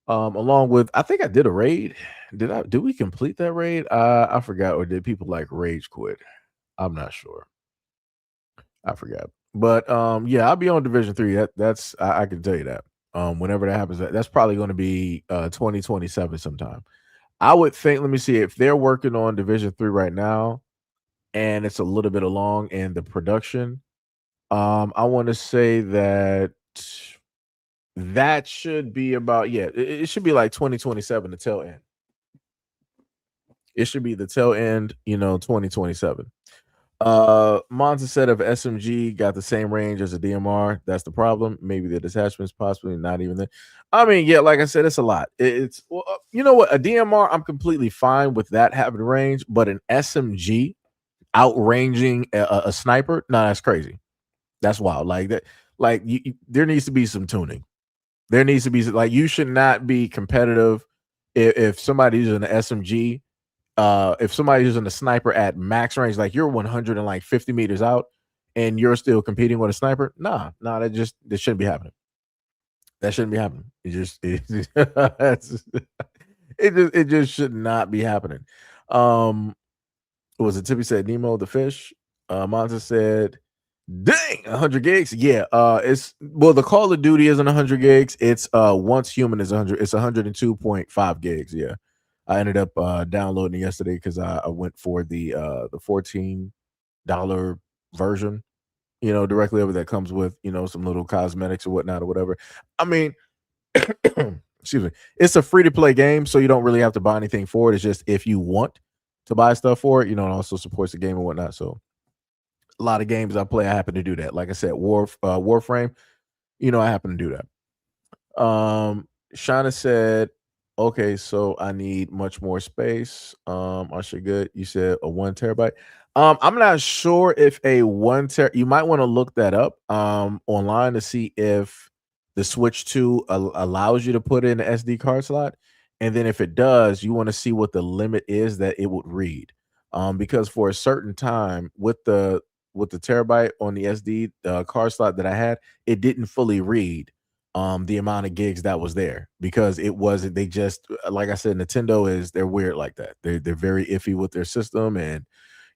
Along with, I think I did a raid. Did we complete that raid? I forgot, or did people like rage quit? I'm not sure. I forgot. But yeah, I'll be on Division 3. That's I can tell you that. Whenever that happens, that's probably going to be 2027 sometime. I would think, let me see, if they're working on Division 3 right now and it's a little bit along in the production, I want to say that that should be about, yeah, it should be like 2027, the tail end. It should be the tail end, 2027. Monza said if SMG got the same range as a DMR, that's the problem. Maybe the attachments possibly not even there. I mean, yeah, like I said, it's a lot. It's well, you know what, a DMR, I'm completely fine with that having range, but an SMG outranging a sniper, no, that's crazy. That's wild. Like that, like there needs to be some tuning. There needs to be like, you should not be competitive if somebody's using an SMG. If somebody's using a sniper at max range, like you're 150 meters out and you're still competing with a sniper, that shouldn't be happening. That shouldn't be happening. It just should not be happening. What was it? Tippy said Nemo the fish. Monza said, dang, 100 gigs. Yeah, it's the Call of Duty isn't 100 gigs. It's Once Human is 100. It's 102.5 gigs. Yeah, I ended up downloading it yesterday because I went for the $14 version. Directly over that comes with some little cosmetics or whatnot or whatever. I mean, excuse me, it's a free to play game, so you don't really have to buy anything for it. It's just if you want to buy stuff for it, it also supports the game and whatnot. So a lot of games I play, I happen to do that. Like I said, Warframe, I happen to do that. Shauna said, okay, so I need much more space. I should good. You said a 1 terabyte. I'm not sure if a 1 ter. You might want to look that up online to see if the Switch 2 allows you to put in an SD card slot, and then if it does, you want to see what the limit is that it would read. Because for a certain time with the terabyte on the SD card slot that I had, it didn't fully read the amount of gigs that was there because it wasn't. They just, like I said, Nintendo they're weird like that. They're very iffy with their system, and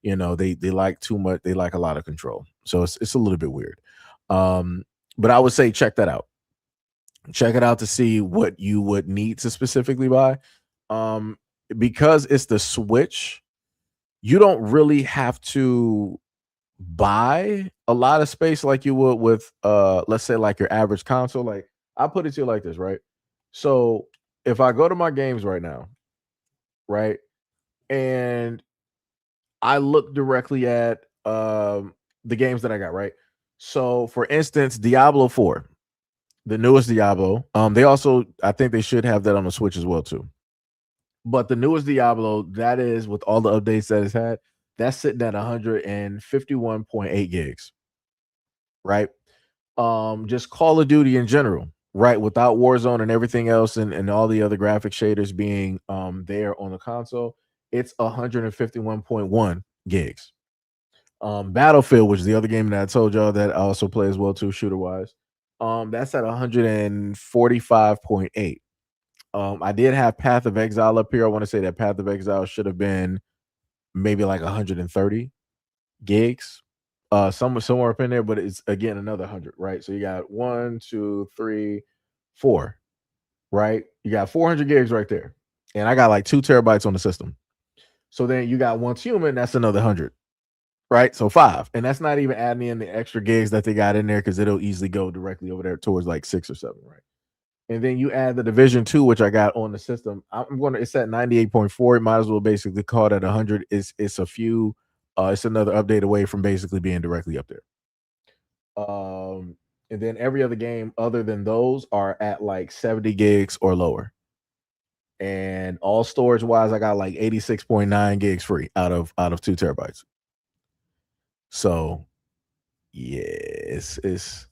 they like too much. They like a lot of control, so it's a little bit weird. But I would say check that out. Check it out to see what you would need to specifically buy. Because it's the Switch, you don't really have to buy a lot of space like you would with let's say like your average console. Like, I put it to you like this, right? So if I go to my games right now, right, and I look directly at the games that I got, right? So for instance, Diablo 4, the newest Diablo. They also, I think they should have that on the Switch as well too. But the newest Diablo, that is with all the updates that it's had, that's sitting at 151.8 gigs, right? Just Call of Duty in general, right? Without Warzone and everything else and all the other graphic shaders being there on the console, it's 151.1 gigs. Battlefield, which is the other game that I told y'all that I also play as well too, shooter wise. That's at 145.8. I did have Path of Exile up here. I want to say that Path of Exile should have been maybe like 130 gigs. Somewhere up in there, but it's again another 100, right? So you got 1, 2, 3, 4, right? You got 400 gigs right there, and I got like 2 terabytes on the system. So then you got Once Human, that's another 100, right? So 5, and that's not even adding in the extra gigs that they got in there because it'll easily go directly over there towards like 6 or 7, right? And then you add the Division 2, which I got on the system. It's at 98.4. It might as well basically call it at 100. It's a few. It's another update away from basically being directly up there. And then every other game other than those are at like 70 gigs or lower. And all storage wise, I got like 86.9 gigs free out of 2 terabytes. So yeah, it's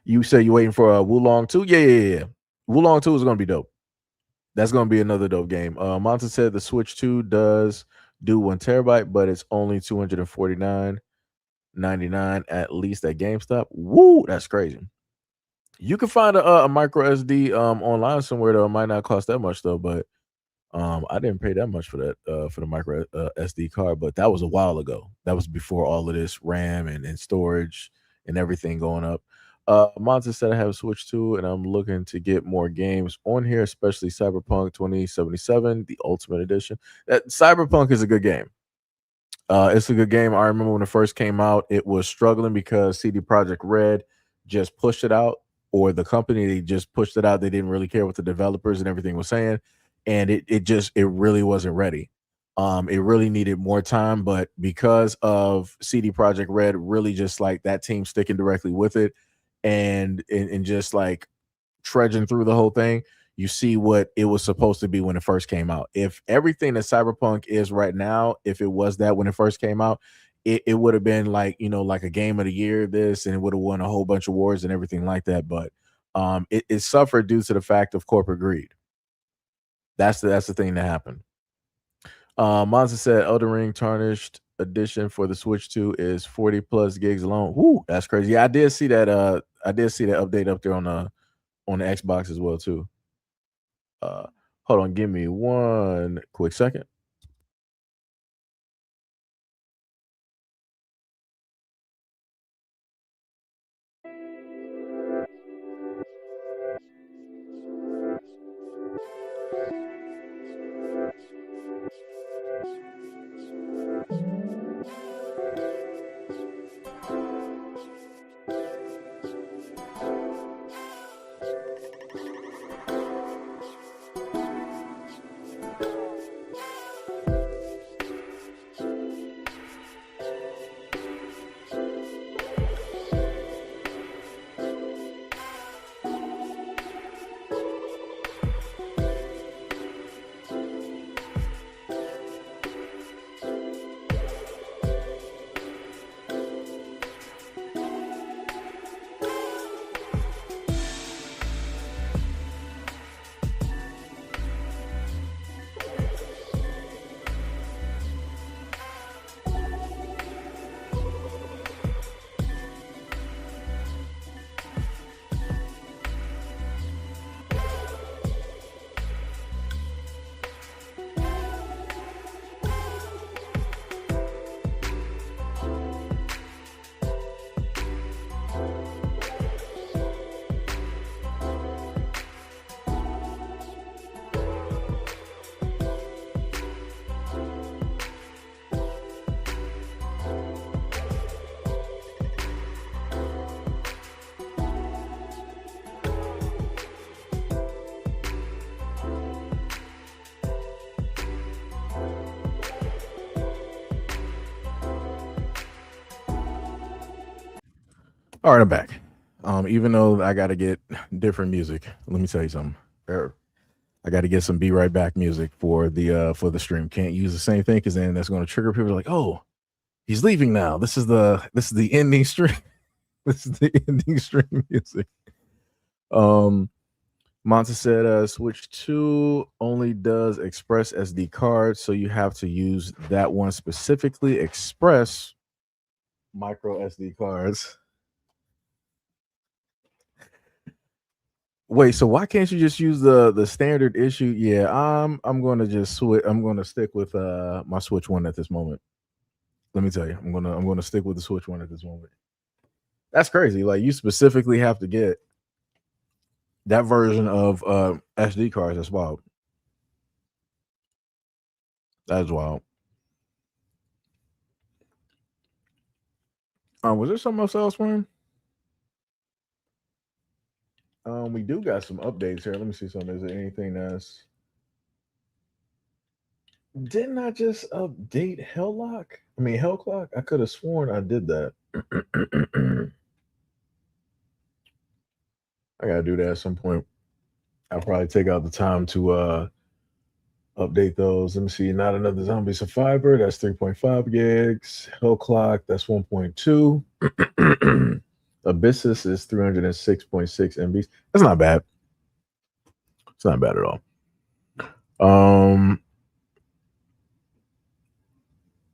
you say you're waiting for a Wulong 2? Yeah. Wulong 2 is gonna be dope. That's gonna be another dope game. Monta said the Switch 2 does do 1 terabyte, but it's only $249.99 at least at GameStop. Woo, that's crazy. You can find a micro SD online somewhere though. It might not cost that much though, but I didn't pay that much for that for the micro SD card, but that was a while ago. That was before all of this RAM and storage and everything going up. Monza said I have a Switch 2 and I'm looking to get more games on here, especially Cyberpunk 2077, the Ultimate Edition. That Cyberpunk is a good game. It's a good game. I remember when it first came out, it was struggling because CD Projekt Red just pushed it out, or the company they just pushed it out. They didn't really care what the developers and everything was saying, and it really wasn't ready. It really needed more time, but because of CD Projekt Red, really just like that team sticking directly with it, and just like trudging through the whole thing, you see what it was supposed to be when it first came out. If everything that Cyberpunk is right now, if it was that when it first came out, it would have been like, like a game of the year, this, and it would have won a whole bunch of awards and everything like that. But it suffered due to the fact of corporate greed. That's the thing that happened. Monza said Elden Ring Tarnished edition for the Switch 2 is 40 plus gigs alone. Woo, that's crazy. Yeah, I did see that. I did see that update up there on the Xbox as well too. Hold on, give me one quick second. All right, I'm back. Even though I got to get different music, let me tell you something. I got to get some "Be Right Back" music for the stream. Can't use the same thing because then that's going to trigger people like, oh, he's leaving now. This is the ending stream. This is the ending stream music. Monta said, Switch 2 only does Express SD cards, so you have to use that one specifically. Express micro SD cards. Wait, so why can't you just use the standard issue? Yeah, I'm going to just switch. I'm going to stick with my Switch 1 at this moment. Let me tell you, I'm going to stick with the Switch 1 at this moment. That's crazy. Like, you specifically have to get that version of SD cards. That's wild. That's wild. Was there something else, man? We do got some updates here. Let me see something. Is there anything that's... Didn't I just update Hellclock? I could have sworn I did that. I gotta do that at some point. I'll probably take out the time to update those. Let me see. Not Another Zombie Survivor. That's 3.5 gigs. Hellclock. That's 1.2. Abyssus is 306.6 MBs. That's not bad. It's not bad at all. On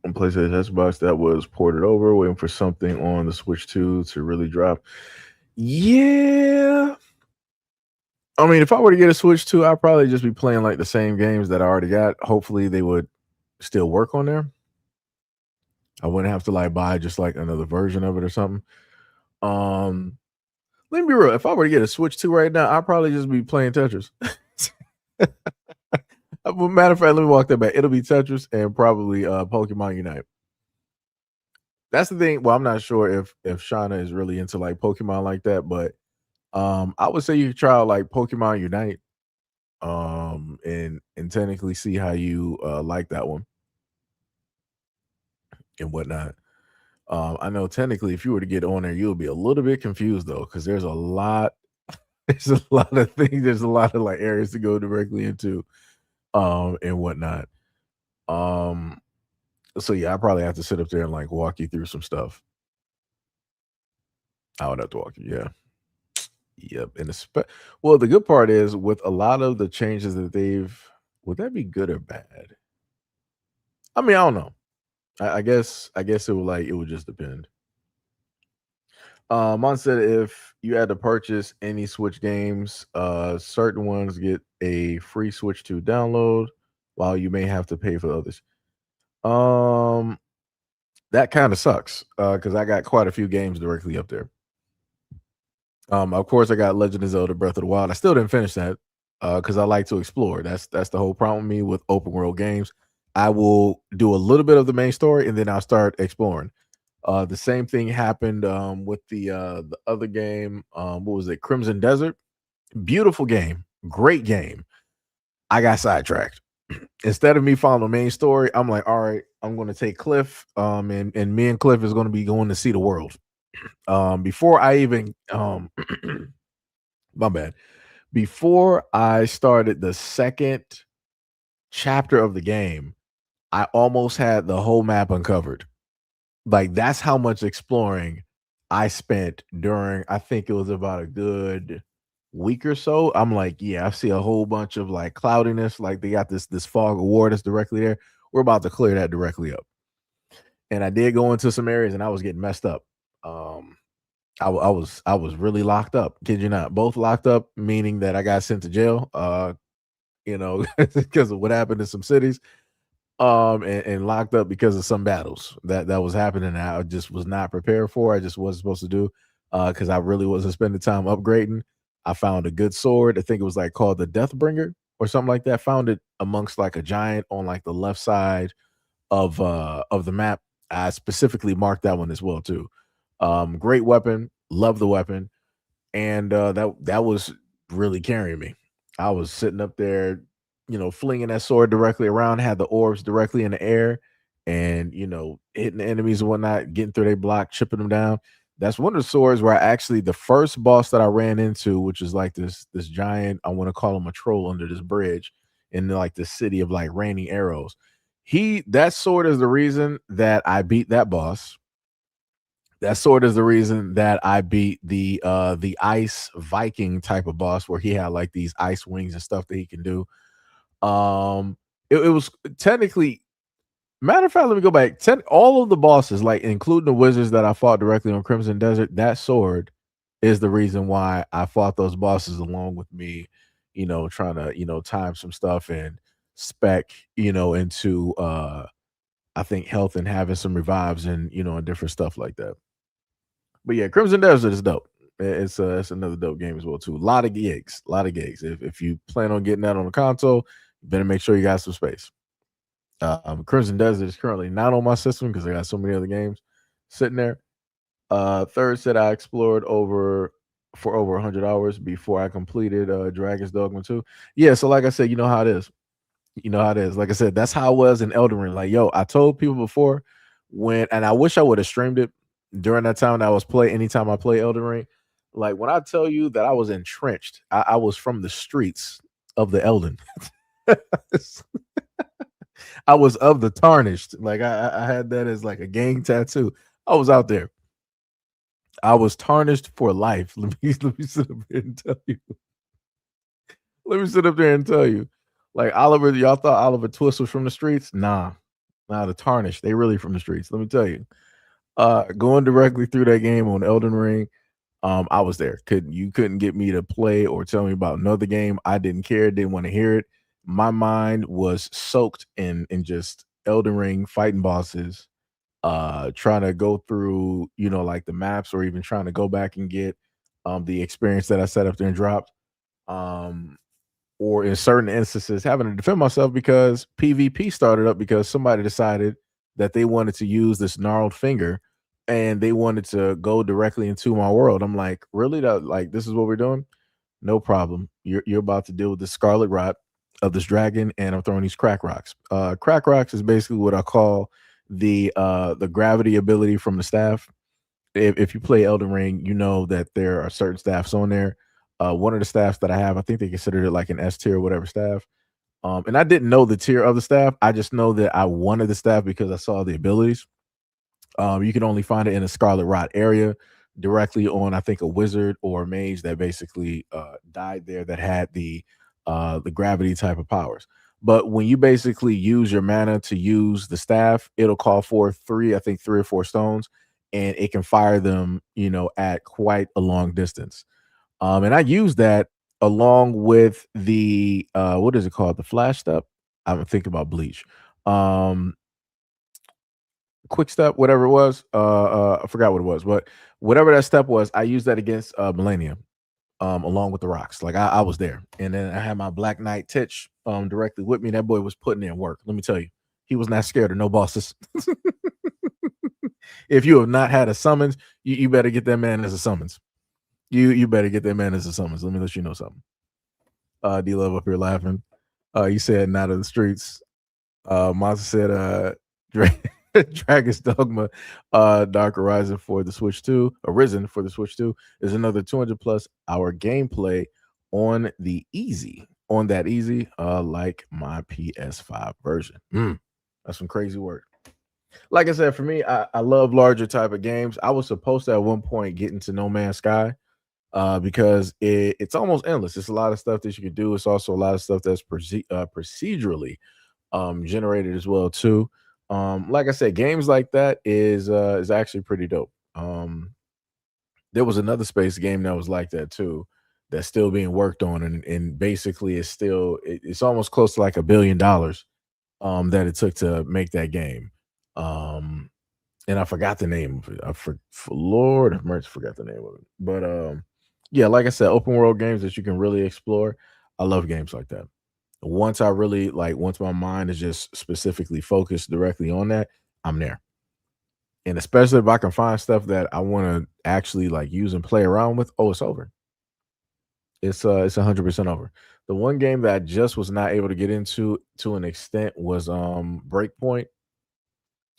PlayStation Xbox, that was ported over, waiting for something on the Switch 2 to really drop. Yeah. I mean, if I were to get a Switch 2, I'd probably just be playing like the same games that I already got. Hopefully, they would still work on there. I wouldn't have to like buy just like another version of it or something. Um, Let me be real. If I were to get a Switch 2 right now, I'd probably just be playing Tetris. Matter of fact, let me walk that back. It'll be Tetris and probably Pokemon Unite. That's the thing. Well, I'm not sure if Shauna is really into like Pokemon like that, but I would say you could try out like Pokemon Unite and technically see how you like that one and whatnot. I know technically if you were to get on there, you'll be a little bit confused though, because there's a lot, there's a lot of things, there's a lot of like areas to go directly into and whatnot. Um so yeah, I probably have to sit up there and like walk you through some stuff. I would have to walk you, yeah. Yep. And well, the good part is with a lot of the changes that would that be good or bad? I mean, I don't know. I guess it would just depend. Mine said if you had to purchase any Switch games, certain ones get a free Switch 2 download, while you may have to pay for others. Um, that kind of sucks. Because I got quite a few games directly up there. Of course, I got Legend of Zelda: Breath of the Wild. I still didn't finish that because I like to explore. That's the whole problem with me with open world games. I will do a little bit of the main story and then I'll start exploring. The same thing happened with the other game. What was it? Crimson Desert. Beautiful game, great game. I got sidetracked. Instead of me following the main story, I'm like, all right, I'm going to take Cliff. And me and Cliff is going to be going to see the world. Before I even my bad. Before I started the second chapter of the game, I almost had the whole map uncovered. Like that's how much exploring I spent during, I think it was about a good week or so. I'm like, yeah, I see a whole bunch of like cloudiness. Like they got this fog of war that's directly there. We're about to clear that directly up. And I did go into some areas and I was getting messed up. I was really locked up. Kid you not, both locked up, meaning that I got sent to jail. Because of what happened in some cities. And locked up because of some battles that was happening. I just was not prepared for. I just wasn't supposed to do because I really wasn't spending time upgrading. I found a good sword. I think it was like called the Deathbringer or something like that. Found it amongst like a giant on like the left side of the map. I specifically marked that one as well too. Great weapon, love the weapon, and that was really carrying me. I was sitting up there, flinging that sword directly around, had the orbs directly in the air, and hitting the enemies and whatnot, getting through their block, chipping them down. That's one of the swords where the first boss that I ran into, which is like this giant, I want to call him a troll under this bridge in like the city of like raining arrows. That sword is the reason that I beat that boss. That sword is the reason that I beat the ice Viking type of boss where he had like these ice wings and stuff that he can do. It was technically, matter of fact, let me go back. All of the bosses, like including the wizards that I fought directly on Crimson Desert, that sword is the reason why I fought those bosses along with me, trying to, time some stuff and spec, into I think health and having some revives and different stuff like that. But yeah, Crimson Desert is dope. It's another dope game as well too. A lot of gigs, a lot of gigs. If you plan on getting that on the console, you better make sure you got some space. Crimson Desert is currently not on my system because I got so many other games sitting there. Third set I explored for over 100 hours before I completed Dragon's Dogma 2. Yeah, so like I said, you know how it is. You know how it is. Like I said, that's how I was in Elden Ring. Like, yo, I told people before and I wish I would have streamed it during that time that I was anytime I play Elden Ring. Like when I tell you that I was entrenched, I was from the streets of the Elden. I was of the tarnished. Like I had that as like a gang tattoo. I was out there. I was tarnished for life. Let me sit up here and tell you. Let me sit up there and tell you. Like Oliver, y'all thought Oliver Twist was from the streets? Nah, the tarnished. They really from the streets. Let me tell you. Going directly through that game on Elden Ring. I was there. Couldn't get me to play or tell me about another game. I didn't care, didn't want to hear it. My mind was soaked in just Elden Ring, fighting bosses, trying to go through, like the maps, or even trying to go back and get the experience that I set up there and dropped. Um, or in certain instances, having to defend myself because PvP started up because somebody decided that they wanted to use this gnarled finger and they wanted to go directly into my world. I'm like, really? That, like, this is what we're doing? No problem. You're about to deal with the scarlet rot of this dragon, and I'm throwing these crack rocks. Crack rocks is basically what I call the gravity ability from the staff. If you play Elden Ring, you know that there are certain staffs on there. One of the staffs that I have, I think they considered it like an S tier or whatever staff. And I didn't know the tier of the staff. I just know that I wanted the staff because I saw the abilities. You can only find it in a Scarlet Rot area, directly on, I think, a wizard or a mage that basically died there, that had the gravity type of powers. But when you basically use your mana to use the staff, it'll call for three or four stones, and it can fire them, at quite a long distance. And I use that along with the what is it called? The flash step. I'm thinking about Bleach. Um, quick step, whatever it was. I forgot what it was, but whatever that step was, I used that against Millennium, along with the rocks. Like I was there, and then I had my Black Knight Titch directly with me. That boy was putting in work. Let me tell you, he was not scared of no bosses. If you have not had a summons, you better get that man as a summons. You better get that man as a summons. Let me let you know something. D Love up here laughing. You said not of the streets. Monster said Dragon's Dogma, Dark Horizon for the Switch 2, Arisen for the Switch 2 is another 200 plus hour gameplay on the easy. On that easy, like my PS5 version. That's some crazy work. Like I said, for me, I love larger type of games. I was supposed to at one point get into No Man's Sky, because it's almost endless. It's a lot of stuff that you can do. It's also a lot of stuff that's procedurally generated as well too. Like I said, games like that is actually pretty dope. There was another space game that was like that too, that's still being worked on, and basically it's almost close to like $1 billion that it took to make that game. And I forgot the name of it. For Lord have mercy, forgot the name of it. But yeah, like I said, open world games that you can really explore. I love games like that. Once my mind is just specifically focused directly on that, I'm there. And especially if I can find stuff that I want to actually like use and play around with, oh, it's over. It's 100% over. The one game that I just was not able to get into to an extent was Breakpoint,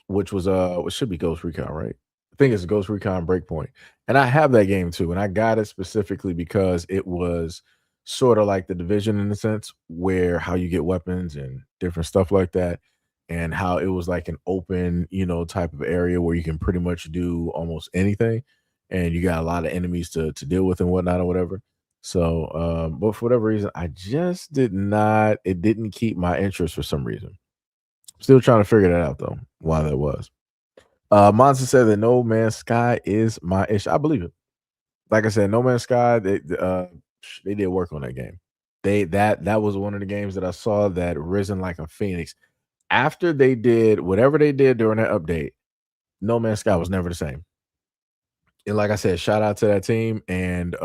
which was what should be Ghost Recon, right? I think it's Ghost Recon Breakpoint. And I have that game too. And I got it specifically because it was sort of like the Division in a sense, where how you get weapons and different stuff like that, and how it was like an open, type of area where you can pretty much do almost anything, and you got a lot of enemies to deal with and whatnot or whatever. So, but for whatever reason, it didn't keep my interest for some reason. Still trying to figure that out though, why that was. Monster said that No Man's Sky is my issue. I believe it. Like I said, No Man's Sky, they did work on that game. That was one of the games that I saw that risen like a phoenix. After they did whatever they did during that update, No Man's Sky was never the same. And like I said, shout out to that team. And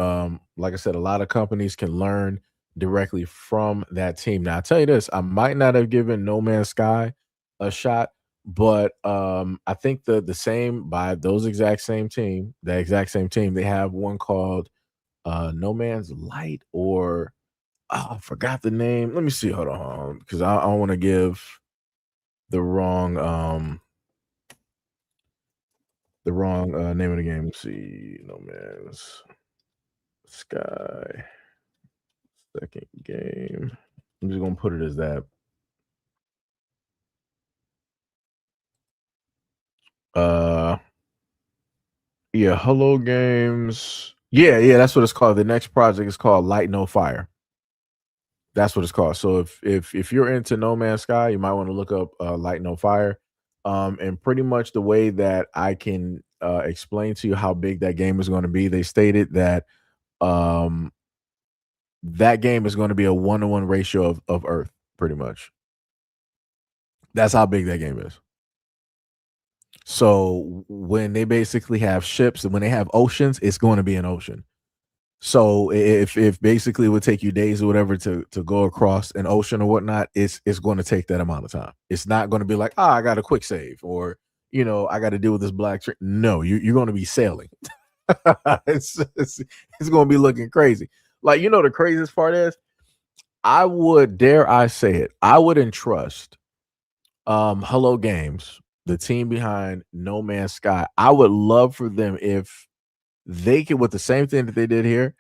like I said, a lot of companies can learn directly from that team. Now, I'll tell you this, I might not have given No Man's Sky a shot, but I think the same by those exact same team, they have one called No Man's Light, or I forgot the name. Let me see. Hold on, because I don't want to give the wrong name of the game. Let's see, No Man's Sky second game. I'm just gonna put it as that. Yeah, Hello Games. Yeah, that's what it's called. The next project is called Light No Fire. That's what it's called. So if you're into No Man's Sky, you might want to look up Light No Fire. And pretty much the way that I can explain to you how big that game is going to be. They stated that um, that game is going to be a 1-to-1 ratio of Earth, pretty much. That's how big that game is. So when they basically have ships and when they have oceans, it's going to be an ocean. So if basically it would take you days or whatever to go across an ocean or whatnot, it's going to take that amount of time. It's not going to be like, I got a quick save, or I got to deal with this black trick. No, you're going to be sailing. it's going to be looking crazy. Like, the craziest part is, I would, dare I say it, I would entrust Hello Games, the team behind No Man's Sky. I would love for them if they could, with the same thing that they did here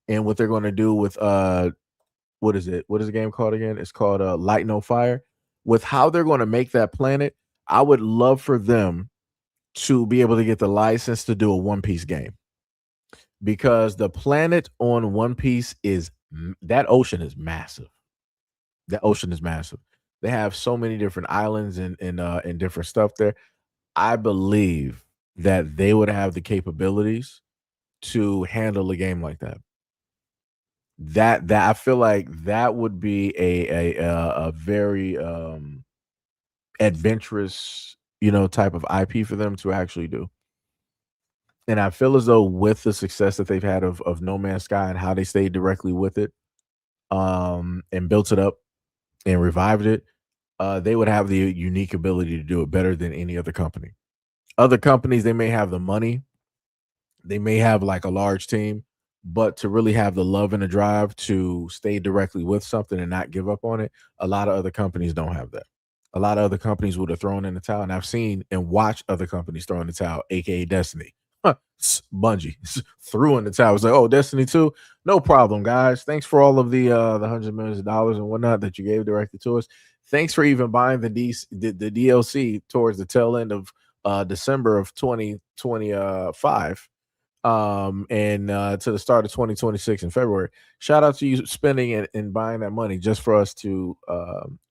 and what they're going to do with what is it? What is the game called again? It's called Light No Fire. With how they're going to make that planet, I would love for them to be able to get the license to do a One Piece game, because the planet on One Piece that ocean is massive. That ocean is massive. They have so many different islands and different stuff there. I believe that they would have the capabilities to handle a game like that. That I feel like that would be a very adventurous, type of IP for them to actually do. And I feel as though with the success that they've had of No Man's Sky and how they stayed directly with it, and built it up and revived it, they would have the unique ability to do it better than any other company. Other companies, they may have the money, they may have like a large team, but to really have the love and the drive to stay directly with something and not give up on it, a lot of other companies don't have that. A lot of other companies would have thrown in the towel, and I've seen and watched other companies throw in the towel, aka Destiny. Bungie threw in the towel. It's like, oh, Destiny 2, no problem, guys. Thanks for all of the hundreds of millions of dollars and whatnot that you gave directly to us. Thanks for even buying the DLC towards the tail end of December of 2025, and to the start of 2026 in February. Shout out to you spending and buying that money just for us to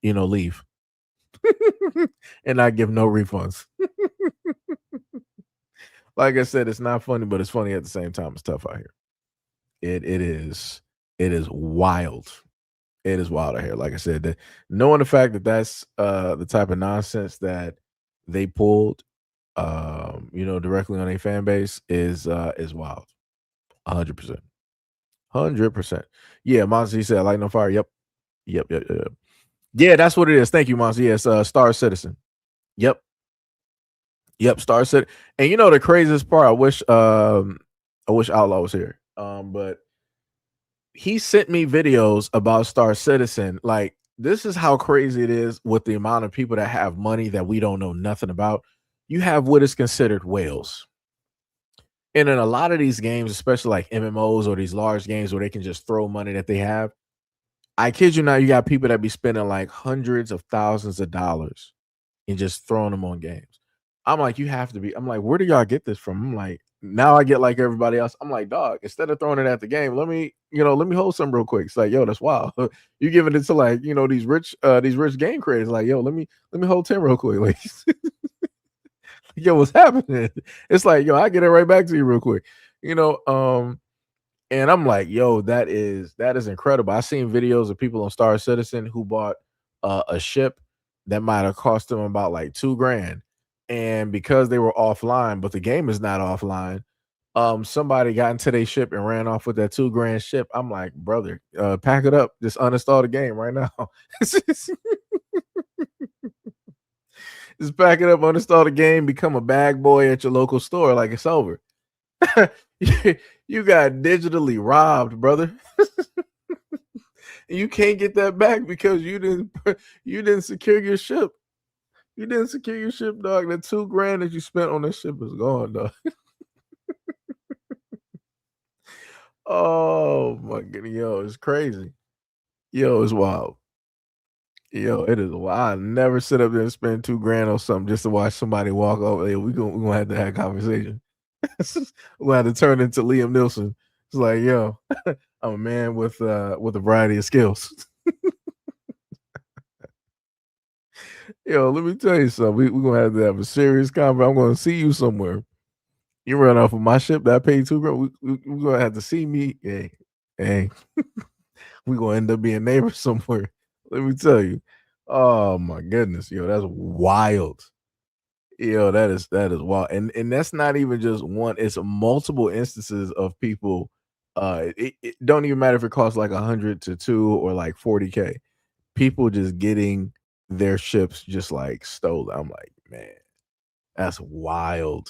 leave and not give no refunds. Like I said, it's not funny, but it's funny at the same time. It's tough out here. It is wild. It is wild out here. Like I said, knowing the fact that that's the type of nonsense that they pulled, directly on a fan base is wild. 100%. 100%. Yeah, Monty said, Light No Fire. Yep. Yeah, that's what it is. Thank you, Monty. Yes, Star Citizen. Yep, Star Citizen. And the craziest part, I wish Outlaw was here. But he sent me videos about Star Citizen. Like, this is how crazy it is with the amount of people that have money that we don't know nothing about. You have what is considered whales. And in a lot of these games, especially like MMOs or these large games where they can just throw money that they have, I kid you not, you got people that be spending like hundreds of thousands of dollars and just throwing them on games. I'm like, I'm like, where do y'all get this from? I'm like, now I get like everybody else. I'm like, dog, instead of throwing it at the game, let me hold some real quick. It's like, yo, that's wild. You giving it to like, these rich game creators. Like, yo, let me hold 10 real quick. Like, yo, what's happening? It's like, yo, I get it right back to you real quick. And I'm like, yo, that is incredible. I seen videos of people on Star Citizen who bought a ship that might have cost them about like $2,000. And because they were offline, but the game is not offline, somebody got into their ship and ran off with that $2,000 ship. I'm like, brother, pack it up. Just uninstall the game right now. Just pack it up, uninstall the game, become a bag boy at your local store like it's over. You got digitally robbed, brother. You can't get that back because you didn't secure your ship. You didn't secure your ship, dog. The $2,000 that you spent on this ship is gone, dog. Oh my goodness, yo, it's crazy. Yo, it's wild. Yo, it is wild. I never sit up there and spend $2,000 on something just to watch somebody walk over. Hey, we gonna have to have a conversation. We'll have to turn into Liam Nielsen. It's like, yo, I'm a man with a variety of skills. Yo, let me tell you something. We're gonna have to have a serious conversation. I'm gonna see you somewhere, You run off of my ship that I paid 2 grand. We gonna have to see me. Hey, we gonna end up being neighbors somewhere. Let me tell you. Oh my goodness, yo, that's wild. Yo, that is wild. And that's not even just one, it's multiple instances of people. It don't even matter if it costs like 100 to 2 or like 40K. People just getting their ships just like stolen. I'm like, man, that's wild.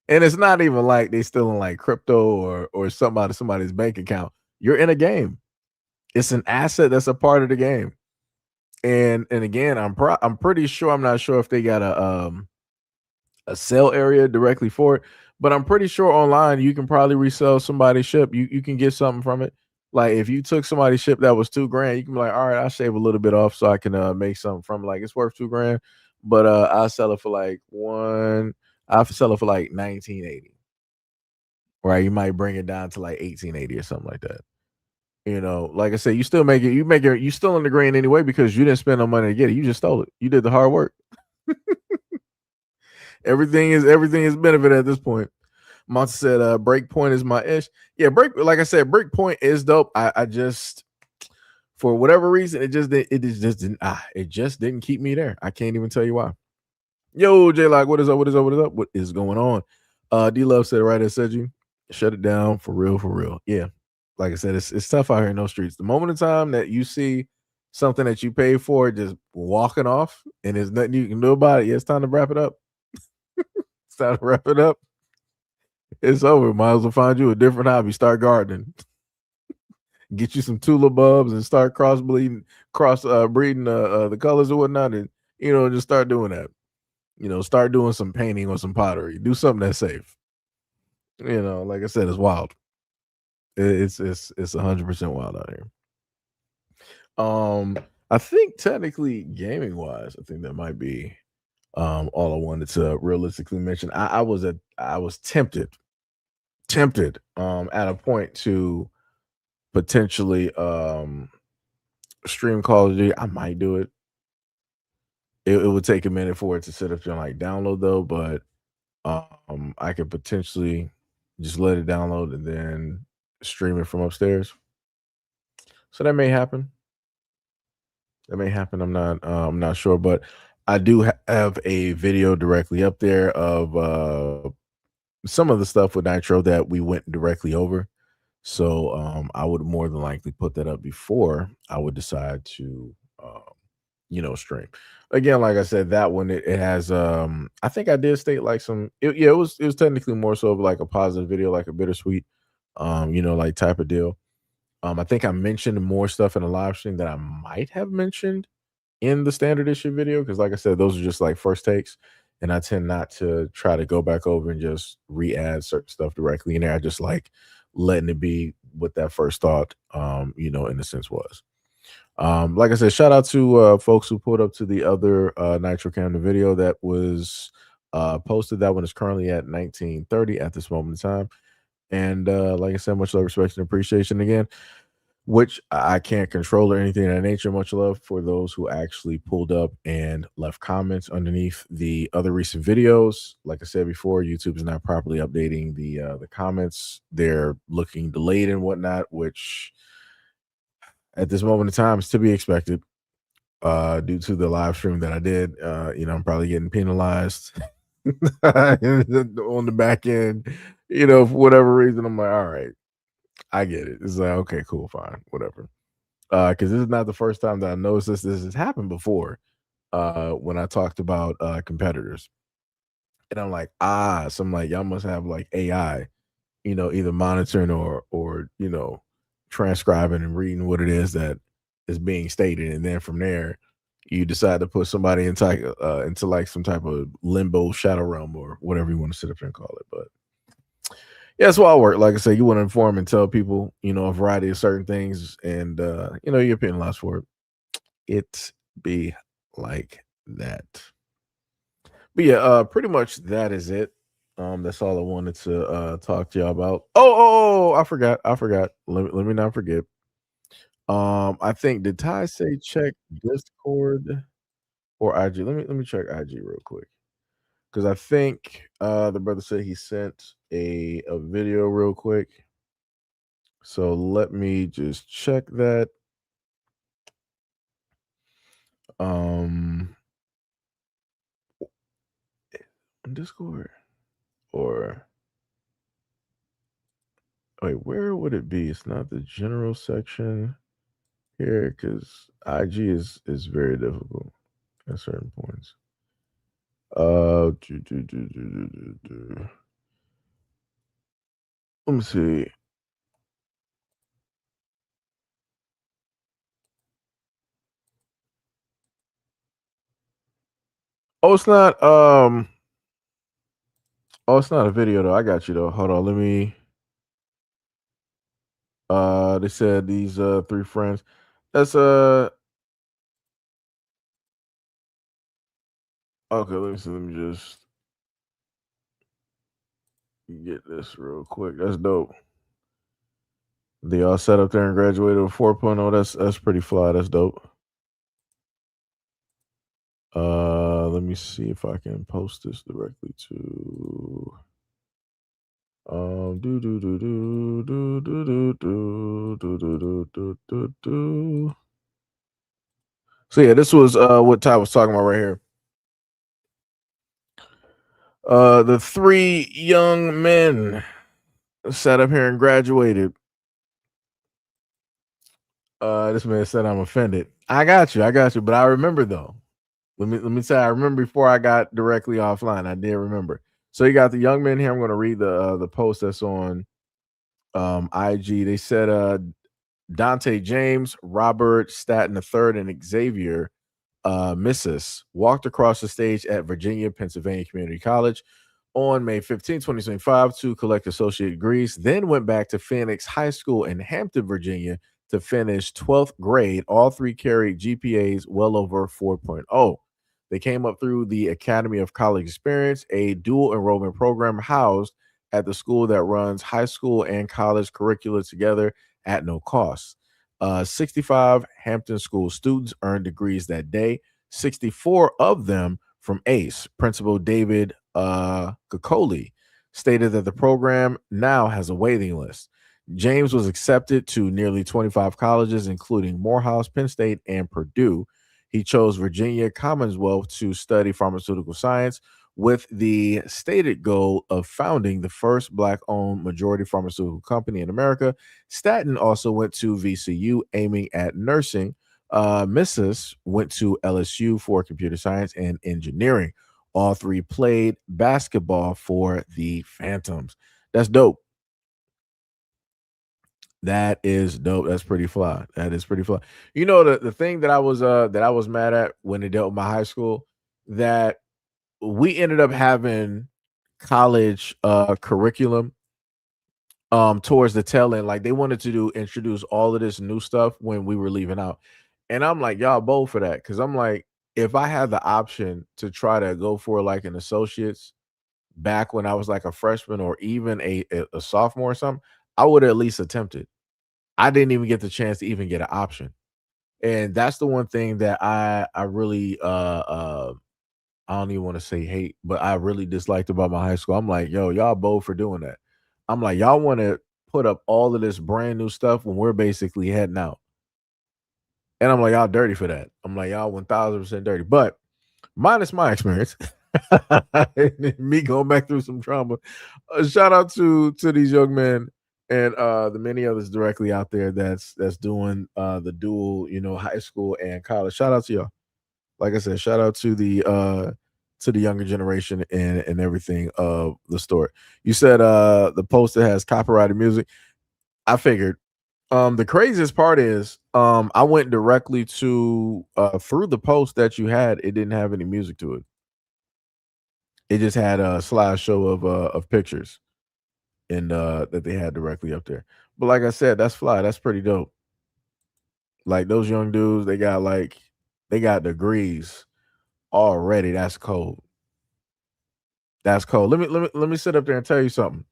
And it's not even like they stealing like crypto or somebody's bank account. You're in a game. It's an asset that's a part of the game. And again, I'm pretty sure, I'm not sure if they got a sale area directly for it, but I'm pretty sure online you can probably resell somebody's ship. You can get something from it. Like if you took somebody's ship that was 2 grand, you can be like, all right, I'll shave a little bit off so I can make something from it. Like it's worth 2 grand, but I'll sell it for like I'll sell it for like 1980. Right. You might bring it down to like 1880 or something like that. Like I said, you still make it, you still in the green anyway because you didn't spend no money to get it. You just stole it. You did the hard work. Everything is benefit at this point. Monty said, Breakpoint is my ish. Yeah, like I said, Breakpoint is dope. I just, for whatever reason, it just didn't keep me there. I can't even tell you why. Yo, J Lock, what is up? What is up? What is up? What is going on? D Love said right as said you shut it down for real, for real. Yeah. Like I said, it's tough out here in those streets. The moment in time that you see something that you paid for just walking off and there's nothing you can do about it, yeah, it's time to wrap it up. It's time to wrap it up. It's over. Might as well find you a different hobby. Start gardening. Get you some tulip bulbs and start breeding the colors or whatnot, and just start doing that. Start doing some painting or some pottery. Do something that's safe. Like I said, it's wild. It's 100% wild out here. I think technically gaming wise, I think that might be all I wanted to realistically mention. I was tempted at a point to potentially stream Call of Duty. I might do it. It would take a minute for it to set up and like download though, but I could potentially just let it download and then stream it from upstairs. So that may happen. I'm not sure, but I do have a video directly up there of some of the stuff with Nitro that we went directly over. So I would more than likely put that up before I would decide to stream. Again, like I said, that one it has I think I did state like it was technically more so of like a positive video, like a bittersweet like type of deal. I think I mentioned more stuff in the live stream that I might have mentioned in the standard issue video because like I said, those are just like first takes, and I tend not to try to go back over and just re-add certain stuff directly in there. I just like letting it be what that first thought in a sense was. Like I said, shout out to folks who pulled up to the other Nitro Camera video that was posted. That one is currently at 1930 at this moment in time. And like I said, much love, respect, and appreciation again, which I can't control or anything of that nature. Much love for those who actually pulled up and left comments underneath the other recent videos. Like I said before, YouTube is not properly updating the comments. They're looking delayed and whatnot, which at this moment in time is to be expected due to the live stream that I did. I'm probably getting penalized on the back end, for whatever reason. I'm like, all right, I get it. It's like, okay, cool, fine, whatever. Because this is not the first time that I noticed this. This has happened before when I talked about competitors. And I'm like, so I'm like, y'all must have like AI, either monitoring or transcribing and reading what it is that is being stated, and then from there, you decide to put somebody into like some type of limbo shadow realm or whatever you want to sit up and call it. But yeah, that's why I work. Like I said, you want to inform and tell people, a variety of certain things, and you're penalized for it. It be like that. But yeah, pretty much that is it. That's all I wanted to talk to y'all about. Oh, I forgot. Let me not forget. I think did Ty say check Discord or IG? Let me check IG real quick. Because I think the brother said he sent a video real quick. So let me just check that. Discord or wait, where would it be? It's not the general section here because IG is very difficult at certain points. Let me see. Oh, it's not. Oh, it's not a video though. I got you though. Hold on. Let me. They said these three friends. That's okay. Let me see. Let me just get this real quick. That's dope. They all sat up there and graduated with 4.0. That's pretty fly. That's dope. Let me see if I can post this directly to do do do do do do do do do do do do do. So yeah, this was what Ty was talking about right here. The three young men sat up here and graduated. This man said I'm offended. I got you, but I remember though. Let me say I remember before I got directly offline. I did remember. So you got the young men here. I'm going to read the post that's on IG. They said Dante James, Robert Staten III, and Xavier Missis walked across the stage at Virginia Pennsylvania Community College on May 15, 2025 to collect associate degrees, then went back to Phoenix High School in Hampton, Virginia to finish 12th grade. All three carried GPAs well over 4.0. They came up through the Academy of College Experience, a dual enrollment program housed at the school that runs high school and college curricula together at no cost. 65 Hampton School students earned degrees that day, 64 of them from ACE. Principal David Coccoli stated that the program now has a waiting list. James was accepted to nearly 25 colleges, including Morehouse, Penn State, and Purdue. He chose Virginia Commonwealth to study pharmaceutical science with the stated goal of founding the first Black-owned majority pharmaceutical company in America. Staten also went to VCU aiming at nursing. Mrs. went to LSU for computer science and engineering. All three played basketball for the Phantoms. That's dope. That is dope. That's pretty fly. That is pretty fly. You know, the thing that I was mad at when they dealt with my high school, that we ended up having college curriculum towards the tail end. Like they wanted to introduce all of this new stuff when we were leaving out. And I'm like, y'all bold for that. Cause I'm like, if I had the option to try to go for like an associate's back when I was like a freshman or even a sophomore or something, I would at least attempt it. I didn't even get the chance to even get an option. And that's the one thing that I really I don't even want to say hate, but I really disliked about my high school. I'm like, yo, y'all bold for doing that. I'm like, y'all want to put up all of this brand new stuff when we're basically heading out. And I'm like, y'all dirty for that. I'm like, y'all 1000% dirty. But minus my experience, me going back through some trauma. Shout out to these young men and the many others directly out there that's doing the dual, high school and college. Shout out to y'all. Like I said, shout out to the younger generation and everything of the story. You said the poster has copyrighted music. I figured. The craziest part is I went directly to through the post that you had, it didn't have any music to it. It just had a slideshow of pictures and that they had directly up there. But like I said, that's fly. That's pretty dope. Like those young dudes, they got degrees already. That's cold. That's cold. Let me sit up there and tell you something.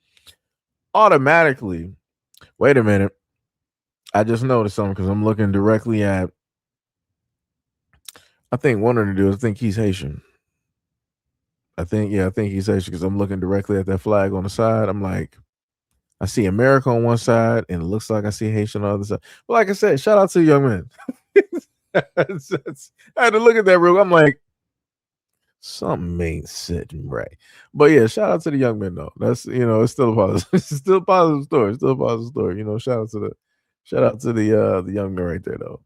Automatically, wait a minute. I just noticed something because I'm looking directly at. I think one of the dudes. I think he's Haitian. I think he's Haitian because I'm looking directly at that flag on the side. I'm like, I see America on one side, and it looks like I see Haitian on the other side. But like I said, shout out to the young man. I had to look at that real. I'm like, something ain't sitting right. But yeah, shout out to the young man though. That's it's still a positive, it's still a positive story. Still a positive story. Shout out to the young man right there though.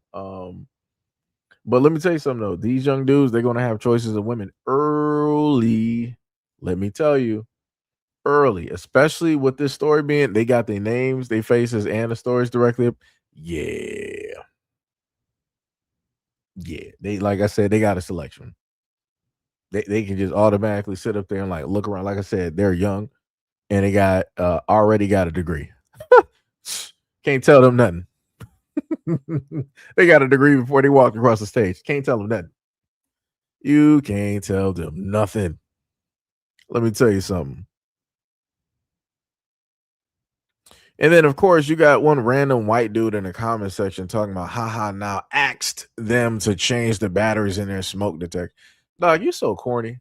But let me tell you something though. These young dudes, they're gonna have choices of women early. Let me tell you, early, especially with this story being they got their names, their faces, and the stories directly up. Yeah. Yeah. They like I said, they got a selection. They can just automatically sit up there and like look around. Like I said, they're young and they got already got a degree. Can't tell them nothing. They got a degree before they walked across the stage. Can't tell them nothing. You can't tell them nothing. Let me tell you something. And then, of course, you got one random white dude in the comment section talking about, haha, now asked them to change the batteries in their smoke detector. Dog, you so corny.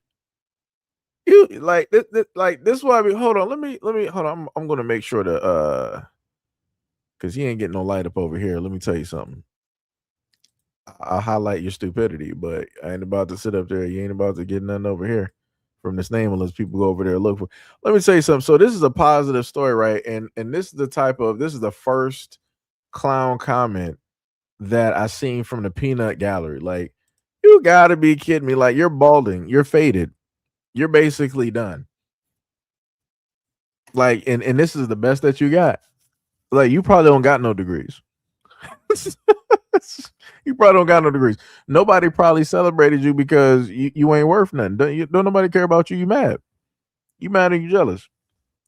You like this is why hold on. Let me hold on. I'm gonna make sure to because he ain't getting no light up over here. Let me tell you something. I'll highlight your stupidity, but I ain't about to sit up there. You ain't about to get nothing over here from this name unless people go over there and look for. Let me tell you something. So this is a positive story, right? And this is the first clown comment that I seen from the peanut gallery. Like, you gotta be kidding me. Like, you're balding, you're faded, you're basically done. Like, and this is the best that you got. Like, you probably don't got no degrees. You probably don't got no degrees. Nobody probably celebrated you because you ain't worth nothing. Don't nobody care about you. You mad. You mad and you jealous.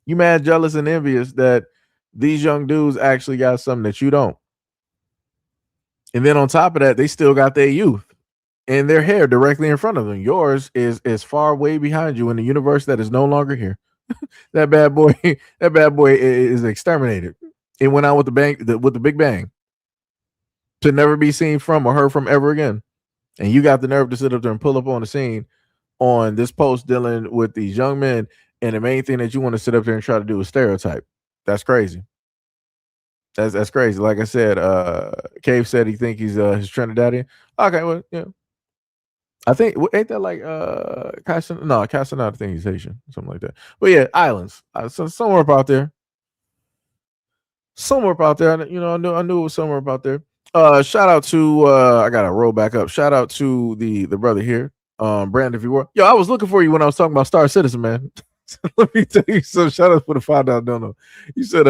You mad, jealous, and envious that these young dudes actually got something that you don't. And then on top of that, they still got their youth and their hair directly in front of them. Yours is far way behind you in the universe that is no longer here. that bad boy is exterminated. It went out with the big bang to never be seen from or heard from ever again. And you got the nerve to sit up there and pull up on the scene on this post dealing with these young men, and the main thing that you want to sit up there and try to do is stereotype. That's crazy. That's crazy. Like I said, Cave said he think he's his Trinidadian. Okay, well, yeah. I think ain't that like Casanova, I think he's Haitian, something like that. But yeah, islands. So somewhere up out there. Somewhere up out there. I knew it was somewhere up out there. Shout out to I gotta roll back up. Shout out to the brother here, Brandon. If you were, yo, I was looking for you when I was talking about Star Citizen, man. Let me tell you some. Shout out for the $5 dono. You said,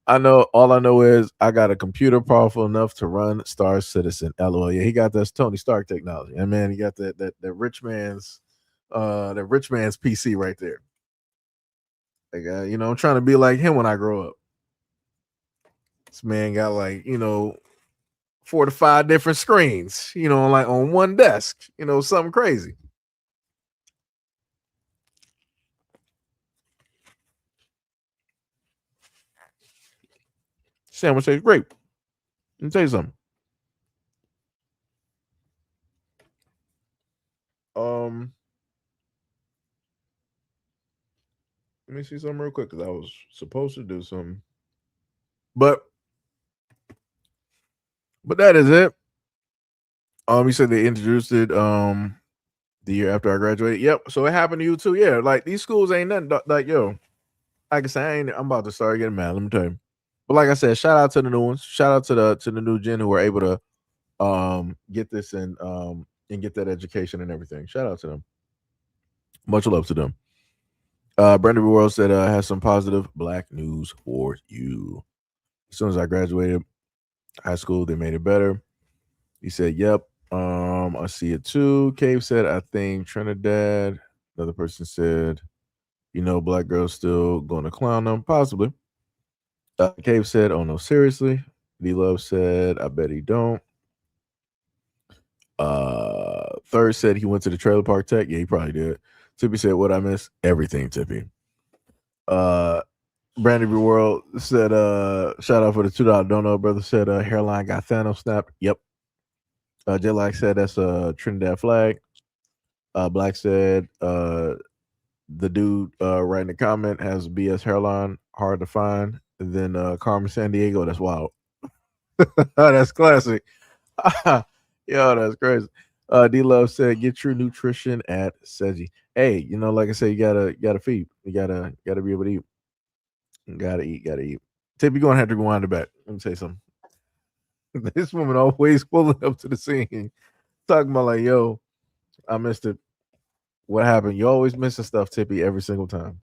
I know. All I know is I got a computer powerful enough to run Star Citizen. LOL. Yeah, he got that Tony Stark technology, and man, he got that rich man's PC right there. Like, I'm trying to be like him when I grow up. This man got like 4 to 5 different screens, like on one desk, something crazy. Sandwich tastes great. Let me tell you something. Let me see something real quick because I was supposed to do something, but that is it. You said they introduced it the year after I graduated. Yep. So it happened to you too. Yeah. Like, these schools ain't nothing. Like, yo, like I said, I'm about to start getting mad. Let me tell you. But like I said, shout out to the new ones. Shout out to the new gen who were able to get this and get that education and everything. Shout out to them. Much love to them. Brandon World said has some positive black news for you. As soon as I graduated high school, they made it better. He said, yep. I see it too. Cave said, I think Trinidad. Another person said, black girls still going to clown them. Possibly. Cave said, oh no, seriously. V-Love said, I bet he don't. Third said he went to the trailer park tech. Yeah, he probably did. Tippy said, what I miss? Everything, Tippy. Brandon B. World said, shout out for the $2 dono. Brother said, hairline got Thanos snap. Yep. J-Lack said that's a Trinidad flag. Black said, the dude writing the comment has BS hairline, hard to find. And then Carmen San Diego, that's wild. That's classic. Yo, that's crazy. D Love said, "Get your nutrition at Seji." Hey, like I said, you gotta feed. You gotta be able to eat. Gotta eat. Gotta eat. Tip, you're gonna have to rewind it back. Let me say something. This woman always pulling up to the scene, talking about like, "Yo, I missed it. What happened?" You always missing stuff, Tippy, every single time.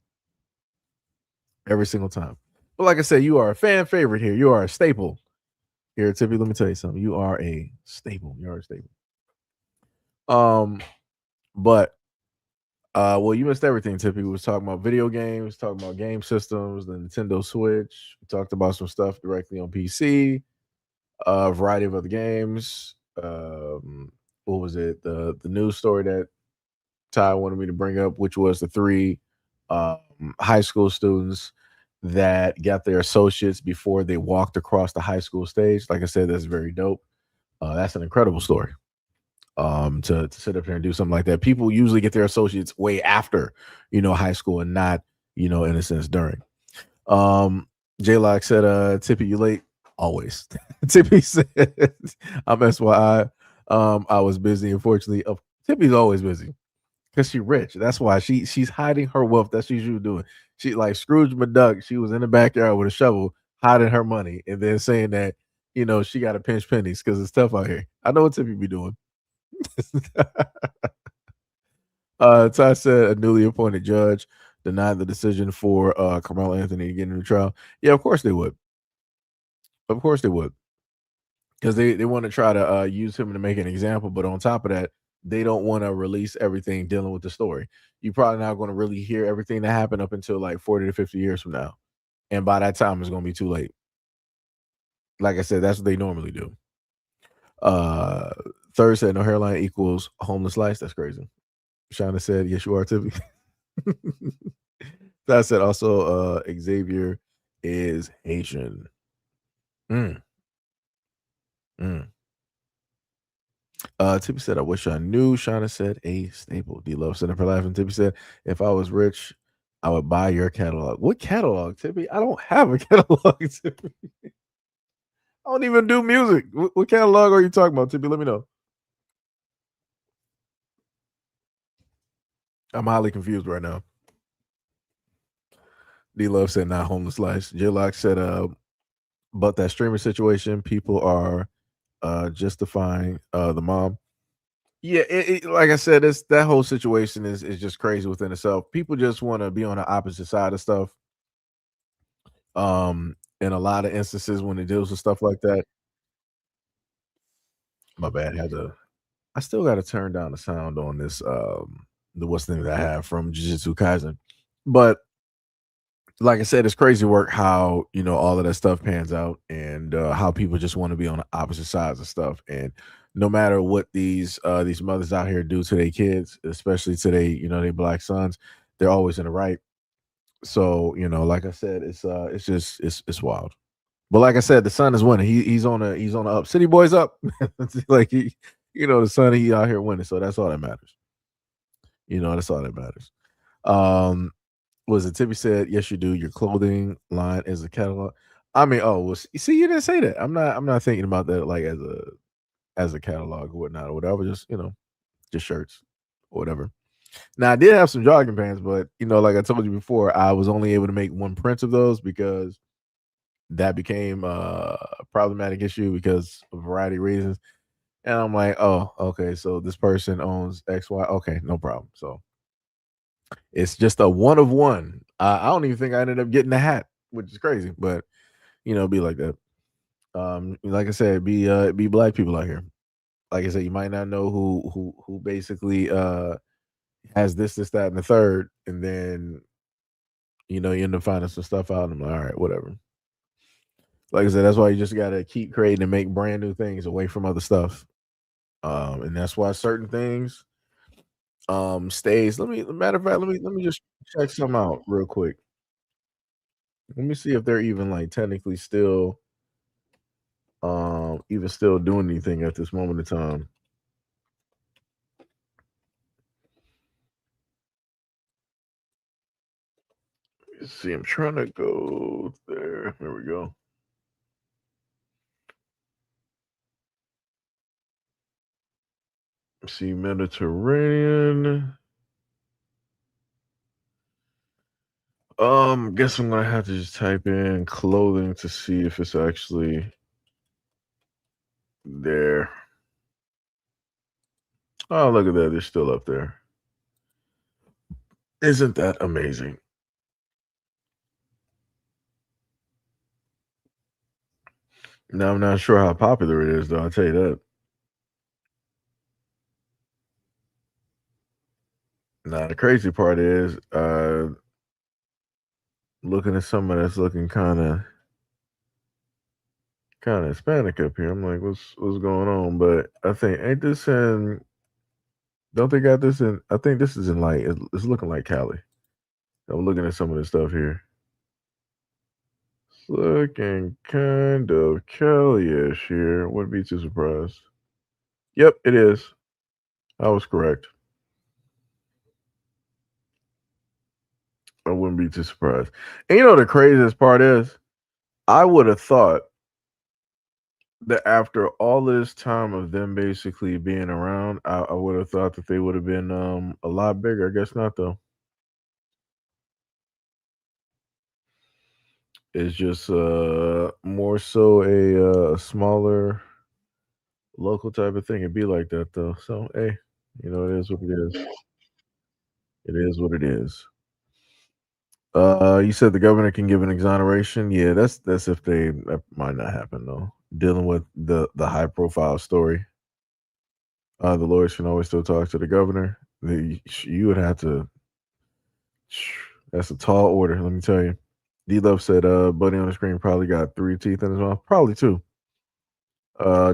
Every single time. But like I said, you are a fan favorite here. You are a staple here, Tippy. Let me tell you something. You are a staple. You are a staple. But well, you missed everything, Tippy. We was talking about video games, talking about game systems, the Nintendo Switch. We talked about some stuff directly on PC, a variety of other games. What was it? The news story that Ty wanted me to bring up, which was the three high school students that got their associates before they walked across the high school stage. Like I said, that's very dope. That's an incredible story. To sit up here and do something like that. People usually get their associates way after, high school and not, in a sense during. J Lock said, Tippy, you late? Always. Tippy said, I'm SYI. I was busy, unfortunately. Tippy's always busy because she's rich. That's why she's hiding her wealth. That's what she was doing. She like Scrooge McDuck. She was in the backyard with a shovel, hiding her money, and then saying that, she got to pinch pennies because it's tough out here. I know what Tippy be doing. Ty said a newly appointed judge denied the decision for Carmelo Anthony to get into the trial. Yeah, of course they would. Of course they would. Because they want to try to use him to make an example, but on top of that, they don't want to release everything dealing with the story. You're probably not going to really hear everything that happened up until like 40 to 50 years from now. And by that time, it's going to be too late. Like I said, that's what they normally do. Third said no hairline equals homeless life. That's crazy. Shauna said, yes, you are, Tippy. That said also Xavier is Haitian. Tippy said, I wish I knew. Shauna said, a staple. D Love said, for laughing. Tippy said, if I was rich, I would buy your catalog. What catalog, Tippy? I don't have a catalog, Tippy. I don't even do music. What catalog are you talking about, Tippy? Let me know. I'm highly confused right now. D Love said, not homeless life. J Lock said, but that streamer situation, people are justifying the mom. Yeah, like I said, that whole situation is just crazy within itself. People just want to be on the opposite side of stuff. In a lot of instances when it deals with stuff like that. My bad. I still got to turn down the sound on this. The what's the name that I have from Jujutsu Kaisen, but like I said, it's crazy work how all of that stuff pans out and how people just want to be on the opposite sides of stuff. And no matter what these mothers out here do to their kids, especially to their black sons, they're always in the right. So like I said, it's just it's wild. But like I said, the son is winning. He's on a up. City boys up. Like the son he out here winning. So that's all that matters. That's all that matters. Was it Tippy said, yes, you do. Your clothing line is a catalog. I mean, well, see, you didn't say that. I'm not thinking about that like as a catalog or whatnot or whatever. Just just shirts or whatever. Now I did have some jogging pants, but like I told you before, I was only able to make one print of those because that became a problematic issue because of a variety of reasons. And I'm like, oh, okay, so this person owns XY. Okay, no problem. So it's just a one of one. I don't even think I ended up getting a hat, which is crazy, but be like that. Like I said, be black people out here. Like I said, you might not know who basically has this, that, and the third, and then you end up finding some stuff out. And I'm like, all right, whatever. Like I said, that's why you just gotta keep creating and make brand new things away from other stuff. And that's why certain things stays. Matter of fact, let me just check some out real quick. Let me see if they're even like technically still doing anything at this moment in time. Let's see, I'm trying to go there. There we go. See, Mediterranean. Guess I'm gonna have to just type in clothing to see if it's actually there. Oh, look at that. They're still up there. Isn't that amazing? Now, I'm not sure how popular it is, though. I'll tell you that. Now, the crazy part is, looking at someone that's looking kind of Hispanic up here. I'm like, what's going on? But I think ain't this in? Don't they got this in? I think this is in like it's looking like Cali. I'm looking at some of the stuff here. It's looking kind of Cali-ish here. Wouldn't be too surprised. Yep, it is. I was correct. I wouldn't be too surprised. And you know the craziest part is, I would have thought that after all this time of them basically being around, I would have thought that they would have been a lot bigger. I guess not though. It's just more so a smaller local type of thing. It'd be like that though. So hey, you know it is what it is. It is what it is. You said the governor can give an exoneration. Yeah, that's if that might not happen though. Dealing with the high profile story. The lawyers can always still talk to the governor. You would have to. That's a tall order, let me tell you. D Love said, Buddy on the screen probably got 3 teeth in his mouth. Probably 2.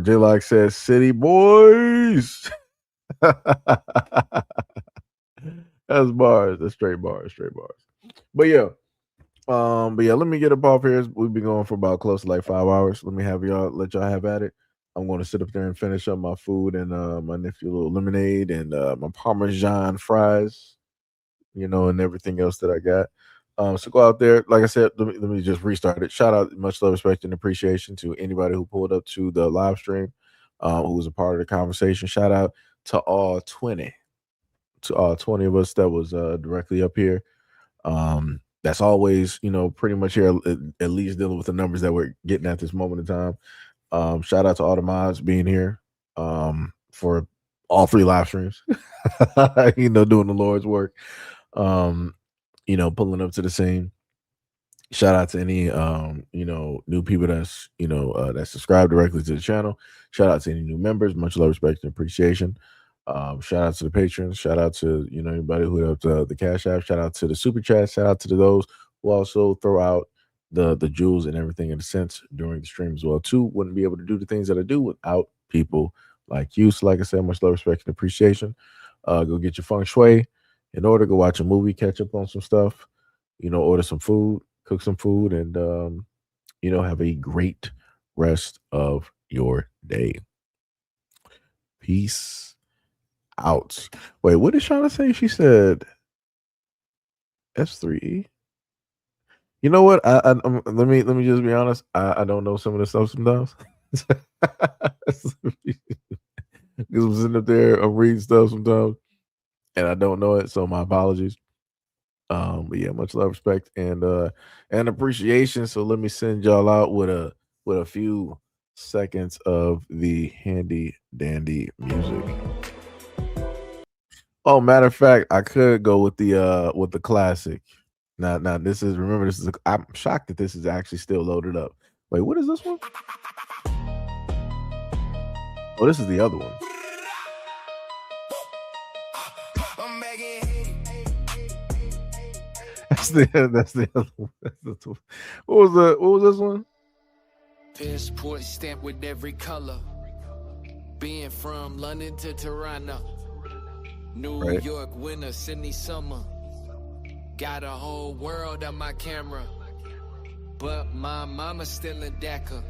J Lock says, City Boys. That's bars. That's straight bars. But yeah. Let me get up off here. We've been going for about close to like 5 hours. Let y'all have at it. I'm going to sit up there and finish up my food and my nephew a little lemonade and my Parmesan fries, and everything else that I got. So go out there. Like I said, let me just restart it. Shout out, much love, respect, and appreciation to anybody who pulled up to the live stream, who was a part of the conversation. Shout out to all 20 of us that was directly up here. That's always, pretty much here, at least dealing with the numbers that we're getting at this moment in time. Shout out to all the mods being here for all 3 live streams, doing the Lord's work, pulling up to the scene. Shout out to any, new people that's, that subscribe directly to the channel. Shout out to any new members. Much love, respect, and appreciation. Shout out to the patrons. Shout out to anybody who helped the Cash App. Shout out to the super chat. Shout out to those who also throw out the jewels and everything in a sense during the stream as well too. Wouldn't be able to do the things that I do without people like you. So like I said, much love, respect, and appreciation. Go get your feng shui in order. Go watch a movie, catch up on some stuff. Order some food, cook some food, and have a great rest of your day. Peace out. Wait, what did Shauna say? She said S3E. You know what? Let me just be honest. I don't know some of the stuff sometimes. Because I'm sitting up there, I'm reading stuff sometimes, and I don't know it. So my apologies. But yeah, much love, respect, and appreciation. So let me send y'all out with a few seconds of the handy dandy music. Oh, matter of fact, I could go with the classic. Now this is, remember, this is I'm shocked that this is actually still loaded up. Wait, what is this one? Oh, this is the other one. That's the other one. What was this one? Passport stamped with every color. Being from London to Toronto, New York winter, Sydney summer. Got a whole world on my camera, but my mama still in DACA.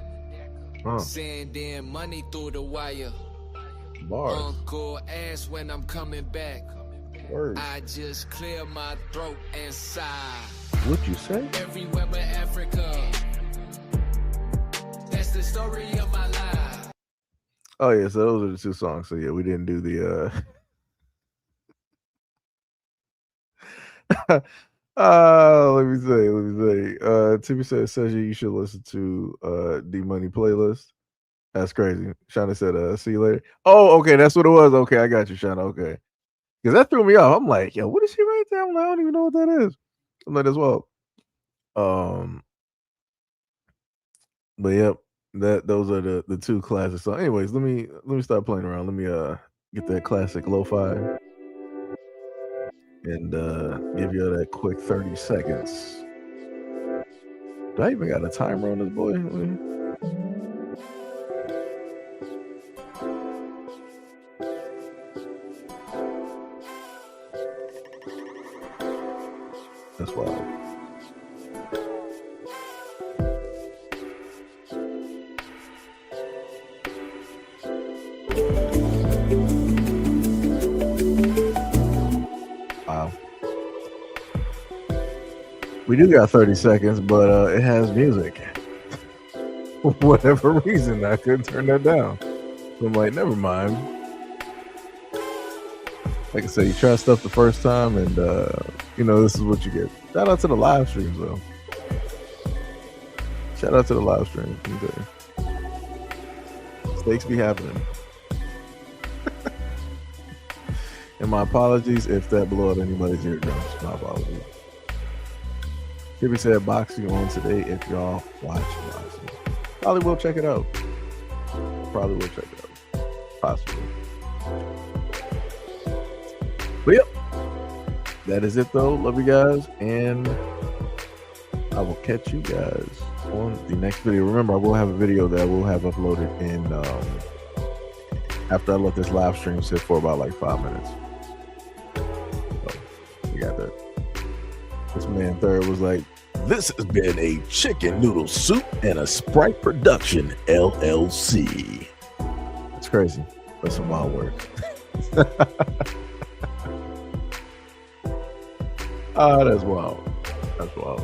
Sending money through the wire. Bars. Uncle ask when I'm coming back. Word. I just clear my throat and sigh. What'd you say? Everywhere but Africa. That's the story of my life. Oh yeah, so those are the two songs. So yeah, we didn't do the let me say. Timmy says you should listen to D Money playlist. That's crazy. Shauna said, see you later. Oh, okay, that's what it was. Okay, I got you, Shauna. Okay. Because that threw me off. I'm like, yo, what is she right there? I'm like, I don't even know what that is. I'm like, as well. But yep, those are the two classics. So, anyways, let me stop playing around. Let me get that classic lo-fi and give you that quick 30 seconds. Do I even got a timer on this boy? That's wild. Wow. We do got 30 seconds, but it has music. For whatever reason, I couldn't turn that down. So I'm like, never mind. Like I said, you try stuff the first time, and this is what you get. Shout out to the live streams, though. Shout out to the live streams. Mistakes be happening. And my apologies if that blew out anybody's eardrums. My apologies. Timmy said boxing on today if y'all watch boxing. Probably will check it out. Possibly. But yep. That is it though. Love you guys. And I will catch you guys on the next video. Remember, I will have a video that I will have uploaded in after I let this live stream sit for about like 5 minutes. We got that. This man Third was like, this has been a chicken noodle soup and a Sprite production, LLC. It's crazy. That's some wild work. That's wild. That's wild.